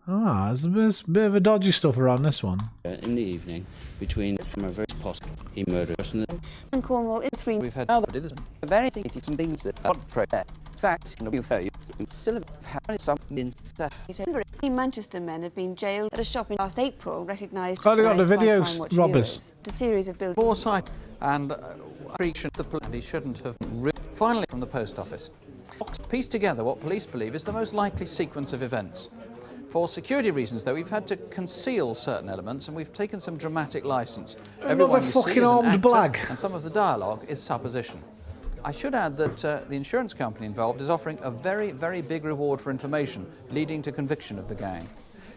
Ah, there's a bit of a dodgy stuff around this one. In the evening, between from a very possible he murdered us And Cornwall in 3. We've had other very things some things that are protect. Facts, you fail you still have some in Three Manchester men have been jailed at a shop in last April, recognised. Oh, they got the video Crimewatch robbers. A series of buildings. Foresight and the police shouldn't have. Finally, from the post office, piece together what police believe is the most likely sequence of events. For security reasons, though, we've had to conceal certain elements, and we've taken some dramatic license. Another fucking armed blag. And some of the dialogue is supposition. I should add that the insurance company involved is offering a very, very big reward for information leading to conviction of the gang.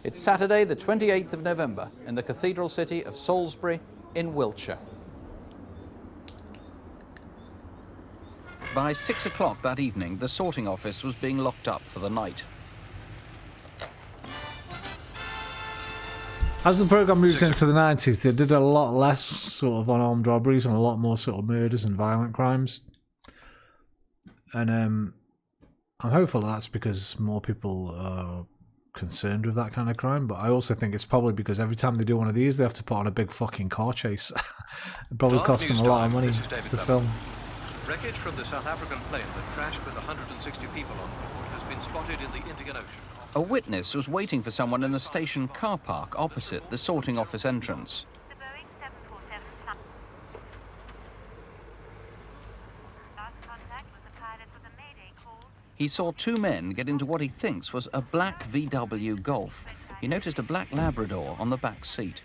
It's Saturday, the 28th of November, in the cathedral city of Salisbury in Wiltshire. By 6 o'clock that evening, the sorting office was being locked up for the night. As the programme moved into the 90s, they did a lot less sort of unarmed robberies and a lot more sort of murders and violent crimes. And I'm hopeful that's because more people are concerned with that kind of crime, but I also think it's probably because every time they do one of these, they have to put on a big fucking car chase. It probably costs them a lot of money to film. Wreckage from the South African plane that crashed with 160 people on board has been spotted in the Indian Ocean. A witness was waiting for someone in the station car park opposite the sorting office entrance. He saw two men get into what he thinks was a black VW Golf. He noticed a black Labrador on the back seat.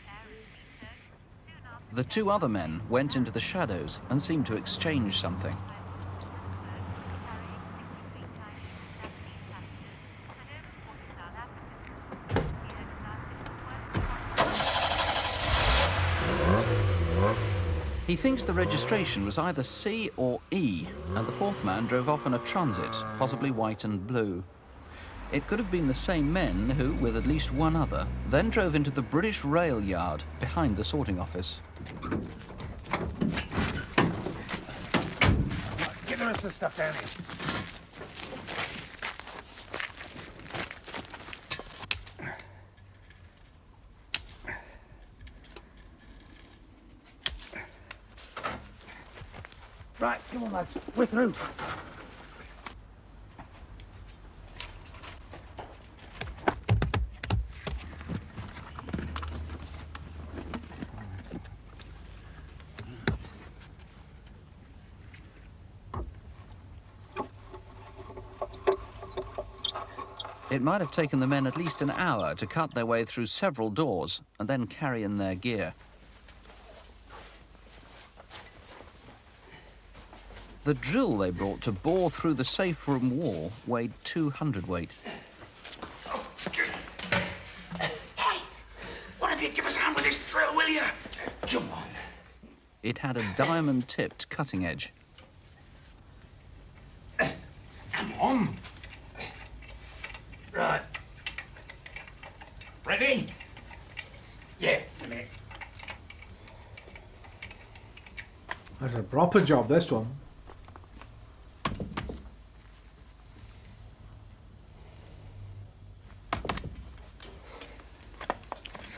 The two other men went into the shadows and seemed to exchange something. He thinks the registration was either C or E, and the fourth man drove off in a Transit, possibly white and blue. It could have been the same men who, with at least one other, then drove into the British Rail Yard behind the sorting office. Get the rest of the stuff down here. Right, come on, lads. We're through. It might have taken the men at least an hour to cut their way through several doors and then carry in their gear. The drill they brought to bore through the safe room wall weighed 200 weight. Hey, one of you give us a hand with this drill, will you? Come on. It had a diamond-tipped cutting edge. Come on. Right. Ready? Yeah, a minute. That's a proper job, this one.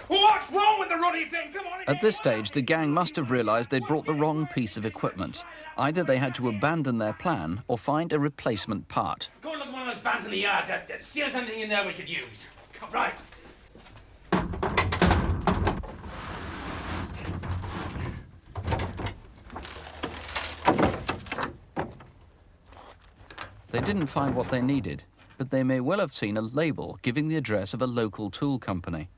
What's wrong with the ruddy thing? Come on. At this stage, the gang must have realised they'd brought the wrong piece of equipment. Either they had to abandon their plan or find a replacement part. Go and look at one of those vans in the yard. See if there's anything in there we could use. Right. They didn't find what they needed, but they may well have seen a label giving the address of a local tool company.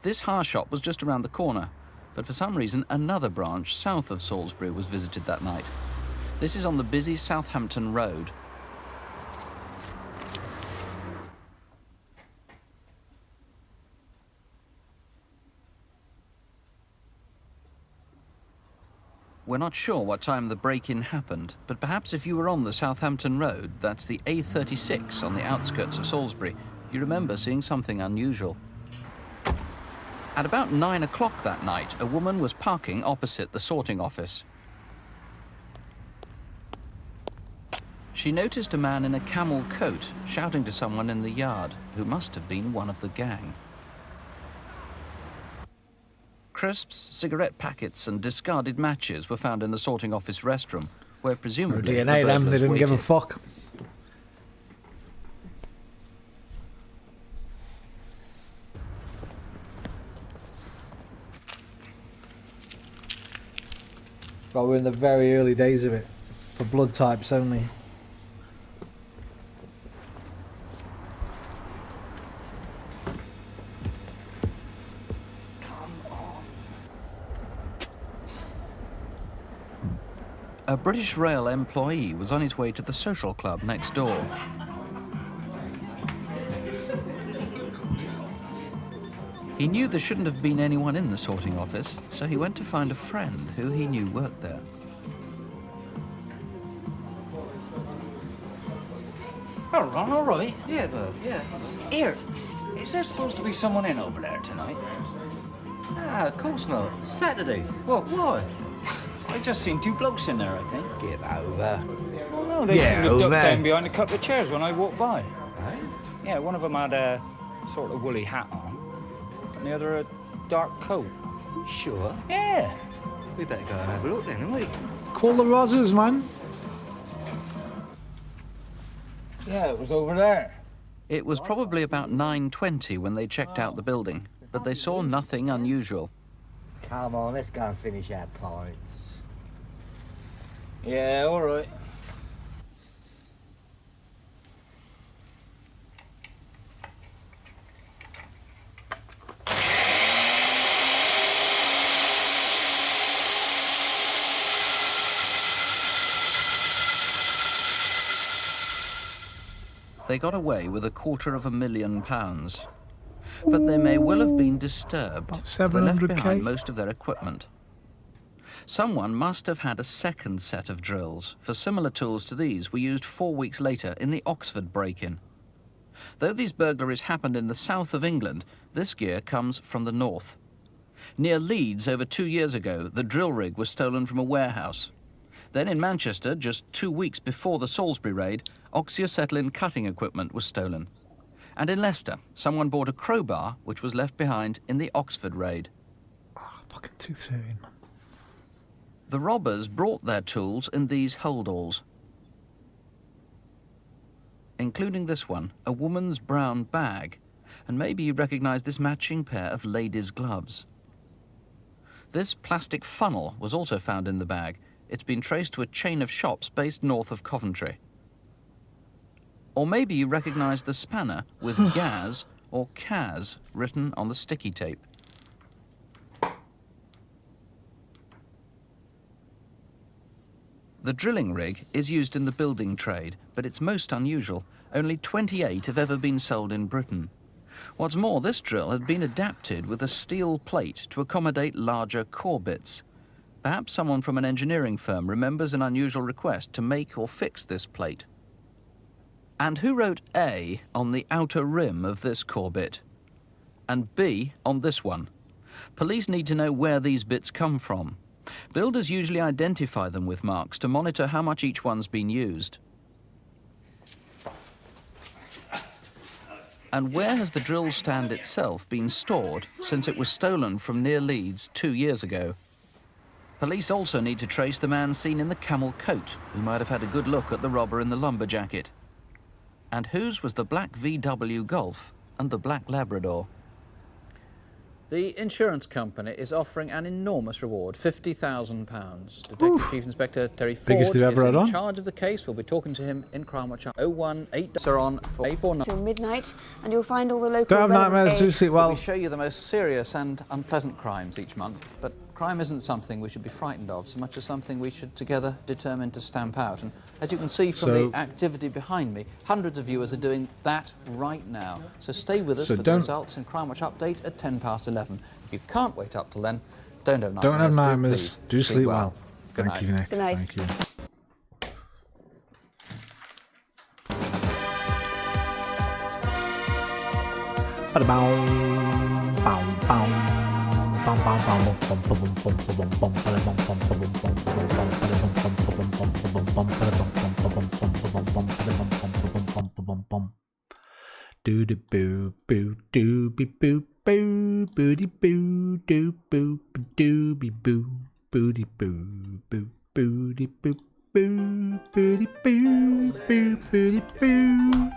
This hire shop was just around the corner, but for some reason another branch south of Salisbury was visited that night. This is on the busy Southampton Road. We're not sure what time the break-in happened, but perhaps if you were on the Southampton Road, that's the A36 on the outskirts of Salisbury, you remember seeing something unusual. At about 9 o'clock that night, a woman was parking opposite the sorting office. She noticed a man in a camel coat shouting to someone in the yard, who must have been one of the gang. Crisps, cigarette packets and discarded matches were found in the sorting office restroom, where presumably No DNA them, they didn't give a fuck. But we're in the very early days of it, for blood types only. A British Rail employee was on his way to the social club next door. He knew there shouldn't have been anyone in the sorting office, so he went to find a friend who he knew worked there. All right, all right. Yeah, Verve, yeah. Here, is there supposed to be someone in over there tonight? Ah, of course not. Saturday. What, why? I just seen two blokes in there, I think. Give over. Oh, no, they seemed to duck down behind a couple of chairs when I walked by. Eh? Yeah, one of them had a sort of woolly hat on, and the other a dark coat. Sure? Yeah. We better go and have a look then, haven't we? Call the Rozzers, man. Yeah, it was over there. It was probably about 9:20 when they checked out the building, but they saw nothing unusual. Come on, let's go and finish our pints. Yeah, all right. They got away with £250,000. But they may well have been disturbed. They left 700K. behind most of their equipment. Someone must have had a second set of drills, for similar tools to these were used 4 weeks later in the Oxford break-in. Though these burglaries happened in the south of England, this gear comes from the north. Near Leeds over 2 years ago, the drill rig was stolen from a warehouse. Then in Manchester, just 2 weeks before the Salisbury raid, oxyacetylene cutting equipment was stolen. And in Leicester, someone bought a crowbar which was left behind in the Oxford raid. Fucking 213. The robbers brought their tools in these holdalls, including this one, a woman's brown bag, and maybe you recognise this matching pair of ladies' gloves. This plastic funnel was also found in the bag. It's been traced to a chain of shops based north of Coventry. Or maybe you recognise the spanner with Gaz or Kaz written on the sticky tape. The drilling rig is used in the building trade, but it's most unusual. Only 28 have ever been sold in Britain. What's more, this drill had been adapted with a steel plate to accommodate larger core bits. Perhaps someone from an engineering firm remembers an unusual request to make or fix this plate. And who wrote A on the outer rim of this core bit? And B on this one? Police need to know where these bits come from. Builders usually identify them with marks to monitor how much each one's been used. And where has the drill stand itself been stored since it was stolen from near Leeds 2 years ago? Police also need to trace the man seen in the camel coat, who might have had a good look at the robber in the lumber jacket. And whose was the black VW Golf and the black Labrador? The insurance company is offering an enormous reward, £50,000. Detective Chief Inspector Terry Ford is in charge of the case. We'll be talking to him in Crimewatch 018 are on for A49 till midnight, and you'll find all the local. Don't have nightmares, do sleep well. We show you the most serious and unpleasant crimes each month, but crime isn't something we should be frightened of so much as something we should together determine to stamp out. And as you can see from the activity behind me, hundreds of viewers are doing that right now. So stay with us for the results in Crimewatch Update at 11:10. If you can't wait up till then, don't have nightmares. Don't have nightmares. Do sleep well. Good Thank you, Nick. Good night. Thank you. Do the boo boo do be boo boo booty boo do boo do be boo booty boo boo booty boo boo booty boo boo booty boo.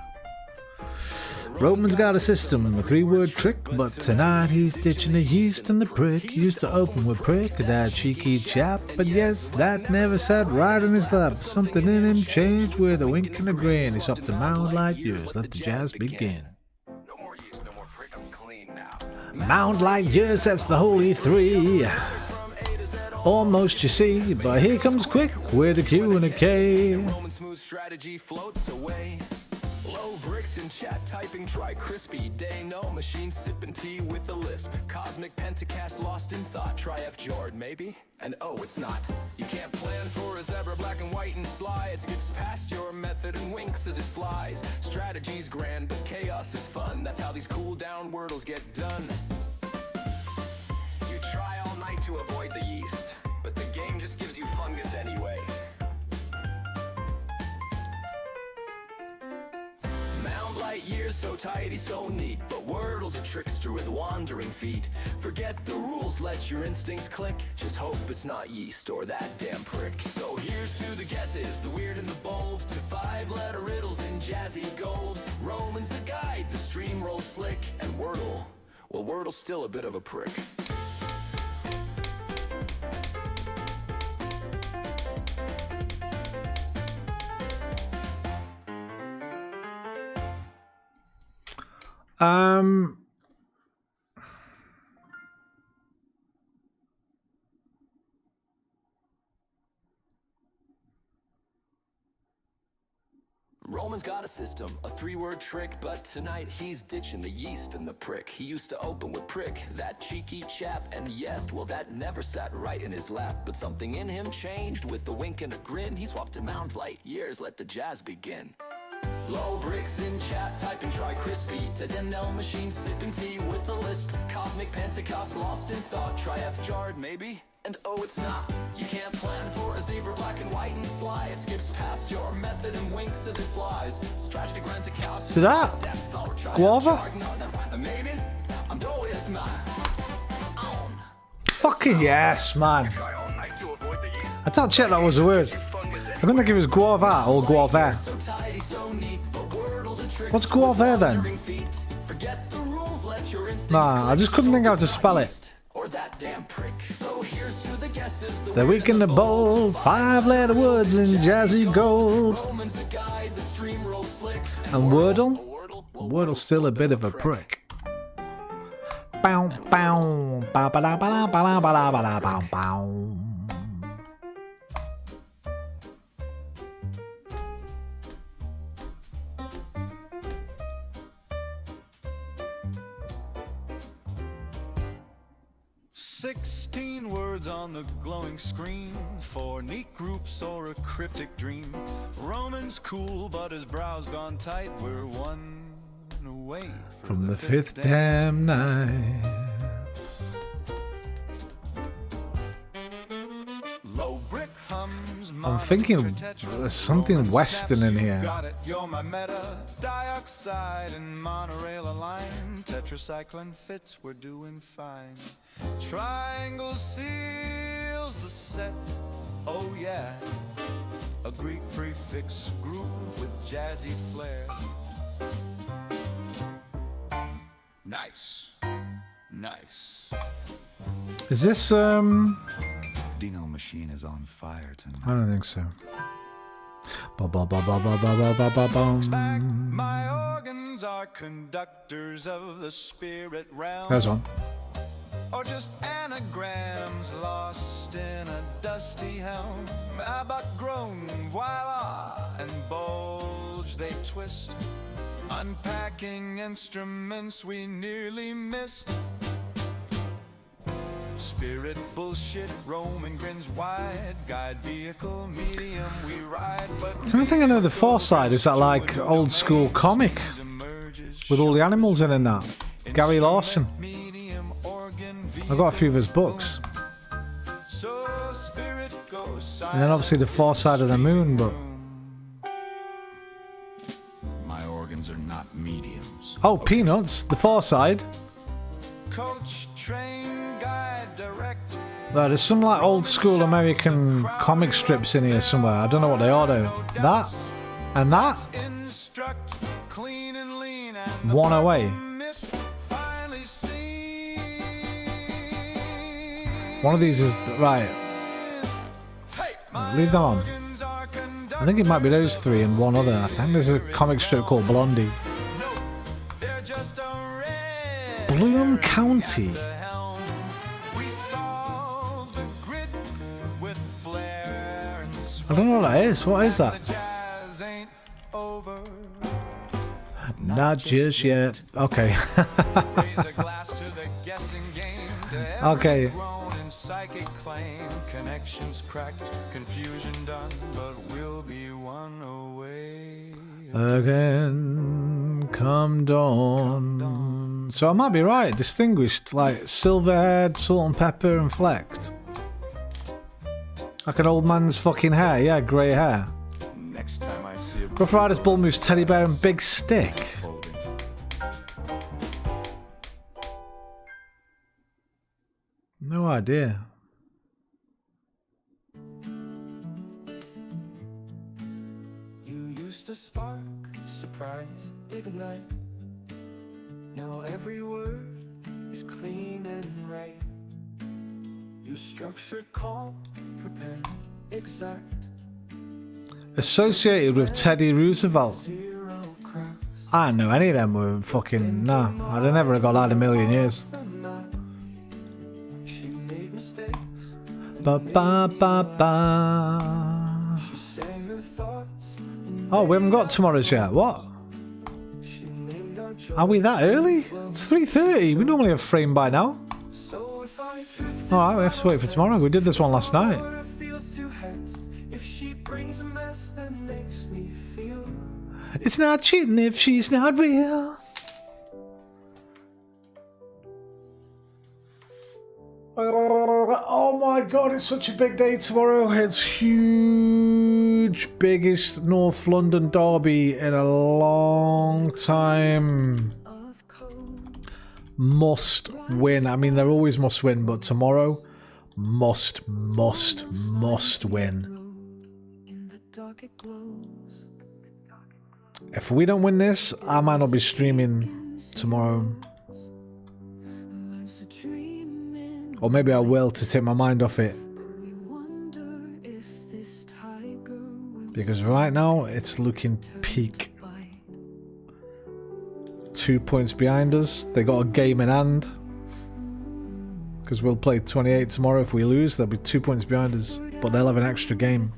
Roman's got a system and a 3-word trick, but tonight he's ditching the yeast and the prick. He used to open with prick, that cheeky chap, but yes, that never sat right in his lap. Something in him changed with a wink and a grin. He's up to Mount Light Years, let the jazz begin. Mount Light Years, that's the holy three. Almost, you see, but here comes quick with a Q and a K. Roman smooth strategy floats away. Low bricks and chat typing, try crispy day, no machine sipping tea with a lisp. Cosmic pentacast lost in thought, try F Jord maybe, and oh it's not. You can't plan for a zebra, black and white and sly. It skips past your method and winks as it flies. Strategy's grand, but chaos is fun. That's how these cool down wordles get done. You try all night to avoid the yeast, but the game just gives you fungus anyway. Light years so tidy, so neat, but Wordle's a trickster with wandering feet. Forget the rules, let your instincts click. Just hope it's not yeast or that damn prick. So here's to the guesses, the weird and the bold, to 5-letter riddles in jazzy gold. Roman's the guide, the stream rolls slick, and Wordle, well, Wordle's still a bit of a prick. Roman's got a system, a 3-word trick, but tonight he's ditching the yeast and the prick. He used to open with prick, that cheeky chap, and yes, well that never sat right in his lap. But something in him changed with a wink and a grin. He swapped to Mount Light Years, let the jazz begin. Low bricks in chat, type and try crispy. To Denell machine, sipping tea with a lisp. Cosmic Pentecost, lost in thought, try F Jard maybe? And oh it's not. You can't plan for a zebra, black and white and sly. It skips past your method and winks as it flies. Stretch to grant a cow. So that guava? Maybe I'm doing this man. Fucking yes, man. Try all night to avoid the yeast. I can't check that was a word. I couldn't think it was guava or guava. What's guava then? Nah, I just couldn't think how to spell it. The week in the bowl, 5-letter words in jazzy gold. And Wordle? Wordle's still a bit of a prick. Bow, bow, bow, ba da ba da ba da ba da ba da bow, bow. Words on the glowing screen for neat groups or a cryptic dream. Roman's cool, but his brow's gone tight. We're one away from the fifth damn night. Low brick hums. I'm thinking there's something Western in here. Got it, you're my meta. Dioxide and monorail align. Tetracycline fits, we're doing fine. Triangle seals the set. Oh yeah. A Greek prefix groove with jazzy flair. Nice. Nice. Is this Dino machine is on fire tonight. I don't think so. My organs are conductors of the spirit realm. There's one. Or just anagrams lost in a dusty helm. About grown, voila, and bulge they twist. Unpacking instruments we nearly missed. Spirit bullshit, Roman grins wide. Guide vehicle, medium, we ride. But The only thing I know the Foresight is that like old school comic with all the animals in and that. Gary Lawson. I got a few of his books. And then obviously the Far Side of the Moon, but my organs are not mediums. oh, Peanuts, the Far Side. Coach, train, guide, direct. Well, there's some like old school American comic strips in here somewhere. I don't know what they are though. That and that. Instruct, clean and lean, One away. One of these is right. Leave them on. I think it might be those three and one other. I think there's a comic strip called Blondie. Bloom County. I don't know what that is. What is that? Not just yet. Okay. Okay. Psychic claim, connections cracked, confusion done, but we'll be one away. Again, come dawn. So I might be right. Distinguished, like silver-haired, salt and pepper, and flecked. Like an old man's fucking hair. Yeah, grey hair. Next time I see a Rough Riders, Bull Moose, Teddy Bear, and Big Stick. No idea. You used to spark, surprise, ignite. Now every word is clean and right. Your structure calm, prepared, exact. Associated with Teddy Roosevelt. I don't know any of them were fucking. Nah, I'd have never got that in a million years. Ba ba ba ba. Oh, we haven't got tomorrow's yet. What? Are we that early? It's 3:30. We normally have frame by now. Alright, we have to wait for tomorrow. We did this one last night. It's not cheating if she's not real. Oh my god, it's such a big day tomorrow. It's huge. Biggest North London derby in a long time. Must win. I mean, they're always must win, but tomorrow, Must win. If we don't win this, I might not be streaming tomorrow. Or maybe I will to take my mind off it. Because right now, it's looking peak. 2 points behind us. They got a game in hand. Because we'll play 28 tomorrow. If we lose, they'll be 2 points behind us. But they'll have an extra game.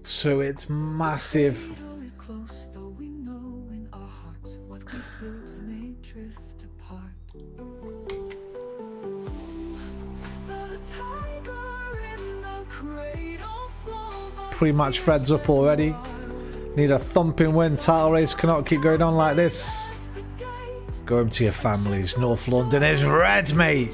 So it's massive. Pre-match Fred's up already. Need a thumping win. Title race cannot keep going on like this. Go home to your families. North London is red, mate.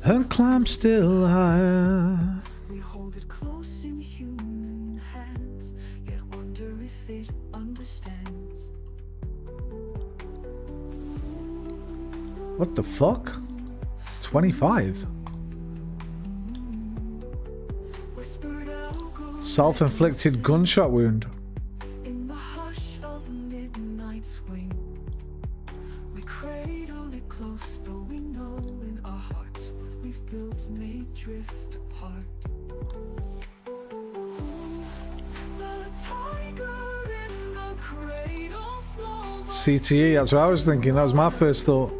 And climb still higher. We hold it close in human hands, yet wonder if it understands. What the fuck? 25. Self-inflicted gunshot wound. In the hush of midnight swing, we cradle it close, though we know in our hearts what we've built may drift apart. CTE, that's what I was thinking. That was my first thought.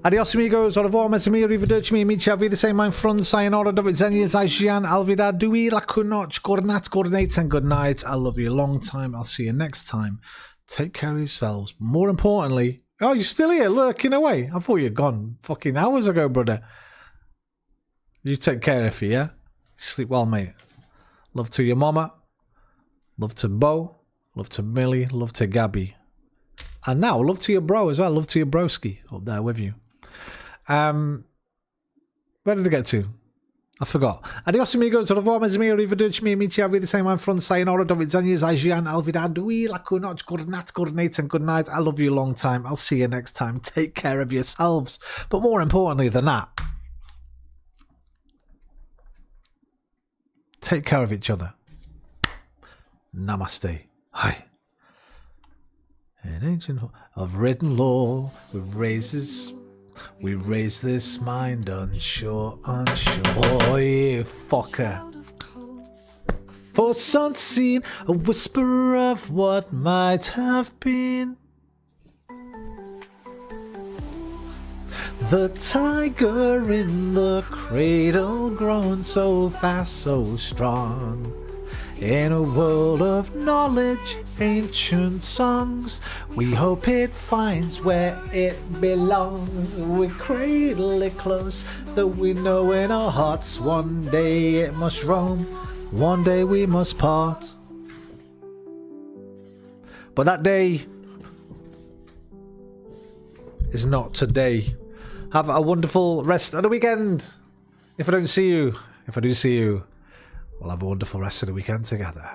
Adios amigos, au revoir mes amis, arrivederci mi amici, a wiedersehen mein Freund, sayonara, do widzenia, zajian, alvida, dui, la kunoc, gornat, gornate, and good night. I love you a long time. I'll see you next time. Take care of yourselves. More importantly, oh, you're still here, lurking away. I thought you'd gone fucking hours ago, brother. You take care of you, yeah? Sleep well, mate. Love to your mama. Love to Bo. Love to Millie. Love to Gabby. And now, love to your bro as well. Love to your broski up there with you. Where did I get to? I forgot. Adios amigos, au revoir mes amis, arrivederci mi amici, a wiedersehen mein Freund, sayonara, do widzenia, zajian, alvida, dui, la kunoc, gornat, gornate, and good night. I love you a long time. I'll see you next time. Take care of yourselves. But more importantly than that, take care of each other. Namaste. Hi. In ancient of written law, we raise this mind unsure. Oh, you fucker. Thoughts unseen, a whisper of what might have been. The tiger in the cradle grown so fast, so strong. In a world of knowledge, ancient songs, we hope it finds where it belongs. We cradle it close, though we know in our hearts one day it must roam, one day we must part. But that day is not today. Have a wonderful rest of the weekend. If I don't see you, if I do see you, we'll have a wonderful rest of the weekend together.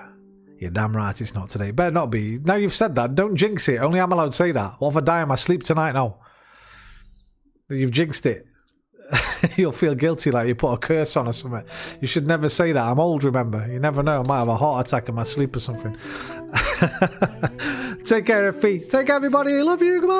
You're damn right it's not today. Better not be. Now you've said that, don't jinx it. Only I'm allowed to say that. What if I die in my sleep tonight now? You've jinxed it. You'll feel guilty like you put a curse on or something. You should never say that. I'm old, remember. You never know. I might have a heart attack in my sleep or something. Take care, Effie. Take care, everybody. Love you. Goodbye.